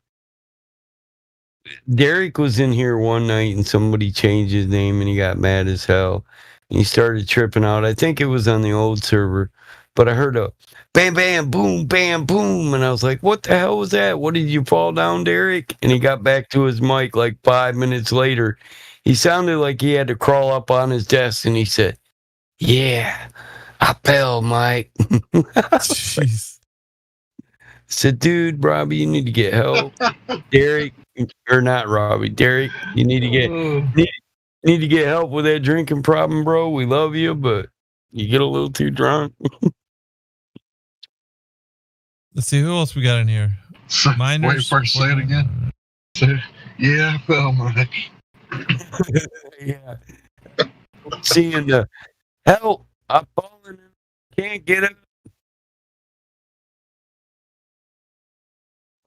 Derek was in here one night and somebody changed his name and he got mad as hell. And he started tripping out. I think it was on the old server, but I heard a bam, bam, boom, bam, boom. And I was like, what the hell was that? What did you fall down, Derek? And he got back to his mic like 5 minutes later. He sounded like he had to crawl up on his desk and he said, yeah, I fell, Mike. Jeez. Said, dude, Robbie, you need to get help. Derek, or not Robbie, Derek, you need to get need to get help with that drinking problem, bro. We love you, but you get a little too drunk. Let's see who else we got in here. Miners. Wait, first say it again. Yeah, I fell, Mike. Yeah. Seeing the help, I'm falling, can't get up.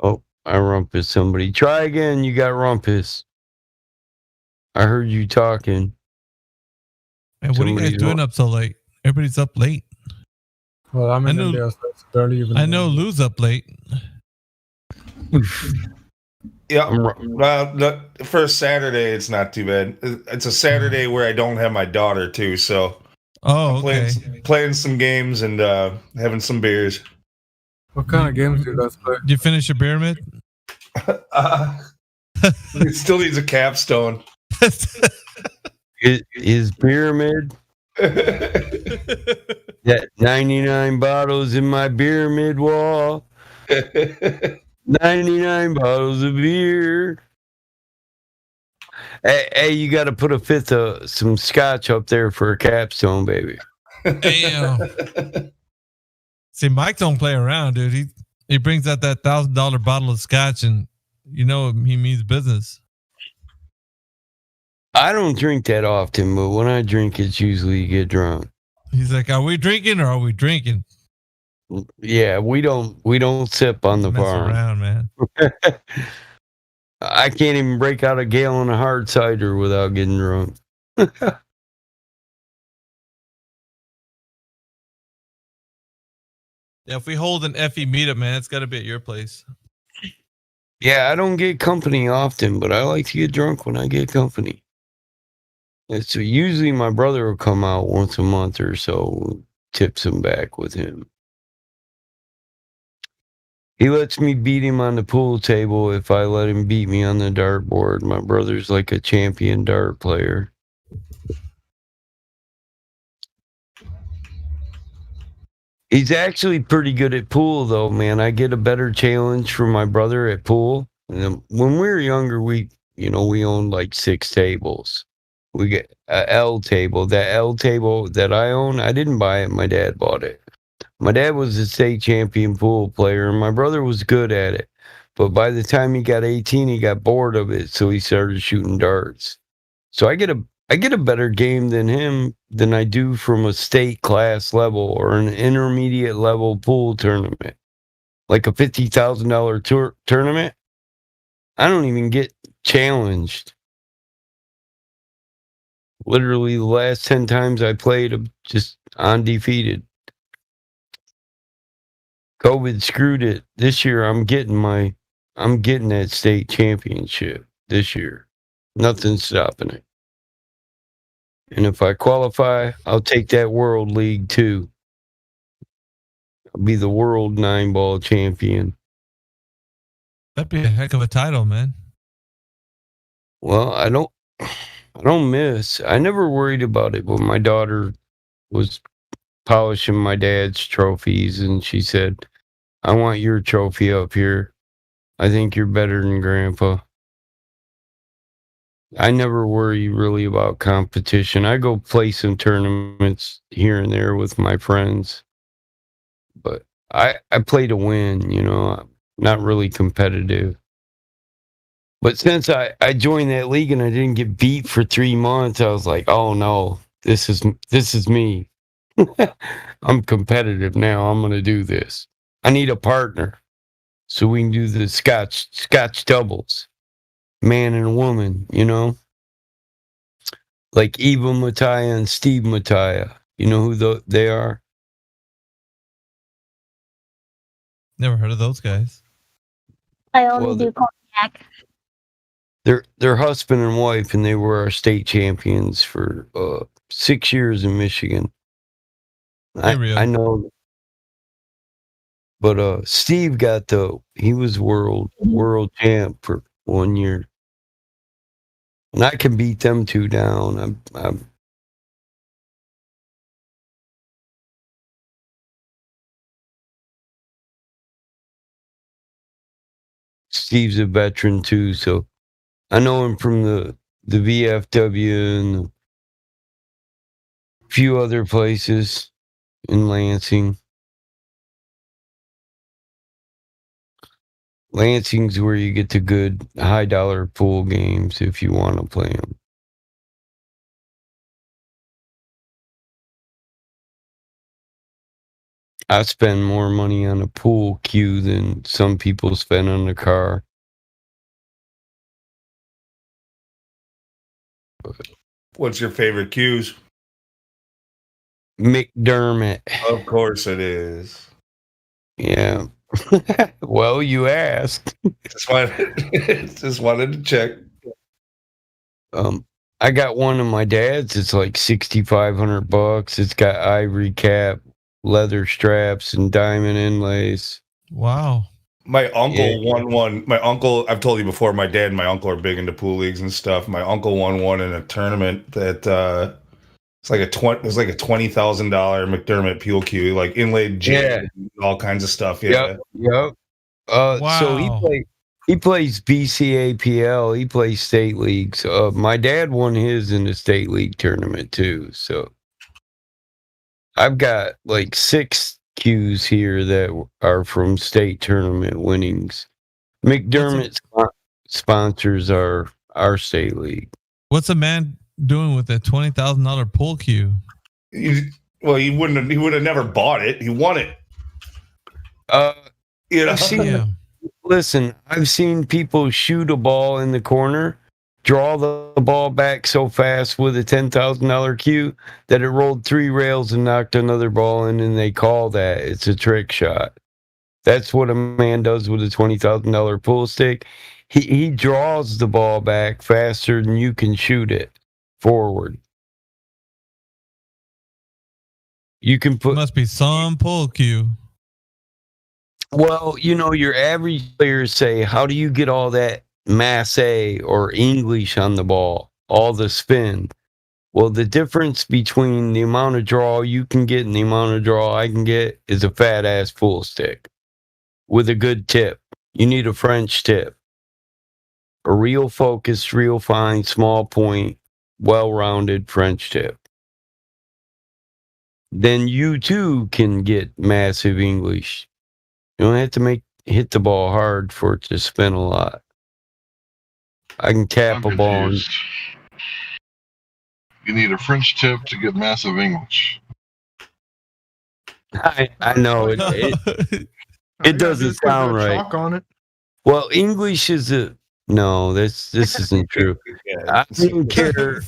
Oh, I rumpus somebody. Try again. You got rumpus. I heard you talking. Hey, what are you guys doing up so late? Everybody's up late. Well, I'm in India, so it's barely even. I know Lou's up late. Yeah, well, the first Saturday it's not too bad. It's a Saturday where I don't have my daughter too, so I'm playing some games and having some beers. What kind of games do you guys play? Did you finish your pyramid? It still needs a capstone. His pyramid. That 99 bottles in my pyramid wall. 99 bottles of beer. Hey, you got to put a fifth of some scotch up there for a capstone, baby. Damn. See, Mike don't play around, dude. He brings out that $1,000 bottle of scotch, and you know he means business. I don't drink that often, but when I drink, it's usually to get drunk. He's like, "Are we drinking or are we drinking?" Yeah, we don't sip on the Mess farm. around, man. I can't even break out a gallon of hard cider without getting drunk. Yeah, if we hold an FE meetup, man, it's got to be at your place. Yeah, I don't get company often, but I like to get drunk when I get company. And so usually my brother will come out once a month or so, tip some back with him. He lets me beat him on the pool table if I let him beat me on the dartboard. My brother's like a champion dart player. He's actually pretty good at pool, though, man. I get a better challenge from my brother at pool. And when we were younger, we owned like 6 tables. We get a L table. That L table that I own, I didn't buy it. My dad bought it. My dad was a state champion pool player, and my brother was good at it. But by the time he got 18, he got bored of it, so he started shooting darts. So I get a better game than him than I do from a state class level or an intermediate level pool tournament. Like a $50,000 tournament. I don't even get challenged. Literally the last 10 times I played, I'm just undefeated. COVID screwed it. This year I'm getting that state championship this year. Nothing's stopping it. And if I qualify, I'll take that World League too. I'll be the world 9-ball champion. That'd be a heck of a title, man. Well, I don't miss. I never worried about it, but my daughter was polishing my dad's trophies and she said, I want your trophy up here. I think you're better than Grandpa. I never worry really about competition. I go play some tournaments here and there with my friends. But I play to win, I'm not really competitive. But since I joined that league and I didn't get beat for 3 months, I was like, oh no, this is me. I'm competitive now. I'm going to do this. I need a partner so we can do the Scotch doubles. Man and a woman, like Eva Mattia and Steve Mattia. You know who they are? Never heard of those guys. I only do cognac. They're husband and wife, and they were our state champions for 6 years in Michigan. I know, but Steve he was world champ for 1 year, and I can beat them two down. I'm Steve's a veteran too, so I know him from the VFW and a few other places in Lansing. Lansing's where you get the good high dollar pool games if you want to play them. I spend more money on a pool cue than some people spend on a car. What's your favorite cues? McDermott. Of course it is. Yeah. Well, you asked. Just wanted to check. I got one of my dad's. It's like $6,500. It's got ivory cap, leather straps, and diamond inlays. Wow. My uncle won one. My uncle, I've told you before, my dad and my uncle are big into pool leagues and stuff. My uncle won one in a tournament that it was like a $20,000 McDermott pool cue, like inlaid jig, and all kinds of stuff. Yeah. Yep. So he plays BCAPL. He plays state leagues. My dad won his in the state league tournament too. So I've got like 6 cues here that are from state tournament winnings. McDermott sponsors our state league. What's a man doing with a $20,000 pool cue? He would have never bought it. He won it. Listen, I've seen people shoot a ball in the corner, draw the ball back so fast with a $10,000 cue that it rolled 3 rails and knocked another ball in, and they call that it's a trick shot. That's what a man does with a $20,000 pool stick. He draws the ball back faster than you can shoot it forward. You can put. Must be some pool cue. Well, your average players say, how do you get all that masse or English on the ball, all the spin? Well, the difference between the amount of draw you can get and the amount of draw I can get is a fat-ass pool stick with a good tip. You need a French tip. A real focused, real fine, small point, well-rounded French tip. Then you, too, can get massive English. You don't have to hit the ball hard for it to spin a lot. I can tap a ball. You need a French tip to get massive English. I know it doesn't sound right. Chalk on it. Well, English is no. This isn't true. I don't care.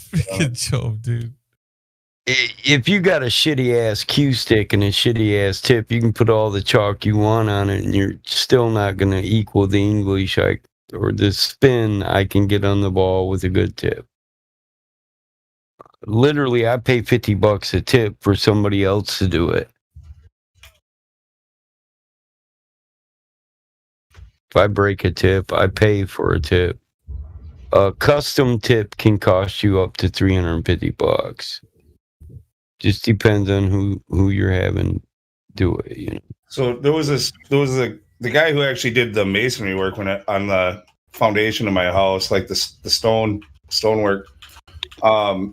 Joke, dude. If you got a shitty ass cue stick and a shitty ass tip, you can put all the chalk you want on it, and you're still not going to equal the English or the spin I can get on the ball with a good tip. Literally, I pay $50 a tip for somebody else to do it. If I break a tip, I pay for a tip. A custom tip can cost you up to $350. Just depends on who you're having do it, So there was the guy who actually did the masonry work on the foundation of my house, like the stonework.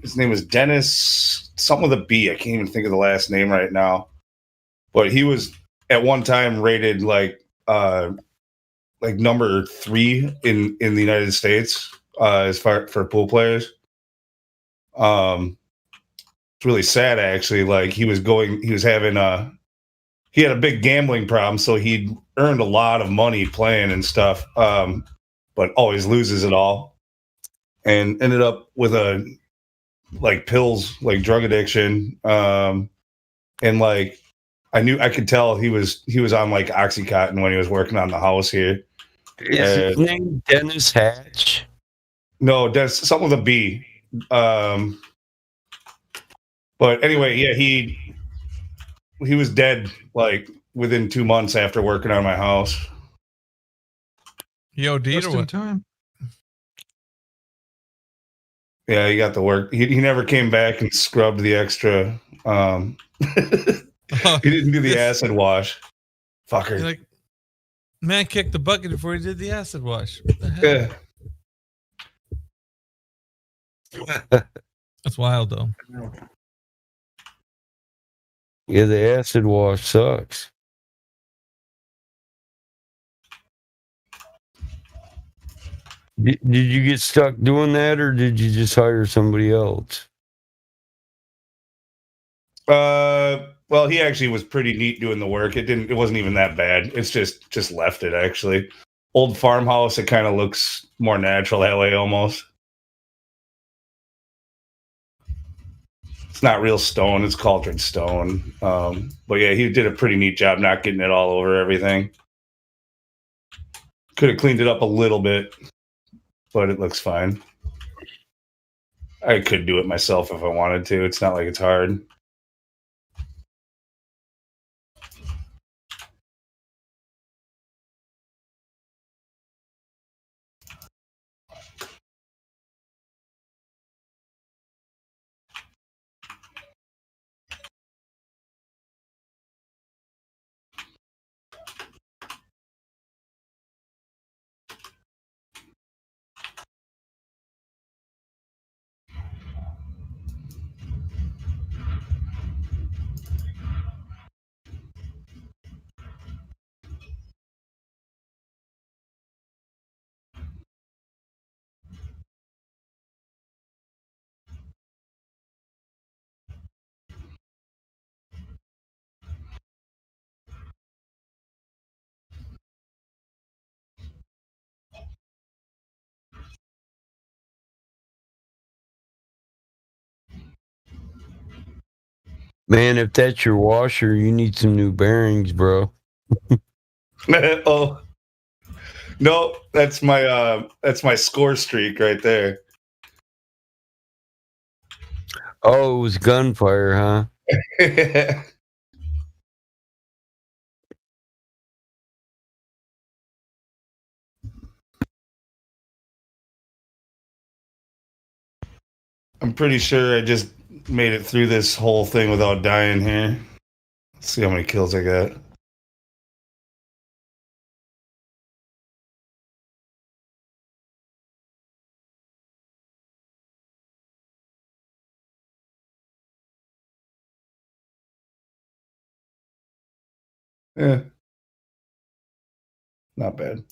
His name was Dennis, something with a B. I can't even think of the last name right now. But he was at one time rated like number 3 in the United States as far for pool players. It's really sad actually. Like he had a big gambling problem, so he'd earned a lot of money playing and stuff, but always loses it all, and ended up with a like pills, like drug addiction, and like I could tell he was on like Oxycontin when he was working on the house here. Is his name Dennis Hatch? No, that's something with a B. But anyway, yeah, he was dead like within 2 months after working on my house. He OD'd Just or in what? time. Yeah, he got the work. He never came back and scrubbed the extra. He didn't do the acid wash. Fucker. Like, man kicked the bucket before he did the acid wash. What the hell? Yeah. That's wild, though. Yeah, the acid wash sucks. Did you get stuck doing that, or did you just hire somebody else? Well, he actually was pretty neat doing the work. It wasn't even that bad. It's just left it actually. Old farmhouse, it kind of looks more natural that way almost. It's not real stone, it's cauldron stone. But yeah, he did a pretty neat job not getting it all over everything. Could have cleaned it up a little bit, but it looks fine. I could do it myself if I wanted to. It's not like it's hard. Man, if that's your washer, you need some new bearings, bro. Oh no, that's my score streak right there. Oh, it was gunfire, huh? I'm pretty sure I just made it through this whole thing without dying here. Let's see how many kills I got. Yeah. Not bad.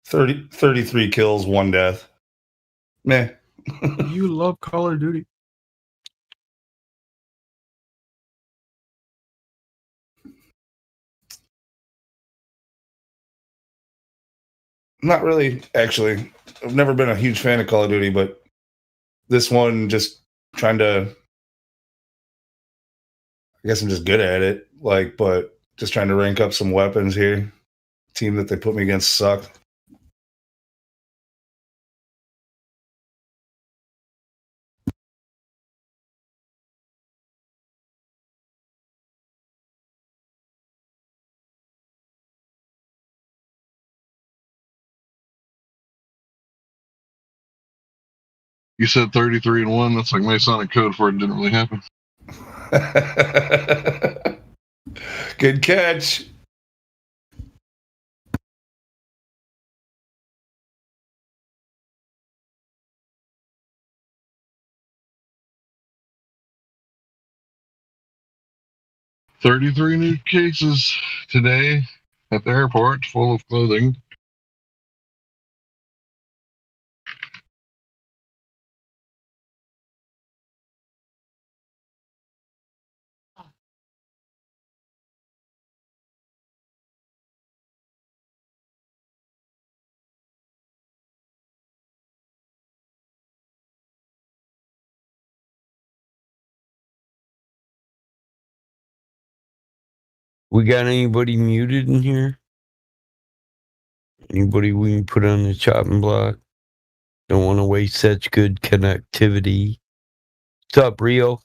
Thirty 33 kills, 1 death. Meh. You love Call of Duty. Not really, actually. I've never been a huge fan of Call of Duty, but this one just trying to. I guess I'm just good at it. Like, but just trying to rank up some weapons here. Team that they put me against sucked. You said 33 and 1. That's like Masonic code for it didn't really happen. Good catch. $33 new cases today at the airport, full of clothing. We got anybody muted in here? Anybody we can put on the chopping block? Don't want to waste such good connectivity. What's up, Rio?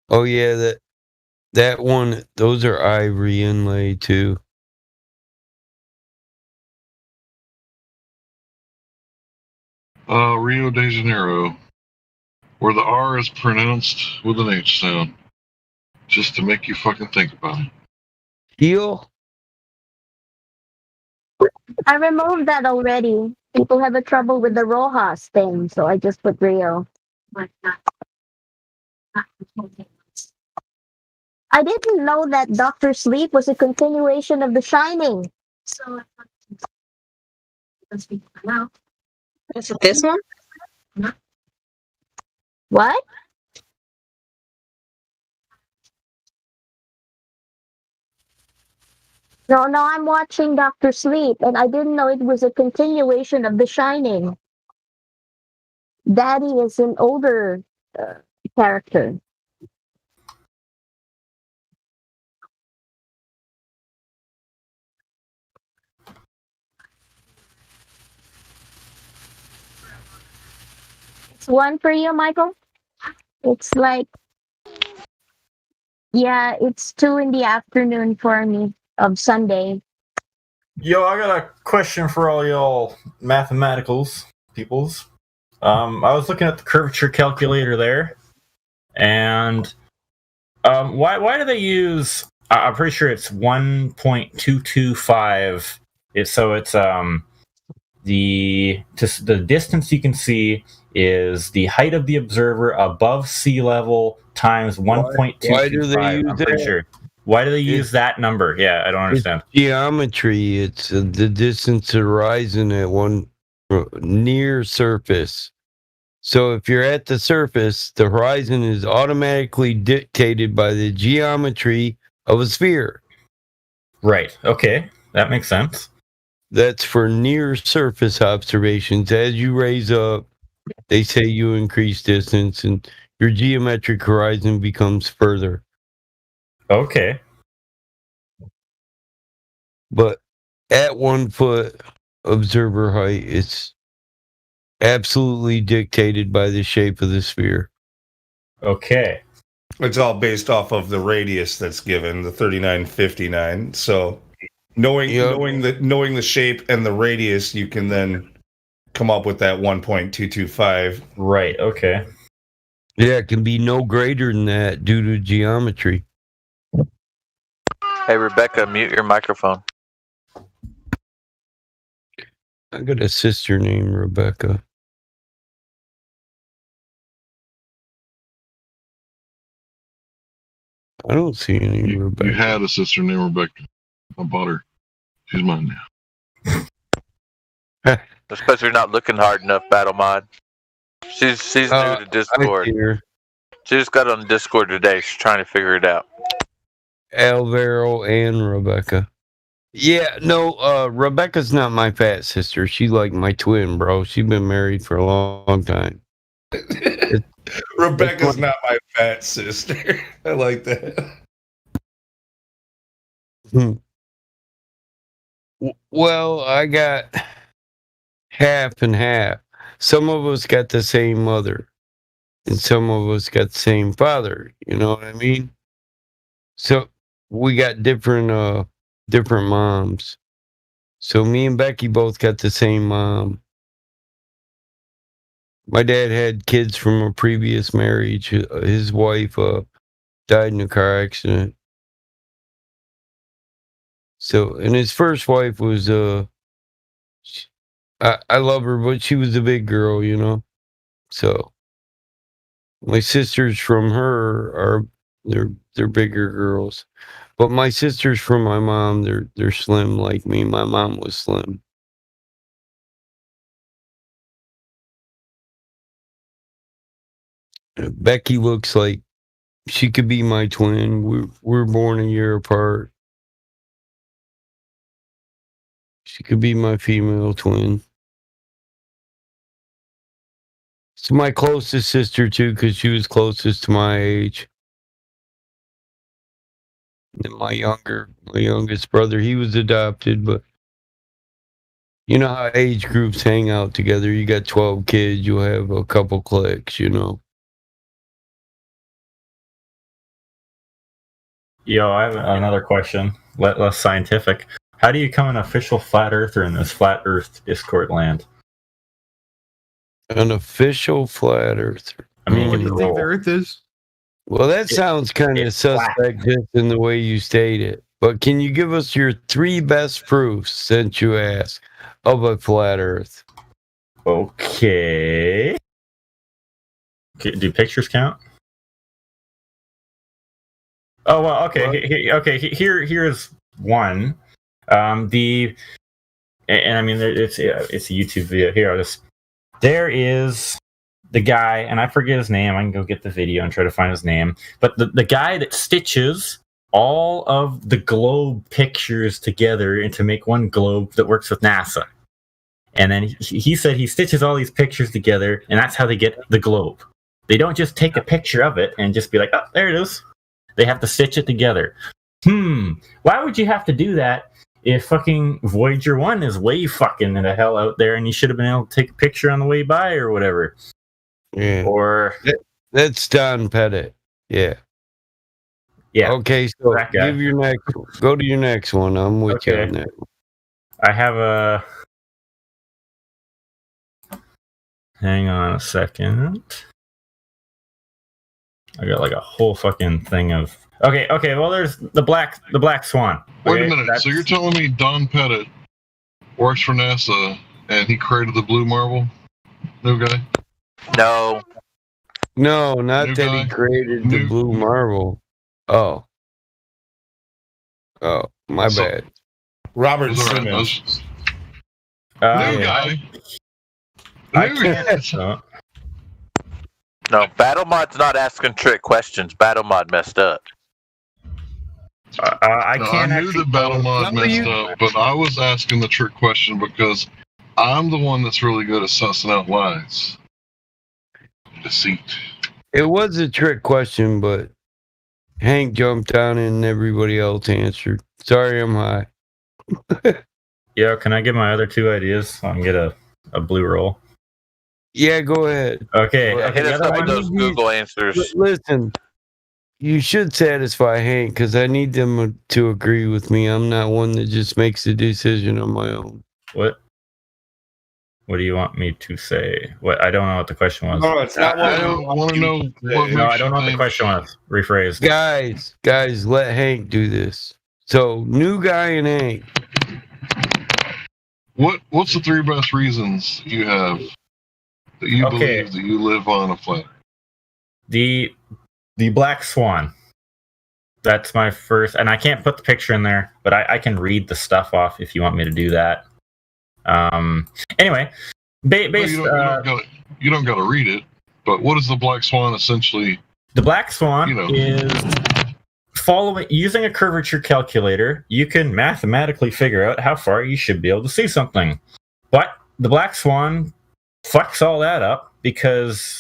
Oh yeah, that one. Those are ivory inlay too. Rio de Janeiro, where the R is pronounced with an H sound, just to make you fucking think about it. Heel? I removed that already. People have a trouble with the Rojas thing, so I just put Rio. I didn't know that Doctor Sleep was a continuation of The Shining. So is it this one? What? No, I'm watching Doctor Sleep, and I didn't know it was a continuation of The Shining. Daddy is an older character. It's one for you, Michael? It's like, yeah, it's 2 in the afternoon for me of Sunday. Yo, I got a question for all y'all mathematicals peoples. I was looking at the curvature calculator there, and why do they use? I'm pretty sure it's 1.225. It's the distance you can see is the height of the observer above sea level times 1.225. Why do they use I'm pretty that? sure. Why do they use that number? Yeah, I don't understand. It's geometry. It's the distance to the horizon at one near surface. So if you're at the surface, the horizon is automatically dictated by the geometry of a sphere. Right. Okay. That makes sense. That's for near surface observations. As you raise up, they say you increase distance and your geometric horizon becomes further. Okay. But at 1 foot observer height, it's absolutely dictated by the shape of the sphere. Okay. It's all based off of the radius that's given, the 3959. So knowing the shape and the radius, you can then come up with that 1.225. Right. Okay. Yeah, it can be no greater than that due to geometry. Hey, Rebecca, mute your microphone. I got a sister named Rebecca. I don't see any Rebecca. You had a sister named Rebecca. I bought her. She's mine now. That's because you're not looking hard enough, Battle Mod. She's new to Discord. She just got on Discord today. She's trying to figure it out. Alvaro and Rebecca. Yeah, no, Rebecca's not my fat sister. She's like my twin, bro. She's been married for a long time. Rebecca's not my fat sister. I like that. Well, I got half and half. Some of us got the same mother, and some of us got the same father. You know what I mean? So we got different moms. So me and Becky both got the same mom. My dad had kids from a previous marriage. His wife died in a car accident. So, and his first wife was I love her, but she was a big girl, you know. So my sisters from her are they're bigger girls, but my sisters from my mom they're slim like me. My mom was slim. Becky looks like she could be my twin. We're born a year apart. She could be my female twin. It's my closest sister too, because she was closest to my age. And my youngest brother, he was adopted, but you know how age groups hang out together. You got 12 kids, you'll have a couple cliques, you know. Yo, I have another question. Less scientific. How do you become an official flat earther in this flat Earth Discord land? An official flat earther. I mean, What do you think the Earth is? Well, that sounds kind of suspect just in the way you state it. But can you give us your 3 best proofs, since you asked, of a flat Earth? Okay. Do pictures count? Oh well, okay. Here's one. And I mean, it's a YouTube video. Here, there is the guy, and I forget his name. I can go get the video and try to find his name. But the guy that stitches all of the globe pictures together to make one globe that works with NASA. And then he said he stitches all these pictures together, and that's how they get the globe. They don't just take a picture of it and just be like, oh, there it is. They have to stitch it together. Why would you have to do that if fucking Voyager 1 is way fucking the hell out there and you should have been able to take a picture on the way by or whatever? Yeah. Or that's Don Pettit. Yeah. Yeah. Okay, so that guy. go to your next one. I'm with you on that. I have a... Hang on a second. I got like a whole fucking thing of... Okay, well, there's the Black Swan. Wait a minute. So you're telling me Don Pettit works for NASA and he created the blue marble? New guy? No. No, not that he created the blue marble. Oh, my bad. Robert Simmons. New guy. No, BattleMod's not asking trick questions. BattleMod messed up. I knew that BattleMod messed up, but I was asking the trick question because I'm the one that's really good at sussing out lies. Deceit. It was a trick question, but Hank jumped on it and everybody else answered. Sorry, I'm high. Yeah, can I get my other 2 ideas so I can get a blue roll? Yeah, go ahead. Okay. Hit us up with those Google answers. Listen, you should satisfy Hank because I need them to agree with me. I'm not one that just makes a decision on my own. What do you want me to say? What? I don't know what the question was. No, it's not. I don't want to know. No, I don't know what the question was. Rephrase. Guys, let Hank do this. So, new guy and Hank. What's the 3 best reasons you have that you believe that you live on a flat? The Black Swan. That's my first, and I can't put the picture in there, but I can read the stuff off if you want me to do that. Anyway, based, you don't got to read it. But what is the Black Swan essentially? The Black Swan is using a curvature calculator. You can mathematically figure out how far you should be able to see something. But the Black Swan fucks all that up because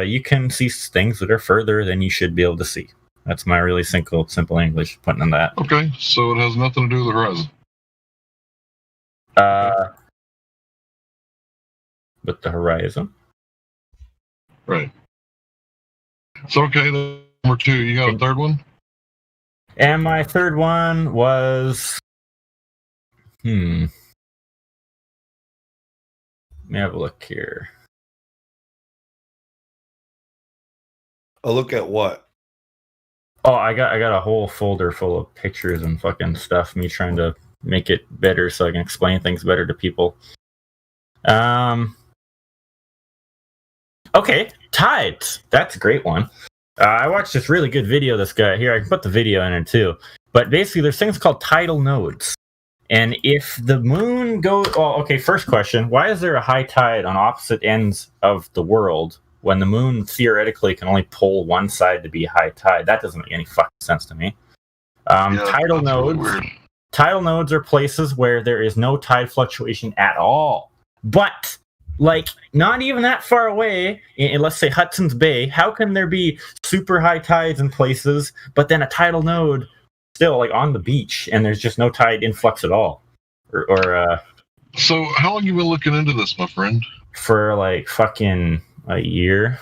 you can see things that are further than you should be able to see. That's my really simple English putting on that. Okay, so it has nothing to do with the horizon. With the horizon. Right. So okay, number 2. You got a third one? And my third one was Let me have a look here. A look at what? Oh, I got a whole folder full of pictures and fucking stuff. Me trying to make it better so I can explain things better to people. Okay, tides. That's a great one. I watched this really good video of this guy here. I can put the video in it too. But basically, there's things called tidal nodes. And if the moon goes... Well, okay, first question. Why is there a high tide on opposite ends of the world when the moon theoretically can only pull one side to be high tide? That doesn't make any fucking sense to me. Tidal nodes... Really tidal nodes are places where there is no tide fluctuation at all. But like not even that far away in, let's say, Hudson's Bay, how can there be super high tides in places, but then a tidal node still like on the beach and there's just no tide influx at all? So how long you been looking into this, my friend? For like fucking a year.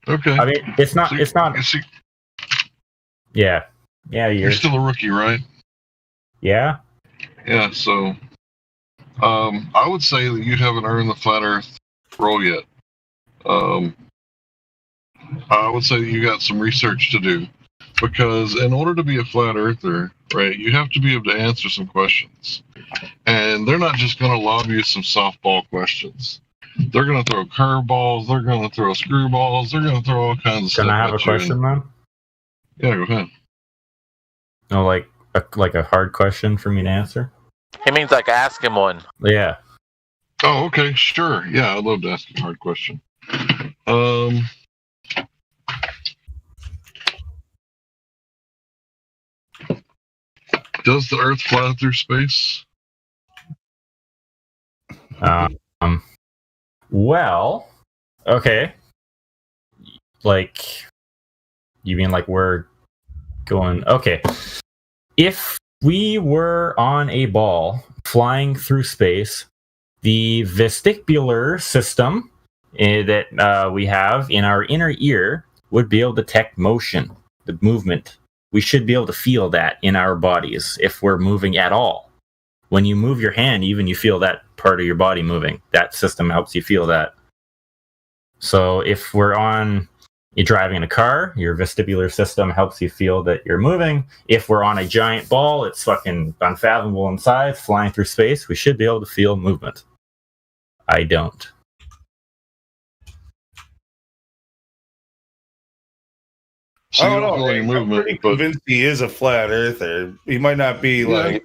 Okay. I mean, it's not. Yeah. Yeah, a year. You're still a rookie, right? Yeah. Yeah. So, I would say that you haven't earned the flat Earth role yet. I would say that you got some research to do, because in order to be a flat earther, right, you have to be able to answer some questions, and they're not just going to lob you some softball questions. They're going to throw curveballs. They're going to throw screwballs. They're going to throw all kinds of stuff. Can I have a at you. question, man? Yeah, go ahead. No, like a hard question for me to answer. He means like ask him one. Yeah. Oh, okay, sure. Yeah, I'd love to ask a hard question. Does the Earth fly through space? Well, okay. Like, you mean like we're going? Okay. If we were on a ball flying through space, the vestibular system that we have in our inner ear would be able to detect motion, the movement. We should be able to feel that in our bodies if we're moving at all. When you move your hand, even you feel that part of your body moving. That system helps you feel that. So if you're driving in a car, your vestibular system helps you feel that you're moving. If we're on a giant ball, it's fucking unfathomable in size, flying through space, we should be able to feel movement. I don't. So I don't know. feel any movement, I'm pretty convinced he is a flat earther. He might not be the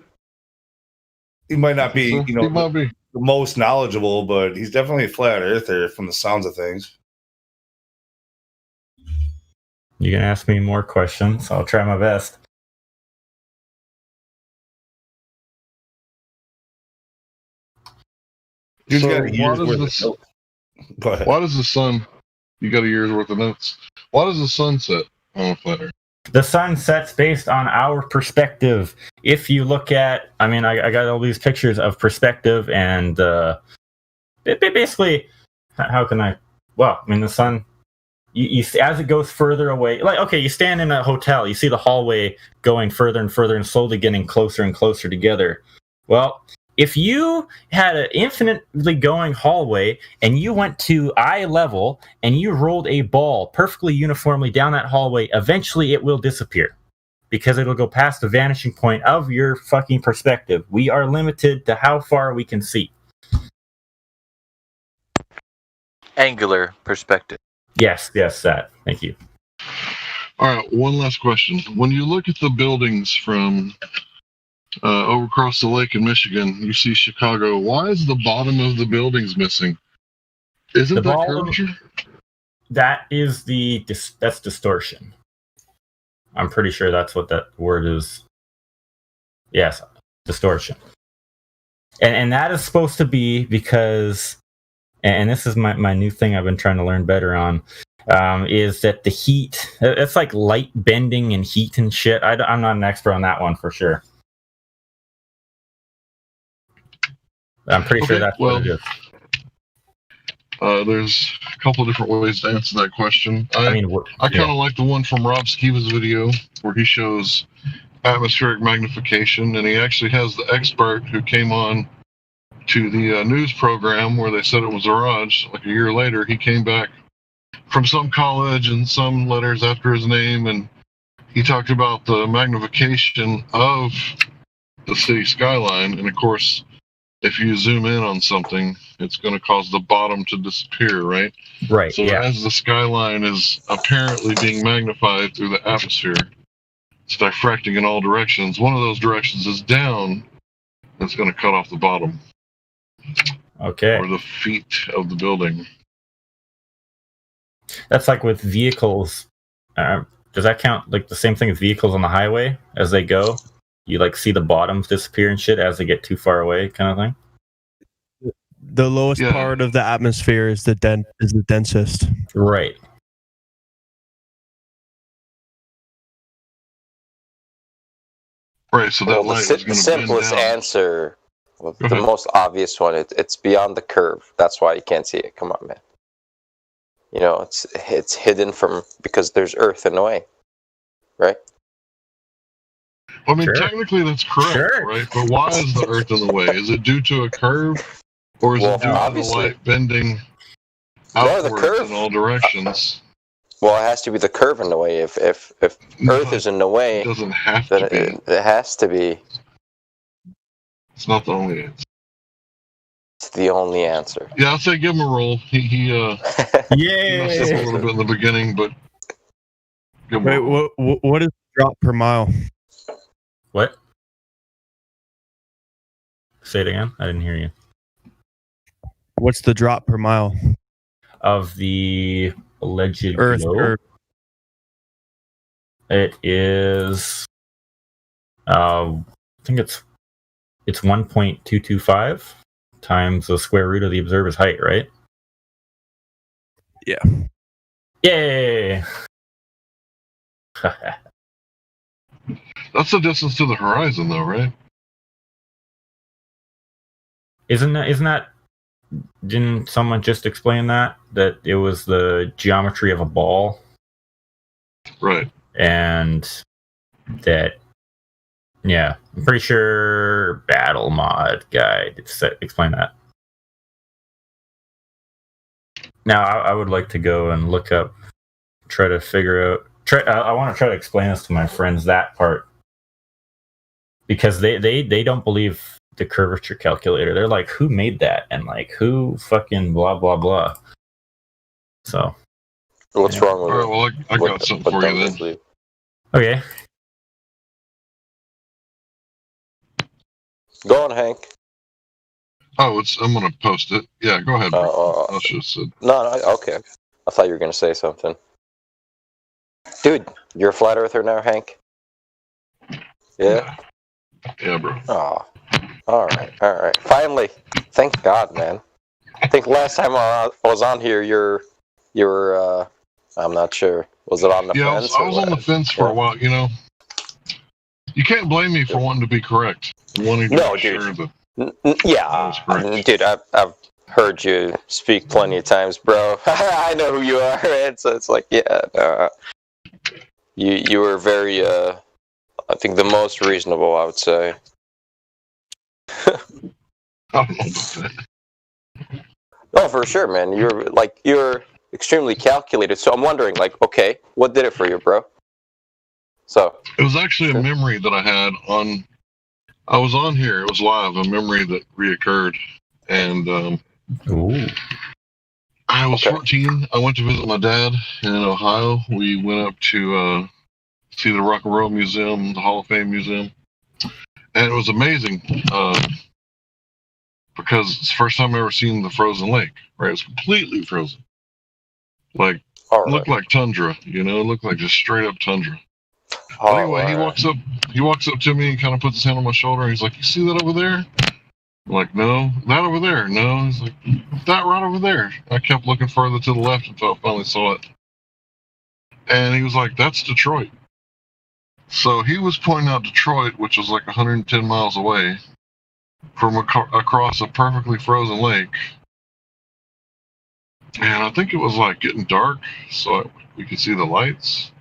most knowledgeable, but he's definitely a flat earther from the sounds of things. You can ask me more questions. I'll try my best. So why does the sun? You got a year's worth of notes. Why does the sun set on a flat Earth? The sun sets based on our perspective. If you look at, I got all these pictures of perspective, and basically, how can I? Well, the sun. You as it goes further away, like, okay, you stand in a hotel, you see the hallway going further and further and slowly getting closer and closer together. Well, if you had an infinitely going hallway and you went to eye level and you rolled a ball perfectly uniformly down that hallway, eventually it will disappear because it'll go past the vanishing point of your fucking perspective. We are limited to how far we can see. Angular perspective. Yes, that. Thank you. All right, one last question. When you look at the buildings from over across the lake in Michigan, you see Chicago. Why is the bottom of the buildings missing? Isn't that curvature? That is that's distortion. I'm pretty sure that's what that word is. Yes, distortion. And that is supposed to be because, and this is my new thing I've been trying to learn better on, is that the heat, it's like light bending and heat and shit. I'm not an expert on that one for sure. I'm pretty sure that's what it is. There's a couple of different ways to answer that question. I kind of like the one from Rob Skiva's video where he shows atmospheric magnification, and he actually has the expert who came on to the news program where they said it was a mirage. Like a year later, he came back from some college and some letters after his name, and he talked about the magnification of the city skyline. And of course, if you zoom in on something, it's going to cause the bottom to disappear, right? Right. So as the skyline is apparently being magnified through the atmosphere, it's diffracting in all directions. One of those directions is down. It's going to cut off the bottom. Okay. Or the feet of the building. That's like with vehicles. Does that count like the same thing as vehicles on the highway as they go? You like see the bottoms disappear and shit as they get too far away, kind of thing. the lowest part of the atmosphere is the densest. Right. Right, so that Well, the light is going to bend simplest down. answer, well, Go the ahead. most obvious one, it's beyond the curve. That's why you can't see it. Come on, man. You know, it's hidden from because there's Earth in the way, right? I mean, technically that's correct, right? But why is the Earth in the way? Is it due to a curve, or is it due to the obviously. light bending No, the outwards curve. in all directions? Well, it has to be the curve in the way. If Earth is in the way, It doesn't have then to be. it has to be. It's not the only answer. It's the only answer. Yeah, I'd say give him a roll. He messed up a little bit in the beginning, but give him Wait, a roll. what is drop per mile? What? Say it again. I didn't hear you. What's the drop per mile of the alleged Earth? glow? It is. I think it's 1.225 times the square root of the observer's height, right? Yeah. Yay! That's the distance to the horizon, though, right? Isn't that? Didn't someone just explain that it was the geometry of a ball? Right. And that, yeah, I'm pretty sure Battle Mod guy explain that. Now, I would like to go and look up, try to figure out. I want to try to explain this to my friends, that part, because they don't believe the curvature calculator. They're like, who made that? And like, who fucking blah blah blah. So, what's wrong with it? All right, well, I got something for you then. Okay. Go on, Hank. Oh, I'm gonna post it. Yeah, go ahead. I should have said. No, okay. I thought you were gonna say something. Dude, you're a flat earther now, Hank? Yeah? Yeah, bro. Oh. Alright. Finally. Thank God, man. I think last time I was on here, you were I'm not sure. Was it on the fence? I was on the fence for a while, you know. You can't blame me for wanting to be correct. Wanting to be sure that yeah. Dude, I've heard you speak plenty of times, bro. I know who you are, man. So it's like, yeah, you were very, I think the most reasonable, I would say. No, for sure, man. You're extremely calculated. So I'm wondering, like, okay, what did it for you, bro? So it was actually a memory that I had on. I was on here. It was live. A memory that reoccurred, and I was 14. I went to visit my dad in Ohio. We went up to see the Rock and Roll Museum, the Hall of Fame Museum, and it was amazing because it's the first time I ever seen the frozen lake. Right, it was completely frozen, like looked like tundra. It looked like just straight up tundra. Anyway, he walks up to me and kind of puts his hand on my shoulder, and he's like, "You see that over there?" I'm like, "No." "That over there?" "No." He's like, "That right over there." I kept looking further to the left until I finally saw it. And he was like, "That's Detroit." So he was pointing out Detroit, which was like 110 miles away, from across a perfectly frozen lake. And I think it was like getting dark, so we could see the lights.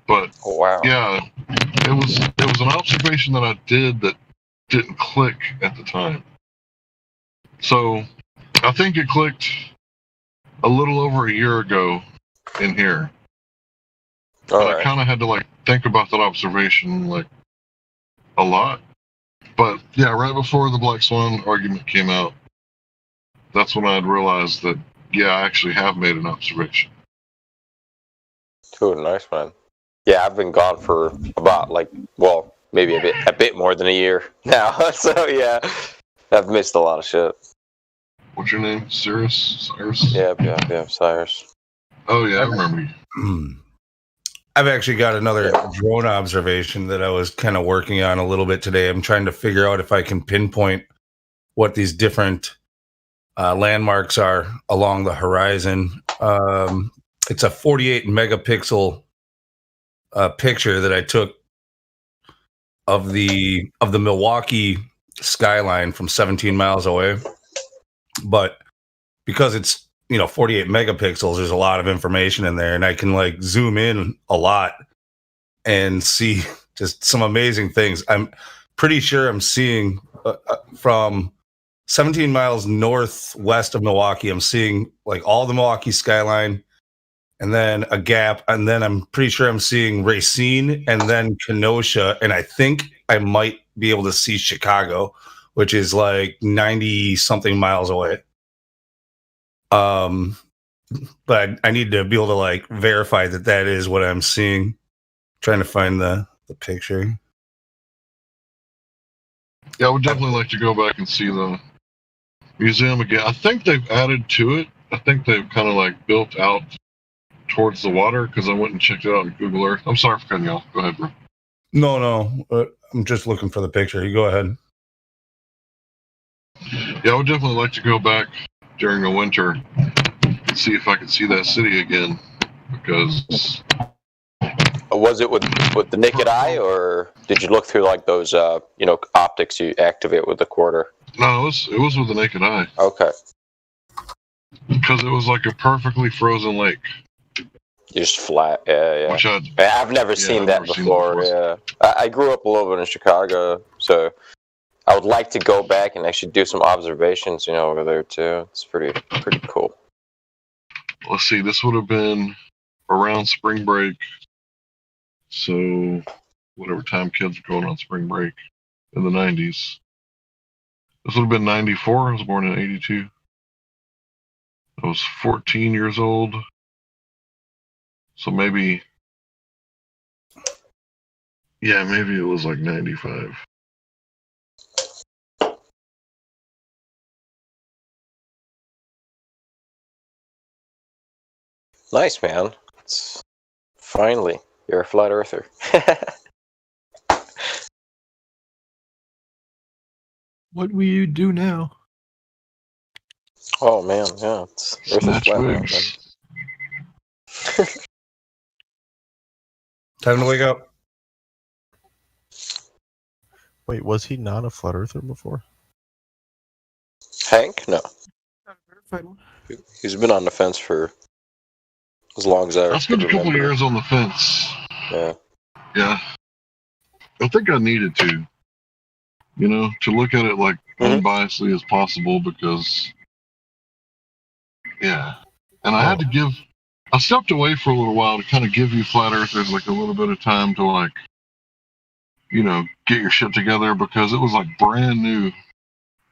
But yeah, it was an observation that I did that didn't click at the time. So I think it clicked a little over a year ago in here. I kind of had to think about that observation a lot. But yeah, right before the Black Swan argument came out, that's when I'd realized that I actually have made an observation. Dude, nice, man. Yeah, I've been gone for about maybe a bit more than a year now. So yeah, I've missed a lot of shit. What's your name? Cyrus? Yeah, Cyrus. Oh yeah, I remember you. I've actually got another drone observation that I was kind of working on a little bit today. I'm trying to figure out if I can pinpoint what these different landmarks are along the horizon. It's a 48 megapixel picture that I took of the Milwaukee skyline from 17 miles away. But because it's 48 megapixels, there's a lot of information in there, and I can like zoom in a lot and see just some amazing things. I'm pretty sure I'm seeing from 17 miles northwest of Milwaukee, I'm seeing like all the Milwaukee skyline, and then a gap, and then I'm pretty sure I'm seeing Racine, and then Kenosha, and I think I might be able to see Chicago, which is like 90 something miles away. But I need to be able to like verify that is what I'm seeing. Trying to find the picture. Yeah, I would definitely like to go back and see the museum again. I think they've added to it. I think they've kind of like built out towards the water because I went and checked it out on Google Earth. I'm sorry for cutting you off. Go ahead, bro. No, I'm just looking for the picture. You go ahead. Yeah, I would definitely like to go back during the winter and see if I can see that city again because. Was it with the naked eye, or did you look through like those optics you activate with the quarter? No, it was with the naked eye. Okay. Because it was like a perfectly frozen lake. Just flat, yeah. Which I've never seen that before. Yeah, I grew up a little bit in Chicago, so I would like to go back and actually do some observations, over there too. It's pretty cool. Let's see, this would have been around spring break. So, whatever time kids were going on spring break in the 90s. This would have been 94. I was born in 82. I was 14 years old. So maybe it was like 95. Nice, man. Finally, you're a flat earther. What will you do now? Oh man, yeah. Earth is Snatch flat now, wigs. man. Time to wake up. Wait, was he not a flat earther before? Hank? No. He's been on the fence for as long as I spent a couple of years on the fence. Yeah. Yeah. I think I needed to. To look at it like unbiasedly as possible because, yeah. And I stepped away for a little while to kind of give you flat earthers like a little bit of time to like, get your shit together because it was like brand new,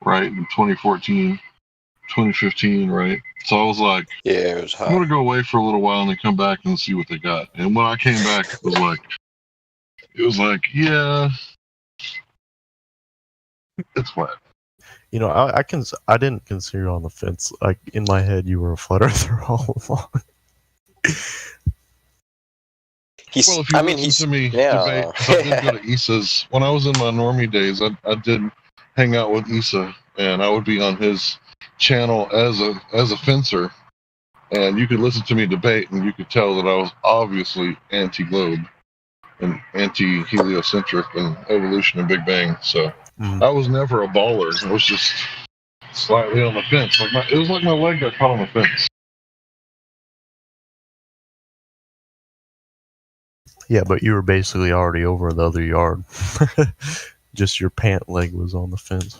right, in 2014, 2015, right? So I was like, yeah, it was hot. I'm going to go away for a little while and then come back and see what they got. And when I came back, it was like, yeah, it's flat. I didn't consider you on the fence. Like in my head, you were a flat earther all along. Well, if you listen to me debate, 'cause I did go to Issa's. When I was in my normie days, I did hang out with Issa, and I would be on his channel as a fencer, and you could listen to me debate, and you could tell that I was obviously anti-globe and anti-heliocentric and evolution and Big Bang. So I was never a baller. I was just slightly on the fence. It was like my leg got caught on the fence. Yeah, but you were basically already over the other yard. Just your pant leg was on the fence.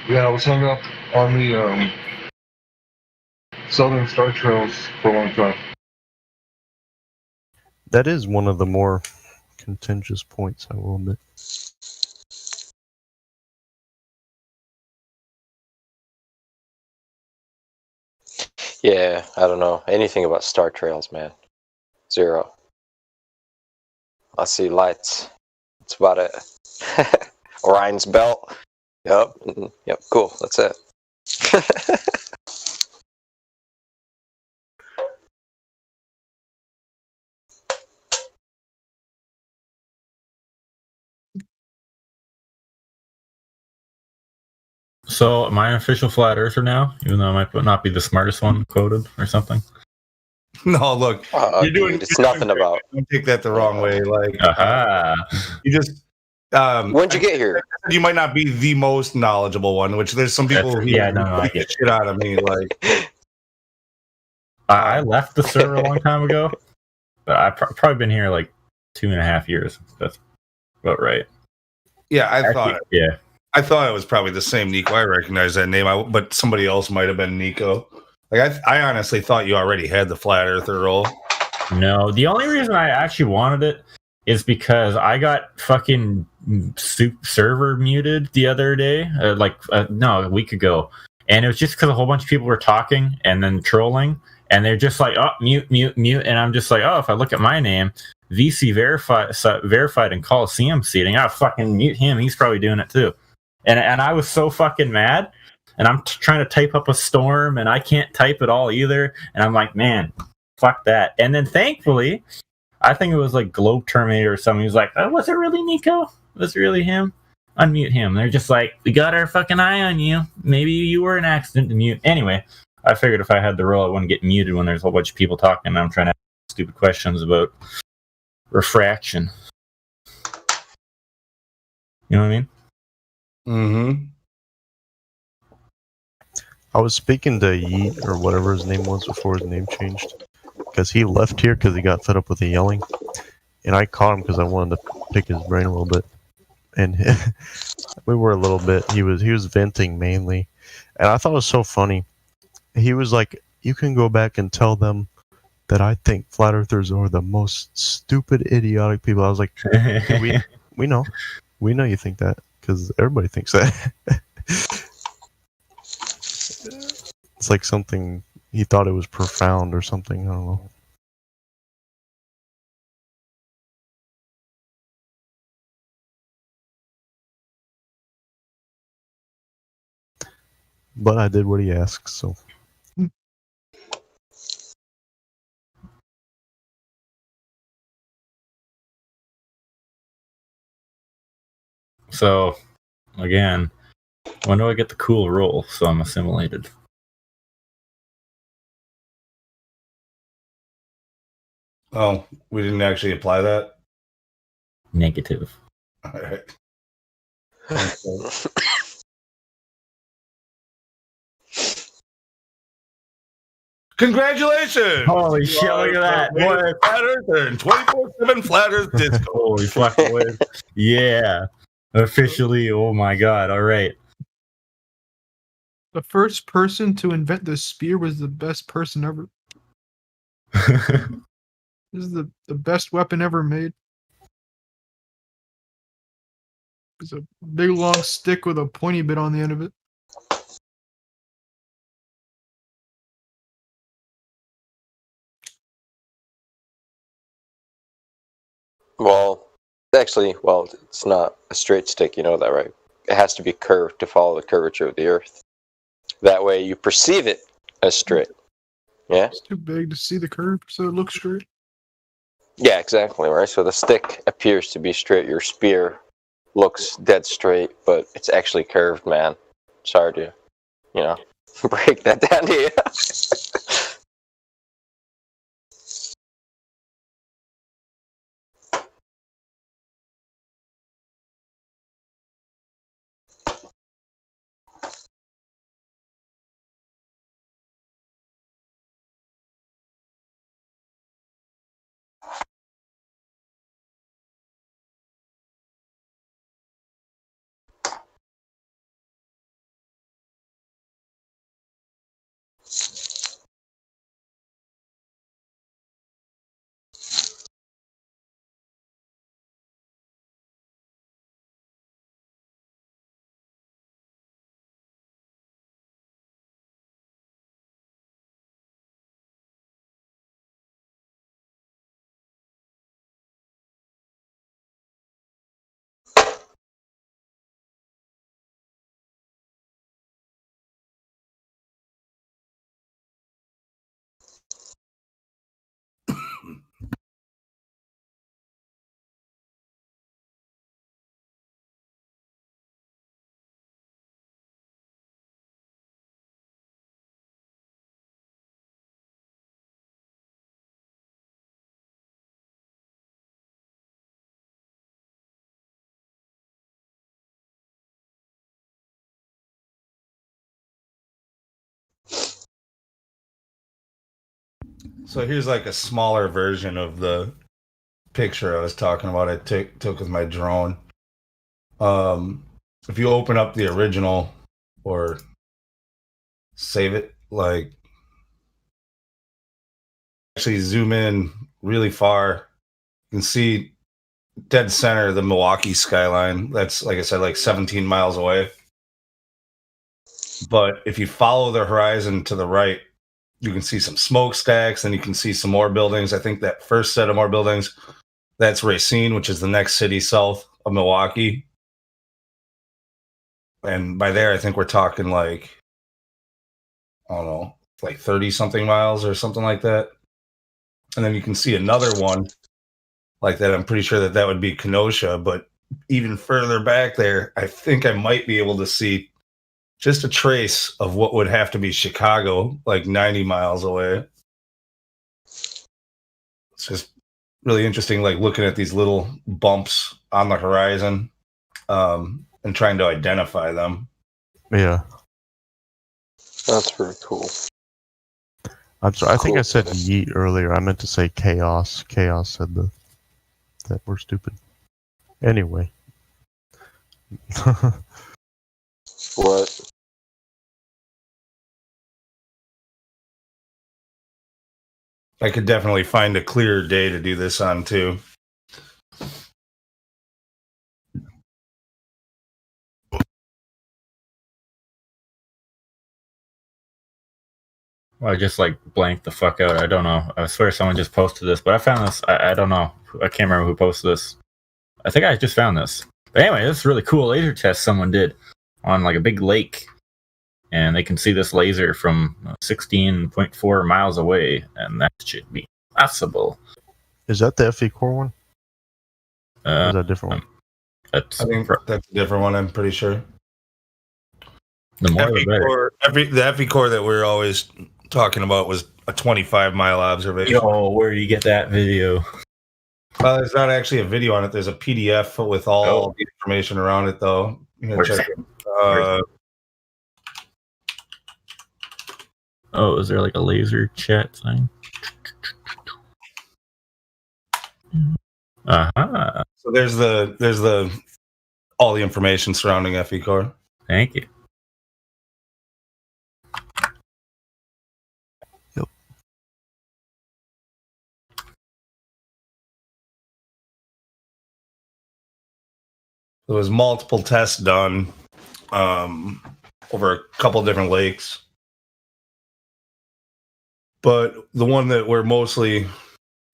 Yeah, I was hung up on the Southern Star Trails for a long time. That is one of the more contentious points, I will admit. Yeah, I don't know anything about Star Trails, man. Zero. I see lights. That's about it. Orion's belt. Yep. Yep. Cool. That's it. So am I an official flat earther now, even though I might not be the smartest one quoted or something? No, look, Dude, it's nothing about. Don't take that the wrong way. Like, you just. When'd you get here? You might not be the most knowledgeable one, which there's some people who I beat the shit out of me. Like, I left the server a long time ago, but I've probably been here like 2.5 years. That's about right. Yeah, I thought it was probably the same Nico. I recognize that name, but somebody else might have been Nico. Like, I honestly thought you already had the flat earther role. No, the only reason I actually wanted it is because I got fucking server muted the other day, a week ago, and it was just because a whole bunch of people were talking and then trolling, and they're just like, oh, mute, and I'm just like, oh, if I look at my name, VC verified in Coliseum seating, I'll fucking mute him. He's probably doing it too, and I was so fucking mad, and I'm trying to type up a storm, and I can't type at all either, and I'm like, man, fuck that, and then thankfully. I think it was like Globe Terminator or something. He was like, oh, was it really Nico? Was it really him? Unmute him. They're just like, we got our fucking eye on you. Maybe you were an accident to mute. Anyway, I figured if I had the role, I wouldn't get muted when there's a whole bunch of people talking and I'm trying to ask stupid questions about refraction. You know what I mean? Mm-hmm. I was speaking to Yeet, or whatever his name was before his name changed. Because he left here because he got fed up with the yelling, and I caught him because I wanted to pick his brain a little bit, and we were a little bit. He was venting mainly, and I thought it was so funny. He was like, "You can go back and tell them that I think flat earthers are the most stupid, idiotic people." I was like, "We know you think that because everybody thinks that." It's like something. He thought it was profound or something. I don't know. But I did what he asked, so. So, again, when do I get the cool role so I'm assimilated? Oh, we didn't actually apply that? Negative. All right. Congratulations! Holy shit, look at that. Boy. Flat Earther and 24/7 Flat Earth Disco. Holy fucking whiz. Yeah. Officially, oh my god, alright. The first person to invent the spear was the best person ever. This is the best weapon ever made. It's a big long stick with a pointy bit on the end of it. Well, actually, it's not a straight stick. You know that, right? It has to be curved to follow the curvature of the Earth. That way, you perceive it as straight. Yeah. It's too big to see the curve, so it looks straight. Yeah, exactly. Right. So the stick appears to be straight. Your spear looks dead straight, but it's actually curved, man. Sorry to, break that down to you. So here's like a smaller version of the picture I was talking about. I took with my drone. If you open up the original or save it, like actually zoom in really far, you can see dead center of the Milwaukee skyline. That's, like I said, like 17 miles away. But if you follow the horizon to the right, you can see some smokestacks, and you can see some more buildings. I think that first set of more buildings, that's Racine, which is the next city south of Milwaukee. And by there, I think we're talking like, I don't know, like 30 something miles or something like that. And then you can see another one like that. I'm pretty sure that would be Kenosha, but even further back there, I think I might be able to see just a trace of what would have to be Chicago, like 90 miles away. It's just really interesting, like looking at these little bumps on the horizon and trying to identify them. Yeah. That's pretty cool. I'm sorry. I think I said yeet earlier. I meant to say chaos. Chaos said that we're stupid. Anyway. What? I could definitely find a clearer day to do this on too. Well, I just like blanked the fuck out. I don't know. I swear someone just posted this, but I found this. I don't know. I can't remember who posted this. I think I just found this. But anyway, this is a really cool laser test someone did on like a big lake. And they can see this laser from 16.4 miles away, and that should be possible. Is that the FE Core one? Or is that a different one? I think that's a different one, I'm pretty sure. The more the better. The FE Core that we're always talking about was a 25-mile observation. Yo, where do you get that video? Well, there's not actually a video on it. There's a PDF with all the information around it, though. Check it. Oh, is there like a laser chat thing? Uh-huh. So there's the all the information surrounding FE Core. Thank you. Yep. There was multiple tests done over a couple different lakes. But the one that we're mostly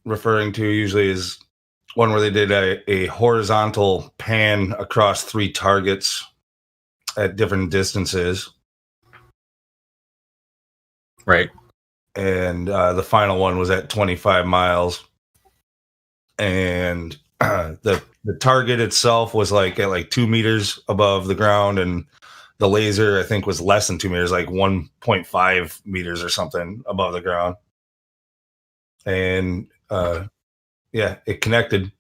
referring to usually is one where they did a horizontal pan across 3 targets at different distances. Right. And the final one was at 25 miles. And the target itself was like at like 2 meters above the ground, and the laser, I think, was less than 2 meters, like 1.5 meters or something above the ground. And it connected.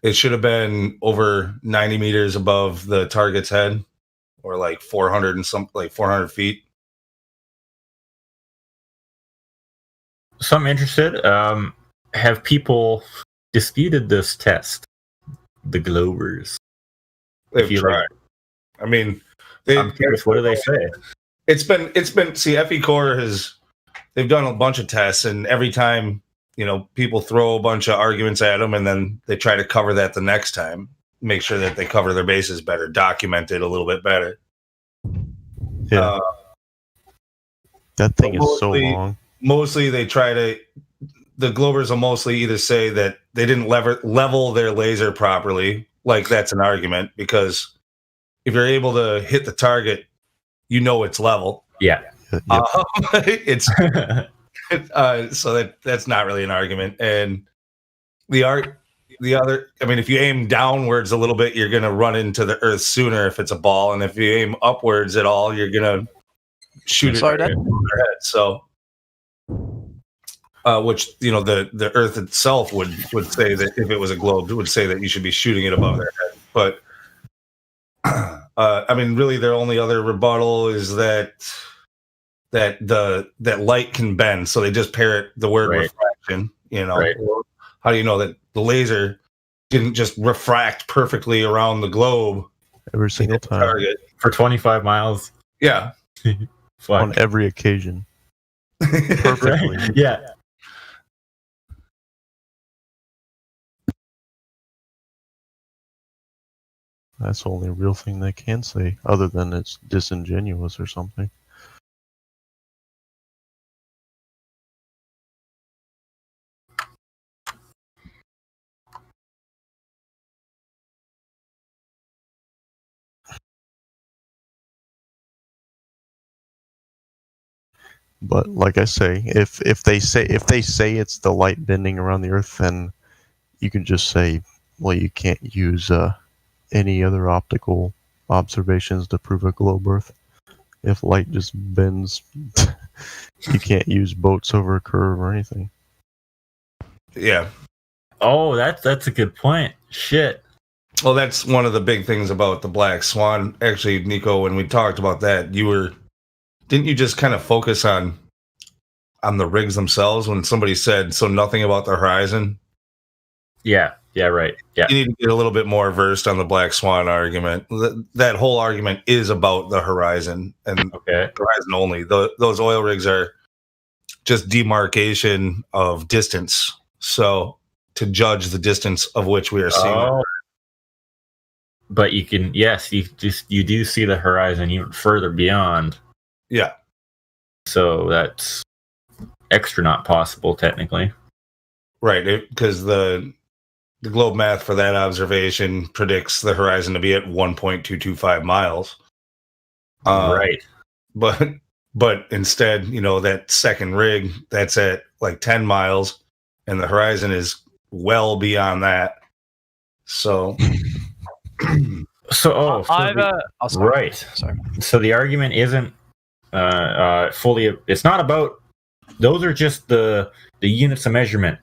It should have been over 90 meters above the target's head, or like 400 feet. So I'm interested. Have people disputed this test? The Globers. They've tried. I mean, I'm curious, what do they say? It's been. See, FE Core they've done a bunch of tests, and every time, people throw a bunch of arguments at them, and then they try to cover that the next time, make sure that they cover their bases better, document it a little bit better. Yeah. That thing is so long. Mostly they try to. The Globers will mostly either say that they didn't level their laser properly, like that's an argument, because if you're able to hit the target, it's level. Yeah. It's so that's not really an argument. And the other, I mean, if you aim downwards a little bit, you're going to run into the earth sooner if it's a ball, and if you aim upwards at all, you're going to shoot it right in their head. So, which the earth itself would say that if it was a globe, it would say that you should be shooting it above their head. But I mean, really, their only other rebuttal is that that light can bend, so they just parrot the word refraction. Right. Well, how do you know that the laser didn't just refract perfectly around the globe every single time target for 25 miles? Yeah, on every occasion, perfectly. Yeah. That's the only real thing they can say, other than it's disingenuous or something. But like I say, if they say it's the light bending around the Earth, then you can just say, well, you can't use any other optical observations to prove a globe Earth. If light just bends, you can't use boats over a curve or anything. Yeah. Oh, that's a good point. Shit. Well, that's one of the big things about the black swan. Actually, Nico, when we talked about that, didn't you just kind of focus on the rigs themselves when somebody said so nothing about the horizon? Yeah, right. Yeah. You need to get a little bit more versed on the black swan argument. That whole argument is about the horizon and horizon only. Those oil rigs are just demarcation of distance. So to judge the distance of which we are seeing. But you can, yes, you do see the horizon even further beyond. Yeah. So that's extra not possible technically. Right, because the globe math for that observation predicts the horizon to be at 1.225 miles. Right. But instead, that second rig, that's at like 10 miles, and the horizon is well beyond that. So... right. Sorry. So the argument isn't fully. It's not about. Those are just the units of measurement.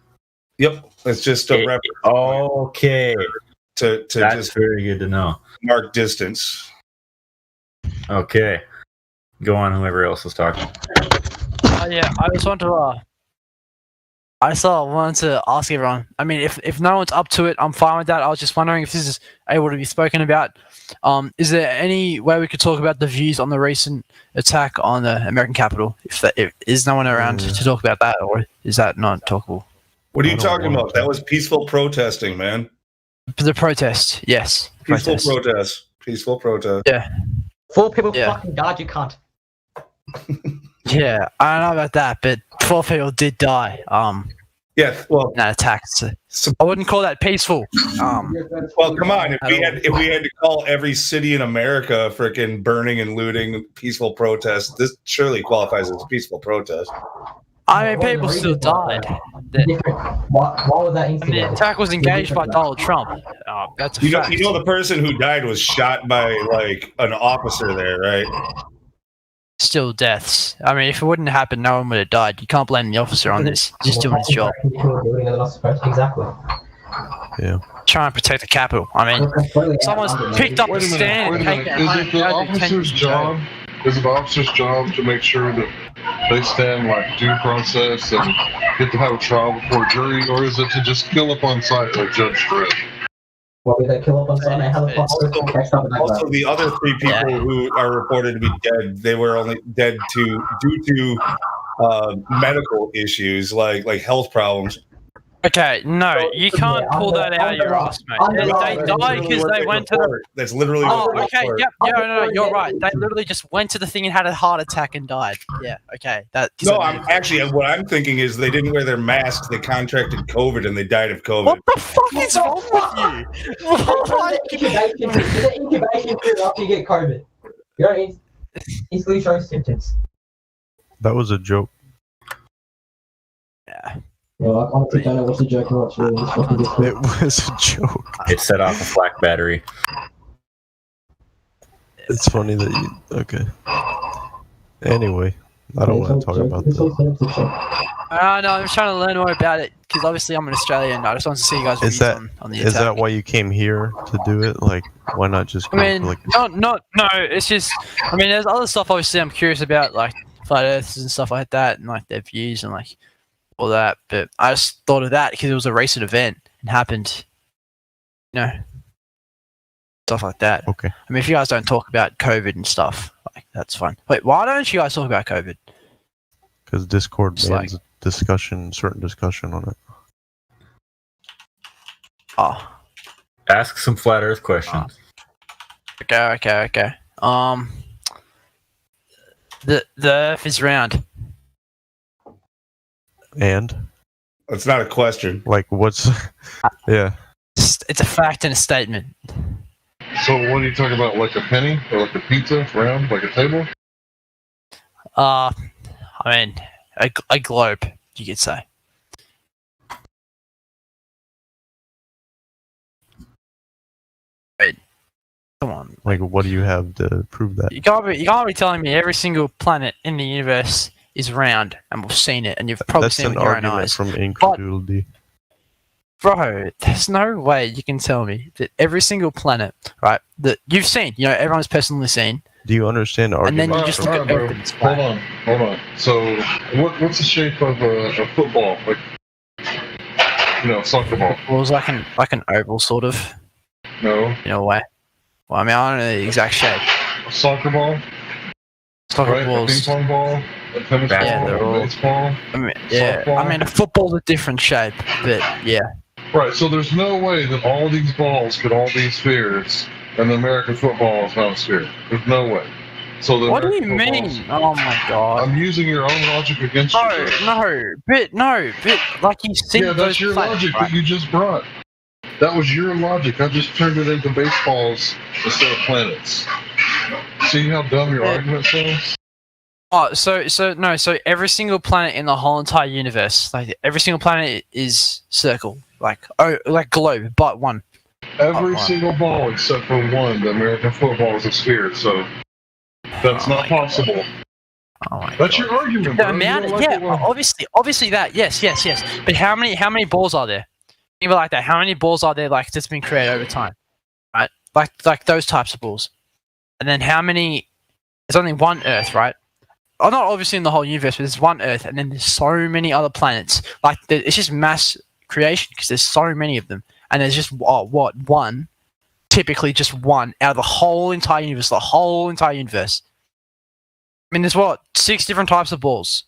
Yep, it's just a reference. Okay. To That's just very good to know. Mark distance. Okay. Go on. Whoever else was talking. Yeah, I just want to. I wanted to ask everyone. I mean, if no one's up to it, I'm fine with that. I was just wondering if this is able to be spoken about. Is there any way we could talk about the views on the recent attack on the American Capitol? If is no one around to talk about that, or is that not talkable? What are you talking about? That was peaceful protesting, man. For the protest, yes. Peaceful protest. Peaceful protest. Yeah. 4 people fucking died, you can't. Yeah, I don't know about that, but 4 people did die. Yeah, well, in that attack. So I wouldn't call that peaceful. Well, come on. If we had to call every city in America freaking burning and looting peaceful protest, this surely qualifies as a peaceful protest. I mean, people still died. Why was that incident? The attack was engaged by Donald Trump. That's a fact. You know the person who died was shot by like an officer there, right? Still deaths. I mean, if it wouldn't happen, no one would have died. You can't blame the officer on this. He's just doing his job. Exactly. Yeah. Trying to protect the Capitol. I mean, someone's picked up a stand and taken Is it the officer's job? Is it the officer's job to make sure that they stand like due process and get to have a trial before a jury, or is it to just kill up on site like Judge Dredd? What did they kill up on Sunday? Also, the other 3 people who are reported to be dead, they were only dead due to medical issues like health problems. Okay, no, you can't pull that out of your ass, mate. They died because they went to the... That's literally Oh, okay, yep, no, you're right. They literally just went to the thing and had a heart attack and died. Yeah, okay. No, what I'm thinking is they didn't wear their masks, they contracted COVID, and they died of COVID. What the fuck is wrong with you? Incubation period after you get COVID. You don't instantly show symptoms. That was a joke. Yeah. Well, I honestly don't know what's the joke and what's really fucking different. It was a joke. It set off a flak battery. It's funny that you... Okay. Anyway, I don't want to talk about that. No, I'm trying to learn more about it because obviously I'm an Australian. I just want to see you guys' views on the attack. Is that why you came here to do it? Like, why not just go I mean, for like... no, it's just... I mean, there's other stuff obviously I'm curious about, like flat earthers and stuff like that, and like their views and like all that. But I just thought of that because it was a recent event and happened, stuff like that. Okay. I mean, if you guys don't talk about COVID and stuff, like that's fine. Wait, why don't you guys talk about COVID? Because Discord It's bans certain discussion on it. Oh. Ask some flat Earth questions. Okay. The Earth is round. And it's not a question. Like, what's? Yeah. It's a fact and a statement. So what are you talking about? Like a penny or like a pizza round, like a table? I mean, a globe, you could say. Wait, come on. Like, what do you have to prove that? You can't be telling me every single planet in the universe is round, and we've seen it, and you've probably That's seen it an with your own argument eyes. from incredulity. Bro, there's no way you can tell me that every single planet, right, that you've seen, everyone's personally seen. Do you understand the And argument? then you just look at Earth and it's Hold flat. on. So what's the shape of a football? Like, soccer ball? Well, it was like an oval, sort of. No. In a way. Well, I mean, I don't know the exact shape. A soccer ball? Soccer right? balls. A ping pong ball? A tennis ball? They're all. A baseball? I mean, yeah. Softball? I mean, a football's a different shape, but yeah. Right, so there's no way that all these balls could all be spheres, and the American football is not a sphere. There's no way. So the What do you American mean? Oh my god. I'm using your own logic against you. No, like you see Yeah, that's your logic that you just brought. That was your logic. I just turned it into baseballs instead of planets. See how dumb your argument sounds? Oh, so every single planet in the whole entire universe, like every single planet is circle, like globe, but one. Every single ball except for one, the American football is a sphere, so that's not possible. That's your argument, The bro. amount, You don't like it when- obviously that, yes. But how many balls are there? Think about it like that. How many balls are there like that's been created over time, right? Like those types of balls, and then how many? There's only one Earth, right? Oh, not obviously in the whole universe, but there's one Earth, and then there's so many other planets. Like it's just mass creation because there's so many of them, and there's just one, typically just one out of the whole entire universe. The whole entire universe. I mean, there's 6 different types of balls.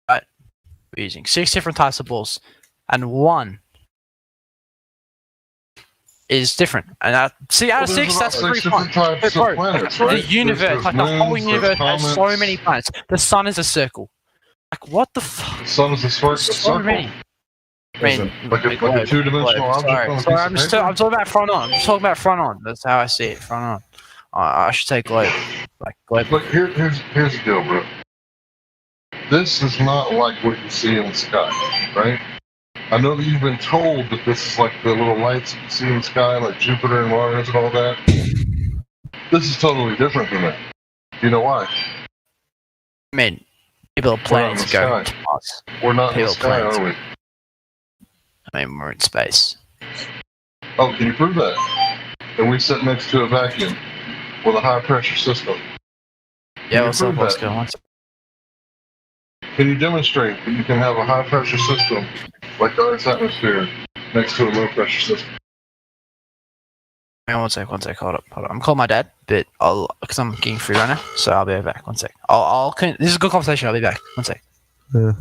Right? We're using 6 different types of balls, and one is different. And out of 6, that's pretty fun. types of planets, right? The universe, There's like the whole moons, there's universe, has so comets. many planets. The sun is a circle. Like what the fuck? The sun is a circle. So many. I mean, Like a two-dimensional object on a piece Sorry, of I'm paper? talking about front on. I'm just talking about front on. That's how I see it. Front on. I should say globe. Like globe. Look, here's the deal, bro. This is not like what you see in the sky, right? I know that you've been told that this is like the little lights you see in the sky, like Jupiter and Mars and all that. This is totally different than that. You know why? I mean, people are planning to go to Mars. We're not in the People sky, planning are we? I mean, we're in space. Oh, can you prove that? And we sit next to a vacuum with a high-pressure system. Yeah, Can what's you up? prove What's that? going on? Can you demonstrate that you can have a high-pressure system like the Earth's atmosphere next to a low-pressure system? Hang on, one sec. Hold up. I'm calling my dad, but because I'm getting free right now, so I'll be right back. One sec. This is a good conversation. I'll be back. One sec. Yeah.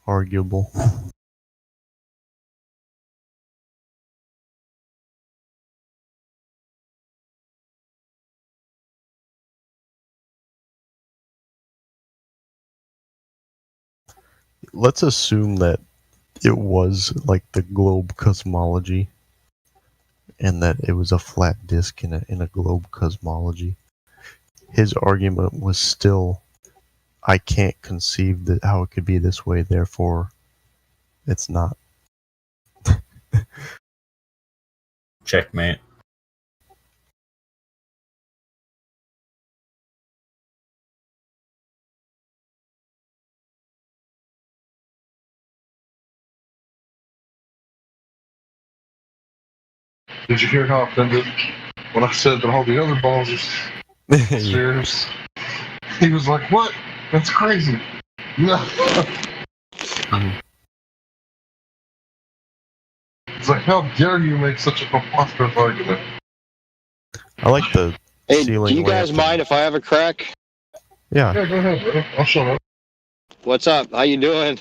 Arguable. Let's assume that it was like the globe cosmology and that it was a flat disk in a globe cosmology. His argument was still, I can't conceive that how it could be this way, therefore it's not. Checkmate. Did you hear how offended when I said that all the other balls are spheres? He was like, "What? That's crazy." No. It's like, how dare you make such a preposterous argument? I like the Hey, ceiling do you guys lamp. mind if I have a crack? Yeah. Yeah, go ahead, bro. I'll shut up. What's up? How you doing?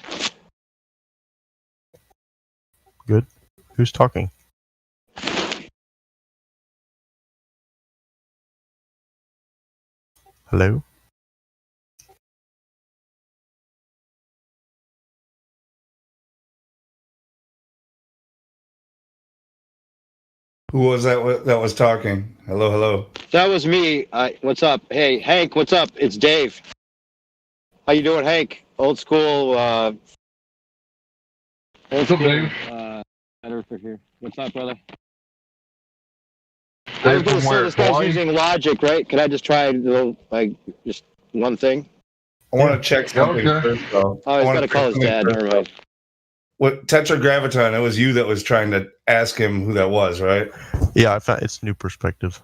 Good. Who's talking? Hello? Who was that? That was talking? Hello, hello. That was me. What's up? Hey, Hank. What's up? It's Dave. How you doing, Hank? Old school. What's up, Dave? Better for here. What's up, brother? I was Dave gonna from say where? this guy's Hawaii? using logic, right? Can I just try a little, like, just one thing? I want to check something Okay. first, though. Oh, I he's wanna got to check call his something dad. first, Never though. mind. What Tetragraviton? It was you that was trying to ask him who that was, right? Yeah, I found it's new perspective.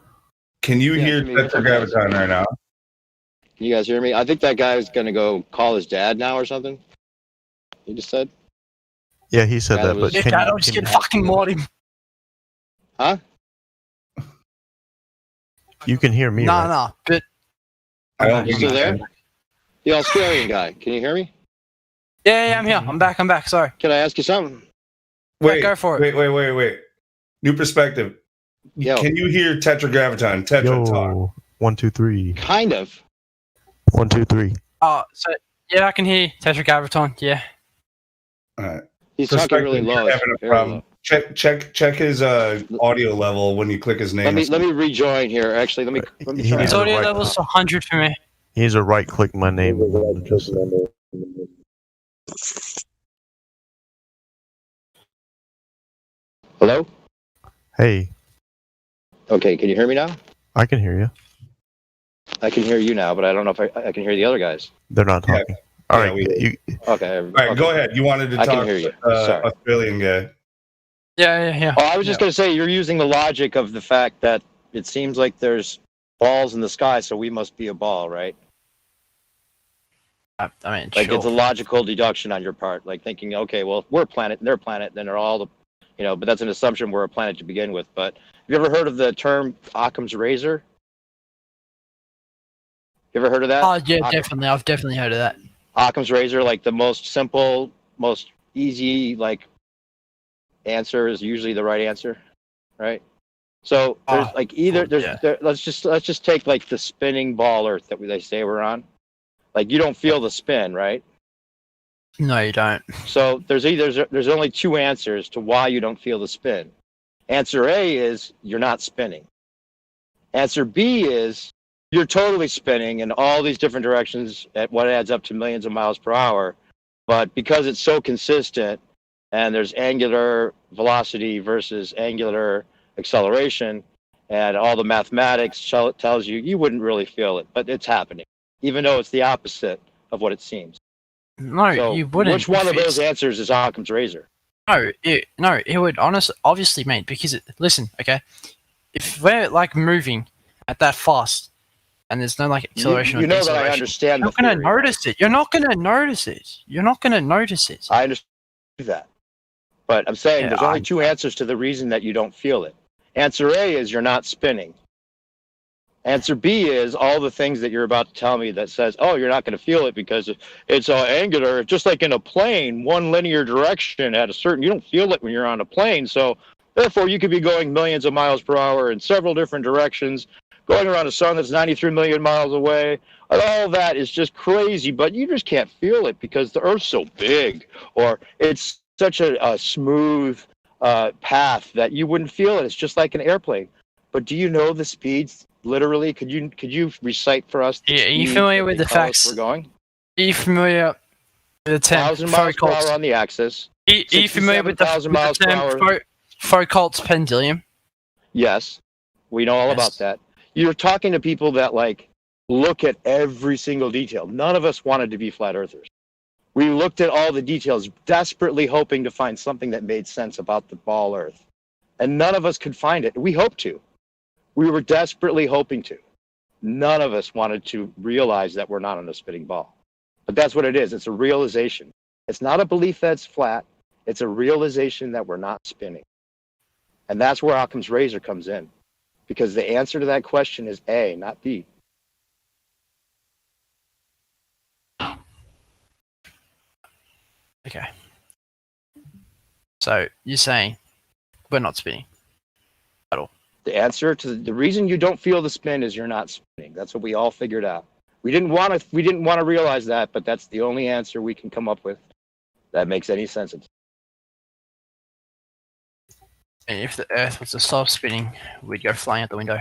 Can you Yeah, hear give me what's up, guys? Tetragraviton right now? Can you guys hear me? I think that guy's gonna go call his dad now or something. He just said. Yeah, he said Yeah, that, that but was- Yeah, can Dad, you, I'm just can gonna fucking mod him. Huh? you can hear me, Nah, right? nah. But I don't You think still you there? can. The Australian guy. Can you hear me? yeah, I'm here. I'm back. Sorry. Can I ask you something? Wait, go for it. Wait. New perspective. Yo. Can you hear Tetragraviton? Tetra talk. Yo, 1, 2, 3. Kind of. 1, 2, 3. So yeah, I can hear Tetragraviton. Yeah. All right. He's talking really Perspective, low. you're It's having a very problem. low. Check his audio level when you click his name. Let me rejoin here. Actually, let me He try. needs His a audio right- level's 100 for me. He needs to right click my name. And just, Hello? hey, Okay, can you hear me now? I can hear you. I can hear you now, but I don't know if I can hear the other guys. They're not Yeah. talking. All right, we- you, Okay. All right, go ahead. You wanted to I talk can hear you. Sorry. Australian guy. Yeah. Oh, I was just going to say, you're using the logic of the fact that it seems like there's balls in the sky, so we must be a ball, right? I mean, Like, sure. it's a logical deduction on your part, like thinking, okay, well, we're a planet and they're a planet, then they're all the, but that's an assumption we're a planet to begin with. But have you ever heard of the term Occam's razor? You ever heard of that? Oh yeah, definitely. I've definitely heard of that. Occam's razor, like the most simple, most easy, like answer is usually the right answer, right? So there's like either let's just take like the spinning ball Earth that they say we're on. Like you don't feel the spin, right? No, you don't. So there's only two answers to why you don't feel the spin. Answer A is you're not spinning. Answer B is you're totally spinning in all these different directions at what adds up to millions of miles per hour. But because it's so consistent and there's angular velocity versus angular acceleration and all the mathematics tells you wouldn't really feel it, but it's happening, even though it's the opposite of what it seems. No, So you wouldn't. which one of It's- those answers is Occam's razor? No, it would obviously, mate, because listen, okay, if we're like moving at that fast and there's no like acceleration You or know that I deceleration, understand you're the not theory, gonna notice it. You're not gonna notice it. You're not gonna notice it. I understand that. But I'm saying Yeah, there's only two answers to the reason that you don't feel it. Answer A is you're not spinning. Answer B is all the things that you're about to tell me that says, oh, you're not going to feel it because it's angular, just like in a plane, one linear direction at a certain, you don't feel it when you're on a plane. So therefore you could be going millions of miles per hour in several different directions, going around a sun that's 93 million miles away. And all that is just crazy, but you just can't feel it because the Earth's so big, or it's such a smooth path that you wouldn't feel it. It's just like an airplane. But do you know the speeds? Literally, could you recite for us? Yeah, are you familiar with the facts? We're going. Are you familiar with the term 1,000 miles per hour on the axis. Are you familiar with the 67,000 miles per hour? term Foucault's pendulum? Yes, we know all Yes. about that. You're talking to people that like look at every single detail. None of us wanted to be flat earthers. We looked at all the details, desperately hoping to find something that made sense about the ball Earth. And none of us could find it. We hoped to. We were desperately hoping to. None of us wanted to realize that we're not on a spinning ball. But that's what it is. It's a realization. It's not a belief that it's flat. It's a realization that we're not spinning. And that's where Occam's razor comes in. Because the answer to that question is A, not B. Okay. So you're saying we're not spinning at all. The answer to the reason you don't feel the spin is you're not spinning. That's what we all figured out. We didn't want to realize that, but that's the only answer we can come up with that makes any sense. And if the Earth was to stop spinning, we'd go flying out the window.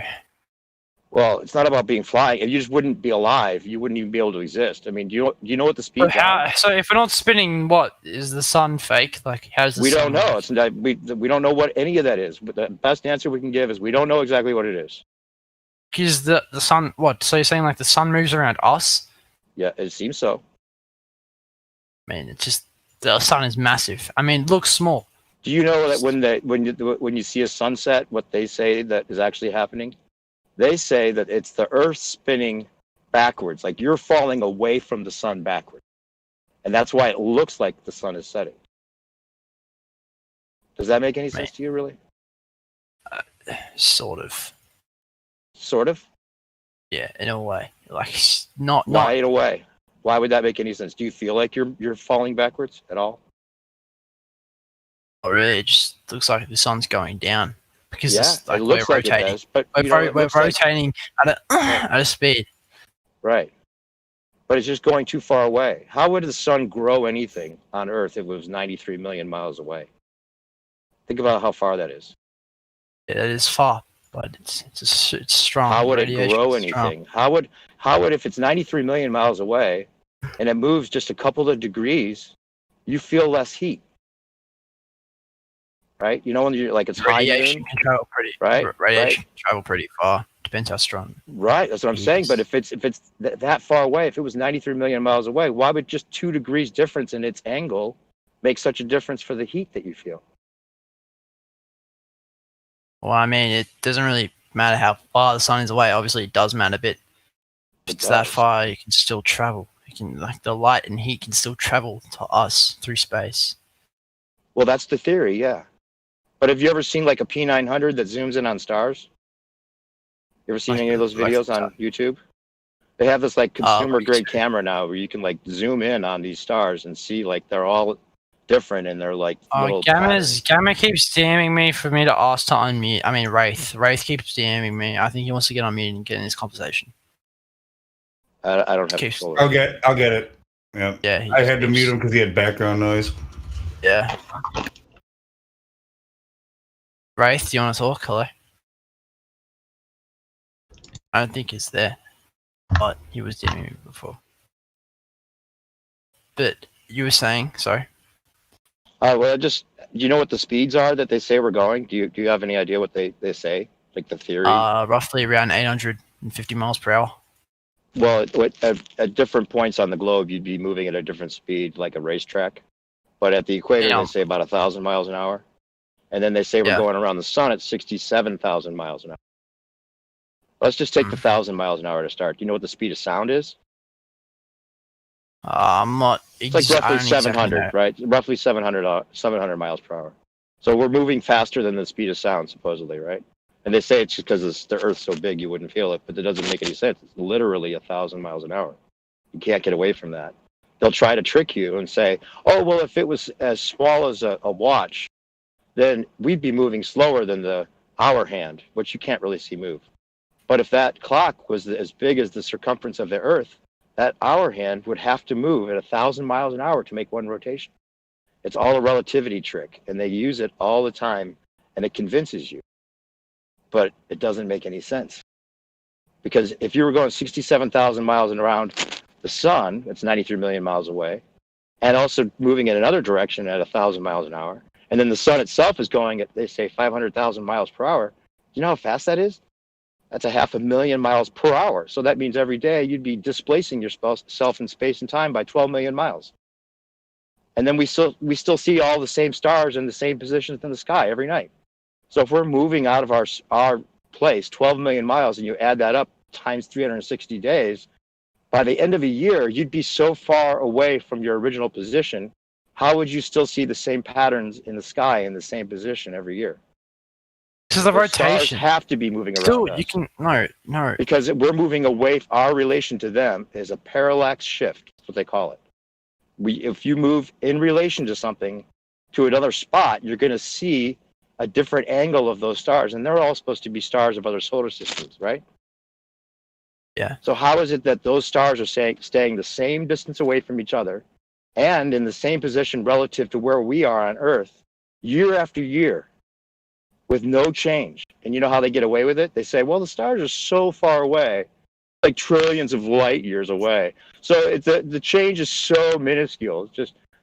Well, it's not about being flying. You just wouldn't be alive. You wouldn't even be able to exist. I mean, do you know what the speed? So if we're not spinning, what is the sun fake? Like, how's the We sun don't know. It's not, we don't know what any of that is. But the best answer we can give is we don't know exactly what it is. Because the sun, what? So you're saying like the sun moves around us? Yeah, it seems so. I mean, it's just the sun is massive. I mean, it looks small. Do you know that when you see a sunset, what they say that is actually happening? They say that it's the Earth spinning backwards, like you're falling away from the sun backwards. And that's why it looks like the sun is setting. Does that make any sense to you, really? Sort of. Sort of? Yeah, in a way. Like, not. Why in a way? Why would that make any sense? Do you feel like you're falling backwards at all? Not really. It just looks like the sun's going down. Because yeah, it's like it looks we're like rotating. it does, but we're rotating at a speed. Right. But it's just going too far away. How would the sun grow anything on Earth if it was 93 million miles away? Think about how far that is. It is far, but it's strong. How would it Radiation grow is strong. anything? How would if it's 93 million miles away and it moves just a couple of degrees, you feel less heat? Right? You know when you're like it's high Radiation noon, can travel pretty. right? Radiation can travel pretty far. Depends how strong. Right, that's what I'm saying. But if it's that far away, if it was 93 million miles away, why would just 2 degrees difference in its angle make such a difference for the heat that you feel? Well, I mean, it doesn't really matter how far the sun is away. Obviously, it does matter, but if it's that far, you can still travel. You can, like, the light and heat can still travel to us through space. Well, that's the theory, yeah. But have you ever seen like a P900 that zooms in on stars? You ever seen any of those videos on YouTube? They have this like consumer grade camera now where you can like zoom in on these stars and see like they're all different and they're like little Gamma keeps DMing me for me to ask to unmute. I mean, Wraith keeps DMing me. I think he wants to get on mute and get in this conversation. I don't have control. I'll get it. Yeah. Yeah. I had to mute him because he had background noise. Yeah. Wraith, do you want to talk? Hello? I don't think he's there, but he was DMing me before. But you were saying, sorry? Well, do you know what the speeds are that they say we're going? Do you have any idea what they say? Like the theory? Roughly around 850 miles per hour. Well, at different points on the globe, you'd be moving at a different speed, like a racetrack. But at the equator, they say about 1,000 miles an hour. And then they say we're going around the sun at 67,000 miles an hour. Let's just take the 1,000 miles an hour to start. Do you know what the speed of sound is? I'm not. It's like roughly 700, right? Roughly 700 miles per hour. So we're moving faster than the speed of sound, supposedly, right? And they say it's just because the Earth's so big you wouldn't feel it, but that doesn't make any sense. It's literally 1,000 miles an hour. You can't get away from that. They'll try to trick you and say, oh, well, if it was as small as a watch, then we'd be moving slower than the hour hand, which you can't really see move. But if that clock was as big as the circumference of the Earth, that hour hand would have to move at 1,000 miles an hour to make one rotation. It's all a relativity trick, and they use it all the time, and it convinces you. But it doesn't make any sense. Because if you were going 67,000 miles around the sun, it's 93 million miles away, and also moving in another direction at 1,000 miles an hour, and then the sun itself is going at, they say, 500,000 miles per hour. Do you know how fast that is? That's 500,000 miles per hour. So that means every day you'd be displacing yourself in space and time by 12 million miles. And then we still see all the same stars in the same positions in the sky every night. So if we're moving out of our place 12 million miles and you add that up times 360 days, by the end of a year, you'd be so far away from your original position. How would you still see the same patterns in the sky in the same position every year? This is a Those stars rotation. have to be moving around Still, us. you can no. Because we're moving away. Our relation to them is a parallax shift. That's what they call it. If you move in relation to something to another spot, you're going to see a different angle of those stars, and they're all supposed to be stars of other solar systems, right? Yeah. So how is it that those stars are staying the same distance away from each other and in the same position relative to where we are on Earth year after year with no change? And you know how they get away with it? They say, well, the stars are so far away, like trillions of light years away. So the change is so minuscule.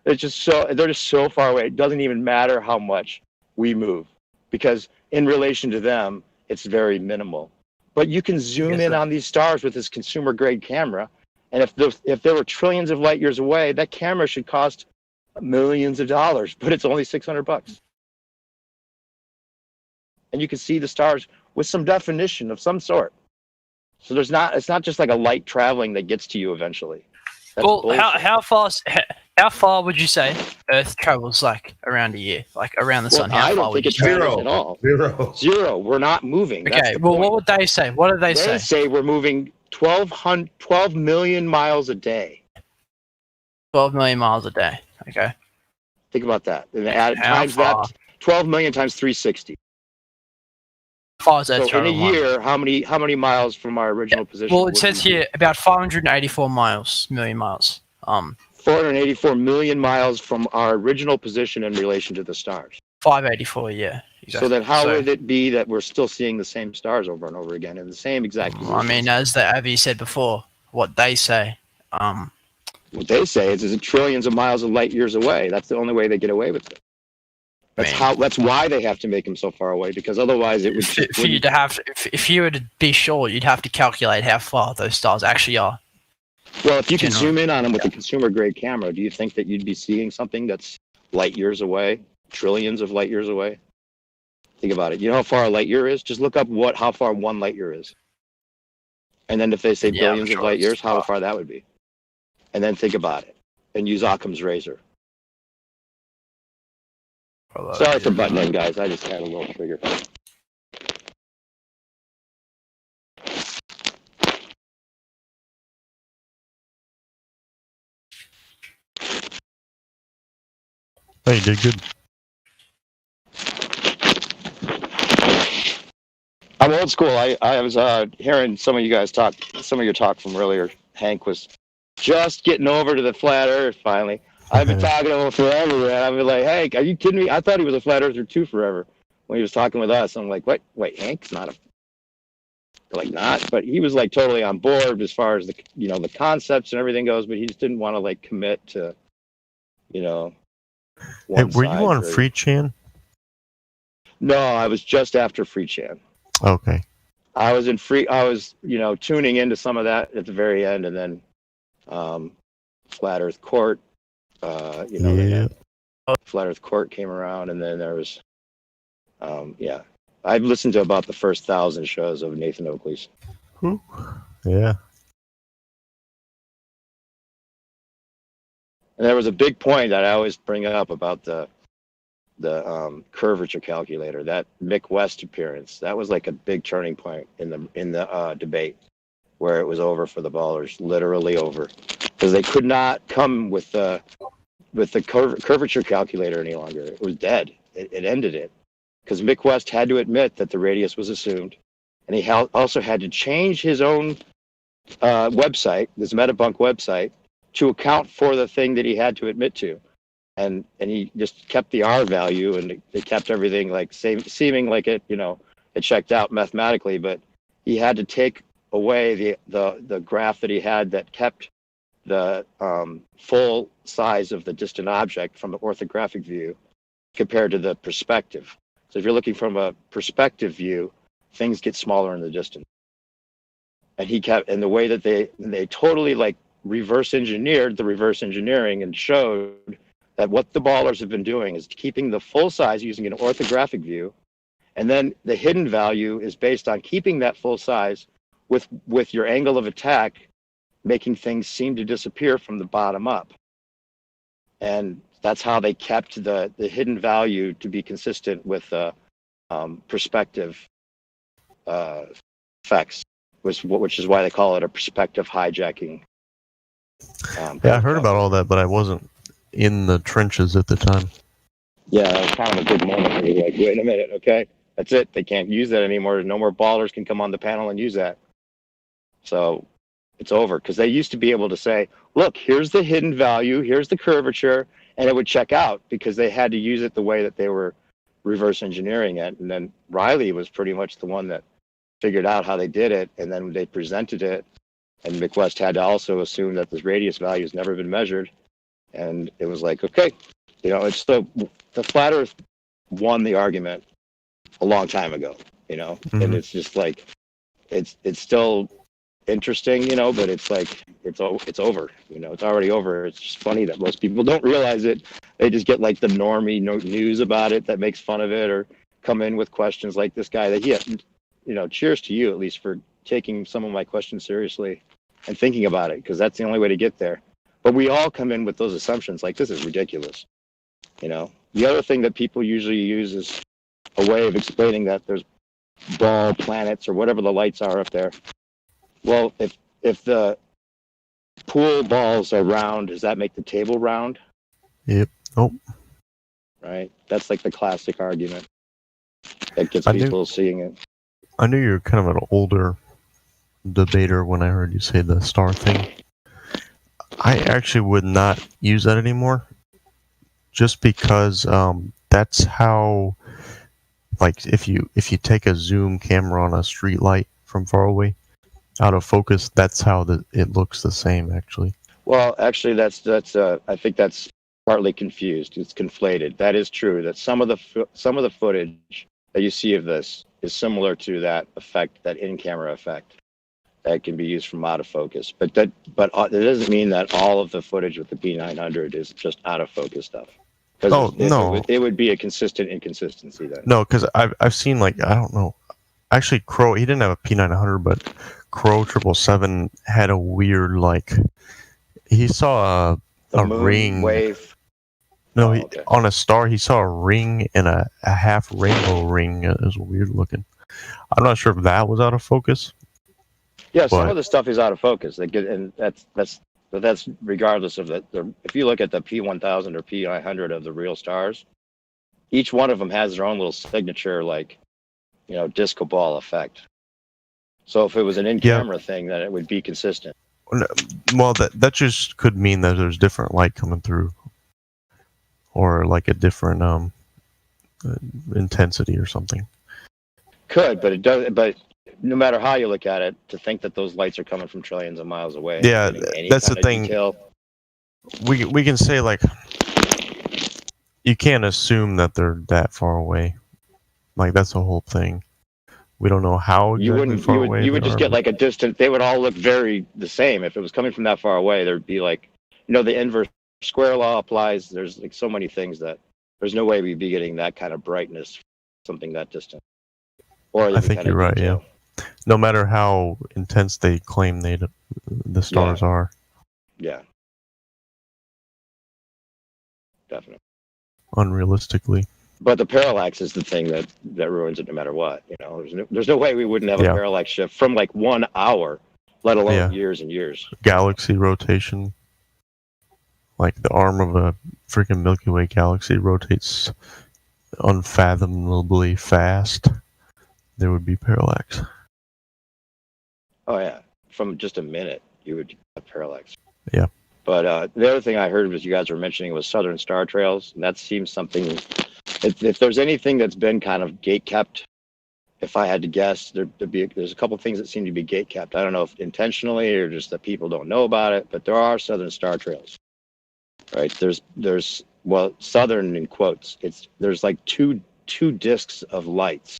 They're just so far away. It doesn't even matter how much we move, because in relation to them, it's very minimal. But you can zoom in on these stars with this consumer grade camera, and if there were trillions of light years away, that camera should cost millions of dollars, but it's only $600. And you can see the stars with some definition of some sort. So it's not just like a light traveling that gets to you eventually. That's Well, bullshit. how far would you say Earth travels like around a year, like around the sun? How I far don't would think you it's say? zero at all. Zero. We're not moving. That's Okay. the Well, point. what would they say? What do they say? They say we're moving 12 million miles a day. 12 million miles a day. Okay. Think about that. And How times far? that, 12 million times 360. How far is Earth So in a traveling? year, how many miles from our original position? Well, would it says we be? here about 584 million miles. 484 million miles from our original position in relation to the stars. 584. Yeah. Exactly. So then how would it be that we're still seeing the same stars over and over again in the same exact position? I mean, as Avi said before, what they say. What they say is trillions of miles of light years away. That's the only way they get away with it. That's why they have to make them so far away, because otherwise it would For you to have, if you were to be sure, you'd have to calculate how far those stars actually are. Well, if you can zoom in on them with a consumer grade camera, do you think that you'd be seeing something that's light years away, trillions of light years away? Think about it. You know how far a light year is? Just look up how far 1 light year is. And then if they say billions of light years, how far that would be. And then think about it and use Occam's razor. Sorry for butting in, guys. I just had a little trigger. Oh, you did good. I'm old school. I was hearing some of you guys talk, some of your talk from earlier. Hank was just getting over to the flat Earth finally. I've been talking to him forever, man. I've been like, Hank, are you kidding me? I thought he was a flat earther too forever when he was talking with us. I'm like, what? Wait, Hank's not a. Like not, but he was like totally on board as far as the concepts and everything goes, but he just didn't want to like commit to, Hey, were you on Free Chan? No, I was just after Free Chan. Okay. I was tuning into some of that at the very end, and then Flat Earth Court, Yeah. Flat Earth Court came around, and then there was, I've listened to about the first 1,000 shows of Nathan Oakley's. Yeah. And there was a big point that I always bring up about the curvature calculator, that Mick West appearance. That was like a big turning point in the debate, where it was over for the ballers, literally over, because they could not come with the curvature calculator any longer. It was dead. It ended it, because Mick West had to admit that the radius was assumed, and he also had to change his own website, this Metabunk website, to account for the thing that he had to admit to. And he just kept the R value, and it kept everything like seeming like it checked out mathematically, but he had to take away the graph that he had that kept the full size of the distant object from the orthographic view compared to the perspective. So if you're looking from a perspective view, things get smaller in the distance. And the way that they totally like reverse engineered the reverse engineering and showed that what the ballers have been doing is keeping the full size using an orthographic view And then the hidden value is based on keeping that full size with your angle of attack, making things seem to disappear from the bottom up. And that's how they kept the hidden value to be consistent with perspective effects, which is why they call it a perspective hijacking. Yeah, I heard about all that, but I wasn't in the trenches at the time. Yeah, it was kind of a big moment where you're like, wait a minute, okay, that's it. They can't use that anymore. No more ballers can come on the panel and use that. So it's over, because they used to be able to say, look, here's the hidden value, here's the curvature, and it would check out because they had to use it the way that they were reverse engineering it. And then Riley was pretty much the one that figured out how they did it, and then they presented it, and McWest had to also assume that this radius value has never been measured. And it was like, okay, it's the Flat Earth won the argument a long time ago, and it's just like, it's still interesting, but it's like, it's over, it's already over. It's just funny that most people don't realize it. They just get like the normie news about it that makes fun of it, or come in with questions like this guy that cheers to you, at least, for taking some of my questions seriously and thinking about it, because that's the only way to get there. But we all come in with those assumptions, like, this is ridiculous. The other thing that people usually use is a way of explaining that there's ball planets or whatever the lights are up there. Well, if the pool balls are round, does that make the table round? Yep. Nope. Right? That's like the classic argument that gets people seeing it. I knew you were kind of an older debater when I heard you say the star thing. I actually would not use that anymore, just because that's how, like, if you take a zoom camera on a street light from far away, out of focus, that's how it looks the same, actually. Well, actually, that's I think that's partly confused. It's conflated. That is true. That some of the footage that you see of this is similar to that effect, that in-camera effect, that can be used from out of focus. But it doesn't mean that all of the footage with the P900 is just out of focus stuff. Oh, no. It would be a consistent inconsistency then. No, because I've seen, like, I don't know. Actually, Crow, he didn't have a P900, but Crow 777 had a weird, like, he saw a ring. Wave. No, on a star, he saw a ring and a half rainbow ring. It was weird looking. I'm not sure if that was out of focus. Yeah, some of the stuff is out of focus. And that's regardless of if you look at the P1000 or P900 of the real stars, each one of them has their own little signature, like, disco ball effect. So if it was an in-camera thing, then it would be consistent. Well, that just could mean that there's different light coming through, or like a different intensity or something. Could, but it does. But no matter how you look at it, to think that those lights are coming from trillions of miles away. Yeah, that's the thing. Detail. We can say, like, you can't assume that they're that far away. Like, that's the whole thing. We don't know how You would just get like a distant. They would all look very the same. If it was coming from that far away, there'd be like, the inverse square law applies. There's like so many things that there's no way we'd be getting that kind of brightness, something that distant. Or I think you're right. Yeah. No matter how intense they claim the stars are. Yeah. Definitely. Unrealistically. But the parallax is the thing that ruins it no matter what. There's no way we wouldn't have a parallax shift from like 1 hour, let alone years and years. Galaxy rotation. Like the arm of a freaking Milky Way galaxy rotates unfathomably fast. There would be parallax. Oh yeah, from just a minute you would have parallax. Yeah. But the other thing I heard was you guys were mentioning was Southern Star Trails, and that seems something. If there's anything that's been kind of gate kept, if I had to guess, there's a couple things that seem to be gate kept. I don't know if intentionally or just that people don't know about it, but there are Southern Star Trails. Right? There's Southern in quotes. There's like two discs of lights.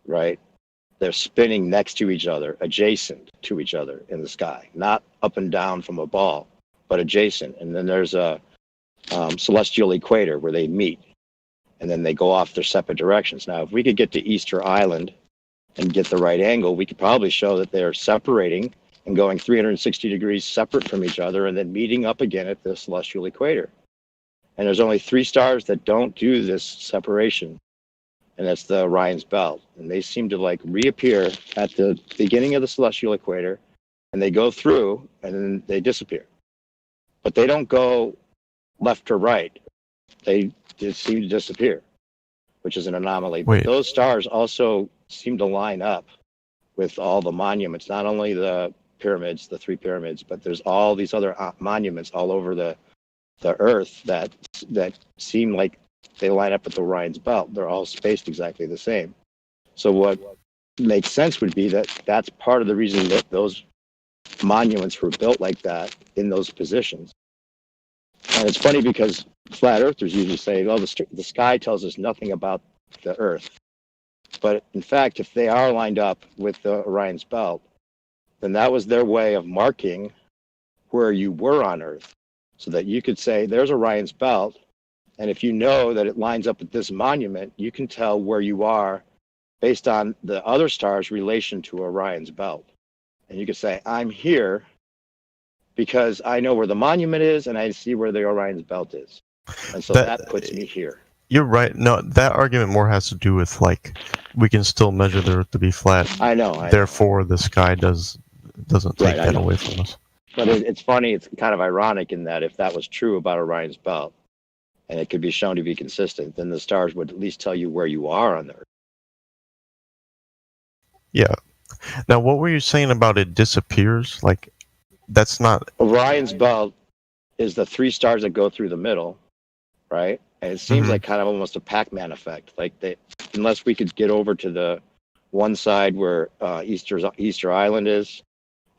Right? They're spinning next to each other, adjacent to each other in the sky, not up and down from a ball, but adjacent. And then there's a celestial equator where they meet. and then they go off their separate directions. Now, if we could get to Easter Island and get the right angle, we could probably show that they're separating and going 360 degrees separate from each other and then meeting up again at the celestial equator. And there's only 3 stars that don't do this separation, and that's the Orion's Belt. And they seem to like reappear at the beginning of the celestial equator, and they go through and then they disappear. But they don't go left or right. They just seem to disappear, which is an anomaly. Wait. But those stars also seem to line up with all the monuments, not only the pyramids, the 3 pyramids, but there's all these other monuments all over the Earth that seem like they line up with the Orion's Belt. They're all spaced exactly the same. So what makes sense would be that that's part of the reason that those monuments were built like that in those positions. And it's funny because flat earthers usually say, "Oh, the sky tells us nothing about the Earth." But in fact, if they are lined up with the Orion's Belt, then that was their way of marking where you were on Earth, so that you could say, "There's Orion's Belt," and if you know that it lines up with this monument, you can tell where you are based on the other star's relation to Orion's Belt. And you could say, "I'm here because I know where the monument is and I see where the Orion's Belt is." And so that puts me here. You're right. No, that argument more has to do with like we can still measure the Earth to be flat. I know. Therefore, the sky doesn't take I that know. away from us. But it's funny, it's kind of ironic in that if that was true about Orion's Belt, and it could be shown to be consistent, then the stars would at least tell you where you are on the Earth. Yeah. Now, what were you saying about it disappears? Like, that's not. Orion's Belt is the 3 stars that go through the middle, right? And it seems like kind of almost a Pac-Man effect. Like unless we could get over to the one side where Easter Island is,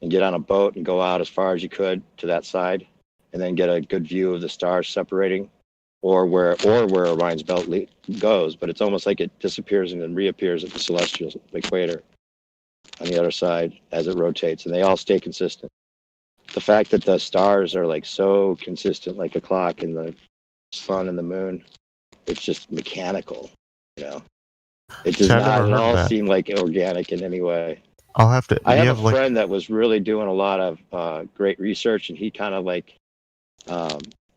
and get on a boat and go out as far as you could to that side, and then get a good view of the stars separating, or where Orion's Belt goes. But it's almost like it disappears and then reappears at the celestial equator on the other side as it rotates, and they all stay consistent. The fact that the stars are like so consistent, like a clock, and the sun and the moon, it's just mechanical, you know. It does not at all seem like organic in any way. I'll have to. I have a friend that was really doing a lot of great research, and he kind of like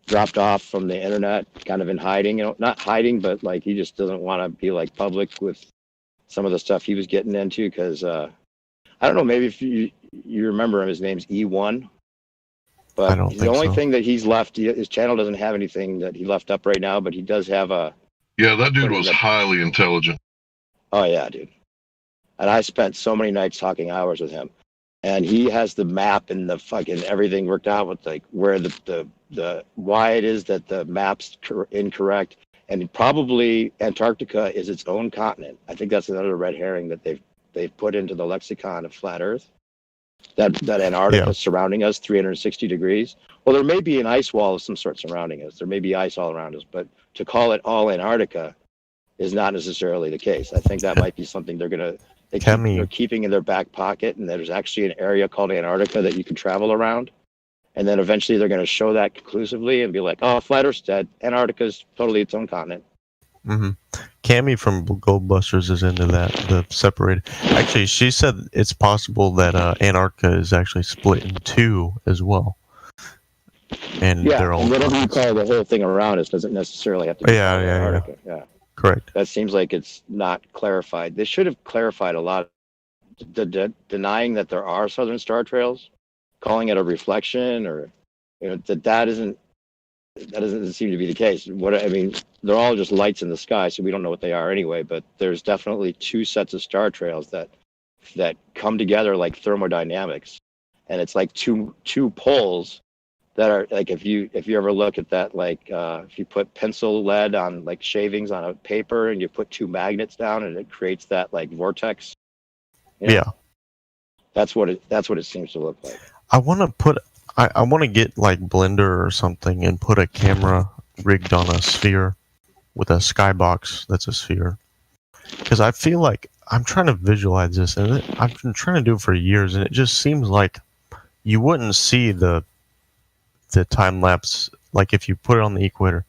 dropped off from the internet, kind of in hiding. You know, not hiding, but like he just doesn't want to be like public with some of the stuff he was getting into. Because I don't know, maybe if you remember him, his name's E1. But the only thing that he's left, his channel doesn't have anything that he left up right now, but he does have a. Yeah, that dude was highly intelligent. Oh yeah, dude. And I spent so many nights talking hours with him, and he has the map and the fucking everything worked out with like where the why it is that the map's incorrect, and probably Antarctica is its own continent. I think that's another red herring that they've put into the lexicon of flat Earth. That Antarctica surrounding us 360 degrees. Well, there may be an ice wall of some sort surrounding us. There may be ice all around us, but to call it all Antarctica is not necessarily the case. I think that might be something they're keeping in their back pocket, and there's actually an area called Antarctica that you can travel around, and then eventually they're going to show that conclusively and be like, "Oh, flat Earth's dead. Antarctica's totally its own continent." Cammy from Goldbusters is into that, the separated. Actually, she said it's possible that Antarctica is actually split in 2 as well. And they're all whatever you call the whole thing around us doesn't necessarily have to be Antarctica. Yeah. Correct. That seems like it's not clarified. They should have clarified a lot. Denying that there are southern star trails, calling it a reflection, or that doesn't seem to be the case. They're all just lights in the sky, so we don't know what they are anyway. But there's definitely 2 sets of star trails that come together like thermodynamics, and it's like two poles that are like if you ever look at that, like if you put pencil lead on like shavings on a paper and you put 2 magnets down and it creates that like vortex. That's what it seems to look like. I want to get like Blender or something and put a camera rigged on a sphere with a skybox that's a sphere, because I feel like I'm trying to visualize this, and I've been trying to do it for years, and it just seems like you wouldn't see the time lapse. Like if you put it on the equator,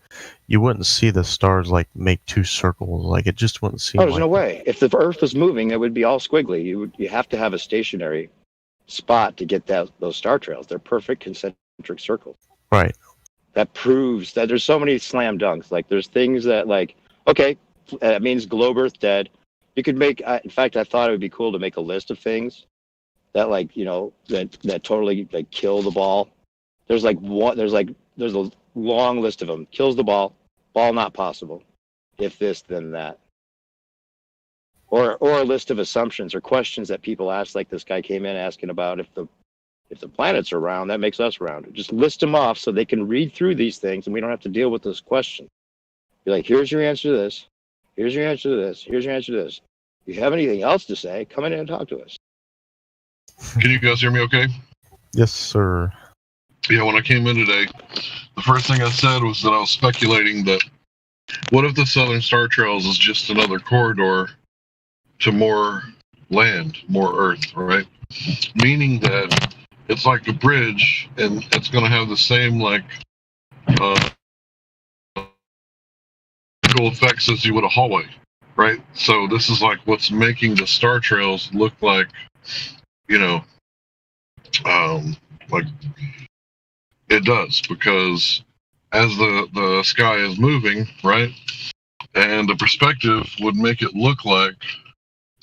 you wouldn't see the stars like make two circles. Like it just wouldn't seem Oh, there's like no way. If the Earth was moving, it would be all squiggly. You have to have a stationary spot to get those star trails. They're perfect concentric circles. right. That proves that there's so many slam dunks. Like there's things that like, okay, that means globe Earth dead. You could make, in fact, I thought it would be cool to make a list of things that like, that totally like kill the ball. There's a long list of them. Kills the ball not possible. If this, then that. Or a list of assumptions or questions that people ask, like this guy came in asking about if the planets are round, that makes us round. Just list them off so they can read through these things and we don't have to deal with this question. Be like, here's your answer to this. Here's your answer to this. Here's your answer to this. If you have anything else to say, come in and talk to us. Can you guys hear me okay? Yes, sir. Yeah, when I came in today, the first thing I said was that I was speculating that what if the Southern Star Trails is just another corridor to more land, more Earth, right? Meaning that it's like a bridge and it's going to have the same like effects as you would a hallway, right? So this is like what's making the star trails look like, like it does, because as the sky is moving, right, and the perspective would make it look like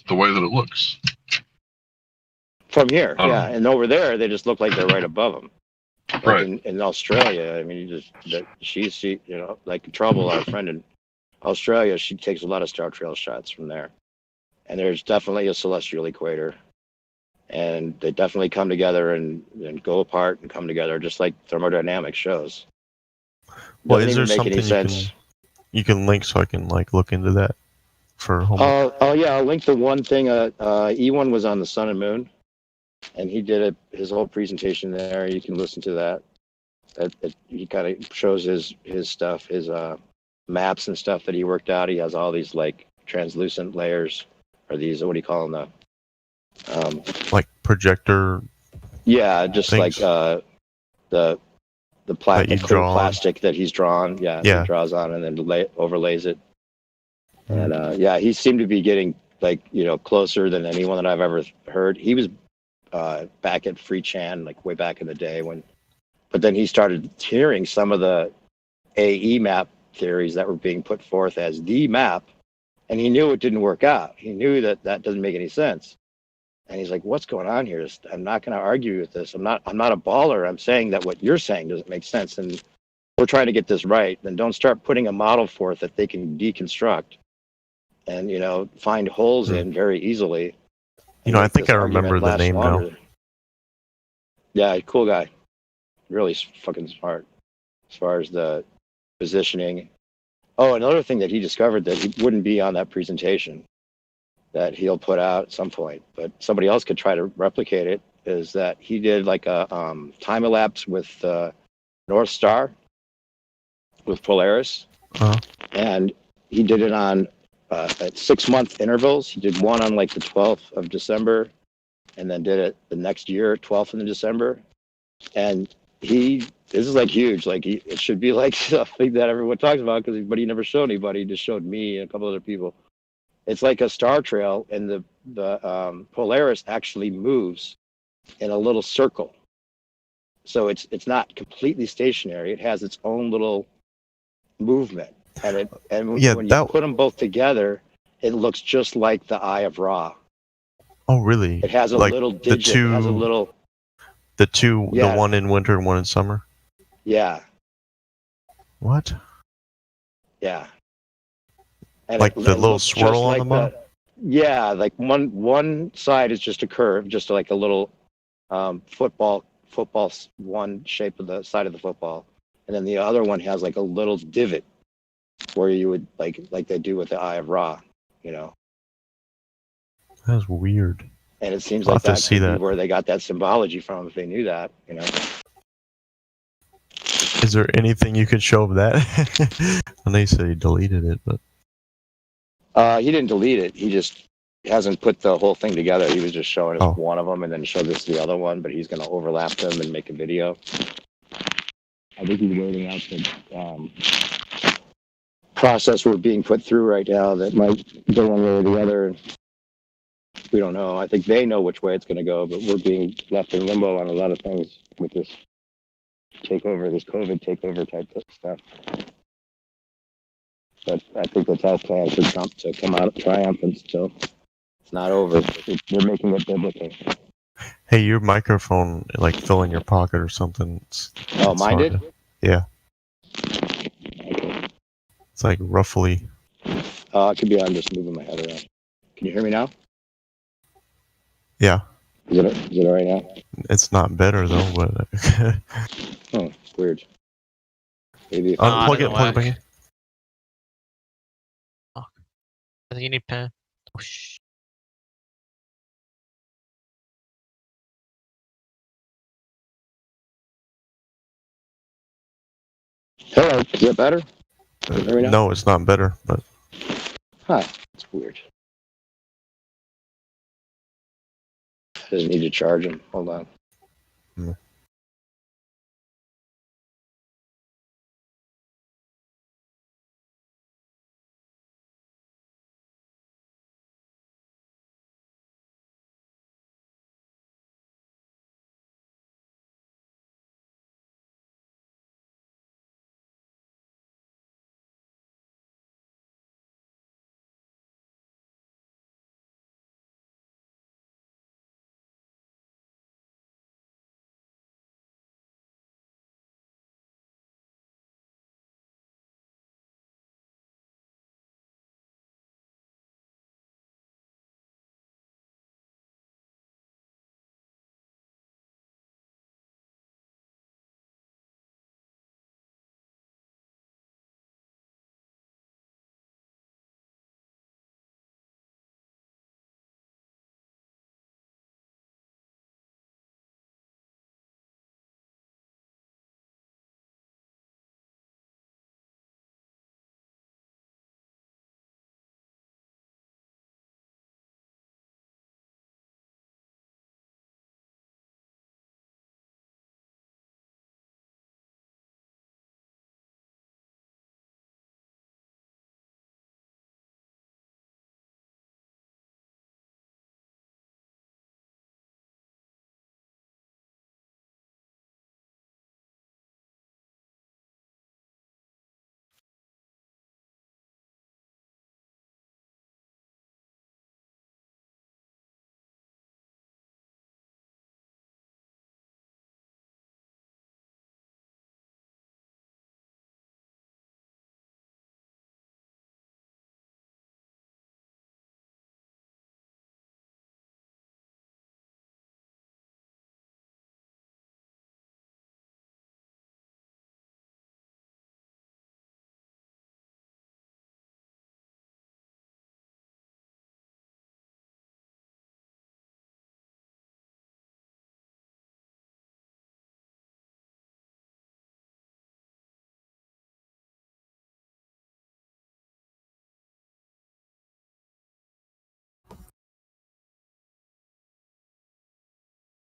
the way that it looks from here. Yeah, and over there they just look like they're right above them. Like right. In Australia, I mean, she like Trouble, our friend in Australia, she takes a lot of star trail shots from there, and there's definitely a celestial equator, and they definitely come together and go apart and come together, just like thermodynamics shows. Well, is there something you can link so I can like look into that for homework? Oh yeah, I'll link the one thing. E1 was on the sun and moon, and he did his whole presentation there. You can listen to that. He kind of shows his stuff, his maps and stuff that he worked out. He has all these like translucent layers, or these, what do you call them? Like projector. Yeah, just things? Like the clear plastic that he's drawn. Yeah, he draws on and then overlays it. And he seemed to be getting like closer than anyone that I've ever heard. He was back at Free Chan, like way back in the day but then he started hearing some of the AE map theories that were being put forth as the map, and he knew it didn't work out. He knew that doesn't make any sense, and he's like, "What's going on here? I'm not going to argue with this. I'm not a baller. I'm saying that what you're saying doesn't make sense, and we're trying to get this right. Then don't start putting a model forth that they can deconstruct and find holes in very easily." I think I remember the name now. Yeah, cool guy. Really fucking smart as far as the positioning. Oh, another thing that he discovered that he wouldn't be on that presentation that he'll put out at some point, but somebody else could try to replicate it, is that he did like a time elapse with North Star with Polaris. And he did it on at 6-month intervals. He did one on like the 12th of December, and then did it the next year, 12th of December. And this is like huge. Like it should be like something that everyone talks about, but he never showed anybody. He just showed me and a couple other people. It's like a star trail, and the Polaris actually moves in a little circle. So it's not completely stationary. It has its own little movement, and when you put them both together, it looks just like the Eye of Ra. Oh, really? It has a little digit. It has a little. The one in winter and one in summer? Yeah. What? Yeah. And like the little swirl on the bottom? Yeah, like one side is just a curve, just like a little football one shape of the side of the football. And then the other one has like a little divot where you would like they do with the Eye of Ra, That's weird. And it seems like that could be where they got that symbology from, if they knew that, Is there anything you could show of that? I know you said he deleted it, but he didn't delete it. He just hasn't put the whole thing together. He was just showing us one of them, and then showed this the other one. But he's going to overlap them and make a video. I think he's waiting out process we're being put through right now that might go one way or the other. We don't know. I think they know which way it's going to go, but we're being left in limbo on a lot of things with this takeover, this COVID takeover type of stuff. But I think it's our plan for Trump to come out triumphant still. It's not over. They're making it biblical. Hey, your microphone like fell in your pocket or something. Oh, mine did? Yeah. It's like roughly. It could be I'm just moving my head around. Can you hear me now? Yeah. Is it all right now? It's not better though, but. Oh, weird. Maybe if Unplug it, plug it back in. I think you need pen. Oh, shh. Hello, is that better? Can you hear me now? No, it's not better, but. Huh, that's weird. I just need to charge him. Hold on.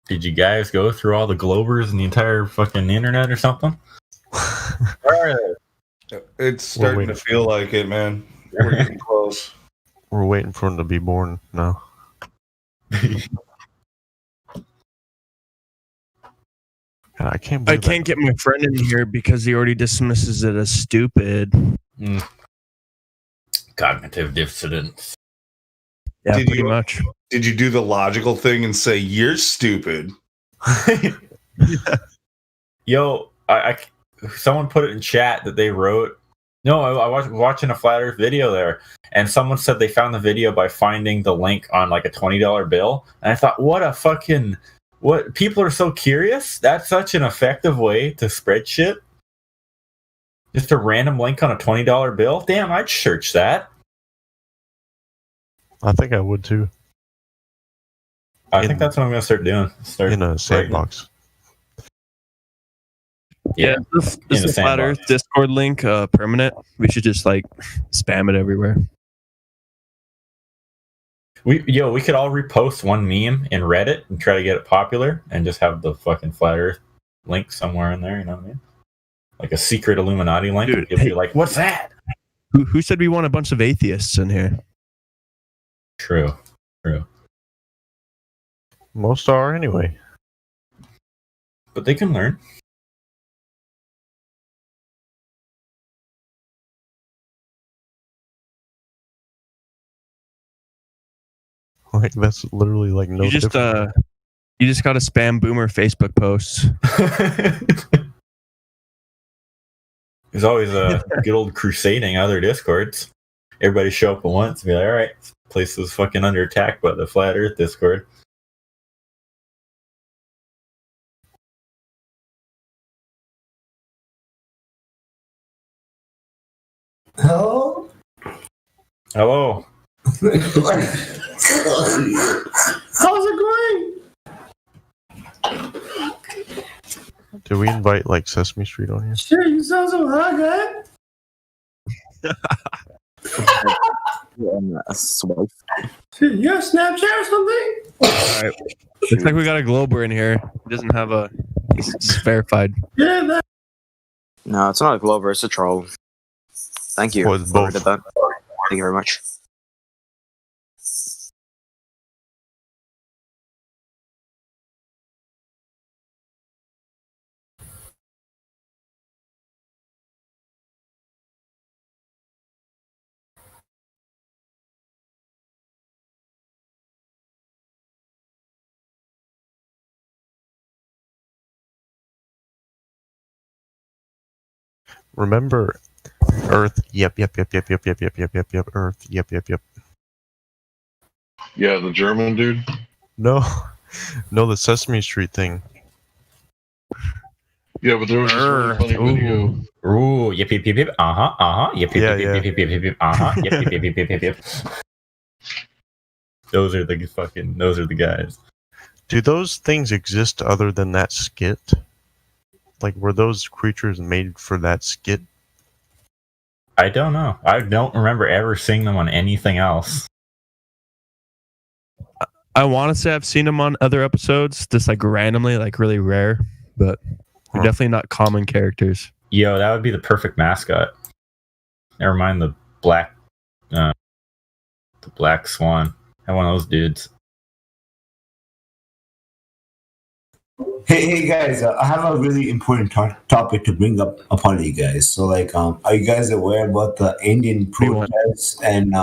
Did you guys go through all the Globers and the entire fucking internet or something? It's starting to feel like it, man. We're getting close. We're waiting for him to be born now. I can't get my friend in here because he already dismisses it as stupid. Cognitive dissonance. Yeah, pretty much. Did you do the logical thing and say you're stupid? Yo, someone put it in chat that they wrote. No, I was watching a Flat Earth video there, and someone said they found the video by finding the link on like a $20 bill. And I thought, what people are so curious? That's such an effective way to spread shit. Just a random link on a $20 bill? Damn, I'd search that. I think I would too. I think that's what I'm going to start doing. In a sandbox. Yeah, is the Flat Earth Discord link permanent? We should just like spam it everywhere. We could all repost one meme in Reddit and try to get it popular and just have the fucking Flat Earth link somewhere in there, you know what I mean? Like a secret Illuminati link. Dude, you'll be like, what's that? Who said we want a bunch of atheists in here? True. Most are anyway. But they can learn. Like that's literally like no. You just different. you just got to spam boomer Facebook posts. There's always a good old crusading other discords. Everybody show up at once and be like, all right, this place is fucking under attack by the Flat Earth Discord. Hello? Hello. How's it going? Did we invite like Sesame Street on here? Sure, you sound so hot, guy. A swipe. Shit, you have Snapchat or something? Alright. Looks like we got a Glober in here. He doesn't have a... He's verified. Yeah, that. No, it's not a Glover, it's a troll. Thank you. Oh, it's both. Did that. Thank you very much. Remember, Earth. Yep. Earth. Yep. Yeah, the German dude. No, the Sesame Street thing. Yeah, but there was this really funny video. Ooh, yep. Yep. Yep. Yep. Those are the guys. Do those things exist other than that skit? Like, were those creatures made for that skit? I don't know. I don't remember ever seeing them on anything else. I want to say I've seen them on other episodes, just like randomly, like really rare, but they're definitely not common characters. Yo, that would be the perfect mascot. Never mind the black swan. Have one of those dudes. Hey guys, I have a really important topic to bring up upon you guys. So, like, are you guys aware about the Indian protests in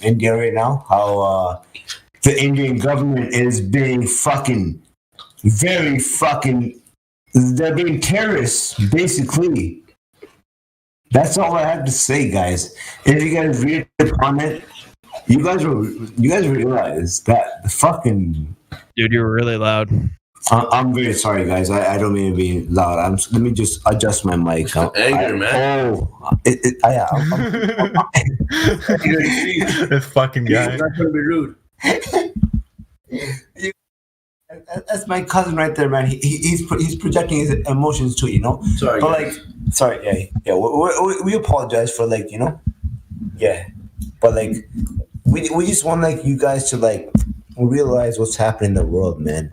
India right now? How the Indian government is being they're being terrorists, basically. That's all I have to say, guys. If you guys read upon it, you guys realize that the fucking... Dude, you're really loud. I'm very sorry, guys. I don't mean to be loud. Let me just adjust my mic. Man. This fucking guy. Not gonna be rude. That's my cousin right there, man. He's projecting his emotions too, you know. Sorry, but guys. yeah. We apologize for but we just want you guys to realize what's happening in the world, man.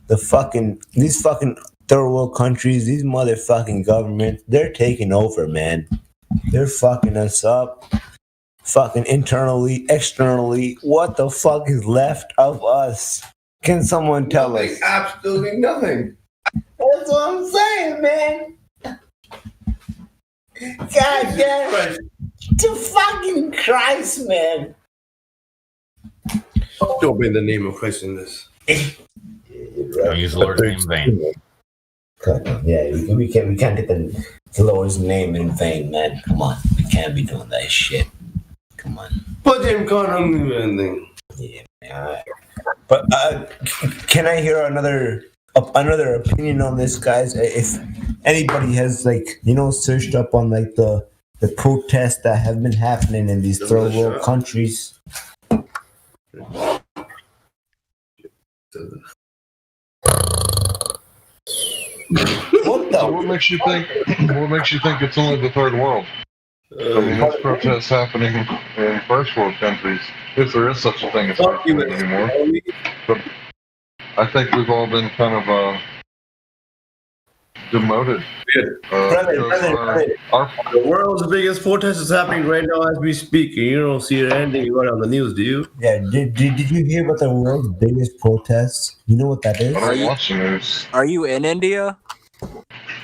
These fucking third world countries, these motherfucking governments, they're taking over, man. They're fucking us up. Fucking internally, externally. What the fuck is left of us? Can someone tell us? Absolutely nothing. That's what I'm saying, man. God damn it. To fucking Christ, man. Don't bring the name of Christ in this. Don't use the Lord's name in vain. Yeah, we can't get the Lord's name in vain, man. Come on, we can't be doing that shit. Come on. But him can't do anything. Yeah, man. But can I hear another opinion on this, guys? If anybody has searched up on the protests that have been happening in these third world countries. What makes you think it's only the third world? I mean, there's protests happening in first world countries, if there is such a thing as first world anymore. But I think we've all been kind of demoted. The world's biggest protest is happening right now as we speak. And you don't see anything right on the news, do you? Yeah, did you hear about the world's biggest protest? You know what that is? Are you in India?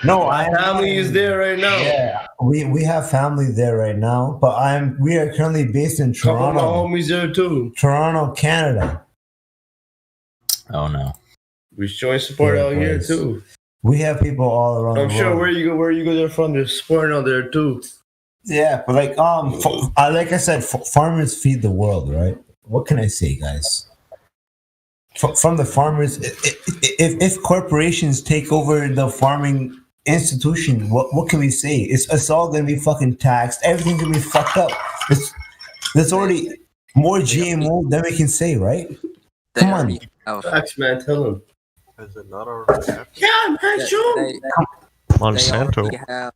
No, My family is there right now. Yeah, we have family there right now, but we are currently based in Couple of my Toronto. homies there too. Toronto, Canada. Oh no. We showing support Yeah, out here boys. too. We have people all around I'm the sure world. where you go there from, there's support out there too. Yeah, but like like I said, farmers feed the world, right? What can I say, guys? From the farmers, if corporations take over the farming institution, what can we say? It's all gonna be fucking taxed. Everything's gonna be fucked up. There's already more GMO than we can say, right? Come on. Facts, man. Tell them. Is it not already happening? Yeah, man. Sure. Monsanto.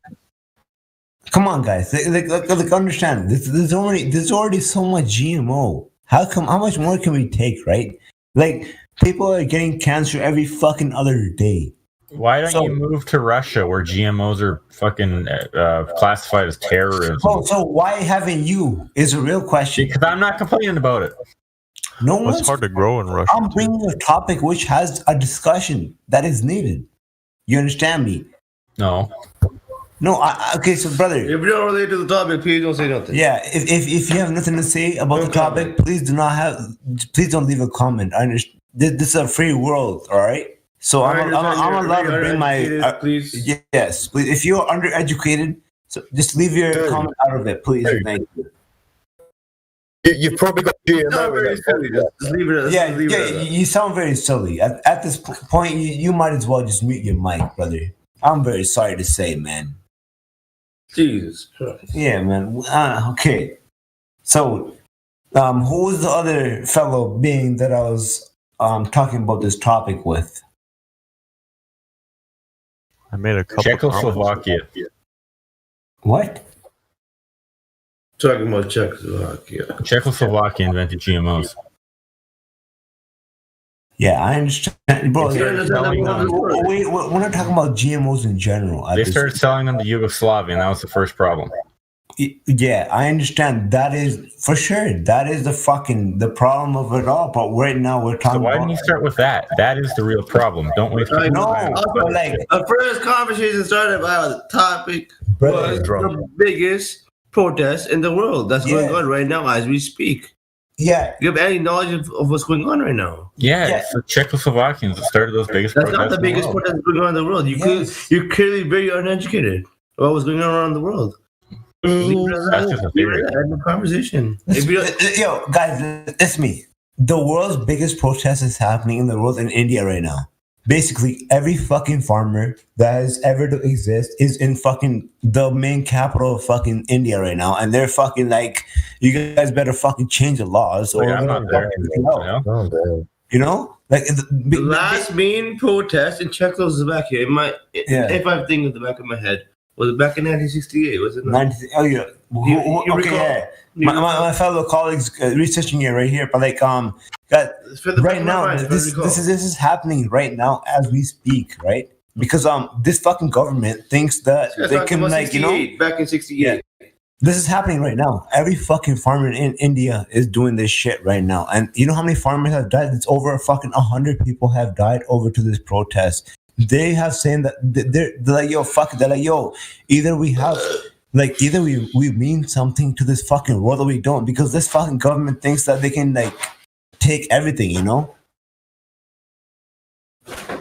Come on, guys. Like understand. There's already so much GMO. How much more can we take, right? Like, people are getting cancer every fucking other day. Why don't you move to Russia where GMOs are fucking classified as terrorism? So why haven't you? Is a real question. Because I'm not complaining about it. No Well, one's it's hard to grow in Russia. I'm bringing a topic which has a discussion that is needed. You understand me? No. No, okay, so brother. If you don't relate to the topic, please don't say nothing. Yeah, if you have nothing to say about the topic, please don't leave a comment. I understand. This is a free world, all right? So I'm allowed to bring my please. Yes, please. If you're undereducated, so just leave your comment out of it, please. Thank you. You've probably got GMO. Just leave it. Yeah, leave it. you sound very silly. At this point, you might as well just mute your mic, brother. I'm very sorry to say, man. Jesus Christ. Yeah, man. Okay. So, who was the other fellow being that I was talking about this topic with? I made a couple. Czechoslovakia. What? Talking about Czechoslovakia. Czechoslovakia invented GMOs. Yeah, I understand, bro. They started selling them. Wait, we're not talking about GMOs in general. They started selling them to Yugoslavia, and that was the first problem. Yeah, I understand. That is for sure. That is the problem of it all. But right now we're talking. So why about didn't you start with that? That is the real problem. Don't waste. I know. but like the first conversation started by the topic was the biggest protest in the world that's going on right now as we speak. Yeah. You have any knowledge of what's going on right now? Yeah, it's the Czechoslovakians that started those biggest That's protests. not the biggest protest going on in the world. You're clearly very uneducated about what's going on around the world. That's just a theory. End of conversation. Yo, guys, it's me. The world's biggest protest is happening in the world in India right now. Basically, every fucking farmer that has ever to exist is in fucking the main capital of fucking India right now, and they're fucking like, you guys better fucking change the laws, or I'm not there. you know, like the last main protest in Czechoslovakia. If I'm thinking of the back of my head, was it back in 1968? Was it? Oh yeah. Okay, yeah. My fellow colleagues researching it right here, but like right now this is happening right now as we speak, right? Because this fucking government thinks that they can like back in 68. This is happening right now. Every fucking farmer in India is doing this shit right now, and you know how many farmers have died? It's over fucking 100 people have died over to this protest. They have saying that they're like, yo, fuck it. They're like, yo, either we mean something to this fucking world or we don't, because this fucking government thinks that they can like take everything, you know?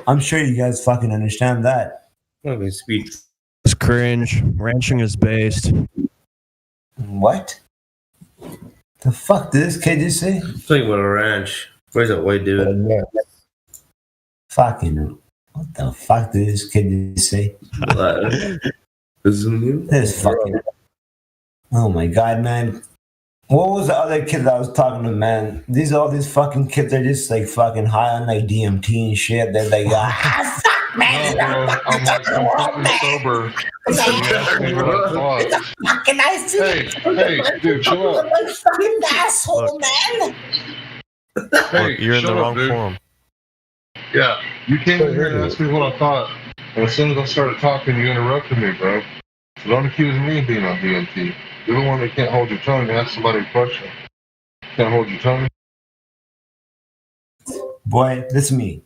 I'm sure you guys fucking understand that. It's cringe. Ranching is based. What? The fuck did this kid just say? Talking about a ranch. Where's that white dude? Fucking. What the fuck did this kid just say? This fucking. Oh my god, man. What was the other kid that I was talking to, man? All these fucking kids are just like fucking high on like DMT and shit. They're like, fuck, man. I'm like completely sober. Fucking nice to Hey, dude, chill out. Fucking asshole, man. Hey, You're in the shut up, wrong dude. forum. Yeah, you came in here and asked me what I thought. And as soon as I started talking, you interrupted me, bro. So don't accuse me of being on DMT. You're the one that can't hold your tongue and ask somebody a question. Can't hold your tongue. Boy, listen to me.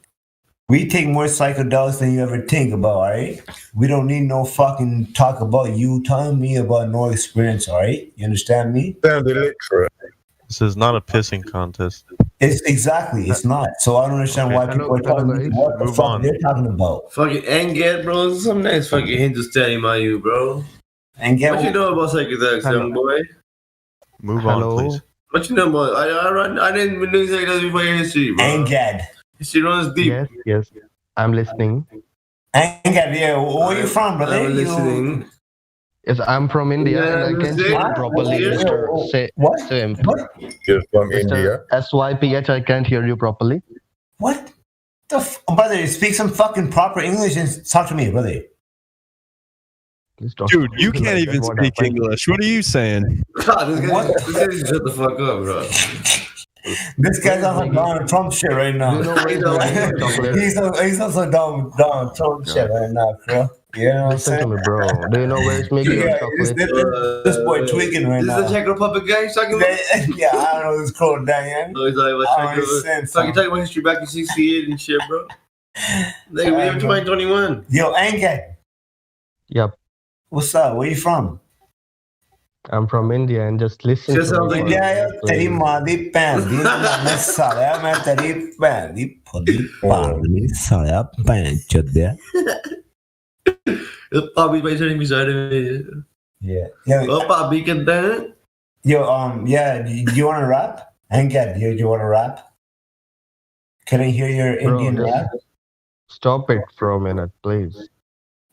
We take more psychedelics than you ever think about, alright? We don't need no fucking talk about you telling me about no experience, alright? You understand me? This is not a pissing contest. It's exactly, it's not. So I don't understand why people are talking about what the Move fuck on. they're talking about. Fucking Angat, bro. Some nice fucking Hindustani, my you, bro. Angat, what you know about psychedelics, young boy? Move on, please. What you know about? I didn't even know psychedelics before your history, bro. Angat. History runs deep. Yes, I'm listening. Angat, yeah, where you from, brother? I'm listening. Yes, I'm from India and I can hear you properly, Mr. Simp. You're from Mr. India? SYPH, I can't hear you properly. What? Brother, speak some fucking proper English and talk to me, brother. Dude, you can't even speak English. What are you saying? God, this guy shut the fuck up, bro. This guy's on some Donald Trump shit right now. He's on some Donald Trump shit right now, bro. You know what I'm saying? Listen to me, bro. Do you know where it's making your chocolate? This boy tweaking right now. This is the Czech Republic guy he's talking about? Yeah, I don't know who's called Diane. No, he's like, talking about history back in 68 and shit, bro. Like, we have 2021. Yo, Angat. Yep. What's up? Where you from? I'm from India and just listen Just to me. India, teri maa di bhੈਣ ਦੀ ਮੈਂ ਸਾਲਿਆ ਮੈਂ ਤੇਰੀ ਭੈਣ ਦੀ ਫੁੱਦੀ ਪਾਣੀ ਸਾਲਿਆ ਭੈਣ ਚੋਦਿਆ Bobby by turning beside him. Yeah. Oh, Bobby, can that? Yo, yeah. Do you want to rap? Angat, do you want to rap? Can I hear your Indian rap? Stop it for a minute, please.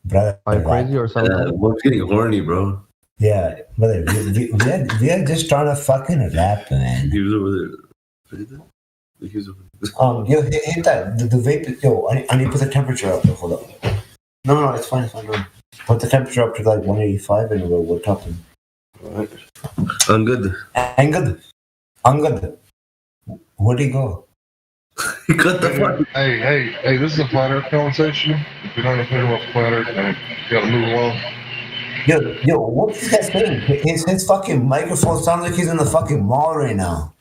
Brother, I'm crazy or something? We're getting horny, bro. Yeah, brother. We are just trying to fucking rap, man. He was over there. Yo, hit that. The vape. Yo, I need to put the temperature up. Hold up. No, it's fine. Go. Put the temperature up to like 185 and we're talking. Alright. I'm good. Where'd he go? He cut the fuck. Hey, this is a flat earth conversation. If you don't know anything about flat earth, then you gotta move along. Yo, what's this guy saying? His fucking microphone sounds like he's in the fucking mall right now.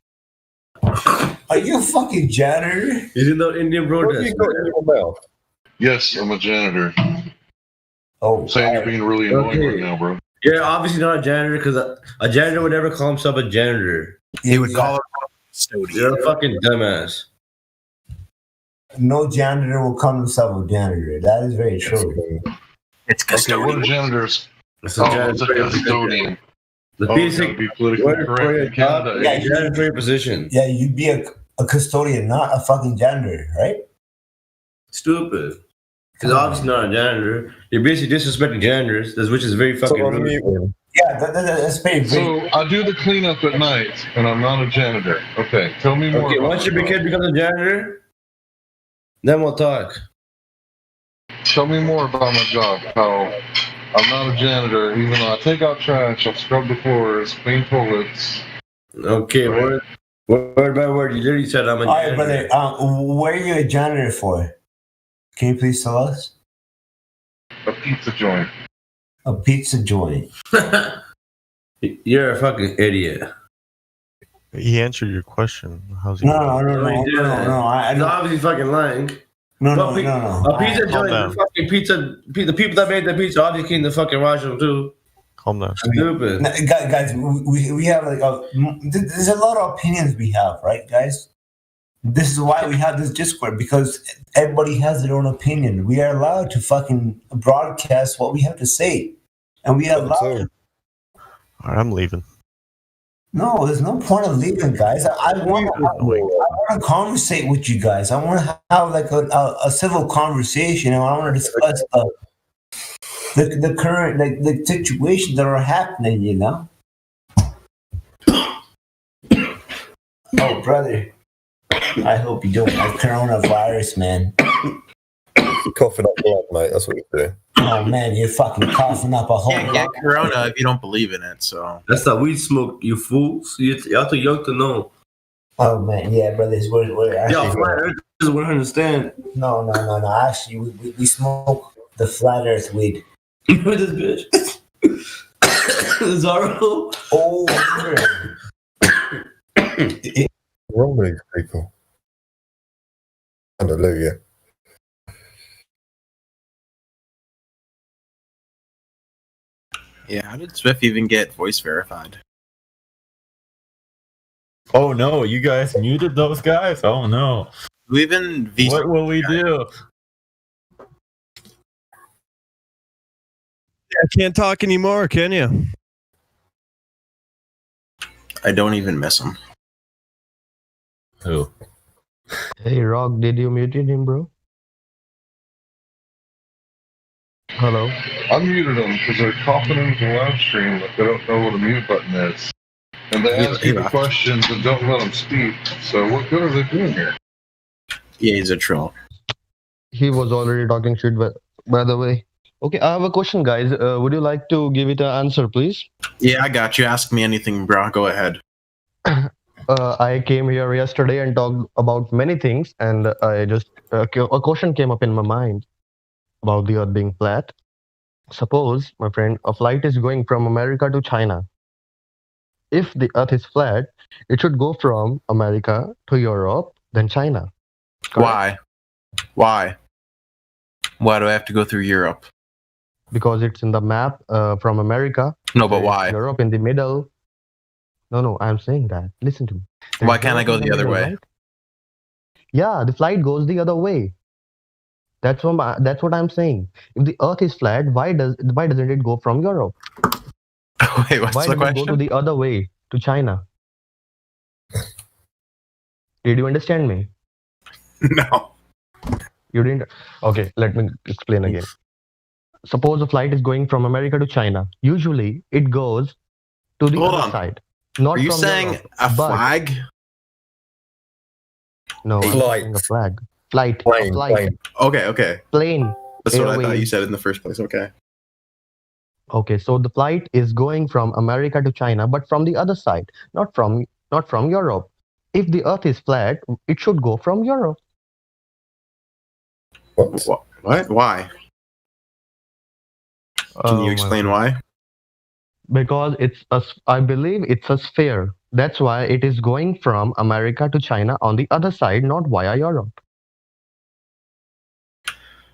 Are you a fucking janitor? He's in the Indian protest. Yes, I'm a janitor. Oh, I'm saying you're being really annoying right now, bro. You're obviously not a janitor because a janitor would never call himself a janitor. He would call himself a custodian. You're a fucking dumbass. No janitor will call himself a janitor. That is very true. It's custodian. Okay, what are janitors? It's it's a custodian. The basic be politically correct in Canada. Yeah, you're in a position. Yeah, you'd be a custodian, not a fucking janitor, right? Stupid. Because obviously not a janitor. You're basically disrespecting janitors, which is very fucking rude. Yeah, that's very So I do the cleanup at night, and I'm not a janitor. Okay, tell me more. Okay, about once your that. kid becomes a janitor, then we'll talk. Tell me more about my job. How I'm not a janitor, even though I take out trash, I scrub the floors, clean toilets. Okay, word by word, you literally said I'm a All right, janitor. brother. Where are you a janitor for? Can you please tell us? A pizza joint. A pizza joint. You're a fucking idiot. He answered your question. How's he? No. He's obviously fucking lying. No. A pizza joint, the fucking pizza. The people that made the pizza obviously cleaned the fucking washroom too. Calm down. Stupid. Guys, we have like there's a lot of opinions we have, right, guys? This is why we have this Discord, because everybody has their own opinion. We are allowed to fucking broadcast what we have to say, and we are allowed. All right, I'm leaving. No, there's no point of leaving, guys. I want to conversate with you guys. I want to have like a civil conversation, and I want to discuss the current like the situations that are happening. You know. Oh, brother. I hope you don't have coronavirus, man. Coughing up blood, mate. That's what you do. Oh man, you're fucking coughing up a whole. You can't get corona if you don't believe in it. So That's the weed smoke, you fools. Y'all too young to know. Oh man, yeah, brothers. We're actually. Y'all flat earthers would understand. No. Actually, we smoke The flat Earth weed. You know this bitch? Zorro. Oh, What's wrong with these people? Hallelujah. Yeah, how did Swift even get voice verified? Oh no, you guys muted those guys? Oh no. Who even What will we do? I can't talk anymore, can you? I don't even miss him. Who? Hey, Rock, did you muted him, bro? Hello? I muted them because they're coughing into the live stream like they don't know what a mute button is. And they ask people questions and don't let them speak. So what good are they doing here? Yeah, he's a troll. He was already talking shit, by the way. Okay, I have a question, guys. Would you like to give it an answer, please? Yeah, I got you. Ask me anything, bro. Go ahead. I came here yesterday and talked about many things, and I just a question came up in my mind about the Earth being flat. Suppose, my friend, a flight is going from America to China. If the Earth is flat, it should go from America to Europe, then China. Why? Why? Why do I have to go through Europe? Because it's in the map from America. No, but There's why? Europe in the middle. No, I'm saying that. Listen to me. Why can't I go the other way? Right? Yeah, the flight goes the other way. That's what I'm saying. If the Earth is flat, why doesn't it go from Europe? Wait, what's why the did question? it go to the other way to China? Did you understand me? No. You didn't. Okay, let me explain again. Suppose a flight is going from America to China. Usually, it goes to the Hold other on. side. Not Are you from saying Europe, a but- flag? No, I'm Flight. saying a flag. Flight. A Plane, flight. plane. Okay. Plane. That's what I thought you Airways. said in the first place. Okay. Okay, so the flight is going from America to China, but from the other side, not from Europe. If the Earth is flat, it should go from Europe. What? Why? Can you explain why? Because I believe it's a sphere. That's why it is going from America to China on the other side, not via Europe.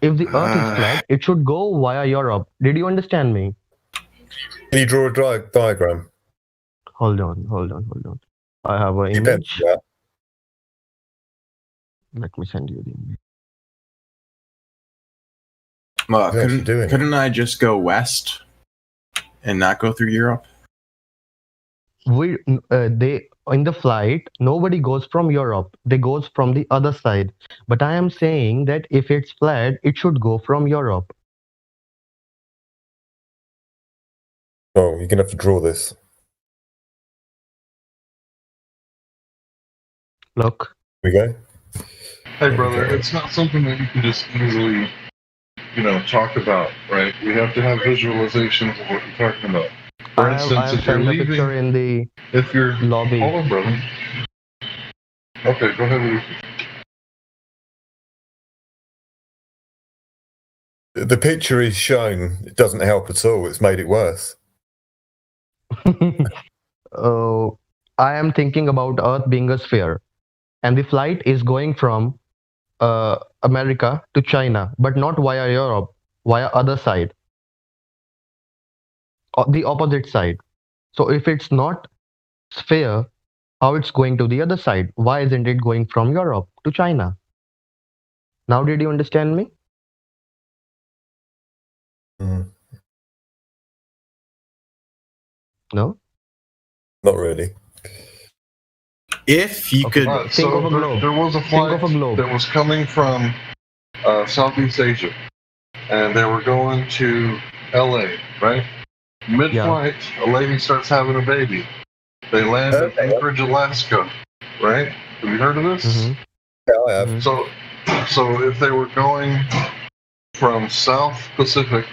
If the Earth is flat, it should go via Europe. Did you understand me? Can you draw a diagram? Hold on. I have an image. Let me send you the image. Well, couldn't I just go west and not go through Europe? They in the flight, nobody goes from Europe. They goes from the other side. But I am saying that if it's flat, it should go from Europe. Oh, you're gonna have to draw this. Look. Here we go. Hey, brother, it's not something that you can just easily, talk about, right? We have to have visualizations of what you're talking about. For I instance, have if you're sent a leaving, picture in the if you're lobby. Hold on, brother. Okay, go ahead. The picture is shown. It doesn't help at all. It's made it worse. I am thinking about Earth being a sphere, and the flight is going from America to China, but not via Europe, via other side, the opposite side. So if it's not sphere, how it's going to the other side? Why isn't it going from Europe to China? Now, did you understand me? No. Not really. If you could There was a flight that was coming from Southeast Asia, and they were going to LA, right? Mid-flight, a lady starts having a baby. They land in Anchorage, Alaska, right? Have you heard of this? Yeah, I have. So if they were going from South Pacific,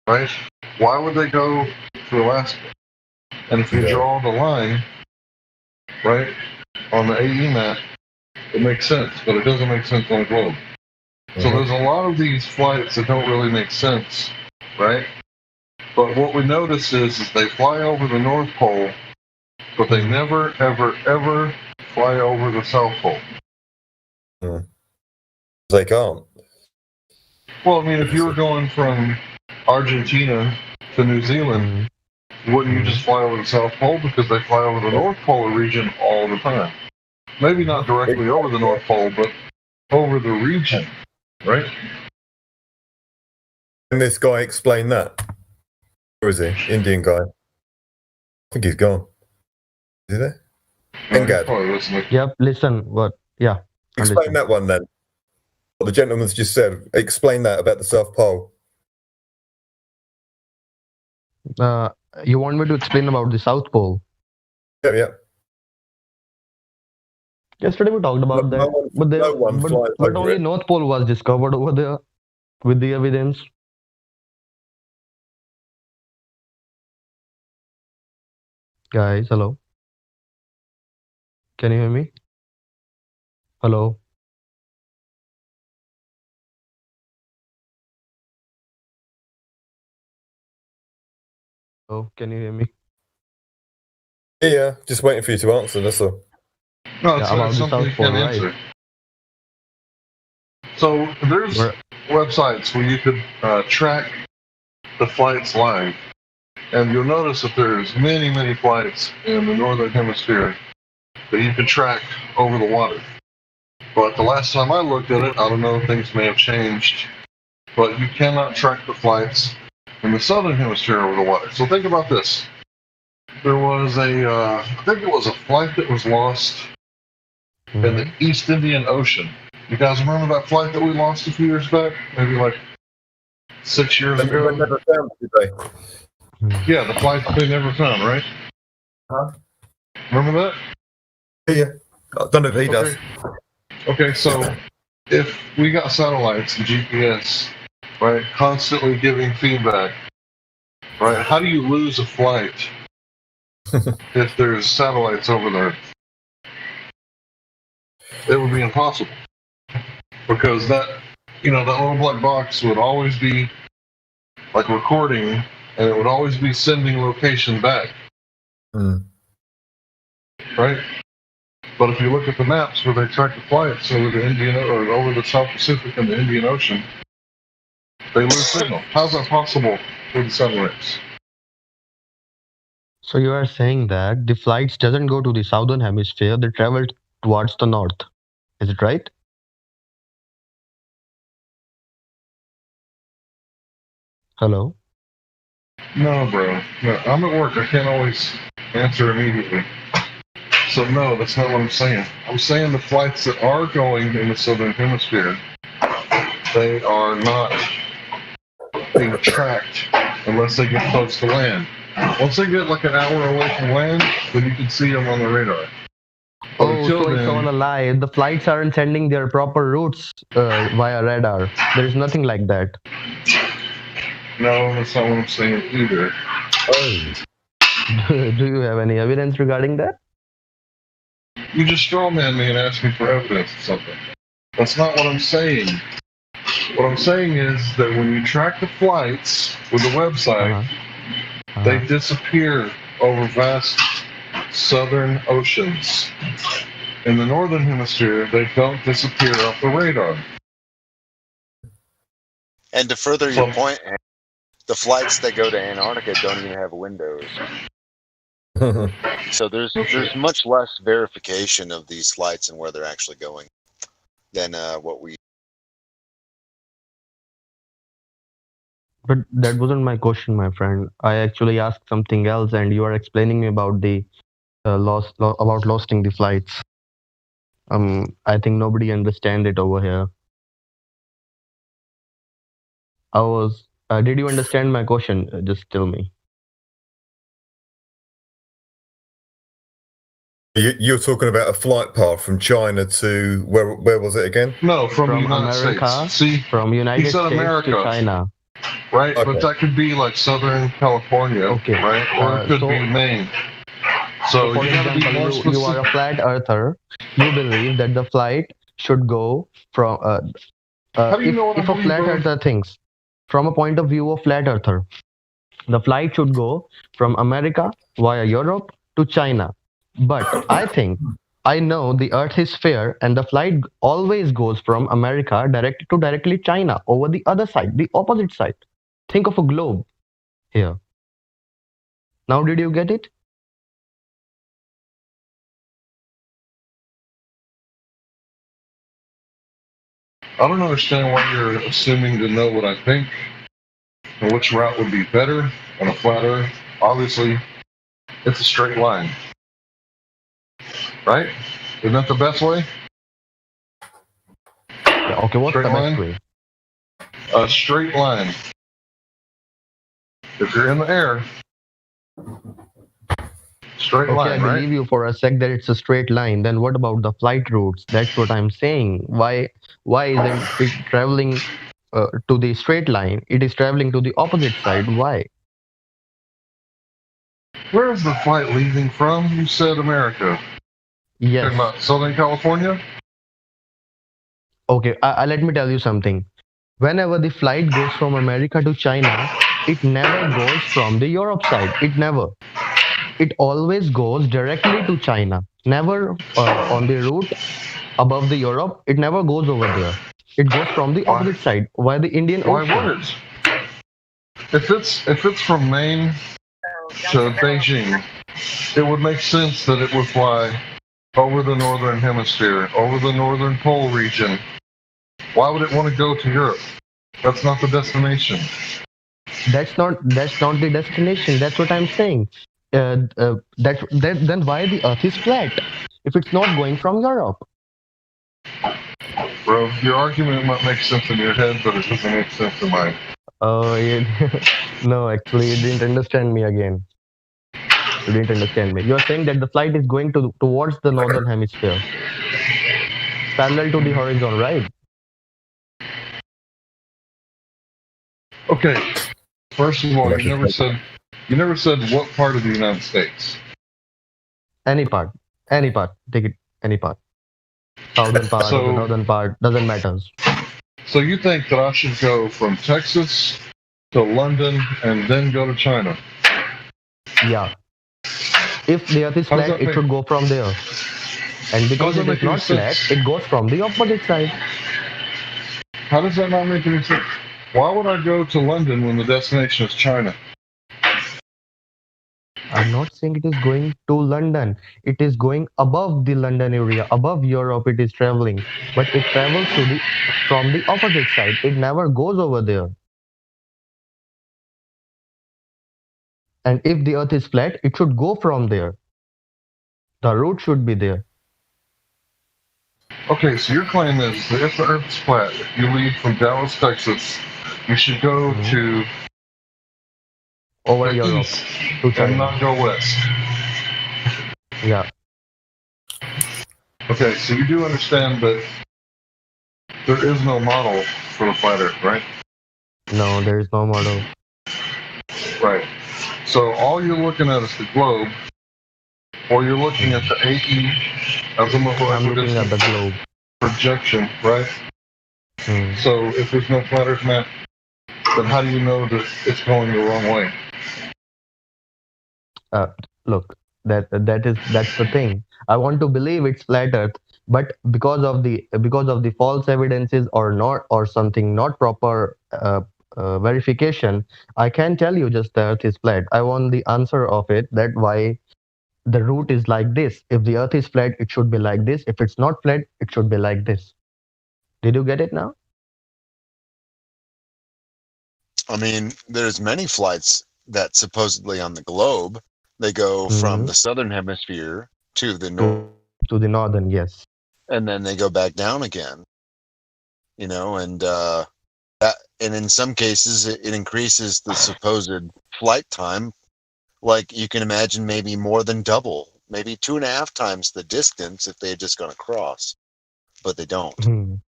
right? Why would they go to Alaska? And if you draw the line, right, on the AE map, it makes sense, but it doesn't make sense on a globe. So there's a lot of these flights that don't really make sense, right? But what we notice is they fly over the North Pole, but they never, ever, ever fly over the South Pole. They can't. Well, I mean, if you were going from Argentina to New Zealand, wouldn't you just fly over the South Pole? Because they fly over the North Polar region all the time. Maybe not directly over the North Pole, but over the region, right? Can this guy explain that? Where is he? Indian guy. I think he's gone. Is he there? Engad. Yep, listen, what? Yeah. Explain that one then. What the gentleman's just said. Explain that about the South Pole. You want me to explain about the South Pole? Yeah. Yesterday we talked about that, but only North Pole was discovered over there with the evidence. Guys, hello. Can you hear me? Hello. Hello, can you hear me? Yeah, just waiting for you to answer, that's all. No, it's not something you can answer. So there's websites where you could track the flights live, and you'll notice that there's many, many flights in the Northern Hemisphere that you can track over the water. But the last time I looked at it, I don't know, things may have changed, but you cannot track the flights in the Southern Hemisphere over the water. So think about this. There was I think it was a flight that was lost in the East Indian Ocean. You guys remember that flight that we lost a few years back? Maybe like 6 years ago? They never found it, did they? Yeah, the flight that they never found, right? Huh? Remember that? Yeah. I don't know if he does. Okay, so if we got satellites and GPS, right, constantly giving feedback, right, how do you lose a flight if there's satellites over there? It would be impossible. Because that little black box would always be like recording, and it would always be sending location back. Right? But if you look at the maps where they track the flights over the over the South Pacific and the Indian Ocean, they lose signal. How's that possible with the satellites? So you are saying that the flights doesn't go to the Southern Hemisphere, they travel towards the north. Is it right? Hello? No, bro. No, I'm at work. I can't always answer immediately. So no, that's not what I'm saying. I'm saying the flights that are going in the Southern Hemisphere, they are not being tracked unless they get close to land. Once they get like an hour away from land, then you can see them on the radar. Oh, so it's all a lie. The flights aren't sending their proper routes via radar. There is nothing like that. No, that's not what I'm saying either. Oh. Do you have any evidence regarding that? You just strawman me and ask me for evidence or something. That's not what I'm saying. What I'm saying is that when you track the flights with the website, they disappear over vast southern oceans. In the Northern Hemisphere, they don't disappear off the radar. And to further your point, the flights that go to Antarctica don't even have windows. So there's much less verification of these flights and where they're actually going than what we. But that wasn't my question, my friend. I actually asked something else, and you are explaining me about the losing the flights. I think nobody understands it over here. Did you understand my question? Just tell me. You're talking about a flight path from China to where was it again? No, from the United America, States. See, from United he said States America. to China. Right, Okay. but that could be like Southern California, right? Or it could be Maine. So for you gotta be more example, you are a flat earther. You believe that the flight should go from How do you If know what I if a believe, flat bro? earther thinks from a point of view of flat earther, the flight should go from America via Europe to China. But I know the Earth is fair, and the flight always goes from America directly China over the other side, the opposite side. Think of a globe here. Now, did you get it? I don't understand why you're assuming to know what I think and which route would be better on a flat Earth. Obviously, it's a straight line, right? Isn't that the best way? Yeah, okay, what's Straight the best line? way? A straight line. If you're in the air, straight Okay, line, I right? believe you for a sec that it's a straight line. Then what about the flight routes? That's what I'm saying. Why isn't it traveling to the straight line? It is traveling to the opposite side. Why? Where is the flight leaving from? You said America. Yes. Talking about Southern California? Okay, let me tell you something. Whenever the flight goes from America to China, it never goes from the Europe side. It never. It always goes directly to China. Never on the route above the Europe. It never goes over there. It goes from the opposite side, via the Indian Why Ocean. would it? If it's from Maine to Beijing, it would make sense that it would fly over the northern hemisphere, over the northern pole region. Why would it want to go to Europe? That's not the destination. That's not the destination. That's what I'm saying. Then why the Earth is flat if it's not going from Europe? Bro, your argument might make sense in your head, but it doesn't make sense in mine. Oh, no, actually, you didn't understand me again. You didn't understand me. You're saying that the flight is going towards the northern hemisphere, parallel to the horizon, right? Okay. First of all, you never said what part of the United States. Any part. Take it any part. Southern part or the northern part doesn't matter. So you think that I should go from Texas to London and then go to China? Yeah. If the Earth is How does flat, that it make- should go from there. And because How it does that is make any not flat, sense? it goes from the opposite side. How does that not make any sense? Why would I go to London when the destination is China? I'm not saying it is going to London. It is going above the London area, above Europe. It is traveling, but it travels from the opposite side. It never goes over there. And if the Earth is flat, it should go from there. The route should be there. Okay, so your claim is that if the Earth's flat, if you leave from Dallas, Texas, you should go to Over the Europe east to and China. not go west. Yeah. Okay, so you do understand that there is no model for the flat Earth, right? No, there is no model. Right. So all you're looking at is the globe, or you're looking at the AE as a I'm looking at the globe. projection, right? So if there's no flat Earth map, then how do you know that it's going the wrong way? Look, that's the thing. I want to believe it's flat Earth, but because of the false evidences or something not proper verification, I can't tell you just the Earth is flat. I want the answer of it. That why the route is like this. If the Earth is flat, it should be like this. If it's not flat, it should be like this. Did you get it now? I mean, there's many flights that supposedly on the globe, they go from the southern hemisphere to the north. To the northern, yes. And then they go back down again. You know, and and in some cases it increases the supposed flight time. Like you can imagine maybe more than double, maybe 2.5 times the distance if they had just gone across. But they don't. And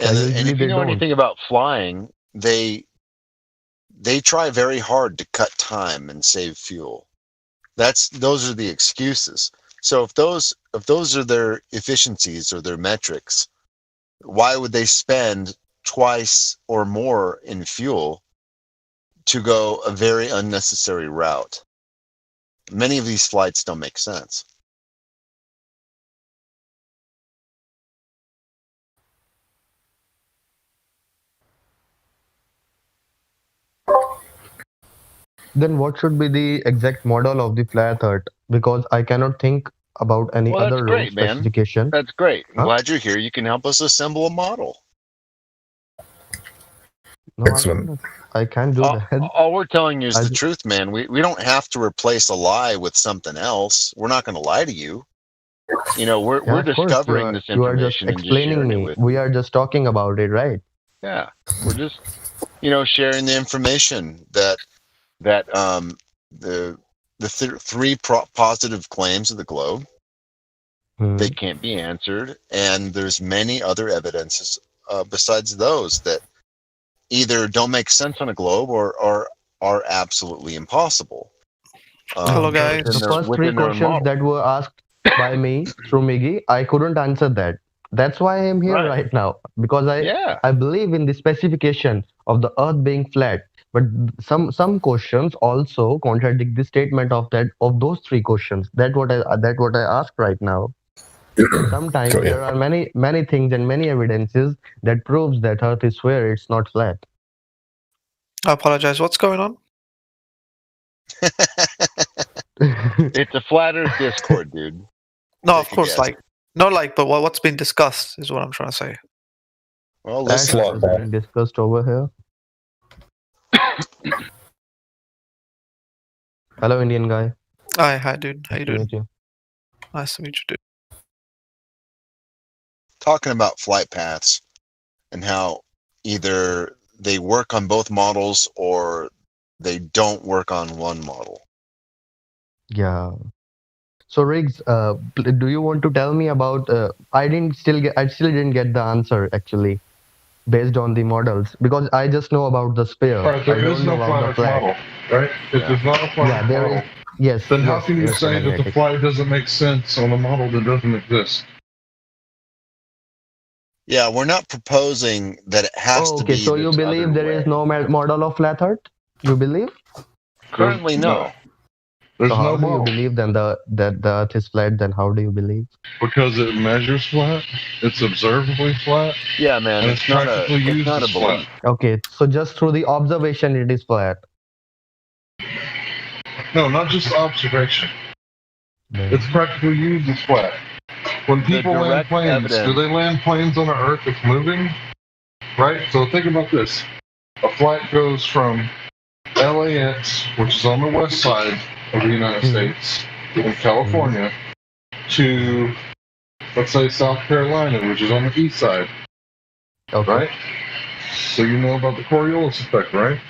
if you know anything about flying, they try very hard to cut time and save fuel. Those are the excuses. So if those are their efficiencies or their metrics, why would they spend twice or more in fuel to go a very unnecessary route? Many of these flights don't make sense. Then what should be the exact model of the flat Earth? Because I cannot think about any Well, that's other room great, man. specification. That's great. I'm Huh? glad you're here. You can help us assemble a model. No, I can't do that. All we're telling you is I the ju- truth, man. We don't have to replace a lie with something else. We're not going to lie to you. You know, Yeah, we're of course. discovering this You are just information and just explaining sharing it me. with We you. are just talking about it, right? Yeah, we're just, sharing the information that the three positive claims of the globe, they can't be answered, and there's many other evidences besides those that either don't make sense on a globe or are absolutely impossible. Hello, guys. The first three within their own questions model. that were asked by me through Miggy, I couldn't answer that. That's why I am here right now, because I believe in the specification of the Earth being flat. But some questions also contradict the statement of those three questions. That's what I ask right now. Sometimes there are many things and many evidences that proves that Earth is square. It's not flat. I apologize. What's going on? It's a flat Earth Discord, dude. No, of course, but what's been discussed is what I'm trying to say. Well, That's what is being discussed over here. Hello, Indian guy. Hi, dude. How you Nice to doing? meet you. Nice to meet you, dude. Talking about flight paths and how either they work on both models or they don't work on one model. Yeah. So Riggs, do you want to tell me about? I still didn't get the answer actually, based on the models, because I just know about the sphere. Right, I there is don't know no about flat the Earth flat. model, right? If there's not a flat Yeah, Earth there model, is. Yes. then how Yes. can you say that the electromagnetic. flight doesn't make sense on a model that doesn't exist? Yeah, we're not proposing that it has to Okay, be so you this believe other there way. is no model of flat Earth? You believe? Currently, no. There's So how no do you model. believe then that the Earth is flat? Then how do you believe? Because it measures flat, it's observably flat, Yeah, man, and it's not practically it's used not a as flat. belief. Okay, so just through the observation, it is flat. No, not just observation. It's practically used as flat. When people land direct planes, do evidence- they land planes on an Earth that's moving? Right? So think about this. A flight goes from LAX, which is on the west side of the United States, in California, to, let's say, South Carolina, which is on the east side. Okay. Right? So you know about the Coriolis effect, right?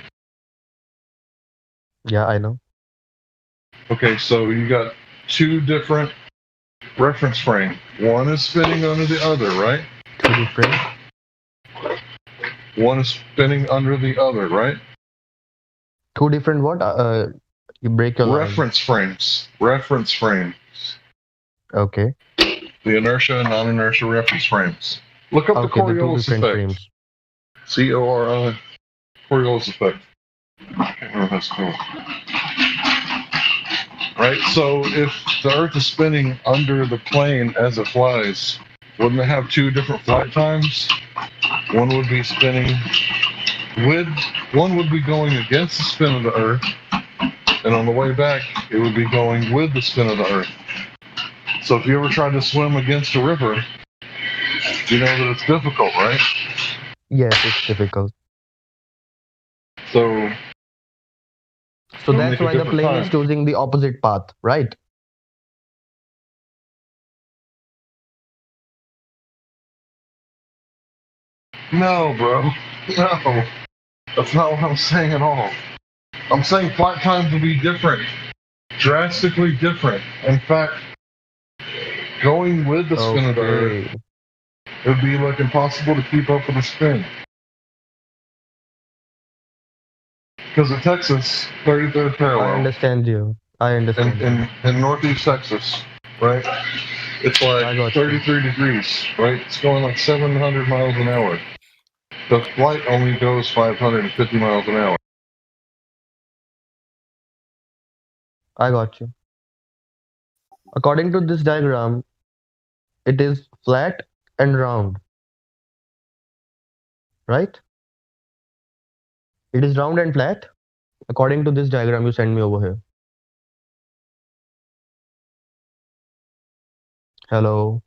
Yeah, I know. Okay, so you got two different reference frames. One is spinning under the other, right? Two different. One is spinning under the other, right? Two different what? You break your line. Reference frames. Reference frames. Okay. The inertia and non-inertia reference frames. Look up the Okay, the two Coriolis different effect. frames. CORI. Coriolis effect. Oh, that's cool. Right, so if the Earth is spinning under the plane as it flies, wouldn't it have two different flight times? One would be spinning one would be going against the spin of the Earth, and on the way back, it would be going with the spin of the Earth. So if you ever tried to swim against a river, you know that it's difficult, right? Yes, it's difficult. So So it'll that's make a why the different plane time. is choosing the opposite path, right? No, bro. No. That's not what I'm saying at all. I'm saying flight times will be different. Drastically different. In fact, going with the spin of the Earth, it would be like impossible to keep up with the spin. Because in Texas, 33rd I parallel, understand you. I understand. in northeast Texas, right? It's like 33 degrees, right? It's going like 700 miles an hour. The flight only goes 550 miles an hour. I got you. According to this diagram, it is flat and round, right? It is round and flat. According to this diagram you sent me over here. Hello.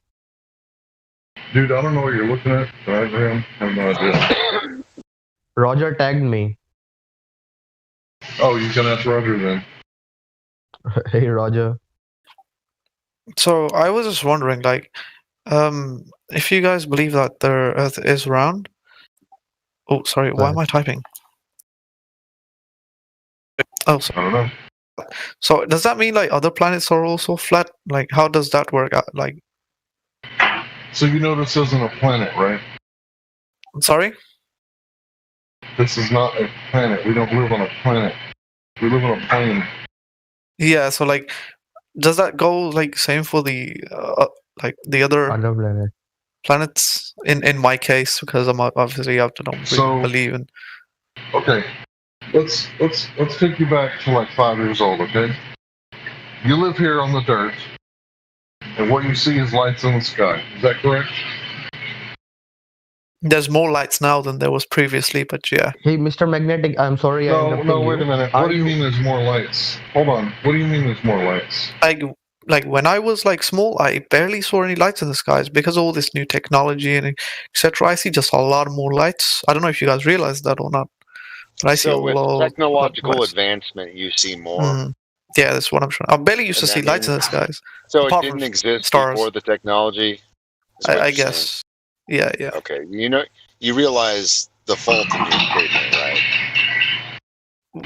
Dude, I don't know what you're looking at. Diagram, I have no idea. Roger tagged me. Oh, you can ask Roger then. Hey, Roger. So I was just wondering, like, if you guys believe that the Earth is round. Oh, sorry. Why am I typing? Oh, sorry. I don't know. So does that mean like other planets are also flat? Like, how does that work out? Like, So you know this isn't a planet, right? sorry? This is not a planet. We don't live on a planet. We live on a plane. Yeah. So like, does that go like same for the like the other planet planets? In my case, because I'm obviously I don't really So- believe in. Okay, let's take you back to like 5 years old. Okay, you live here on the dirt, and what you see is lights in the sky. Is that correct? There's more lights now than there was previously, but yeah. Hey, Mr. Magnetic, I'm sorry I No, interrupted no, wait you. a minute. What do you mean there's more lights? Hold on. What do you mean there's more lights? Like when I was like small, I barely saw any lights in the skies because of all this new technology and etc. I see just a lot more lights. I don't know if you guys realize that or not, but I see So a with lot. technological lights. advancement, you see more. Yeah, that's what I'm trying. I barely used to And see that lights in the means- skies. So apart it from didn't exist stars. before the technology. is what I you're guess. Yeah, yeah. saying. Okay, you know, you realize the fault in your statement, right?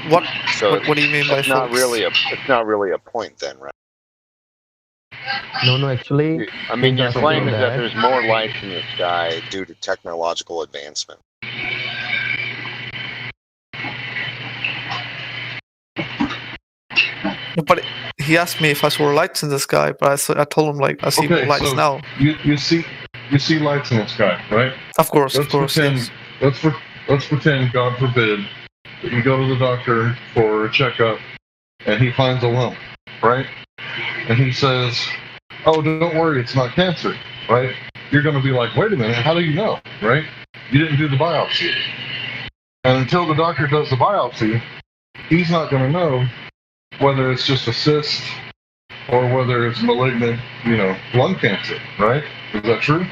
What? So What do you mean by it's not faults? really it's not really a point then, right? No, actually. I mean, he's your asking claim is that that. there's more lights in the sky due to technological advancement. But he asked me if I saw lights in the sky, but I told him like I see Okay, lights so now. you see lights in the sky, right? Of course, let's of course. Pretend, Yes. let's pretend, God forbid, that you go to the doctor for a checkup, and he finds a lump, right? And he says, "Oh, don't worry, it's not cancer," right? You're going to be like, "Wait a minute, how do you know?" Right? You didn't do the biopsy, and until the doctor does the biopsy, he's not going to know whether it's just a cyst or whether it's malignant, lung cancer, right? Is that true?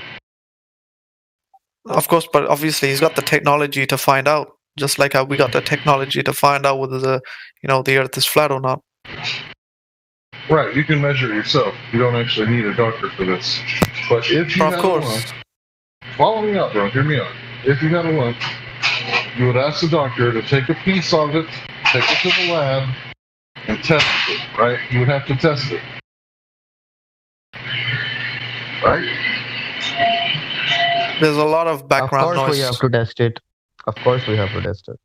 Of course, but obviously he's got the technology to find out, just like how we got the technology to find out whether the Earth is flat or not. Right, you can measure it yourself. You don't actually need a doctor for this. But if you Of had a course. lump, follow me out, bro. Hear me out. If you had a lump, you would ask the doctor to take a piece of it, take it to the lab, and test it. Right? You would have to test it. Right? There's a lot of background Of course, noise. we have to test it. Of course, we have to test it.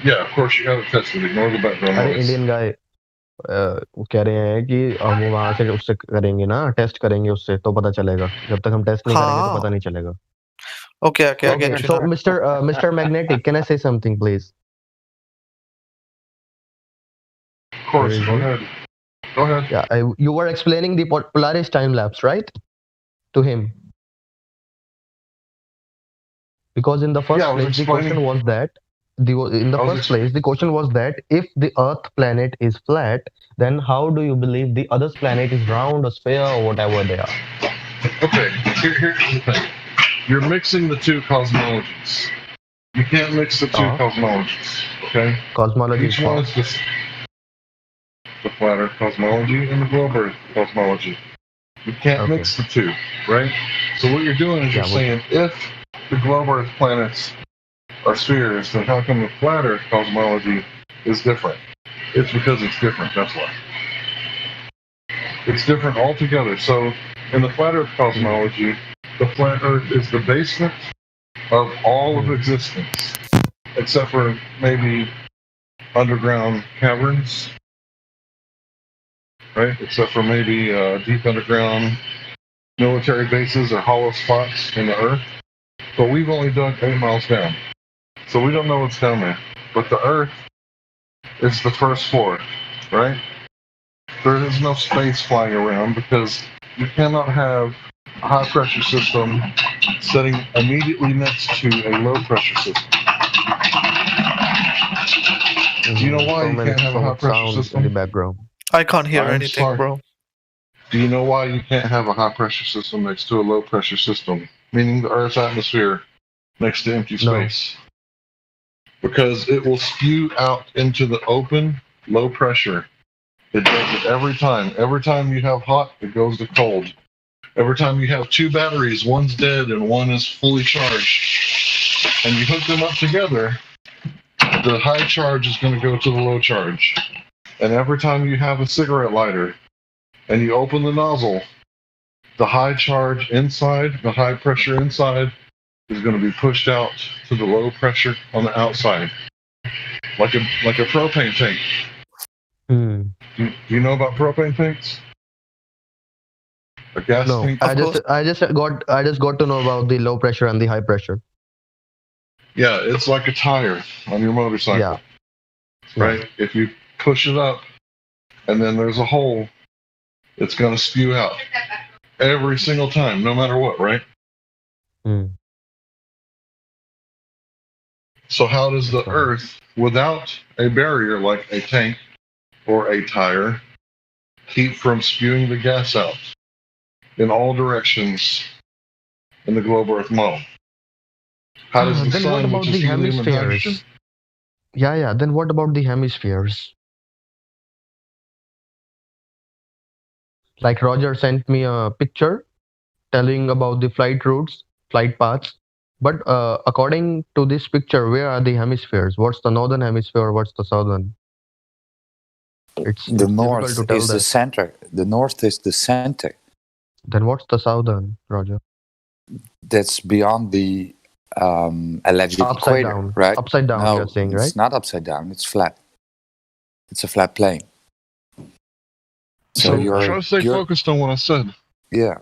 Yeah, of course you have to test it. Ignore the background अरे noise. Indian guy कह रहे हैं कि हम वहां से उससे करेंगे ना, टेस्ट करेंगे उससे तो पता चलेगा. जब तक हम टेस्ट नहीं करेंगे तो पता नहीं चलेगा. Okay, I get you. So, now. Mr. Magnetic, can I say something, please? Of course, go ahead. Go ahead. Yeah, you were explaining the Polaris time lapse, right? To him. Because in the first Yeah, I was place, the explaining- question was that the question was that if the Earth planet is flat, then how do you believe the other planet is round or sphere or whatever they are? Okay, here's the thing. You're mixing the two cosmologies. You can't mix the two cosmologies, okay? Cosmology Each is one false. is just the flat Earth cosmology and the globe Earth cosmology. You can't mix the two, right? So what you're doing is you're saying if the globe Earth planets are spheres, then how come the flat Earth cosmology is different? It's because it's different, that's why. It's different altogether. So in the flat Earth cosmology, the flat Earth is the basement of all of existence, except for maybe underground caverns, right? Except for maybe deep underground military bases or hollow spots in the earth. But we've only dug 8 miles down. So we don't know what's down there. But the earth is the first floor, right? There is no space flying around because you cannot have a high pressure system sitting immediately next to a low pressure system. Do you know why you can't have a high pressure system? in the background. I can't hear I'm anything, sorry. bro. Do you know why you can't have a high pressure system next to a low pressure system? Meaning the Earth's atmosphere next to empty space. Because it will spew out into the open, low pressure. It does it every time. Every time you have hot, it goes to cold. Every time you have 2 batteries, one's dead and one is fully charged, and you hook them up together, the high charge is going to go to the low charge. And every time you have a cigarette lighter and you open the nozzle, the high charge inside, the high pressure inside, is going to be pushed out to the low pressure on the outside, like a propane tank. Do you know about propane tanks? A gas No, tank? I just got to know about the low pressure and the high pressure. Yeah, it's like a tire on your motorcycle. Yeah. Right? If you push it up and then there's a hole, it's going to spew out every single time, no matter what, right? So how does the Earth, without a barrier like a tank or a tire, keep from spewing the gas out in all directions in the globe Earth model? How does the Then what sun, about which is the helium and hydrogen? hemispheres? Yeah. Then what about the hemispheres? Like Roger sent me a picture telling about the flight routes, flight paths. But according to this picture, where are the hemispheres? What's the northern hemisphere? What's the southern? It's The difficult north to tell is the that. center. The north is the center. Then what's the southern, Roger? That's beyond the alleged Upside equator, down. right? Upside down, No, you're saying, it's right? not upside down. It's flat. It's a flat plane. So try to stay focused on what I said. Yeah.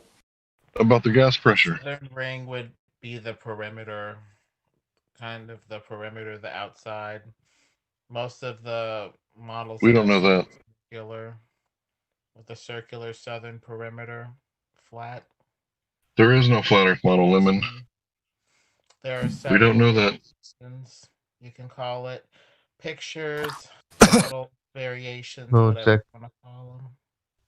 About the gas pressure. Southern ring would be the perimeter, kind of the perimeter, the outside. Most of the models We don't know that. circular, with the circular southern perimeter, flat. There is no flat Earth model, Lemon. There are We several don't know that. variations, you can call it pictures, little variations, No, whatever check. you want to call them.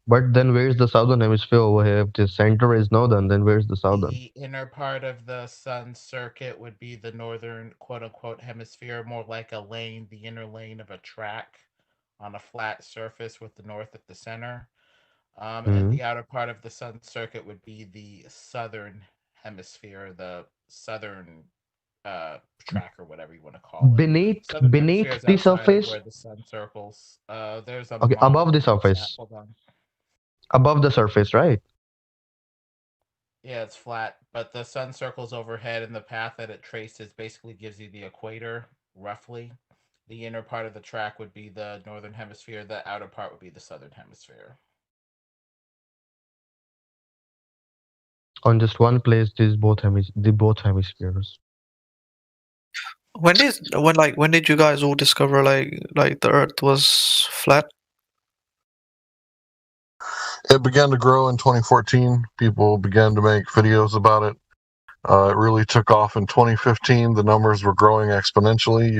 But then where's the southern hemisphere over here? If the center is northern, then where's the southern? The inner part of the sun's circuit would be the northern quote unquote hemisphere, more like a lane, the inner lane of a track on a flat surface with the north at the center. And the outer part of the sun's circuit would be the southern hemisphere, the southern track or whatever you want to call it. Beneath Southern hemisphere beneath is the outside of surface? where the sun circles. There's a Okay, model above the for that. surface. Hold on. Above the surface, right? Yeah, it's flat, but the sun circles overhead, and the path that it traces basically gives you the equator, roughly. The inner part of the track would be the northern hemisphere. The outer part would be the southern hemisphere. On just one place, the both hemispheres. When did you guys all discover like the Earth was flat? It began to grow in 2014. People began to make videos about it. It really took off in 2015. The numbers were growing exponentially.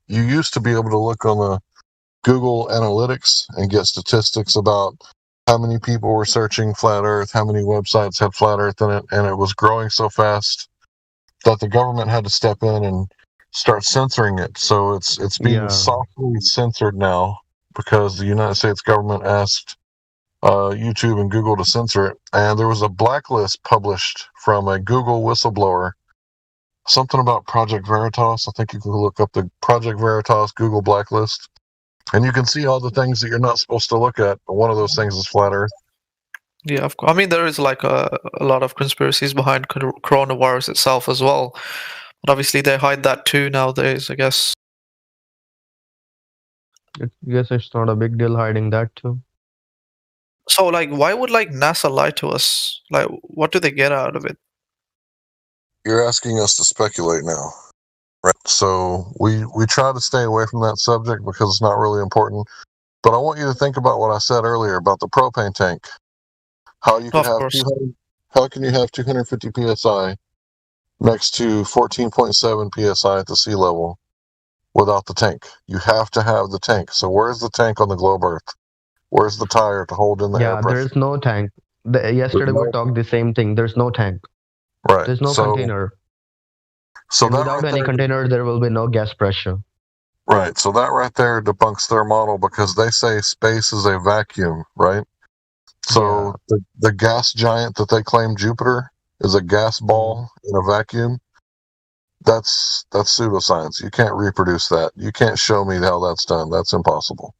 You used to be able to look on the Google Analytics and get statistics about how many people were searching flat Earth, how many websites had flat Earth in it, and it was growing so fast that the government had to step in and start censoring it. So it's being softly censored now because the United States government asked YouTube and Google to censor it. And there was a blacklist published from a Google whistleblower, something about Project Veritas. I think you can look up the Project Veritas Google blacklist, and you can see all the things that you're not supposed to look at. But one of those things is flat Earth. Yeah, of course. I mean, there is like a lot of conspiracies behind coronavirus itself as well, but obviously they hide that too nowadays, I guess. I guess it's not a big deal hiding that too. So, like, why would like NASA lie to us? Like, what do they get out of it? You're asking us to speculate now, right? So we try to stay away from that subject because it's not really important. But I want you to think about what I said earlier about the propane tank. How you can Of have course. 200? How can you have 250 psi next to 14.7 psi at the sea level without the tank? You have to have the tank. So where's the tank on the globe Earth? Where's the tire to hold in the air Yeah, pressure? there's no tank. Yesterday we talked the same thing. There's no tank. Right. There's no container. So And that without right any there, container, there will be no gas pressure. right. So that right there debunks their model because they say space is a vacuum, right? So the gas giant that they claim Jupiter is a gas ball in a vacuum. That's pseudoscience. You can't reproduce that. You can't show me how that's done. That's impossible.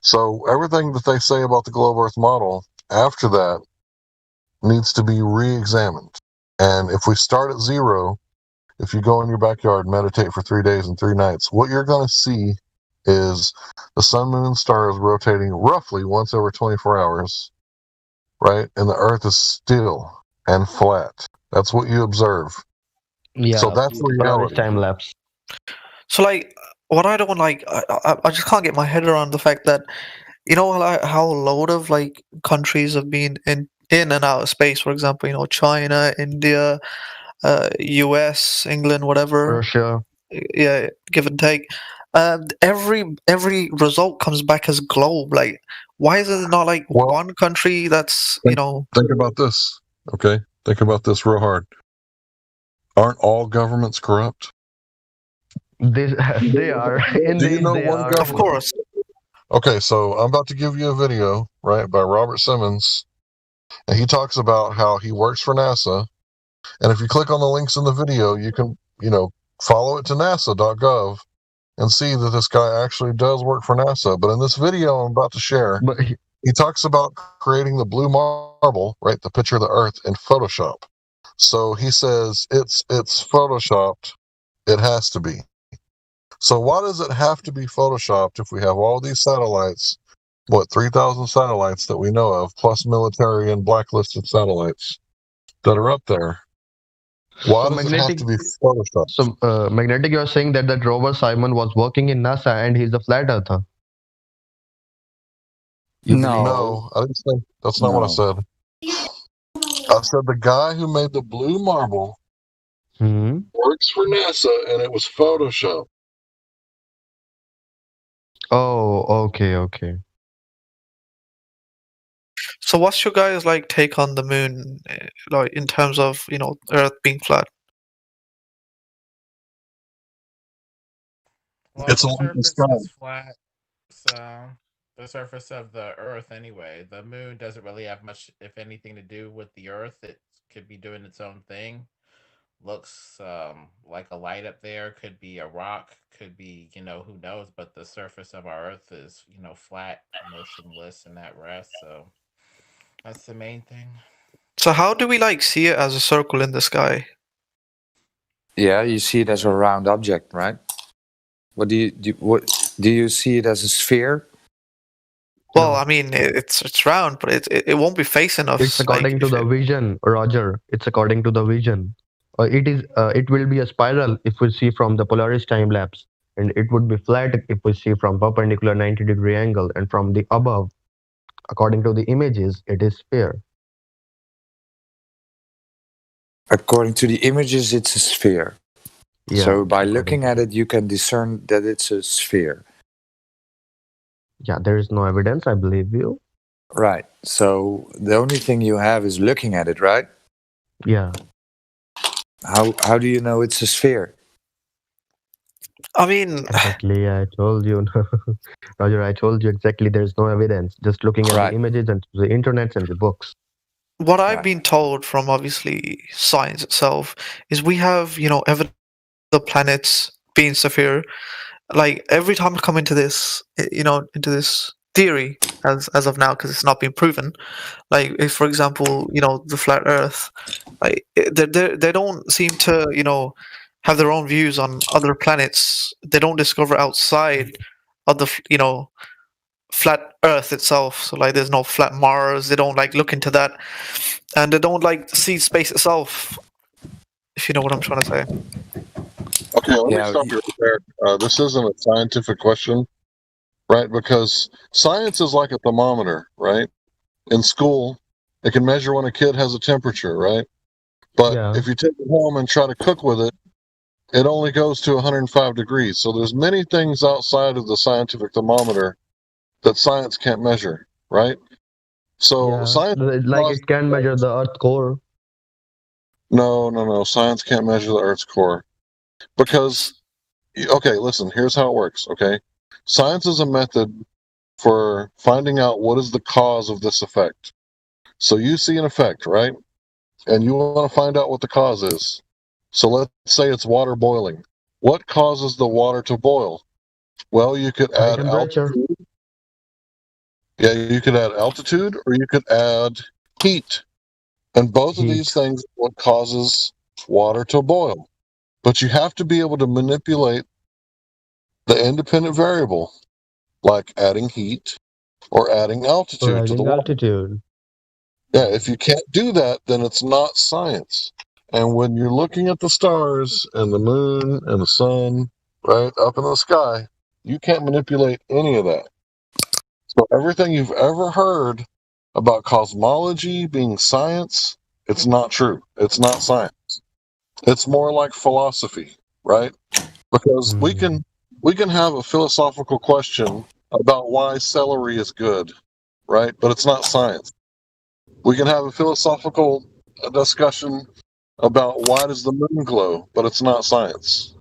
So everything that they say about the globe Earth model after that needs to be re-examined. And if we start at zero, if you go in your backyard and meditate for 3 days and 3 nights, what you're going to see is the sun, moon, and stars rotating roughly once every 24 hours, right? And the Earth is still and flat. That's what you observe. Yeah, So that's Polaris reality. time lapse. So, like, what I don't like, I just can't get my head around the fact that, you know, like, how a lot of like countries have been in and out of space. For example, you know, China, India, US, England, whatever. Russia. Yeah, give and take. Every result comes back as globe. Like, why is it not like one country that's, you know? Think about this, okay? Think about this real hard. Aren't all governments corrupt? They are. Do you Indeed, know they one are. government? Of course. Okay, so I'm about to give you a video, right, by Robert Simmons, and he talks about how he works for NASA. And if you click on the links in the video, you can, follow it to nasa.gov and see that this guy actually does work for NASA. But in this video I'm about to share, he talks about creating the blue marble, right, the picture of the Earth in Photoshop. So he says it's photoshopped. It has to be. So why does it have to be photoshopped if we have all these satellites, 3,000 satellites that we know of, plus military and blacklisted satellites that are up there? Why does it have to be photoshopped? So, Magnetic, you're saying that Robert Simon was working in NASA and he's a flat earther. No, I didn't say that's not what I said. I said the guy who made the blue marble works for NASA and it was Photoshop. Oh, okay. So, what's your guys' like take on the moon, like in terms of, you know, Earth being flat? Well, It's the a light in the surface sky. is flat, so the surface of the Earth anyway. The moon doesn't really have much, if anything, to do with the Earth. It could be doing its own thing. Looks like a light up there. Could be a rock. Could be, who knows. But the surface of our Earth is, flat, motionless, and at rest. So that's the main thing. So, how do we like see it as a circle in the sky? Yeah, you see it as a round object, right? What do you see it as a sphere? Well, I mean, it's round, but it won't be facing us. It's according to the vision, Roger. It's according to the vision. It will be a spiral if we see from the Polaris time lapse, and it would be flat if we see from perpendicular 90-degree angle, and from the above, according to the images, it is sphere. According to the images, it's a sphere. Yeah, So by looking at it, you can discern that it's a sphere. Yeah, there is no evidence, I believe you. Right. So the only thing you have is looking at it, right? Yeah. How do you know it's a sphere? I mean, exactly. I told you, Roger. I told you exactly. There's no evidence. Just looking at the images and the internet and the books. What I've been told from obviously science itself is we have, evidence of the planets being sphere. Like every time I come into this, into this theory as of now, because it's not been proven. Like if, for example, the flat Earth, like they don't seem to, have their own views on other planets. They don't discover outside of the, flat Earth itself. So like, there's no flat Mars. They don't like look into that, and they don't like see space itself. If you know what I'm trying to say. Okay, let me stop you right there. This isn't a scientific question, right? Because science is like a thermometer, right? In school, it can measure when a kid has a temperature, right? But if you take it home and try to cook with it, it only goes to 105 degrees. So there's many things outside of the scientific thermometer that science can't measure, right? So science, Like it can measure the Earth core. no, science can't measure the Earth's core because, okay, listen, here's how it works. Okay, science is a method for finding out what is the cause of this effect. So you see an effect, right? And you want to find out what the cause is. So let's say it's water boiling. What causes the water to boil? Well, you could High add temperature. altitude. Yeah, you could add altitude or you could add heat. And both of these things are what causes water to boil. But you have to be able to manipulate the independent variable, like adding heat or adding altitude to the water. Altitude. Yeah, if you can't do that, then it's not science. And when you're looking at the stars and the moon and the sun, right, up in the sky, you can't manipulate any of that. So everything you've ever heard about cosmology being science, it's not true. It's not science. It's more like philosophy, right? Because we can have a philosophical question about why celery is good, right? But it's not science. We can have a philosophical discussion about why does the moon glow, but it's not science.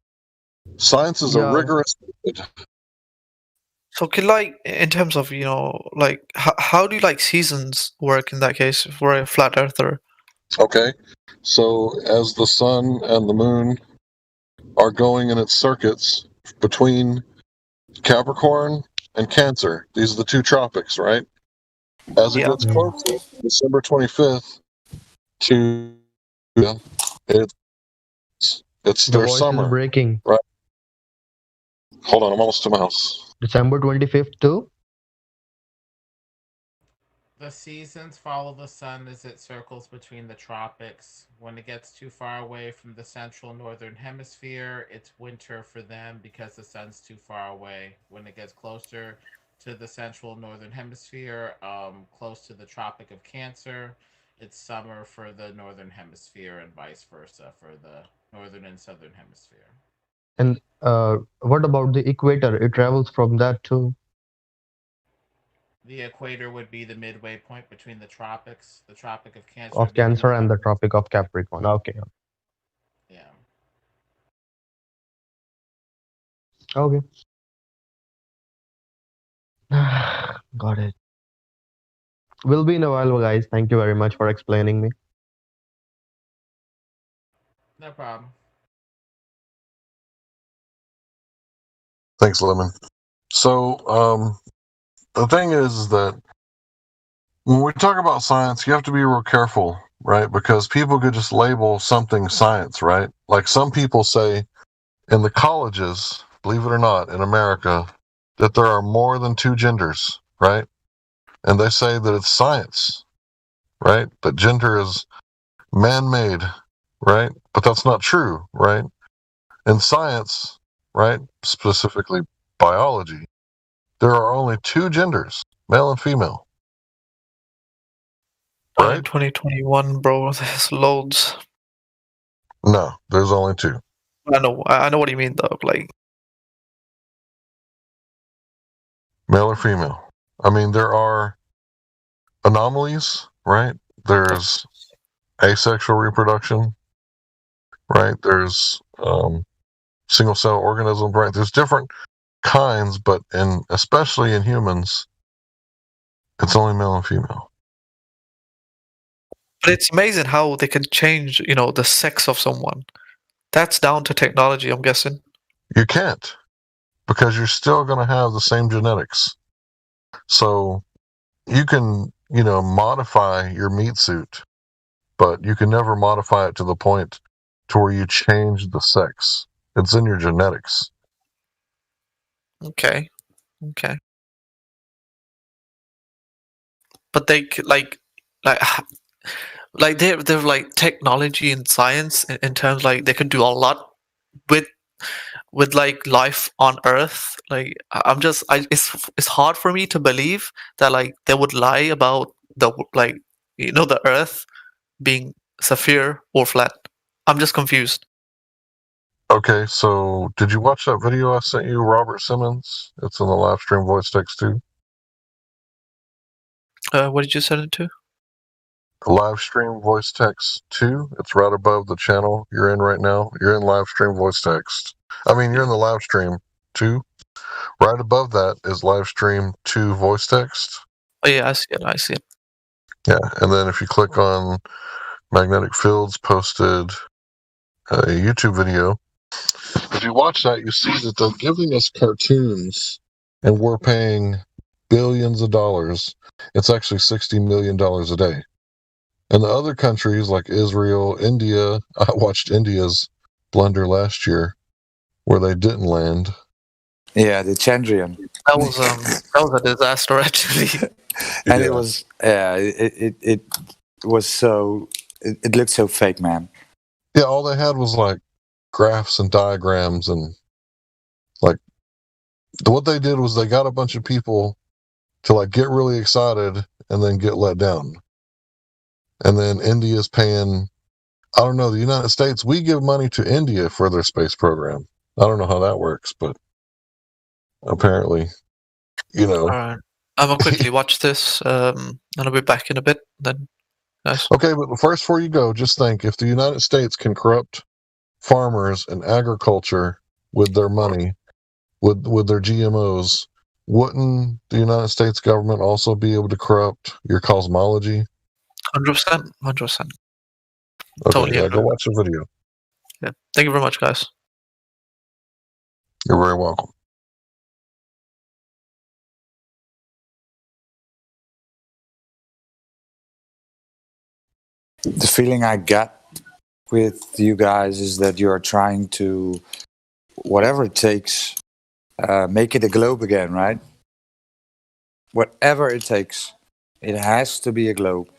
Science is a rigorous method. So, can like in terms of like how do like seasons work in that case for a flat earther? Okay, so as the sun and the moon are going in its circuits between Capricorn and Cancer, these are the two tropics, right? As it gets closer, December 25th to it's The their voice summer, is breaking. right? Hold on, I'm almost to my house. December 25th too? The seasons follow the sun as it circles between the tropics. When it gets too far away from the central northern hemisphere, it's winter for them because the sun's too far away. When it gets closer to the central northern hemisphere, close to the Tropic of Cancer, it's summer for the northern hemisphere and vice versa for the northern and southern hemisphere. And what about the equator? It travels from that too. The equator would be the midway point between the tropics. The Tropic of Cancer Of would be the Cancer and the north. Tropic of Capricorn. Okay. Yeah. Okay. Got it. We'll be in a while, guys. Thank you very much for explaining me. No problem. Thanks, Lemon. So, the thing is that when we talk about science, you have to be real careful, right? Because people could just label something science, right? Like some people say in the colleges, believe it or not, in America, that there are more than two genders, right? And they say that it's science, right? That gender is man-made, right? But that's not true, right? In science, right, specifically biology, there are only two genders, male and female. Not in 2021, bro. There's loads. No, there's only two. I know what you mean though. Like, Male or female. I mean, there are anomalies, right? There's asexual reproduction, right? There's single cell organisms, right? There's different kinds, but especially in humans, it's only male and female. but it's amazing how they can change, the sex of someone. That's down to technology, I'm guessing. You can't, because you're still going to have the same genetics. So you can, modify your meat suit, but you can never modify it to the point to where you change the sex. It's in your genetics. Okay. but like they're like technology and science in terms like they can do a lot with like life on Earth. Like I'm just it's hard for me to believe that like they would lie about the like the Earth being sphere or flat. I'm just confused. Okay, so did you watch that video I sent you, Robert Simmons? It's in the live stream voice text too. What did you send it to? Live stream voice text 2. It's right above the channel you're in right now. You're in live stream voice text. I mean, you're in the live stream 2. Right above that is live stream 2 voice text. Oh yeah, I see it. I see it. Yeah, and then if you click on Magnetic Fields posted a YouTube video, if you watch that, you see that they're giving us cartoons and we're paying billions of dollars. It's actually $60 million a day. And the other countries like Israel, India, I watched India's blunder last year where they didn't land. Yeah, the Chandrian. That was a disaster actually. And Yeah. it was it was so it looked so fake, man. Yeah, all they had was like graphs and diagrams and like what they did was they got a bunch of people to like get really excited and then get let down. And then India's paying, I don't know, the United States, we give money to India for their space program. I don't know how that works, but apparently, All right, I'm gonna quickly watch this. And I'll be back in a bit. Then, guys. Okay, but first, before you go, just think if the United States can corrupt farmers and agriculture with their money, with their GMOs, wouldn't the United States government also be able to corrupt your cosmology? 100%, 100%. Okay, Totally yeah, agree. go watch the video. Yeah. Thank you very much, guys. You're very welcome. The feeling I got with you guys is that you are trying to, whatever it takes, make it a globe again, right? Whatever it takes, it has to be a globe.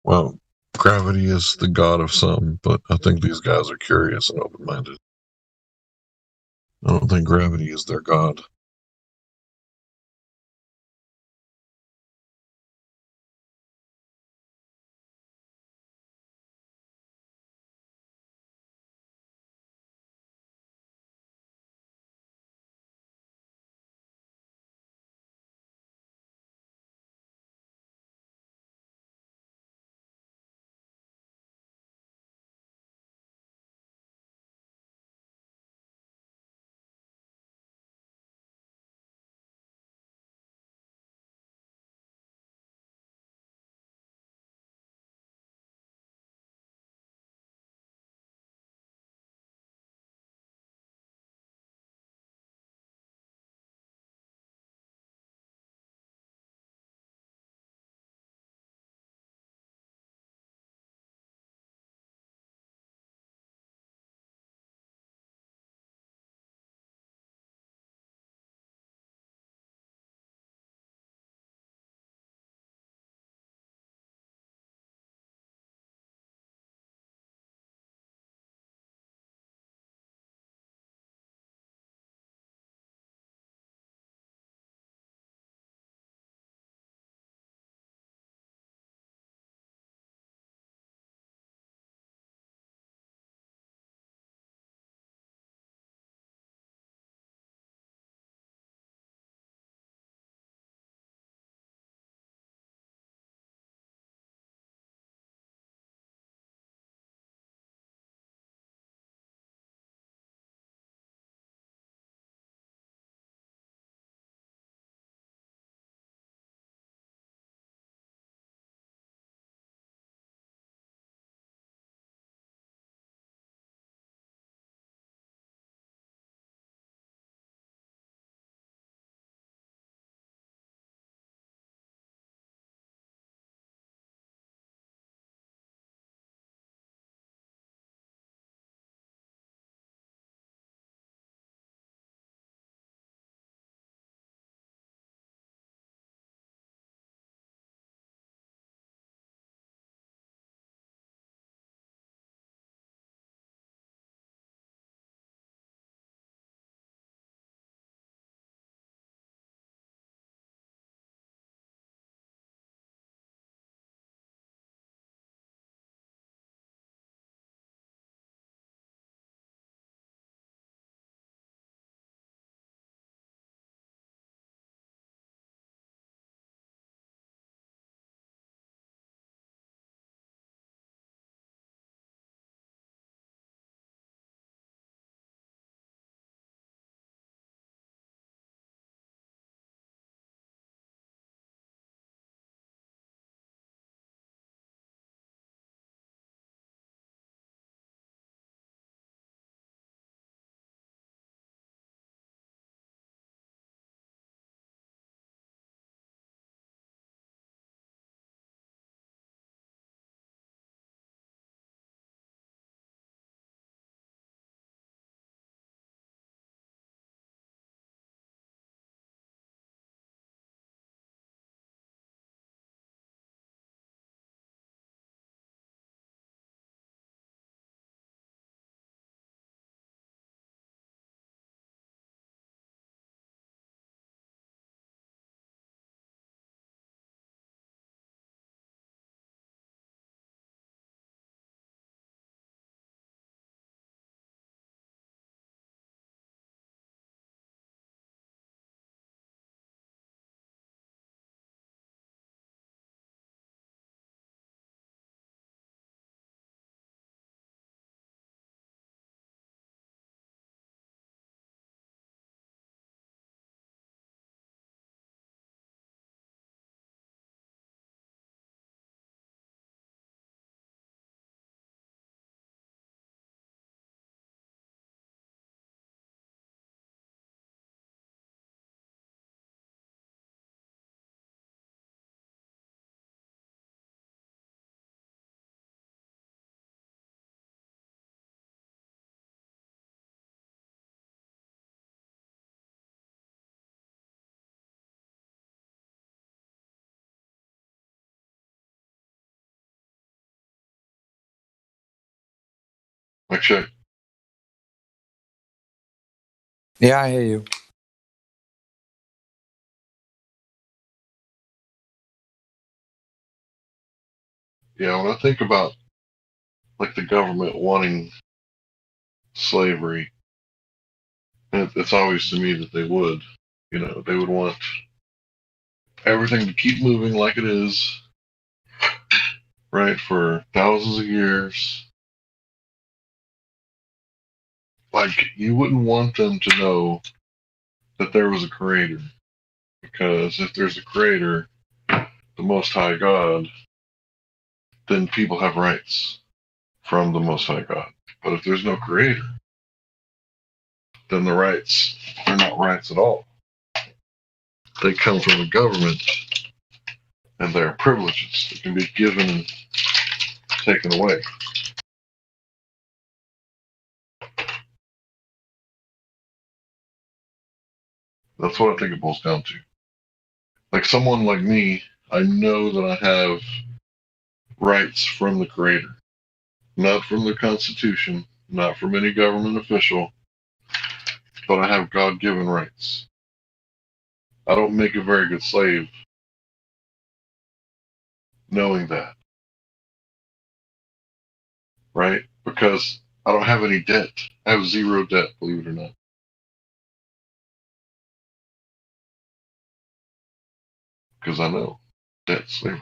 Well, gravity is the god of some, but I think these guys are curious and open-minded. I don't think gravity is their god. Like, check. Yeah, I hear you. Yeah, when I think about like the government wanting slavery, it's obvious to me that they would. You know, they would want everything to keep moving like it is, right, for thousands of years. Like, you wouldn't want them to know that there was a creator. Because if there's a creator, the Most High God, then people have rights from the Most High God. But if there's no creator, then the rights are not rights at all. They come from the government, and they're privileges that can be given and taken away. That's what I think it boils down to. Like someone like me, I know that I have rights from the Creator, not from the Constitution, not from any government official, but I have God given rights. I don't make a very good slave knowing that, right? Because I don't have any debt. I have zero debt, believe it or not. Because I know debt's slavery.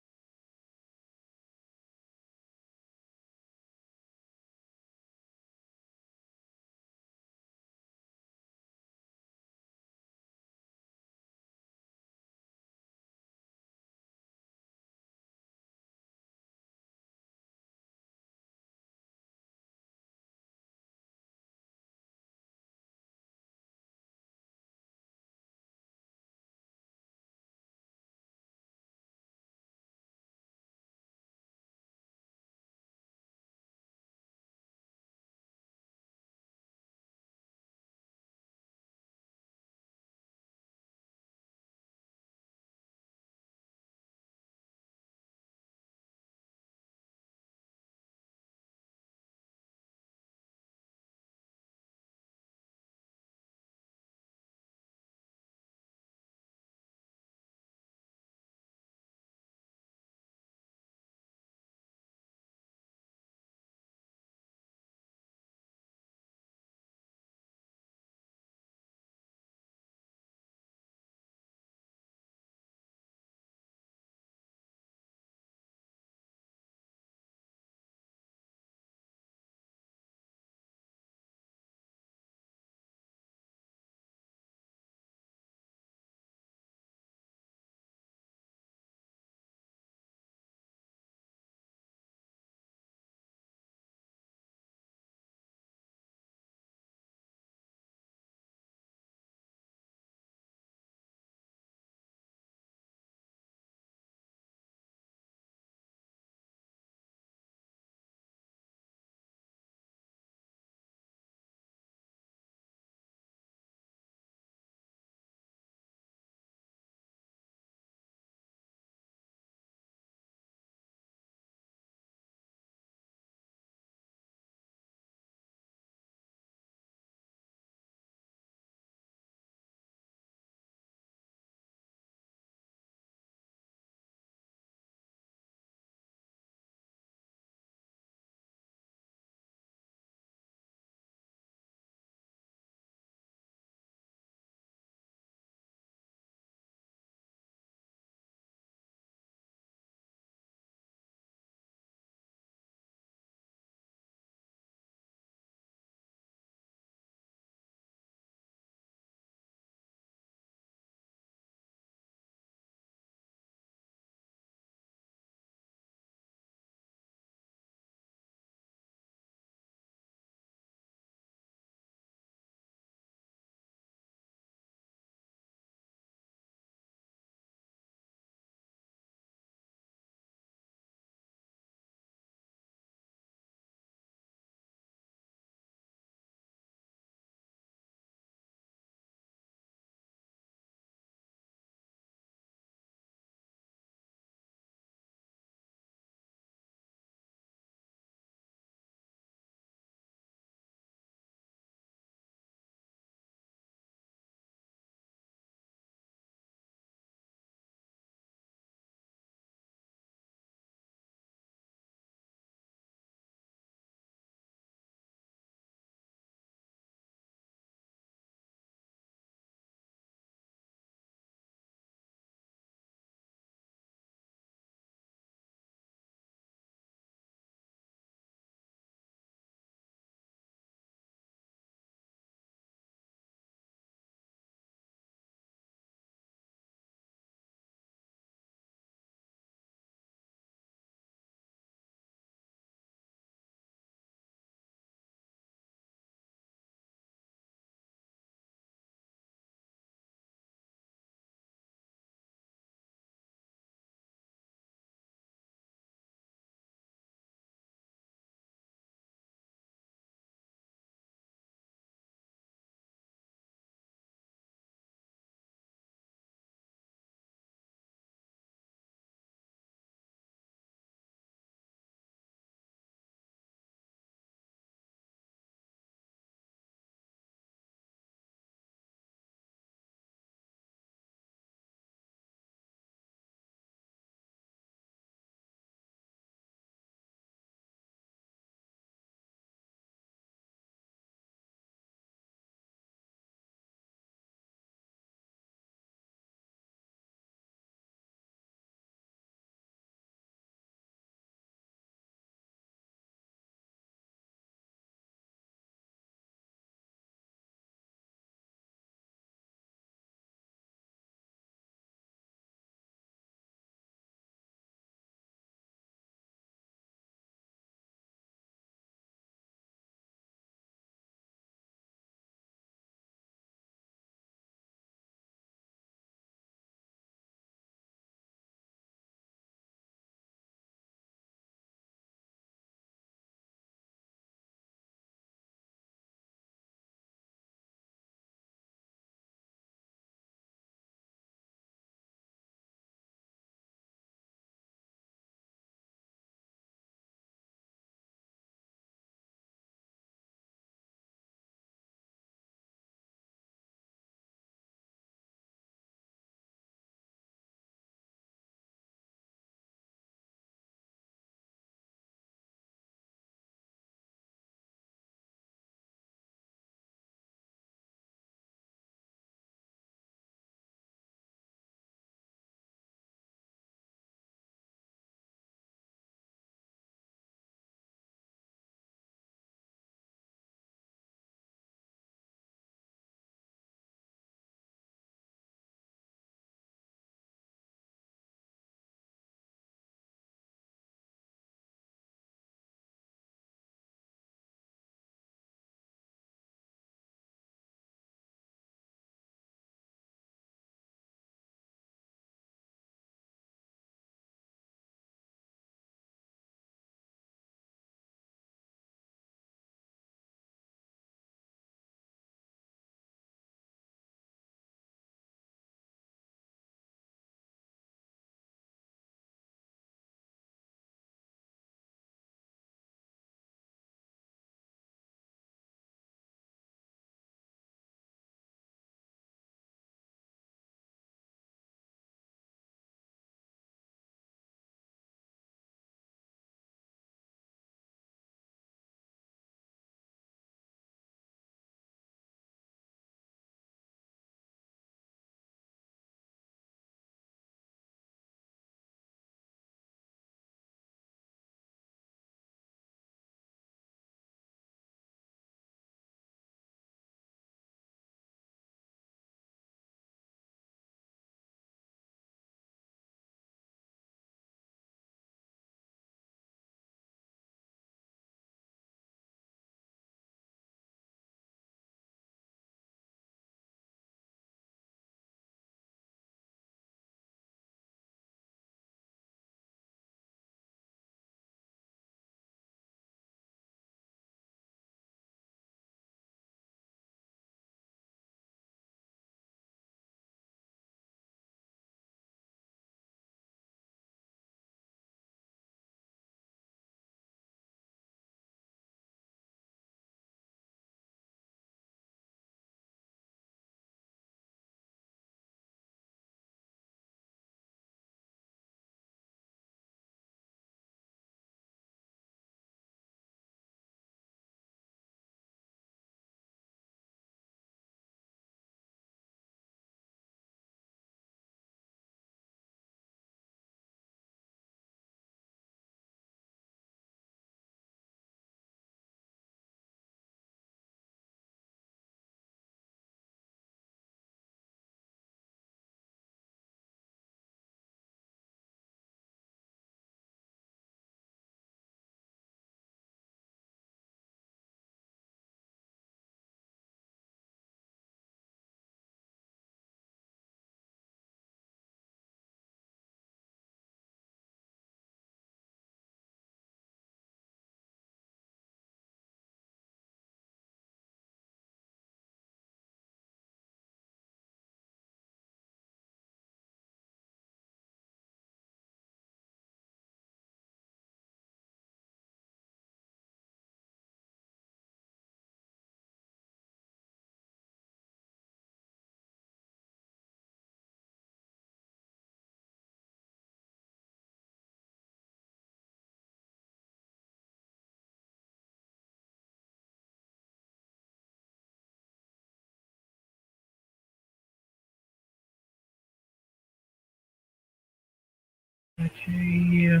Okay.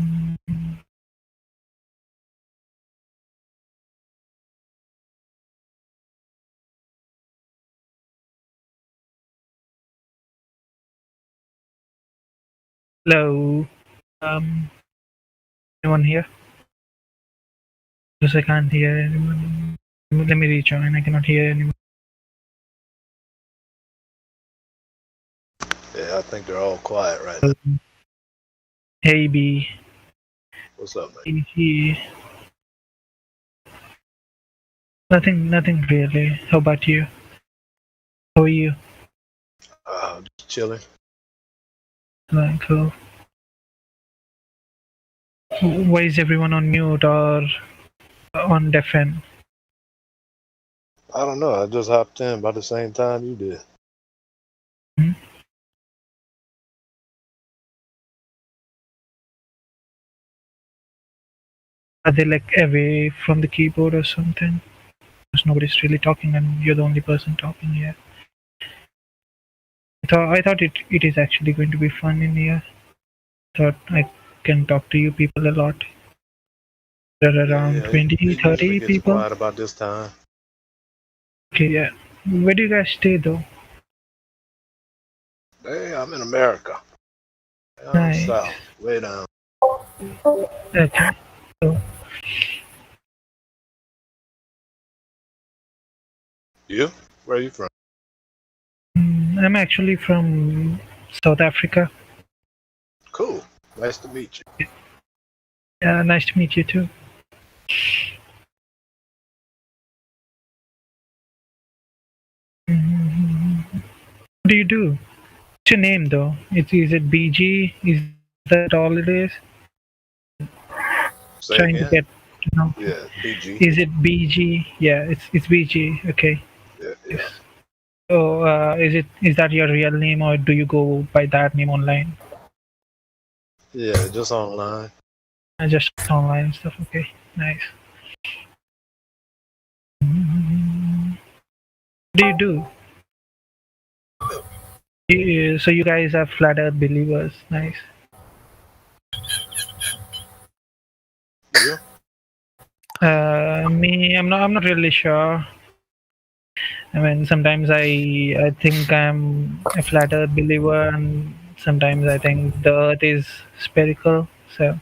Hello. Anyone here? Because I can't hear anyone. Let me rejoin. I cannot hear anyone. Yeah, I think they're all quiet right now. Hey B. What's up, man? Nothing really. How about you? How are you? Just chilling. Cool. Why is everyone on mute or on deafen? I don't know. I just hopped in about the same time you did. Are they like away from the keyboard or something? Because nobody's really talking and you're the only person talking here. I thought it is actually going to be fun in here. Thought I can talk to you people a lot. There are around Yeah, 20, it usually 30 gets people. quiet about this time. Okay, yeah. Where do you guys stay though? Hey, I'm in America. Down Nice. south, way down. Okay. So, You? Where are you from? I'm actually from South Africa. Cool. Nice to meet you. Yeah, nice to meet you too. What do you do? What's your name though? Is it BG? Is that all it is? Say Trying to again? get to know. Yeah, BG. Is it BG? Yeah, it's BG. Okay. Yeah. So is that your real name or do you go by that name online? Yeah, just online. Just online stuff. Okay, nice. What do you do? So you guys are flat Earth believers. Nice. You? Me, I'm not really sure. I mean, sometimes I think I'm a flat Earth believer, and sometimes I think the Earth is spherical. So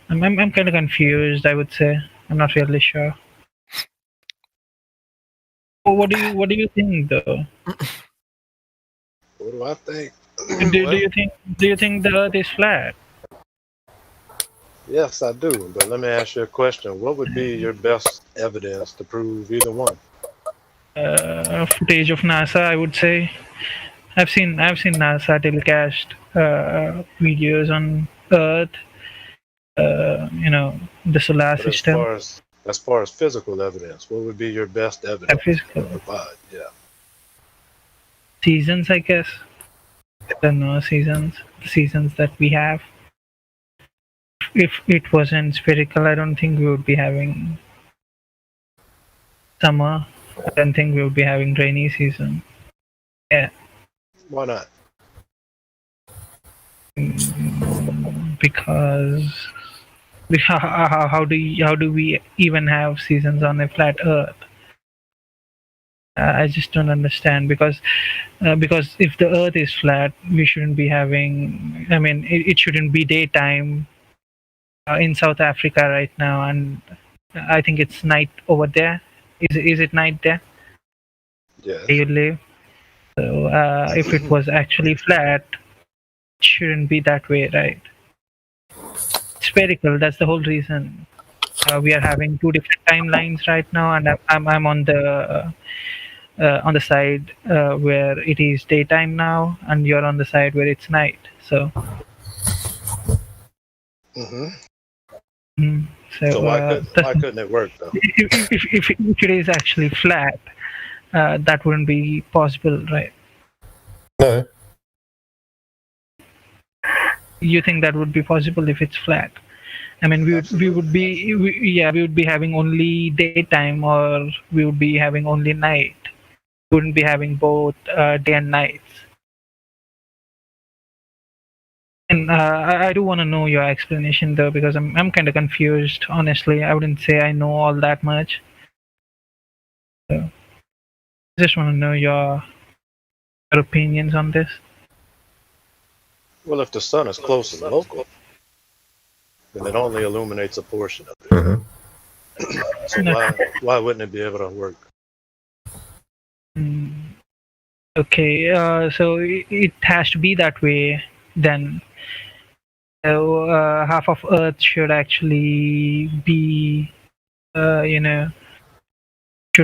I'm kind of confused. I would say I'm not really sure. What do you think though? What do I think? Do you think the Earth is flat? Yes, I do. But let me ask you a question. What would be your best evidence to prove either one? Footage of NASA, I would say. I've seen NASA telecast videos on Earth. The solar But system. as far as physical evidence, what would be your best evidence to Physical provide? Yeah. seasons, I guess. I don't know seasons. The seasons that we have. If it wasn't spherical, I don't think we would be having summer. I don't think we would be having rainy season. Yeah. Why not? Because how do we even have seasons on a flat Earth? I just don't understand because if the Earth is flat, we shouldn't be having. I mean, it shouldn't be daytime in South Africa right now, and I think it's night over there. Is it night there? Yes. Where you live. So if it was actually flat, it shouldn't be that way, right? Spherical. That's the whole reason. We are having two different timelines right now, and I'm on the side where it is daytime now, and you're on the side where it's night. So. Mm-hmm. So why couldn't it work though? If it is actually flat, that wouldn't be possible, right? No. You think that would be possible if it's flat? I mean, we would be having only daytime, or we would be having only night. We wouldn't be having both day and nights. I do want to know your explanation though, because I'm kind of confused. Honestly, I wouldn't say I know all that much. So, I just want to know your opinions on this. Well, if the sun is close and local, then it only illuminates a portion of it. So why wouldn't it be able to work? Okay, so it has to be that way then. So half of Earth should actually be, should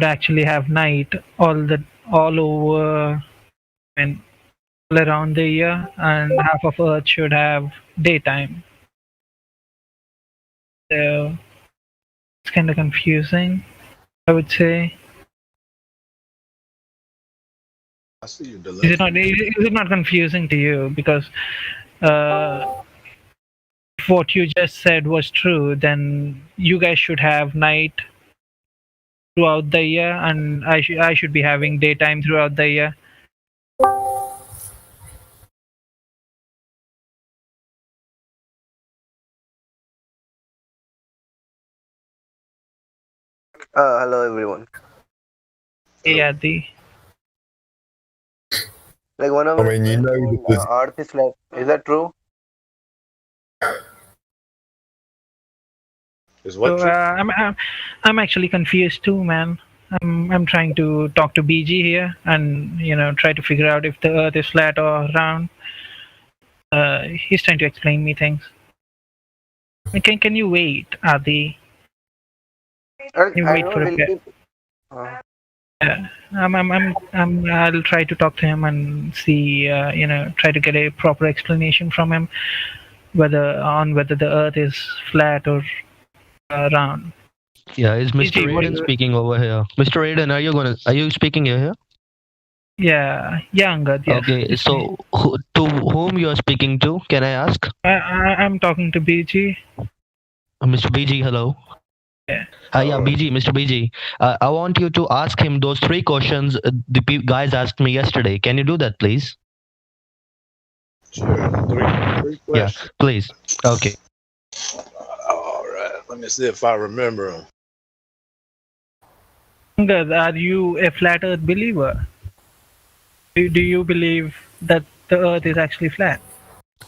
actually have night all over and all around the year, and half of Earth should have daytime. So it's kind of confusing, I would say. I see you Is it not confusing to you? Because if what you just said was true, then you guys should have night throughout the year, and I should be having daytime throughout the year. Hello everyone. Hey, Adi. Like one of I mean, you know, Earth is flat. Is that true? Is So I'm actually confused too, man. I'm trying to talk to BG here, and try to figure out if the Earth is flat or round. He's trying to explain me things. Can you wait, Adi? Can you wait for a bit? Yeah, I'll try to talk to him and see, try to get a proper explanation from him whether the Earth is flat or round. Yeah, is Mr. BG, what Aiden is it? speaking over here? Mr. Aiden, are you speaking here? Yeah, Angad, yes. Okay, so to whom you are speaking to? Can I ask? I'm talking to BG. Mr. BG, hello. Yeah. Yeah, BG, Mr. BG. I want you to ask him those 3 questions the guys asked me yesterday. Can you do that, please? Sure. Three questions. Yeah, please. Okay. All right. Let me see if I remember them. Angad, are you a flat Earth believer? Do you believe that the Earth is actually flat?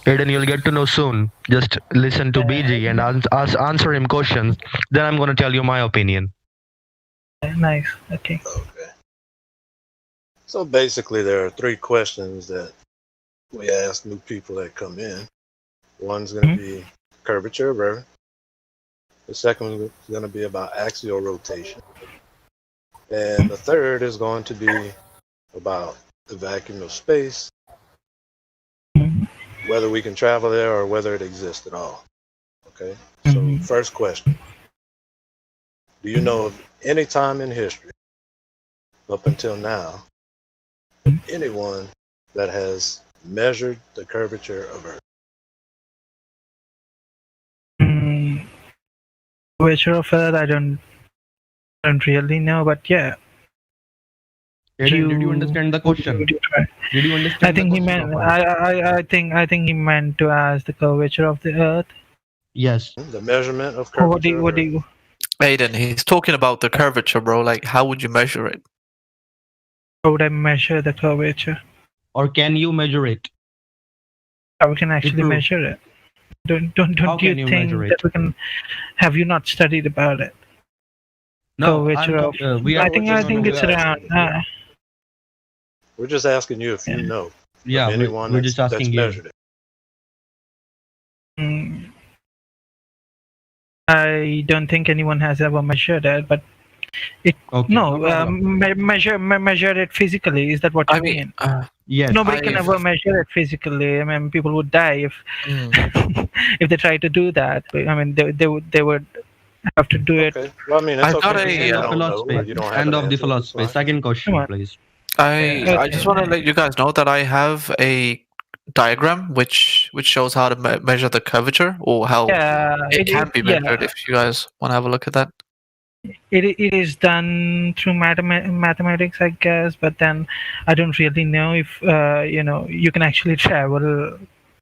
Aiden, you'll get to know soon. Just listen to BG and answer him questions. Then I'm going to tell you my opinion. Nice. Okay. So basically, there are 3 questions that we ask new people that come in. One's going to be curvature of Earth. The second is going to be about axial rotation. And the third is going to be about the vacuum of space, whether we can travel there or whether it exists at all. Okay? So first question. Do you know of any time in history, up until now, anyone that has measured the curvature of Earth? Curvature of Earth, I don't really know, but yeah. Aiden, did you understand the question? Did you understand I think the he question? meant. I think he meant to ask the curvature of the Earth. Yes. The measurement of What do curvature. you? Aiden, he's talking about the curvature, bro. Like, how would you measure it? How would I measure the curvature? Or can you measure it? How we can actually prove. measure it? Don't How you can you think measure that it? we can? Have you not studied about it? No, Curvature of. I think it's around. We're just asking you if you know Yeah, of anyone we're just that's asking you. measured it. I don't think anyone has ever measured it, but it Okay, no, no problem. measure it physically. Is that what you mean? Yes. Nobody can ever measure it physically. I mean, people would die if if they try to do that. I mean, they would have to do it. Okay. Well, I mean, it's I got okay. a, You don't know, or you don't have End an of the answer. It's philosophy. fine. Second question, Come on. please. I just want to let you guys know that I have a diagram which shows how to measure the curvature or how it can be measured. If you guys want to have a look at that. It is done through mathematics, I guess, but then I don't really know if you can actually travel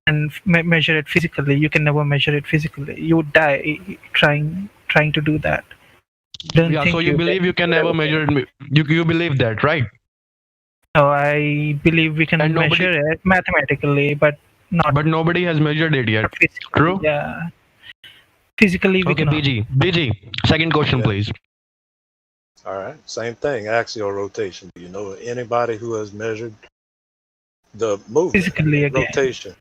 and measure it physically. You can never measure it physically. You would die trying to do that. Don't Yeah, think so you believe you can never measure it. You believe that, right? No, I believe we can And measure it mathematically, but not. But nobody has measured it yet. Physically. True. Yeah. Physically, we Okay, cannot. BG. Second question, please. All right, same thing. Axial rotation. Do you know anybody who has measured the movement, Physically again. rotation?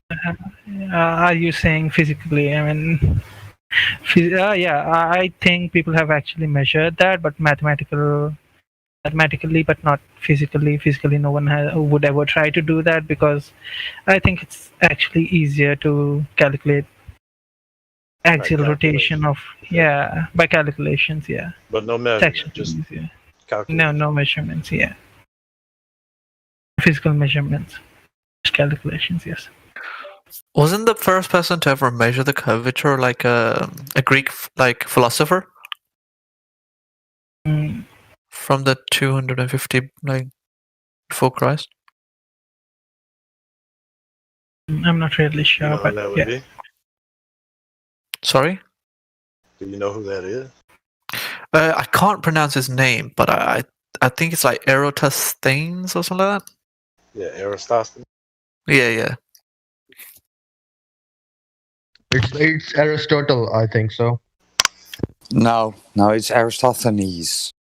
Are you saying physically? I mean, yeah. I think people have actually measured that, but mathematically, but not physically. Physically, no one would ever try to do that because I think it's actually easier to calculate axial rotation of by calculations. Yeah. But no It's measurement, actually just easier. calculation. No measurements. Yeah. Physical measurements, just calculations. Yes. Wasn't the first person to ever measure the curvature like a Greek philosopher Mm. from the 250 before Christ? I'm not really You sure, know who but that would yeah. be? Sorry, Do you know who that is? I can't pronounce his name, but I think it's like Eratosthenes or something like that. Yeah, Aristostle. Yeah. It's Aristotle, I think so. No, it's Aristophanes.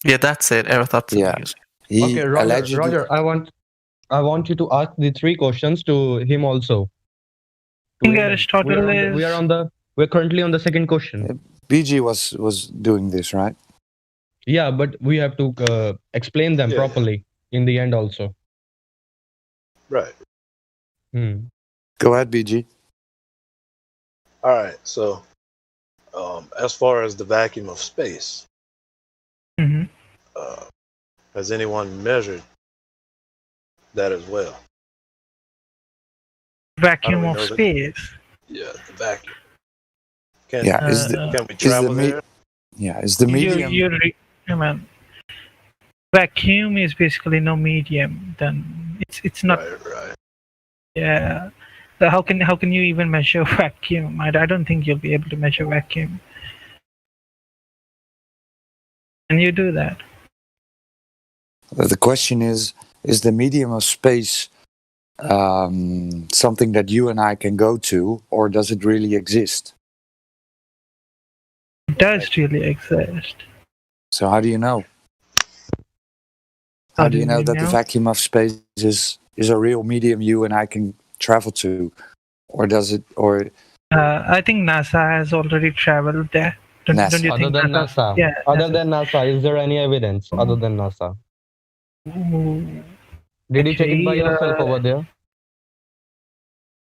Yeah, that's it, Eratosthenes. He Okay, Roger. allegedly. Roger, I want you to ask the three questions to him also. I think Aristotle We're currently on the second question. BG was doing this, right? Yeah, but we have to explain them properly in the end also. Right. Go ahead, BG. All right. So, as far as the vacuum of space, has anyone measured that as well? Vacuum How of do we know that? space. Yeah, the vacuum. Can we is travel the there? is the medium? I mean, vacuum is basically no medium. Then it's not. Right. Yeah. So how can you even measure vacuum? I don't think you'll be able to measure vacuum. Can you do that? The question is the medium of space something that you and I can go to, or does it really exist? It does really exist. So how do you know? How do you know that the vacuum of space is a real medium you and I can travel to, or does it? Or I think NASA has already traveled there. Don't you Other think than NASA? Yeah. Other than NASA, is there any evidence other than NASA? Did you check it by yourself over there?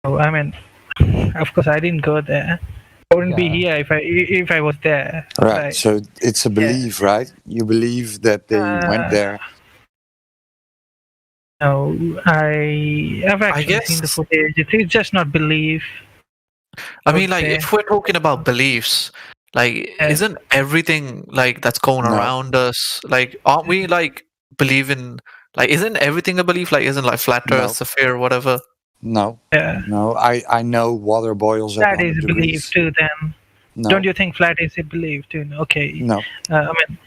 Oh, I mean, of course, I didn't go there. I wouldn't be here if I was there. right? So it's a belief, right? You believe that they went there. No, I have actually seen the footage. It's just not belief. I mean, like, if we're talking about beliefs, like, isn't everything like that's going around us? Like, aren't we like believing? Like, isn't everything a belief? Like, isn't like flat Earth, sphere, whatever? No. Yeah. No, I know water boils at That 100 is degrees. belief too. Then No. don't you think flat is a belief too? Okay. No. I mean,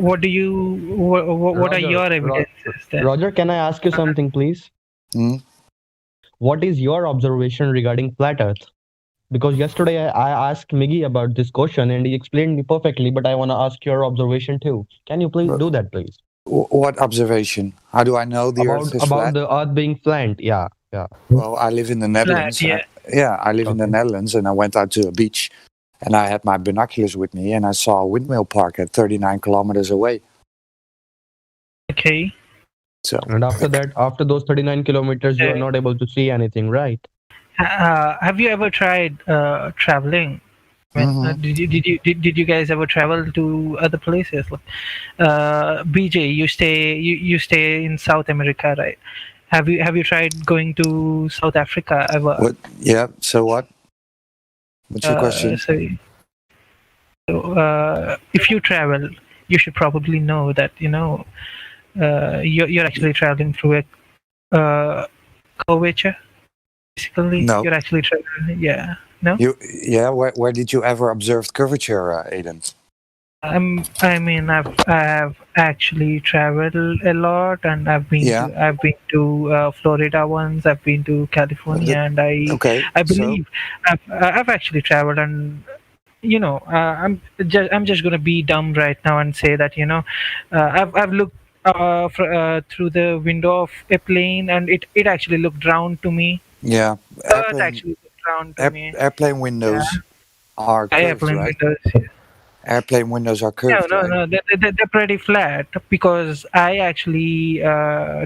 what do you? What are your evidences then? Roger, can I ask you something, please? What is your observation regarding flat Earth? Because yesterday I asked Miggy about this question and he explained me perfectly, but I want to ask your observation too. Can you please do that, please? What observation? How do I know the Earth is About flat? the Earth being flat? Yeah. Well, I live in the Netherlands. yeah. I live in the Netherlands, and I went out to a beach, and I had my binoculars with me, and I saw a windmill park at 39 kilometers away. Okay. So. And after that, after those 39 kilometers, you are not able to see anything, right? Have you ever tried traveling? Did you guys ever travel to other places? BJ, you stay in South America, right? Have you tried going to South Africa ever? What? Yeah. So what? What's your question? So, if you travel, you should probably know that you're actually traveling through a curvature. Basically, No. you're actually traveling. Yeah. No. Where did you ever observe curvature, Aiden? I mean, I have actually traveled a lot, and I've been to Florida once. I've been to California, and I believe I've actually traveled, and I'm just gonna be dumb right now and say that I've looked through the window of a plane, and it actually looked round to me. Yeah, Earth actually looked round to me. airplane windows are curved, Airplane right? windows. Airplane windows are curved, No, right? no, they're pretty flat because I actually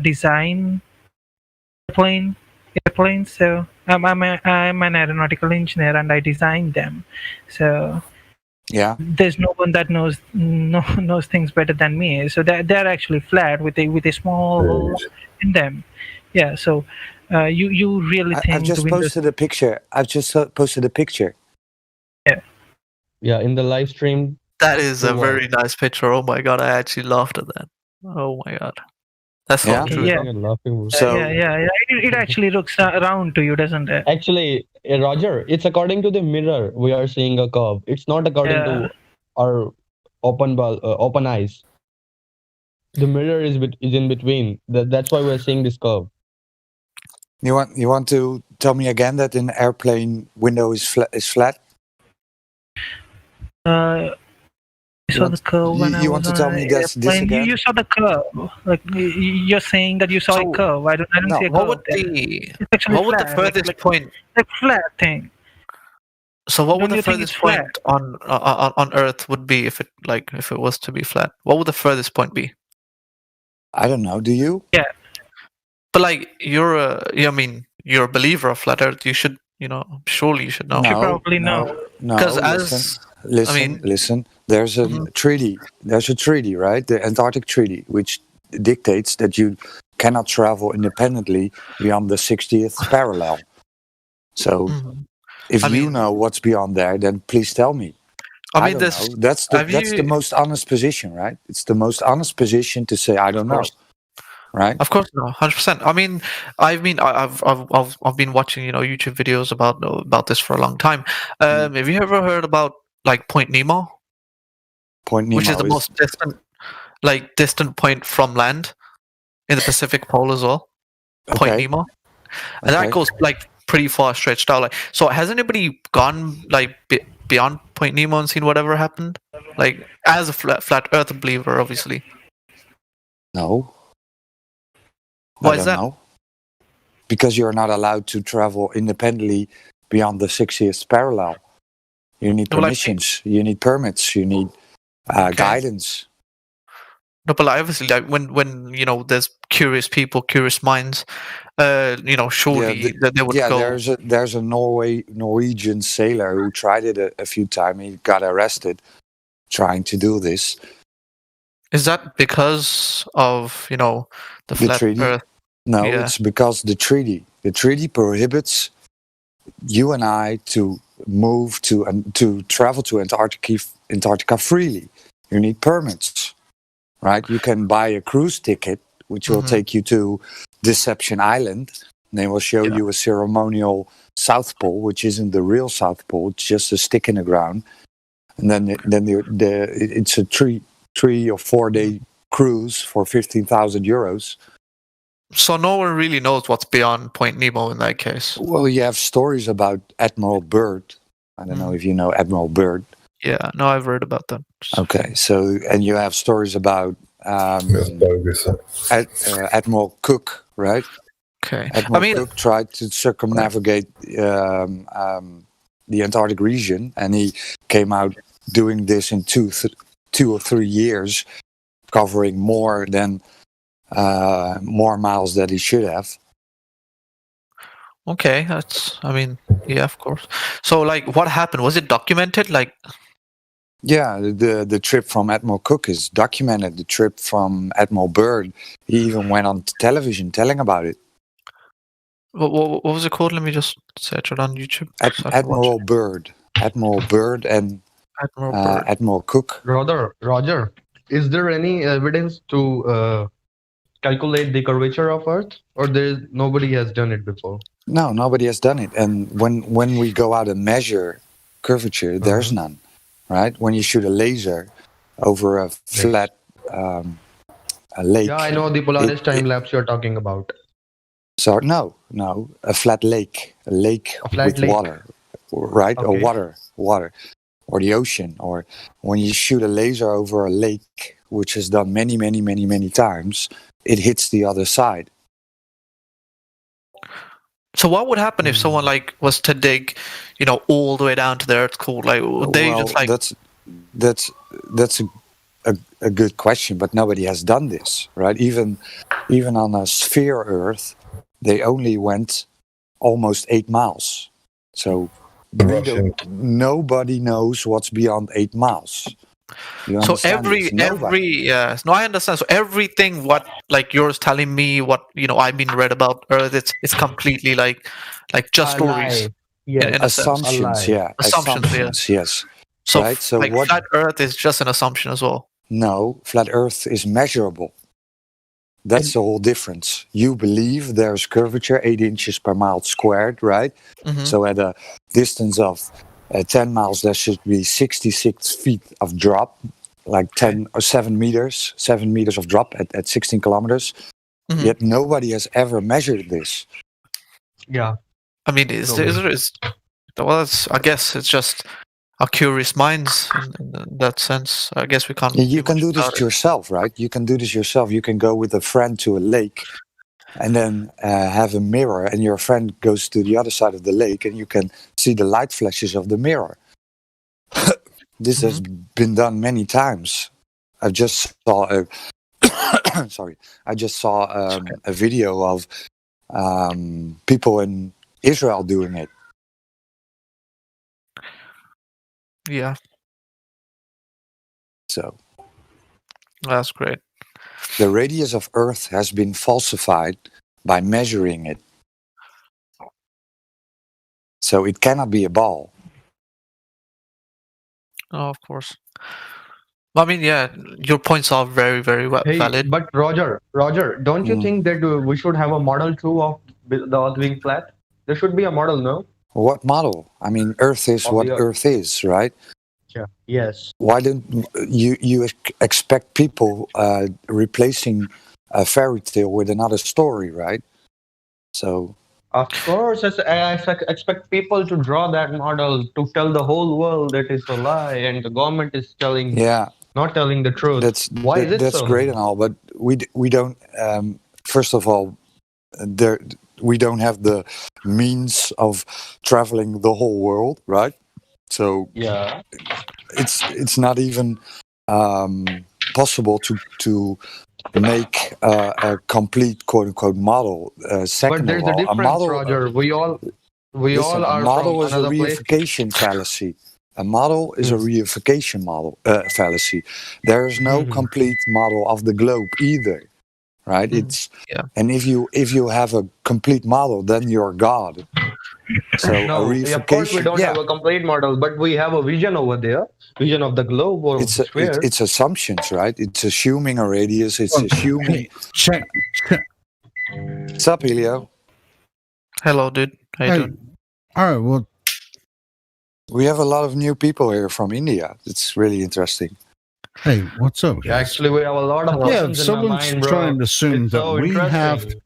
design airplanes. So I'm an aeronautical engineer and I design them. So Yeah. there's no one that knows things better than me. So they're actually flat with a small hole in them. Yeah. So you really think I've just the windows? posted a picture. I've just posted a picture. Yeah, in the live stream. That is a Wow. very nice picture. Oh my god, I actually laughed at that. Oh my god, that's so true. Yeah. So yeah. It actually looks round to you, doesn't it? Actually, Roger, it's according to the mirror we are seeing a curve. It's not according to our open eyes. The mirror is in between. That's why we're seeing this curve. you want to tell me again that an airplane window is flat? You saw the curve when you want to tell me this again? You saw the curve. Like you're saying that you saw a curve. I don't see a curve. What would there. the It's actually what would the flat, furthest point? like flat thing. So what would Don't the you think furthest it's point on Earth would be if it was to be flat? What would the furthest point be? I don't know. Do you? Yeah. But like you're a believer of flat Earth. You should surely you should know. No, probably no, know. no. 'Cause Listen. There's a treaty. There's a treaty, right? The Antarctic Treaty, which dictates that you cannot travel independently beyond the 60th parallel. So, if you know what's beyond there, then please tell me. I mean, don't know. That's the most honest position, right? It's the most honest position to say I don't know. Right? Of course, no, 100%. I've been watching YouTube videos about this for a long time. Have you ever heard about like Point Nemo? Point Nemo, which is the most distant point from land in the Pacific Pole as well. Point Nemo, and that goes like pretty far stretched out. Like, so has anybody gone like beyond Point Nemo and seen whatever happened? Like, as a flat Earth believer, obviously. No. Why is that? Know. Because you're not allowed to travel independently beyond the 60th parallel. You need permissions. You need permits. You need guidance. No, but like, obviously, like when there's curious people, curious minds, surely they would go. There's a Norwegian sailor who tried it a few times. He got arrested trying to do this. Is that because of the flat treaty? Earth? No, it's because the treaty. The treaty prohibits you and I to move to travel to Antarctica freely. You need permits, right? You can buy a cruise ticket, which will take you to Deception Island. And they will show you a ceremonial South Pole, which isn't the real South Pole. It's just a stick in the ground. And then it's a 3 or 4 day cruise for 15,000 euros. So no one really knows what's beyond Point Nemo in that case. Well, you have stories about Admiral Byrd. I don't know if you know Admiral Byrd. Yeah, no, I've read about that. Okay, so and you have stories about Admiral Cook, right? Okay, Admiral Cook tried to circumnavigate the Antarctic region, and he came out doing this in 2 or 3 years, covering more miles than he should have. Okay, yeah, of course. So, like, what happened? Was it documented? Like, yeah, the trip from Admiral Cook is documented. The trip from Admiral Byrd, he even went on television telling about it. What was it called? Let me just search it on YouTube. Admiral Byrd. Admiral Byrd and Admiral Cook. Roger, is there any evidence to calculate the curvature of Earth, or nobody has done it before? No, nobody has done it. And when we go out and measure curvature, there's none, right? When you shoot a laser over a flat a lake. Yeah, I know the Polaris time lapse you're talking about. So no, a flat lake, a lake with lake. water, right? Or Okay. water, or the ocean, or when you shoot a laser over a lake, which is done many times, it hits the other side. So what would happen if someone like was to dig, all the way down to the Earth's core? Like, would they Well, just like? that's a good question, but nobody has done this, right? Even on a sphere Earth, they only went almost 8 miles. So nobody knows what's beyond 8 miles. You So understand this? Nobody. no, I understand. So everything what like you're telling me, what I've been read about Earth, it's completely like just A stories. lie. Yes. In a sense. Assumptions, yeah. Assumptions, yes. So, right? So like what? flat Earth is just an assumption as well. No, flat Earth is measurable. That's the whole difference. You believe there's curvature 8 inches per mile squared, right? Mhm. So at a distance of 10 miles, there should be 66 feet of drop, like 10 or 7 meters, 7 meters of drop at 16 kilometers. Mhm. Yet nobody has ever measured this. Yeah. I mean, well, I guess it's just our curious minds in that sense. I guess we can't. You can do this yourself, right? You can do this yourself. You can go with a friend to a lake and then have a mirror, and your friend goes to the other side of the lake, and you can see the light flashes of the mirror. This has been done many times. I just saw a video of people in Israel doing it. Yeah, So that's great. the radius of Earth has been falsified by measuring it. So it cannot be a ball. Oh, of course. I mean, yeah, your points are very, very Hey, valid. but Roger, don't you think that we should have a model too of the Earth being flat? There should be a model, no? What model? I mean, Earth is Of what the Earth. Earth is, right? Yeah. Yes. Why don't you expect people replacing a fairy tale with another story, right? So Of course, I expect people to draw that model to tell the whole world that it's a lie, and the government is not telling the truth. Why is it that's so? great and all, but we don't. First of all, we don't have the means of traveling the whole world, right? So yeah, it's not even possible to make a complete quote unquote model. Second but there's of a all, a difference, model. Roger. We all Listen, are a model from is a another place. reification fallacy. A model is a reification model fallacy. There is no complete model of the globe either, right? It's and if you have a complete model, then you're God. So a No, reification, of course we don't have a complete model, but we have a vision over there, vision of the globe or it's sphere. it's assumptions, right? It's assuming a radius. It's assuming. Check. What's up, Elio? Hello, dude. How you doing? All right. Well, we have a lot of new people here from India. It's really interesting. Hey, what's up, guys? Actually, we have a lot of Yeah, questions in someone's my mind, bro. trying to assume It's that so we have. interesting.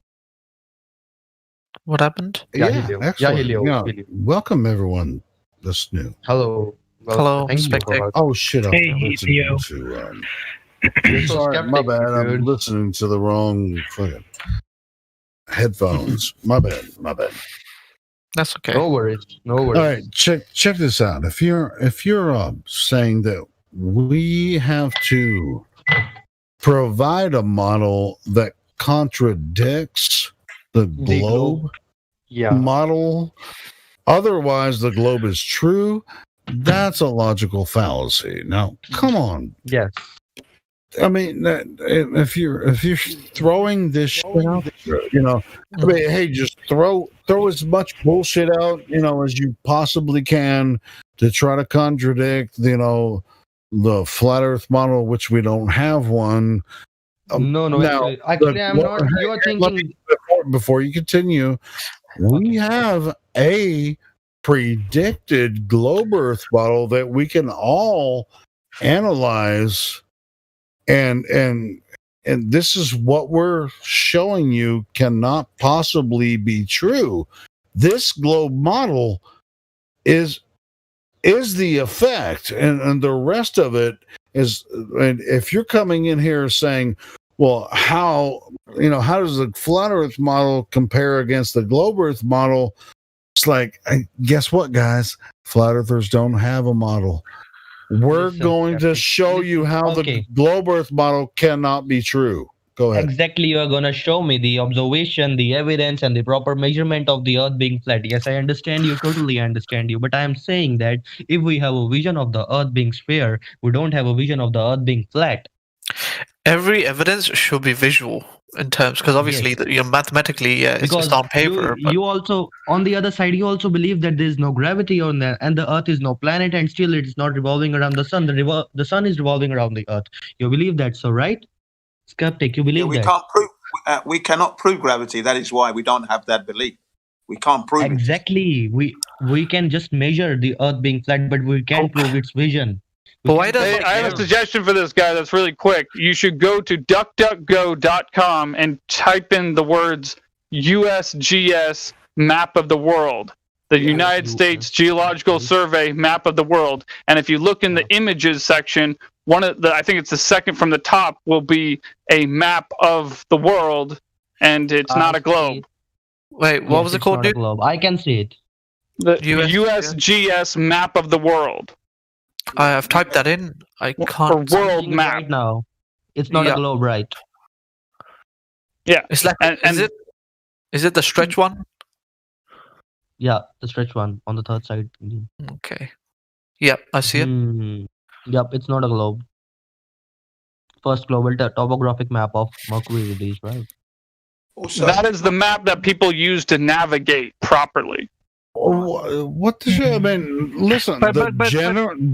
What happened? Yeah, excellent. Helio. Yeah, welcome everyone that's new. Hello. Well, Hello, thank you Spectac. for Oh shit! I'm Hey, listening Theo. to. so Sorry, my skeptic, bad. I'm dude. listening to the wrong fucking headphones. My bad. That's okay. No worries. No worries. All right, check this out. If you're saying that we have to provide a model that contradicts the globe model, otherwise the globe is true, that's a logical fallacy. Now, come on. Yes. I mean, if you're throwing this shit out, I mean, hey, just throw as much bullshit out, as you possibly can to try to contradict, the flat Earth model, which we don't have one. No, now, actually, I'm not. You are let me- thinking. before you continue, we have a predicted globe Earth model that we can all analyze, and this is what we're showing you cannot possibly be true. This globe model is the effect, and the rest of it is. And if you're coming in here saying, well, how does the flat Earth model compare against the globe Earth model? It's like, guess what, guys? Flat Earthers don't have a model. We're going to show you how the globe Earth model cannot be true. Go ahead. Exactly, you are gonna show me the observation, the evidence, and the proper measurement of the Earth being flat. Yes, I understand you, totally understand you. But I am saying that if we have a vision of the Earth being sphere, we don't have a vision of the Earth being flat. Every evidence should be visual in terms, because obviously, mathematically, it's Because just on paper. you also, on the other side, you also believe that there is no gravity on there, and the Earth is no planet, and still it is not revolving around the sun. The sun is revolving around the Earth. You believe that, so right? Skeptic, you believe we that? can't prove. We cannot prove gravity. That is why we don't have that belief. We can't prove it. Exactly. We can just measure the Earth being flat, but we can't prove its vision. But why does Hey, I have a suggestion for this guy that's really quick. You should go to duckduckgo.com and type in the words USGS map of the world, the United States Geological Survey map of the world. And if you look in the images section, I think it's the second from the top, will be a map of the world, and it's not a globe. Wait, what was it called, dude? Globe. I can see it. The USGS map of the world. I have typed that in. I can't. For world map. Right now, it's not a globe, right? Yeah. It's like, is it the stretch one? Yeah, the stretch one on the third side. Okay. Yep, I see it. Yep, it's not a globe. First global topographic map of Mercury released, right? That is the map that people use to navigate properly. What the shit? I mean, listen,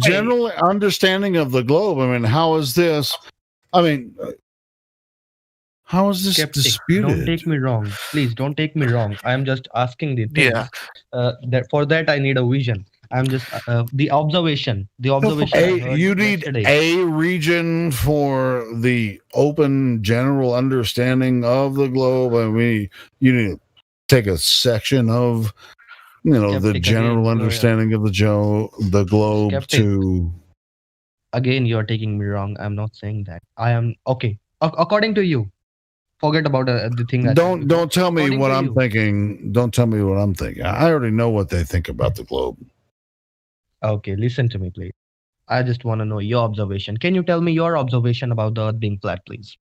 general understanding of the globe. I mean, how is this? I mean, how is this disputed? Don't take me wrong. Please don't take me wrong. I am just asking the things. That for that I need a vision. I'm just the observation. The observation. You need a region for the open general understanding of the globe. I mean, you need to take a section of, the general understanding of the globe. To again, you are taking me wrong. I'm not saying that. I am okay. According to you, forget about the thing. Don't tell me what I'm thinking. Don't tell me what I'm thinking. I already know what they think about the globe. Okay, listen to me, please. I just want to know your observation. Can you tell me your observation about the Earth being flat, please?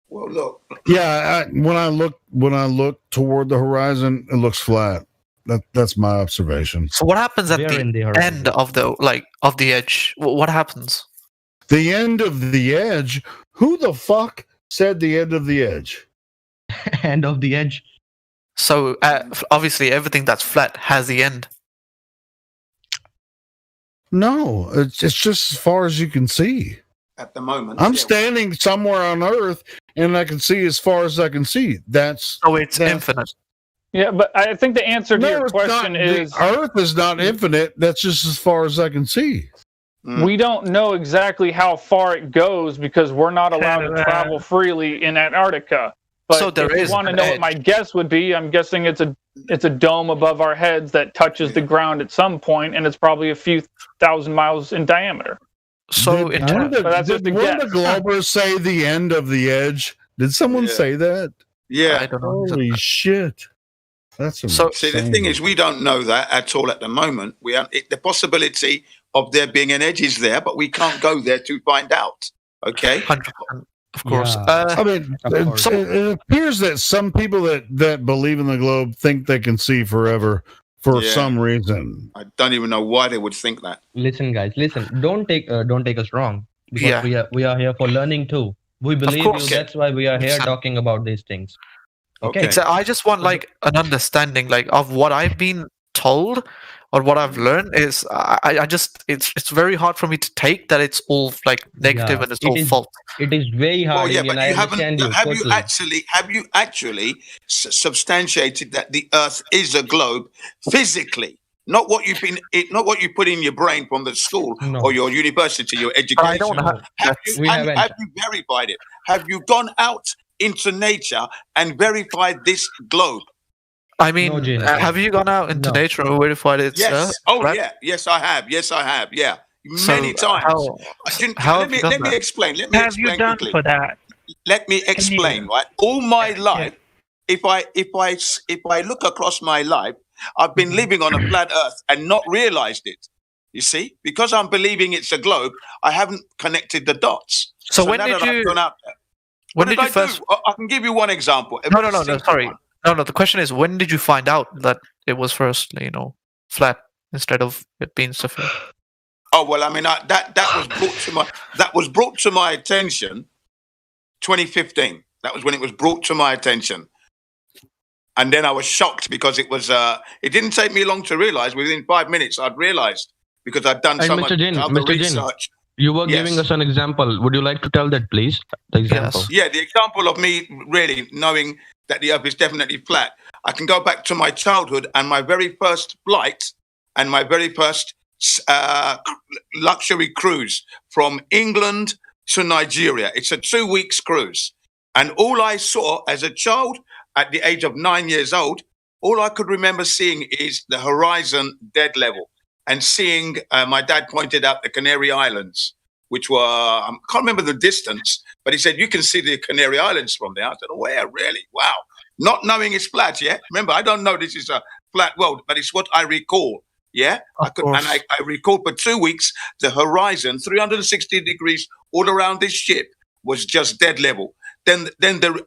Well, look. Yeah, when I look toward the horizon, it looks flat. That's my observation. So what happens at the end of the edge? What happens? The end of the edge? Who the fuck said the end of the edge? End of the edge. So obviously everything that's flat has the end. No, it's just as far as you can see. At the moment, I'm standing somewhere on Earth, and I can see as far as I can see. That's infinite. Yeah, but I think the answer to your question is Earth is not infinite. That's just as far as I can see. We don't know exactly how far it goes because we're not allowed to travel freely in Antarctica. But so there if you want to know what my guess would be, I'm guessing it's a dome above our heads that touches the ground at some point, and it's probably a few thousand miles in diameter. So Did the Globers say the end of the edge? Did someone say that? Yeah. I don't know. Holy shit. That's so. See, the thing is, we don't know that at all at the moment. The possibility of there being an edge is there, but we can't go there to find out. Okay. 100%. Of course. I mean, it appears that some people that believe in the globe think they can see forever for some reason. I don't even know why they would think that. Listen, guys, listen. Don't take us wrong. Because we are here for learning too. We believe you. That's why we are here talking about these things. Okay. I just want an understanding of what I've been told. or what I've learned is I just it's very hard for me to take that it's all like negative Yeah, and it's all false. it is very Well, hard, yeah, Indian. but I you haven't. understand you Have totally. you actually substantiated that the Earth is a globe physically? Not what you've been. Not what you put in your brain from the school or No, your university, your I don't education. have. Have you? we And haven't. have you verified it? Have you gone out into nature and verified this globe? I No, mean, Jin. have you gone out into No. nature and verified it's Yes. Oh, flat? yeah. Yes, I have. Yes, I have. Yeah, many So times. how have you done Let me that? explain. Let me Have you explain done quickly. for that? Let me Can explain. you? Right, all my Yeah. life, if I look across my life, I've been living on a flat Earth and not realized it. You see, because I'm believing it's a globe, I haven't connected the dots. So when now did that I've you? gone out there, When what did did you I first? do? I can give you one example. A No, very no, no, no. simple Sorry. one. No, no. The question is, when did you find out that it was first, flat instead of it being sphere? Oh well, I mean that was brought to my attention 2015. That was when it was brought to my attention. And then I was shocked because it was it didn't take me long to realize. Within 5 minutes I'd realized because I'd done And so much Mr. Jin, other Mr. Jin, research. you were giving Yes. us an example. Would you like to tell that, please? The example. Yes. Yeah, the example of me really knowing that the earth is definitely flat. I can go back to my childhood and my very first flight and my very first luxury cruise from England to Nigeria. It's a 2 weeks cruise. And all I saw as a child at the age of 9 years old, all I could remember seeing is the horizon dead level and seeing my dad pointed out the Canary Islands, which were, I can't remember the distance, but he said, you can see the Canary Islands from there. I said, where, really? Wow. Not knowing it's flat, yeah? Remember, I don't know this is a flat world, but it's what I recall, yeah? I recall for 2 weeks, the horizon, 360 degrees all around this ship was just dead level. Then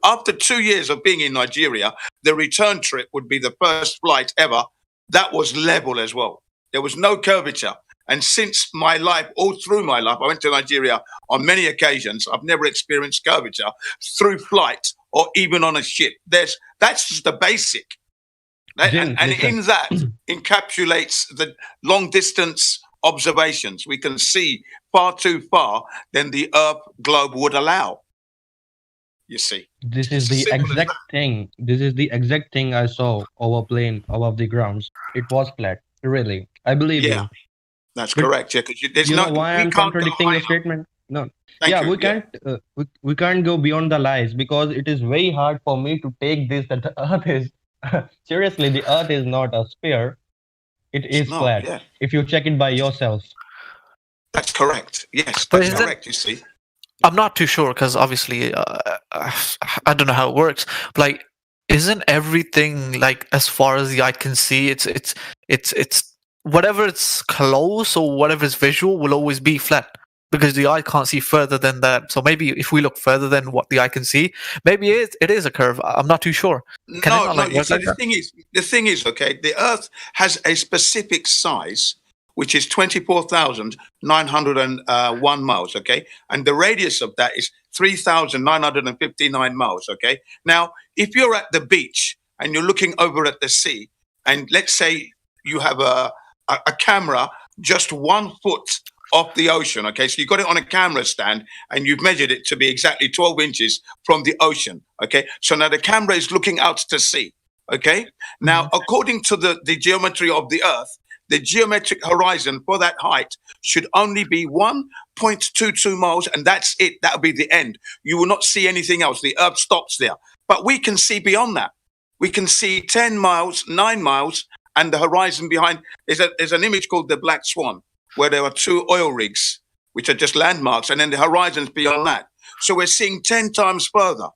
after 2 years of being in Nigeria, the return trip would be the first flight ever. That was level as well. There was no curvature. And since my life, all through my life, I went to Nigeria on many occasions. I've never experienced curvature through flight or even on a ship. That's just the basic. Jin, And listen. in that encapsulates the long distance observations. We can see far too far than the Earth globe would allow. You see, This is the exact thing. This is the exact thing I saw over plane above the grounds. It was flat. Really, I believe yeah, you. that's But correct. Yeah, because there's you no know why we I'm can't go contradicting high your enough. statement? No. Thank Yeah, you. we can't. We can't go beyond the lies because it is very hard for me to take this that the Earth is seriously. The Earth is not a sphere. It It's is not. flat. Yeah, If you check it by yourself. that's correct. Yes, But that's is it? correct. You see. I'm not too sure because obviously I don't know how it works. But like, isn't everything like as far as the eye can see? It's whatever it's close or whatever is visual will always be flat because the eye can't see further than that. So maybe if we look further than what the eye can see, maybe it is a curve. I'm not too sure. Can it No, not no. like You work see, like that? the thing is, okay. The Earth has a specific size, which is 24,901 miles. Okay, and the radius of that is 3,959 miles. Okay. Now, if you're at the beach and you're looking over at the sea, and let's say you have a camera just 1 foot off the ocean. Okay, so you got it on a camera stand and you've measured it to be exactly 12 inches from the ocean. Okay, so now the camera is looking out to sea. Okay, now according to the geometry of the Earth, the geometric horizon for that height should only be 1.22 miles, and that's it. That'll be the end. You will not see anything else. The Earth stops there. But we can see beyond that. We can see 10 miles, 9 miles, and the horizon behind. There's an image called the Black Swan, where there are 2 oil rigs, which are just landmarks, and then the horizon's beyond that. So we're seeing 10 times further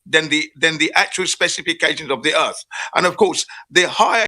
than the actual specifications of the Earth. And of course, the higher